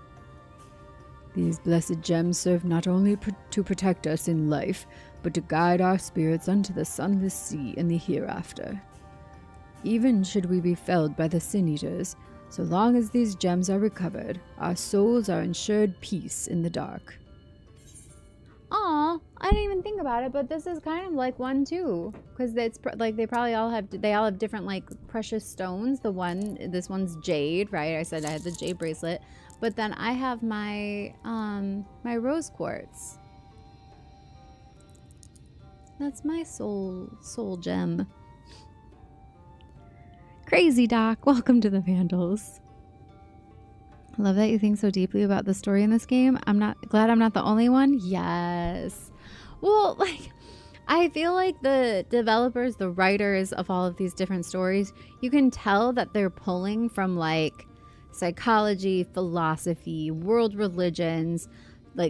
These blessed gems serve not only to protect us in life, but to guide our spirits unto the sunless sea in the hereafter. Even should we be felled by the Sin Eaters, so long as these gems are recovered, our souls are ensured peace in the dark. Aw, I didn't even think about it, but this is kind of like one too, because it's they all have different precious stones. This one's jade, right? I said I had the jade bracelet, but then I have my my rose quartz. That's my soul gem. Crazy Doc, welcome to the Vandals. I love that you think so deeply about the story in this game. Glad I'm not the only one. Yes. Well, I feel like the developers, the writers of all of these different stories, you can tell that they're pulling from psychology, philosophy, world religions,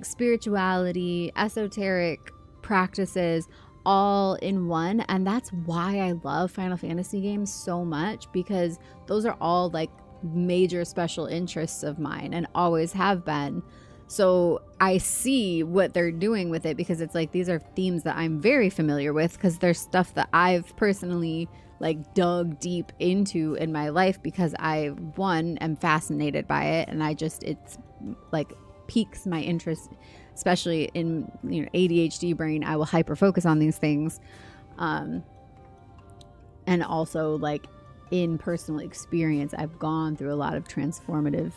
spirituality, esoteric practices, all in one, and that's why I love Final Fantasy games so much, because those are all like major special interests of mine and always have been. So I see what they're doing with it, because it's like these are themes that I'm very familiar with, because there's stuff that I've personally like dug deep into in my life, because I am fascinated by it, and it's like piques my interest, especially in, you know, ADHD brain. I will hyper focus on these things, and also like in personal experience, I've gone through a lot of transformative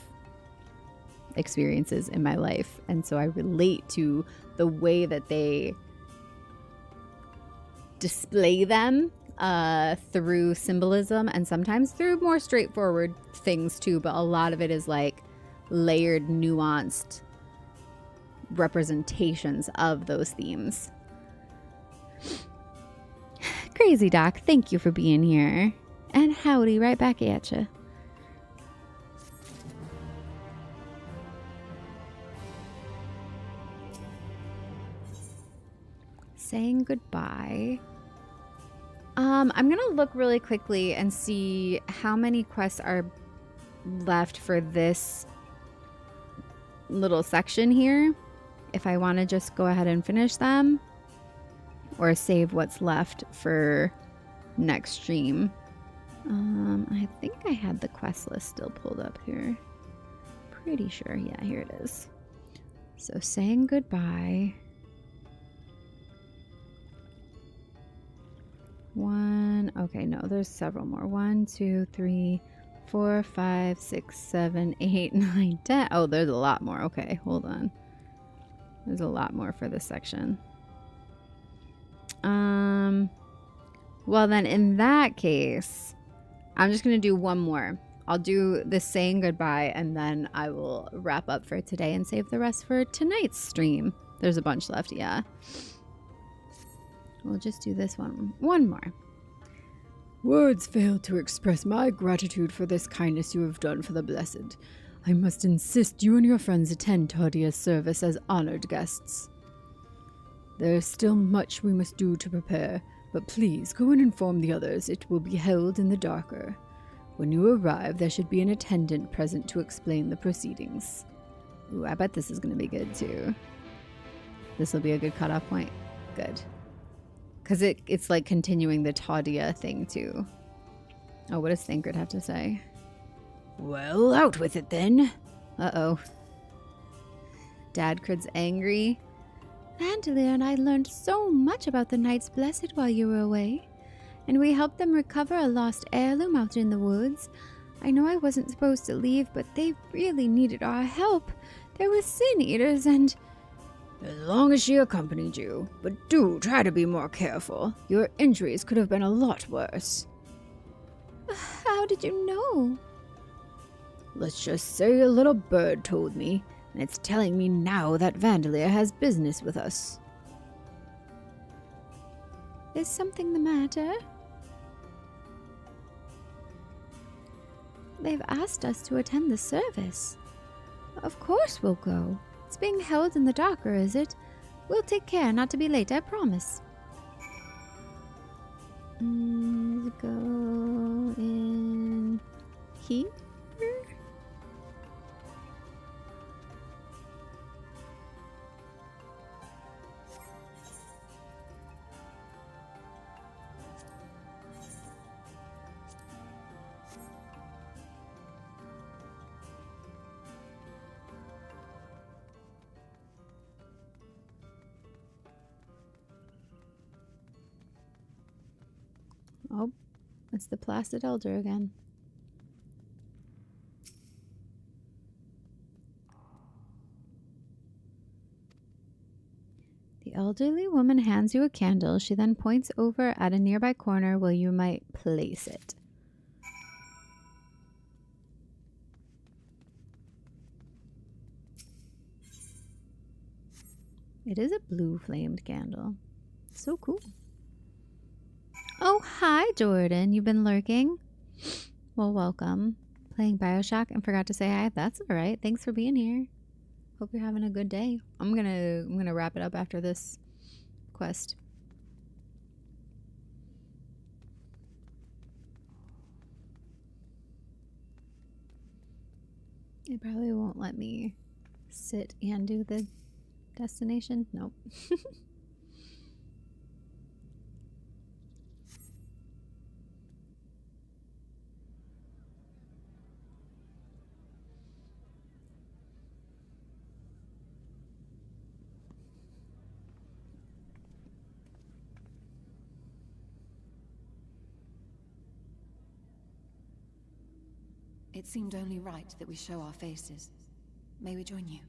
experiences in my life, and so I relate to the way that they display them through symbolism, and sometimes through more straightforward things too, but a lot of it is like layered, nuanced representations of those themes. Crazy Doc, thank you for being here, and howdy right back at you. Saying goodbye. I'm gonna look really quickly and see how many quests are left for this little section here, if I want to just go ahead and finish them or save what's left for next stream. I think I had the quest list still pulled up here. Pretty sure. Yeah, here it is. So saying goodbye. Okay, no, there's several more. 1, 2, 3, 4, 5, 6, 7, 8, 9, 10. Oh, there's a lot more. Okay, hold on. There's a lot more for this section. Well then, in that case, I'm just gonna do one more. I'll do the saying goodbye, and then I will wrap up for today and save the rest for tonight's stream. There's a bunch left, yeah. We'll just do this one more. Words fail to express my gratitude for this kindness you have done for the Blessed. I must insist you and your friends attend Tardia's service as honored guests. There is still much we must do to prepare, but please go and inform the others. It will be held in the darker. When you arrive, there should be an attendant present to explain the proceedings. Ooh, I bet this is going to be good too. This will be a good cutoff point. Good. Because it's like continuing the Tardia thing too. Oh, what does Thancred have to say? Well, out with it then. Uh-oh. Dadcred's angry. Vandalia and I learned so much about the Knights Blessed while you were away, and we helped them recover a lost heirloom out in the woods. I know I wasn't supposed to leave, but they really needed our help. There were sin eaters and... As long as she accompanied you, but do try to be more careful. Your injuries could have been a lot worse. How did you know? Let's just say a little bird told me, and it's telling me now that Vandalia has business with us. Is something the matter? They've asked us to attend the service. Of course we'll go. It's being held in the darker, is it? We'll take care not to be late, I promise. Go in here? Oh, it's the Placid Elder again. The elderly woman hands you a candle. She then points over at a nearby corner where you might place it. It is a blue flamed candle. So cool. Oh, hi, Jordan. You've been lurking? Well, welcome. Playing Bioshock and forgot to say hi. That's all right. Thanks for being here. Hope you're having a good day. I'm gonna wrap it up after this quest. It probably won't let me sit and do the destination. Nope. It seemed only right that we show our faces. May we join you?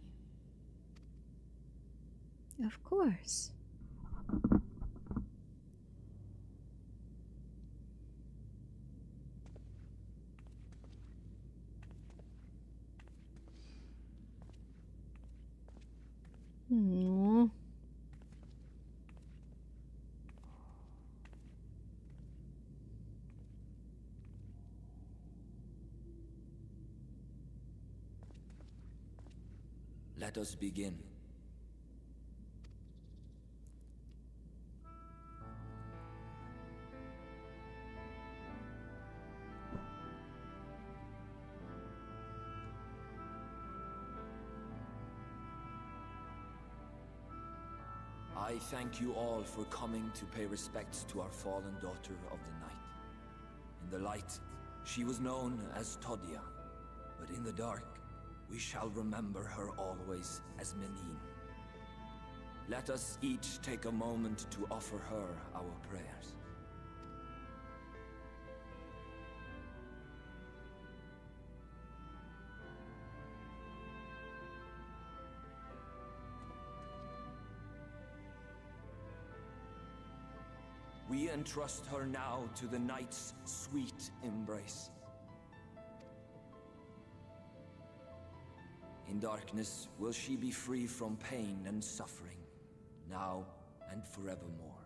Of course. Aww. Let us begin. I thank you all for coming to pay respects to our fallen daughter of the night. In the light, she was known as Todia, but in the dark, we shall remember her always as Menine. Let us each take a moment to offer her our prayers. We entrust her now to the night's sweet embrace. In darkness will she be free from pain and suffering, now and forevermore.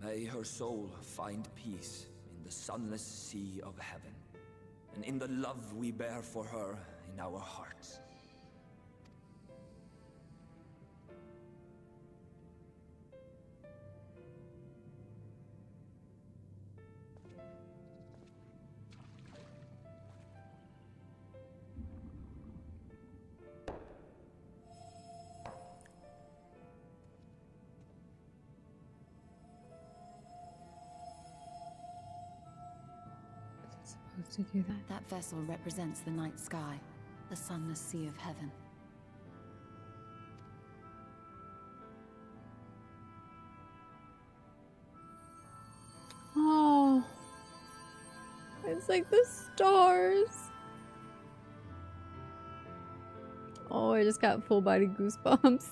May her soul find peace in the sunless sea of heaven, and in the love we bear for her in our hearts. To do that. That vessel represents the night sky, the sunless sea of heaven. Oh, it's like the stars. Oh, I just got full body goosebumps.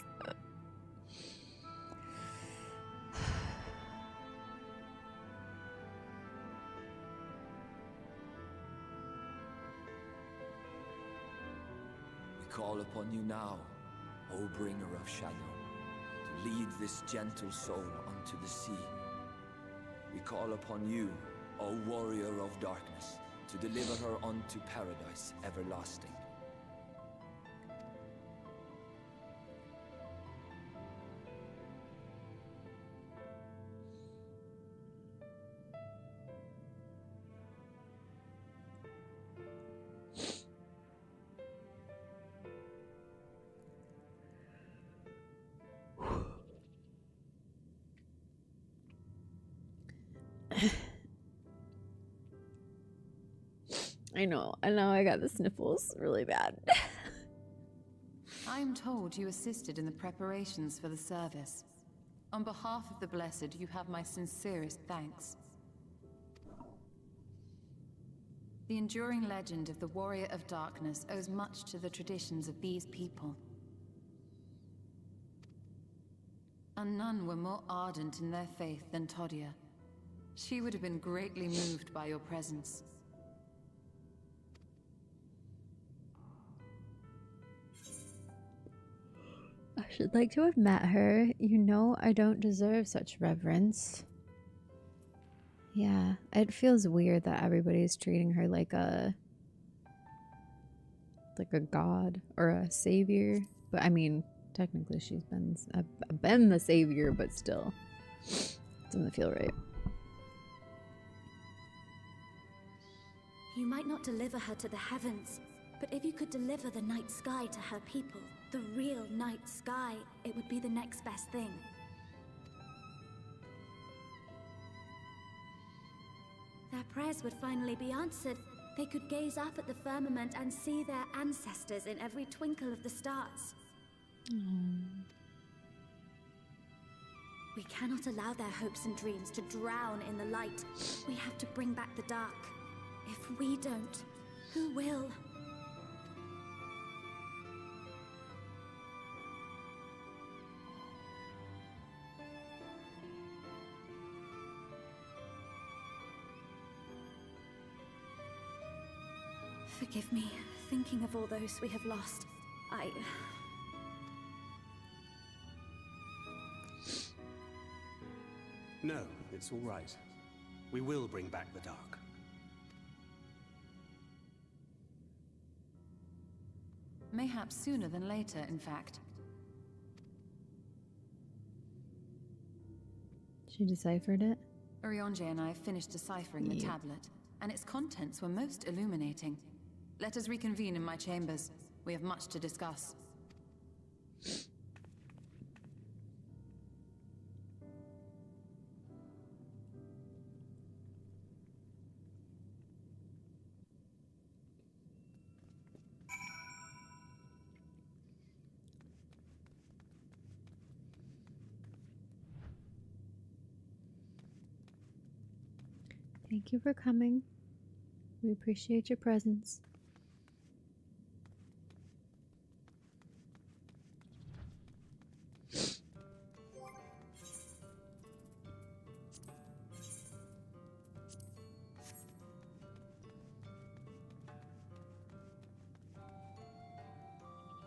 Call upon you now, O bringer of shadow, to lead this gentle soul unto the sea. We call upon you, O warrior of darkness, to deliver her unto paradise everlasting. I know I got the sniffles really bad. I am told you assisted in the preparations for the service. On behalf of the Blessed, you have my sincerest thanks. The enduring legend of the Warrior of Darkness owes much to the traditions of these people. And none were more ardent in their faith than Todia. She would have been greatly moved by your presence. I should like to have met her. You know I don't deserve such reverence. Yeah, it feels weird that everybody's treating her like a god or a savior. But I mean, technically she's been the savior, but still, it doesn't feel right. You might not deliver her to the heavens, but if you could deliver the night sky to her people, the real night sky, it would be the next best thing. Their prayers would finally be answered. They could gaze up at the firmament and see their ancestors in every twinkle of the stars. We cannot allow their hopes and dreams to drown in the light. We have to bring back the dark. If we don't, who will? Forgive me, thinking of all those we have lost. No, it's all right. We will bring back the dark. Mayhaps sooner than later, in fact. She deciphered it? Urianger and I finished deciphering the tablet, and its contents were most illuminating. Let us reconvene in my chambers. We have much to discuss. Thank you for coming. We appreciate your presence.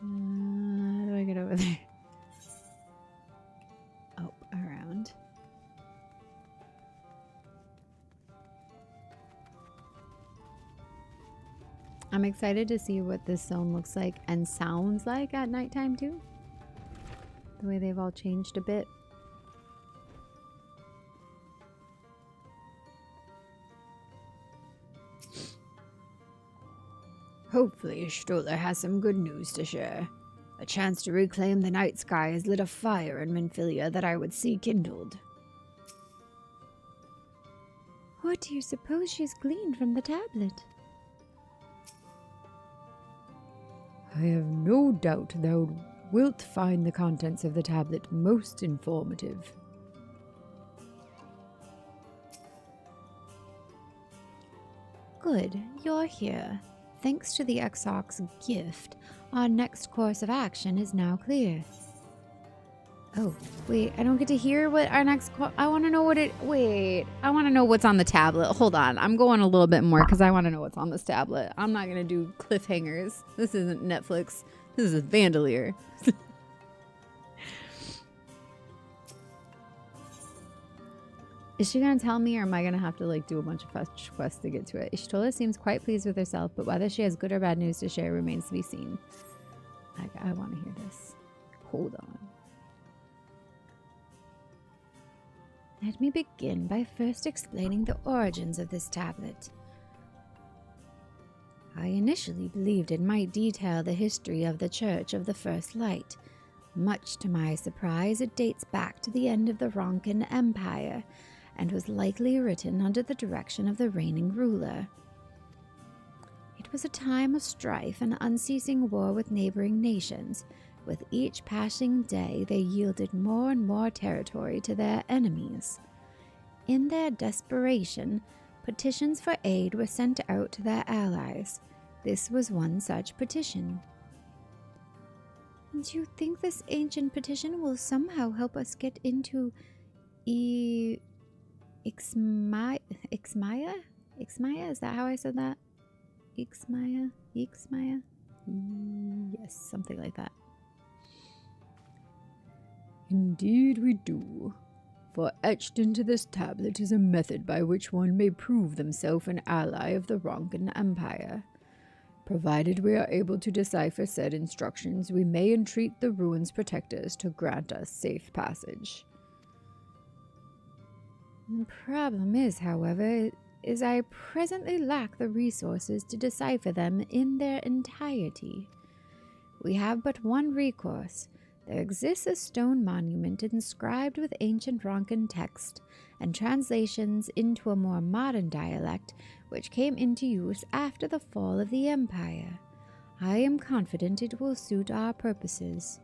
How do I get over there? Oh, around. I'm excited to see what this zone looks like and sounds like at nighttime too. The way they've all changed a bit. Hopefully, Stoller has some good news to share. A chance to reclaim the night sky has lit a fire in Minfilia that I would see kindled. What do you suppose she's gleaned from the tablet? I have no doubt thou wilt find the contents of the tablet most informative. Good, you're here. Thanks to the XIV's gift, our next course of action is now clear. Oh, wait, I don't get to hear what our next I want to know what it... Wait, I want to know what's on the tablet. Hold on, I'm going a little bit more because I want to know what's on this tablet. I'm not going to do cliffhangers. This isn't Netflix. This is Vandalier. Is she going to tell me, or am I going to have to like do a bunch of fetch quests to get to it? Ishtola seems quite pleased with herself, but whether she has good or bad news to share remains to be seen. I want to hear this. Hold on. Let me begin by first explaining the origins of this tablet. I initially believed it might detail the history of the Church of the First Light. Much to my surprise, it dates back to the end of the Ronkan Empire, and was likely written under the direction of the reigning ruler. It was a time of strife and unceasing war with neighboring nations. With each passing day, they yielded more and more territory to their enemies. In their desperation, petitions for aid were sent out to their allies. This was one such petition. And you think this ancient petition will somehow help us get into Ixmaya? Is that how I said that? Ixmaya? Yes, something like that. Indeed we do. For etched into this tablet is a method by which one may prove themselves an ally of the Ronkan Empire. Provided we are able to decipher said instructions, we may entreat the ruins' protectors to grant us safe passage. The problem is, however, is I presently lack the resources to decipher them in their entirety. We have but one recourse. There exists a stone monument inscribed with ancient Ronkan text and translations into a more modern dialect which came into use after the fall of the Empire. I am confident it will suit our purposes.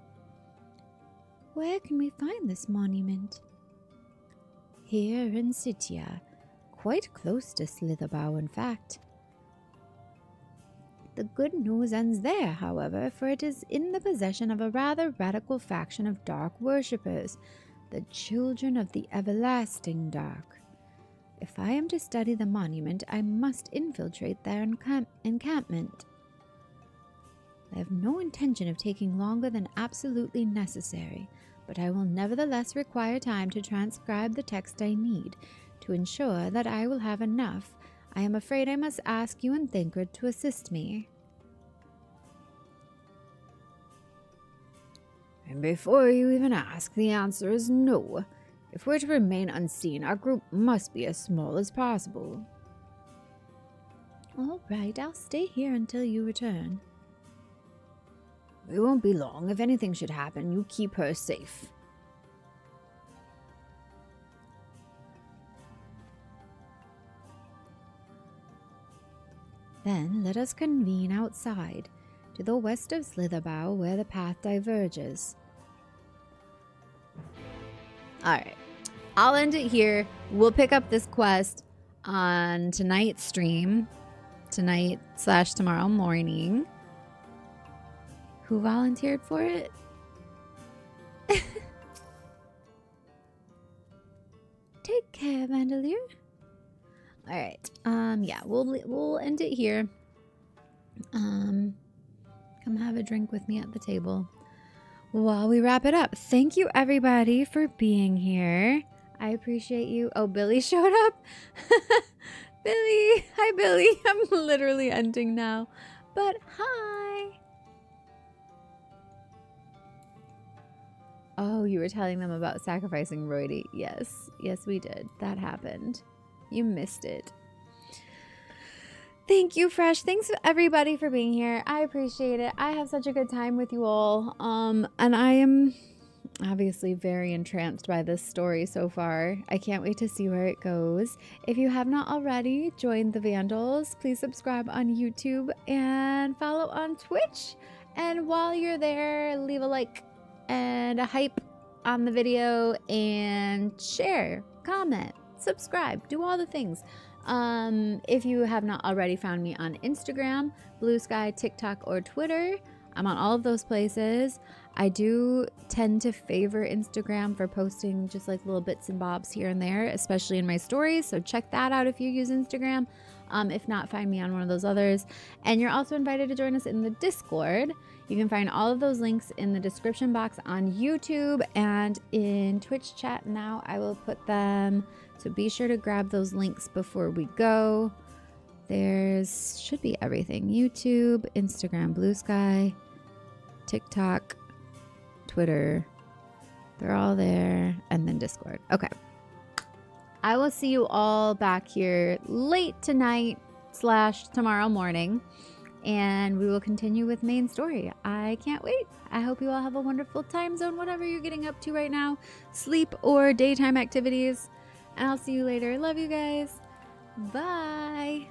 Where can we find this monument? Here in Sitya, quite close to Slitherbow, in fact. The good news ends there, however, for it is in the possession of a rather radical faction of dark worshippers, the Children of the Everlasting Dark. If I am to study the monument, I must infiltrate their encampment. I have no intention of taking longer than absolutely necessary, but I will nevertheless require time to transcribe the text I need. To ensure that I will have enough, I am afraid I must ask you and Thancred to assist me. And before you even ask, the answer is no. If we're to remain unseen, our group must be as small as possible. All right, I'll stay here until you return. We won't be long. If anything should happen, you keep her safe. Then let us convene outside, to the west of Slitherbow, where the path diverges. Alright, I'll end it here. We'll pick up this quest on tonight's stream, tonight/tomorrow morning. Who volunteered for it? Take care, Vandalier. All right. Yeah, we'll end it here. Come have a drink with me at the table while we wrap it up. Thank you, everybody, for being here. I appreciate you. Oh, Billy showed up. Billy. Hi, Billy. I'm literally ending now. But hi. Oh, you were telling them about sacrificing Roydy. Yes. Yes, we did. That happened. You missed it. Thank you, Fresh. Thanks everybody for being here. I appreciate it. I have such a good time with you all. And I am obviously very entranced by this story so far. I can't wait to see where it goes. If you have not already joined the Vandals, please subscribe on YouTube and follow on Twitch. And while you're there, leave a like and a hype on the video and share, comment, subscribe, do all the things. If you have not already found me on Instagram, Blue Sky, TikTok, or Twitter, I'm on all of those places. I do tend to favor Instagram for posting just like little bits and bobs here and there, especially in my stories. So check that out if you use Instagram. If not, find me on one of those others. And you're also invited to join us in the Discord. You can find all of those links in the description box on YouTube and in Twitch chat now. I will put them. So be sure to grab those links before we go. There's should be everything. YouTube, Instagram, Blue Sky, TikTok, Twitter. They're all there. And then Discord. Okay. I will see you all back here late tonight / tomorrow morning. And we will continue with main story. I can't wait. I hope you all have a wonderful time zone, whatever you're getting up to right now. Sleep or daytime activities. And I'll see you later. Love you guys. Bye.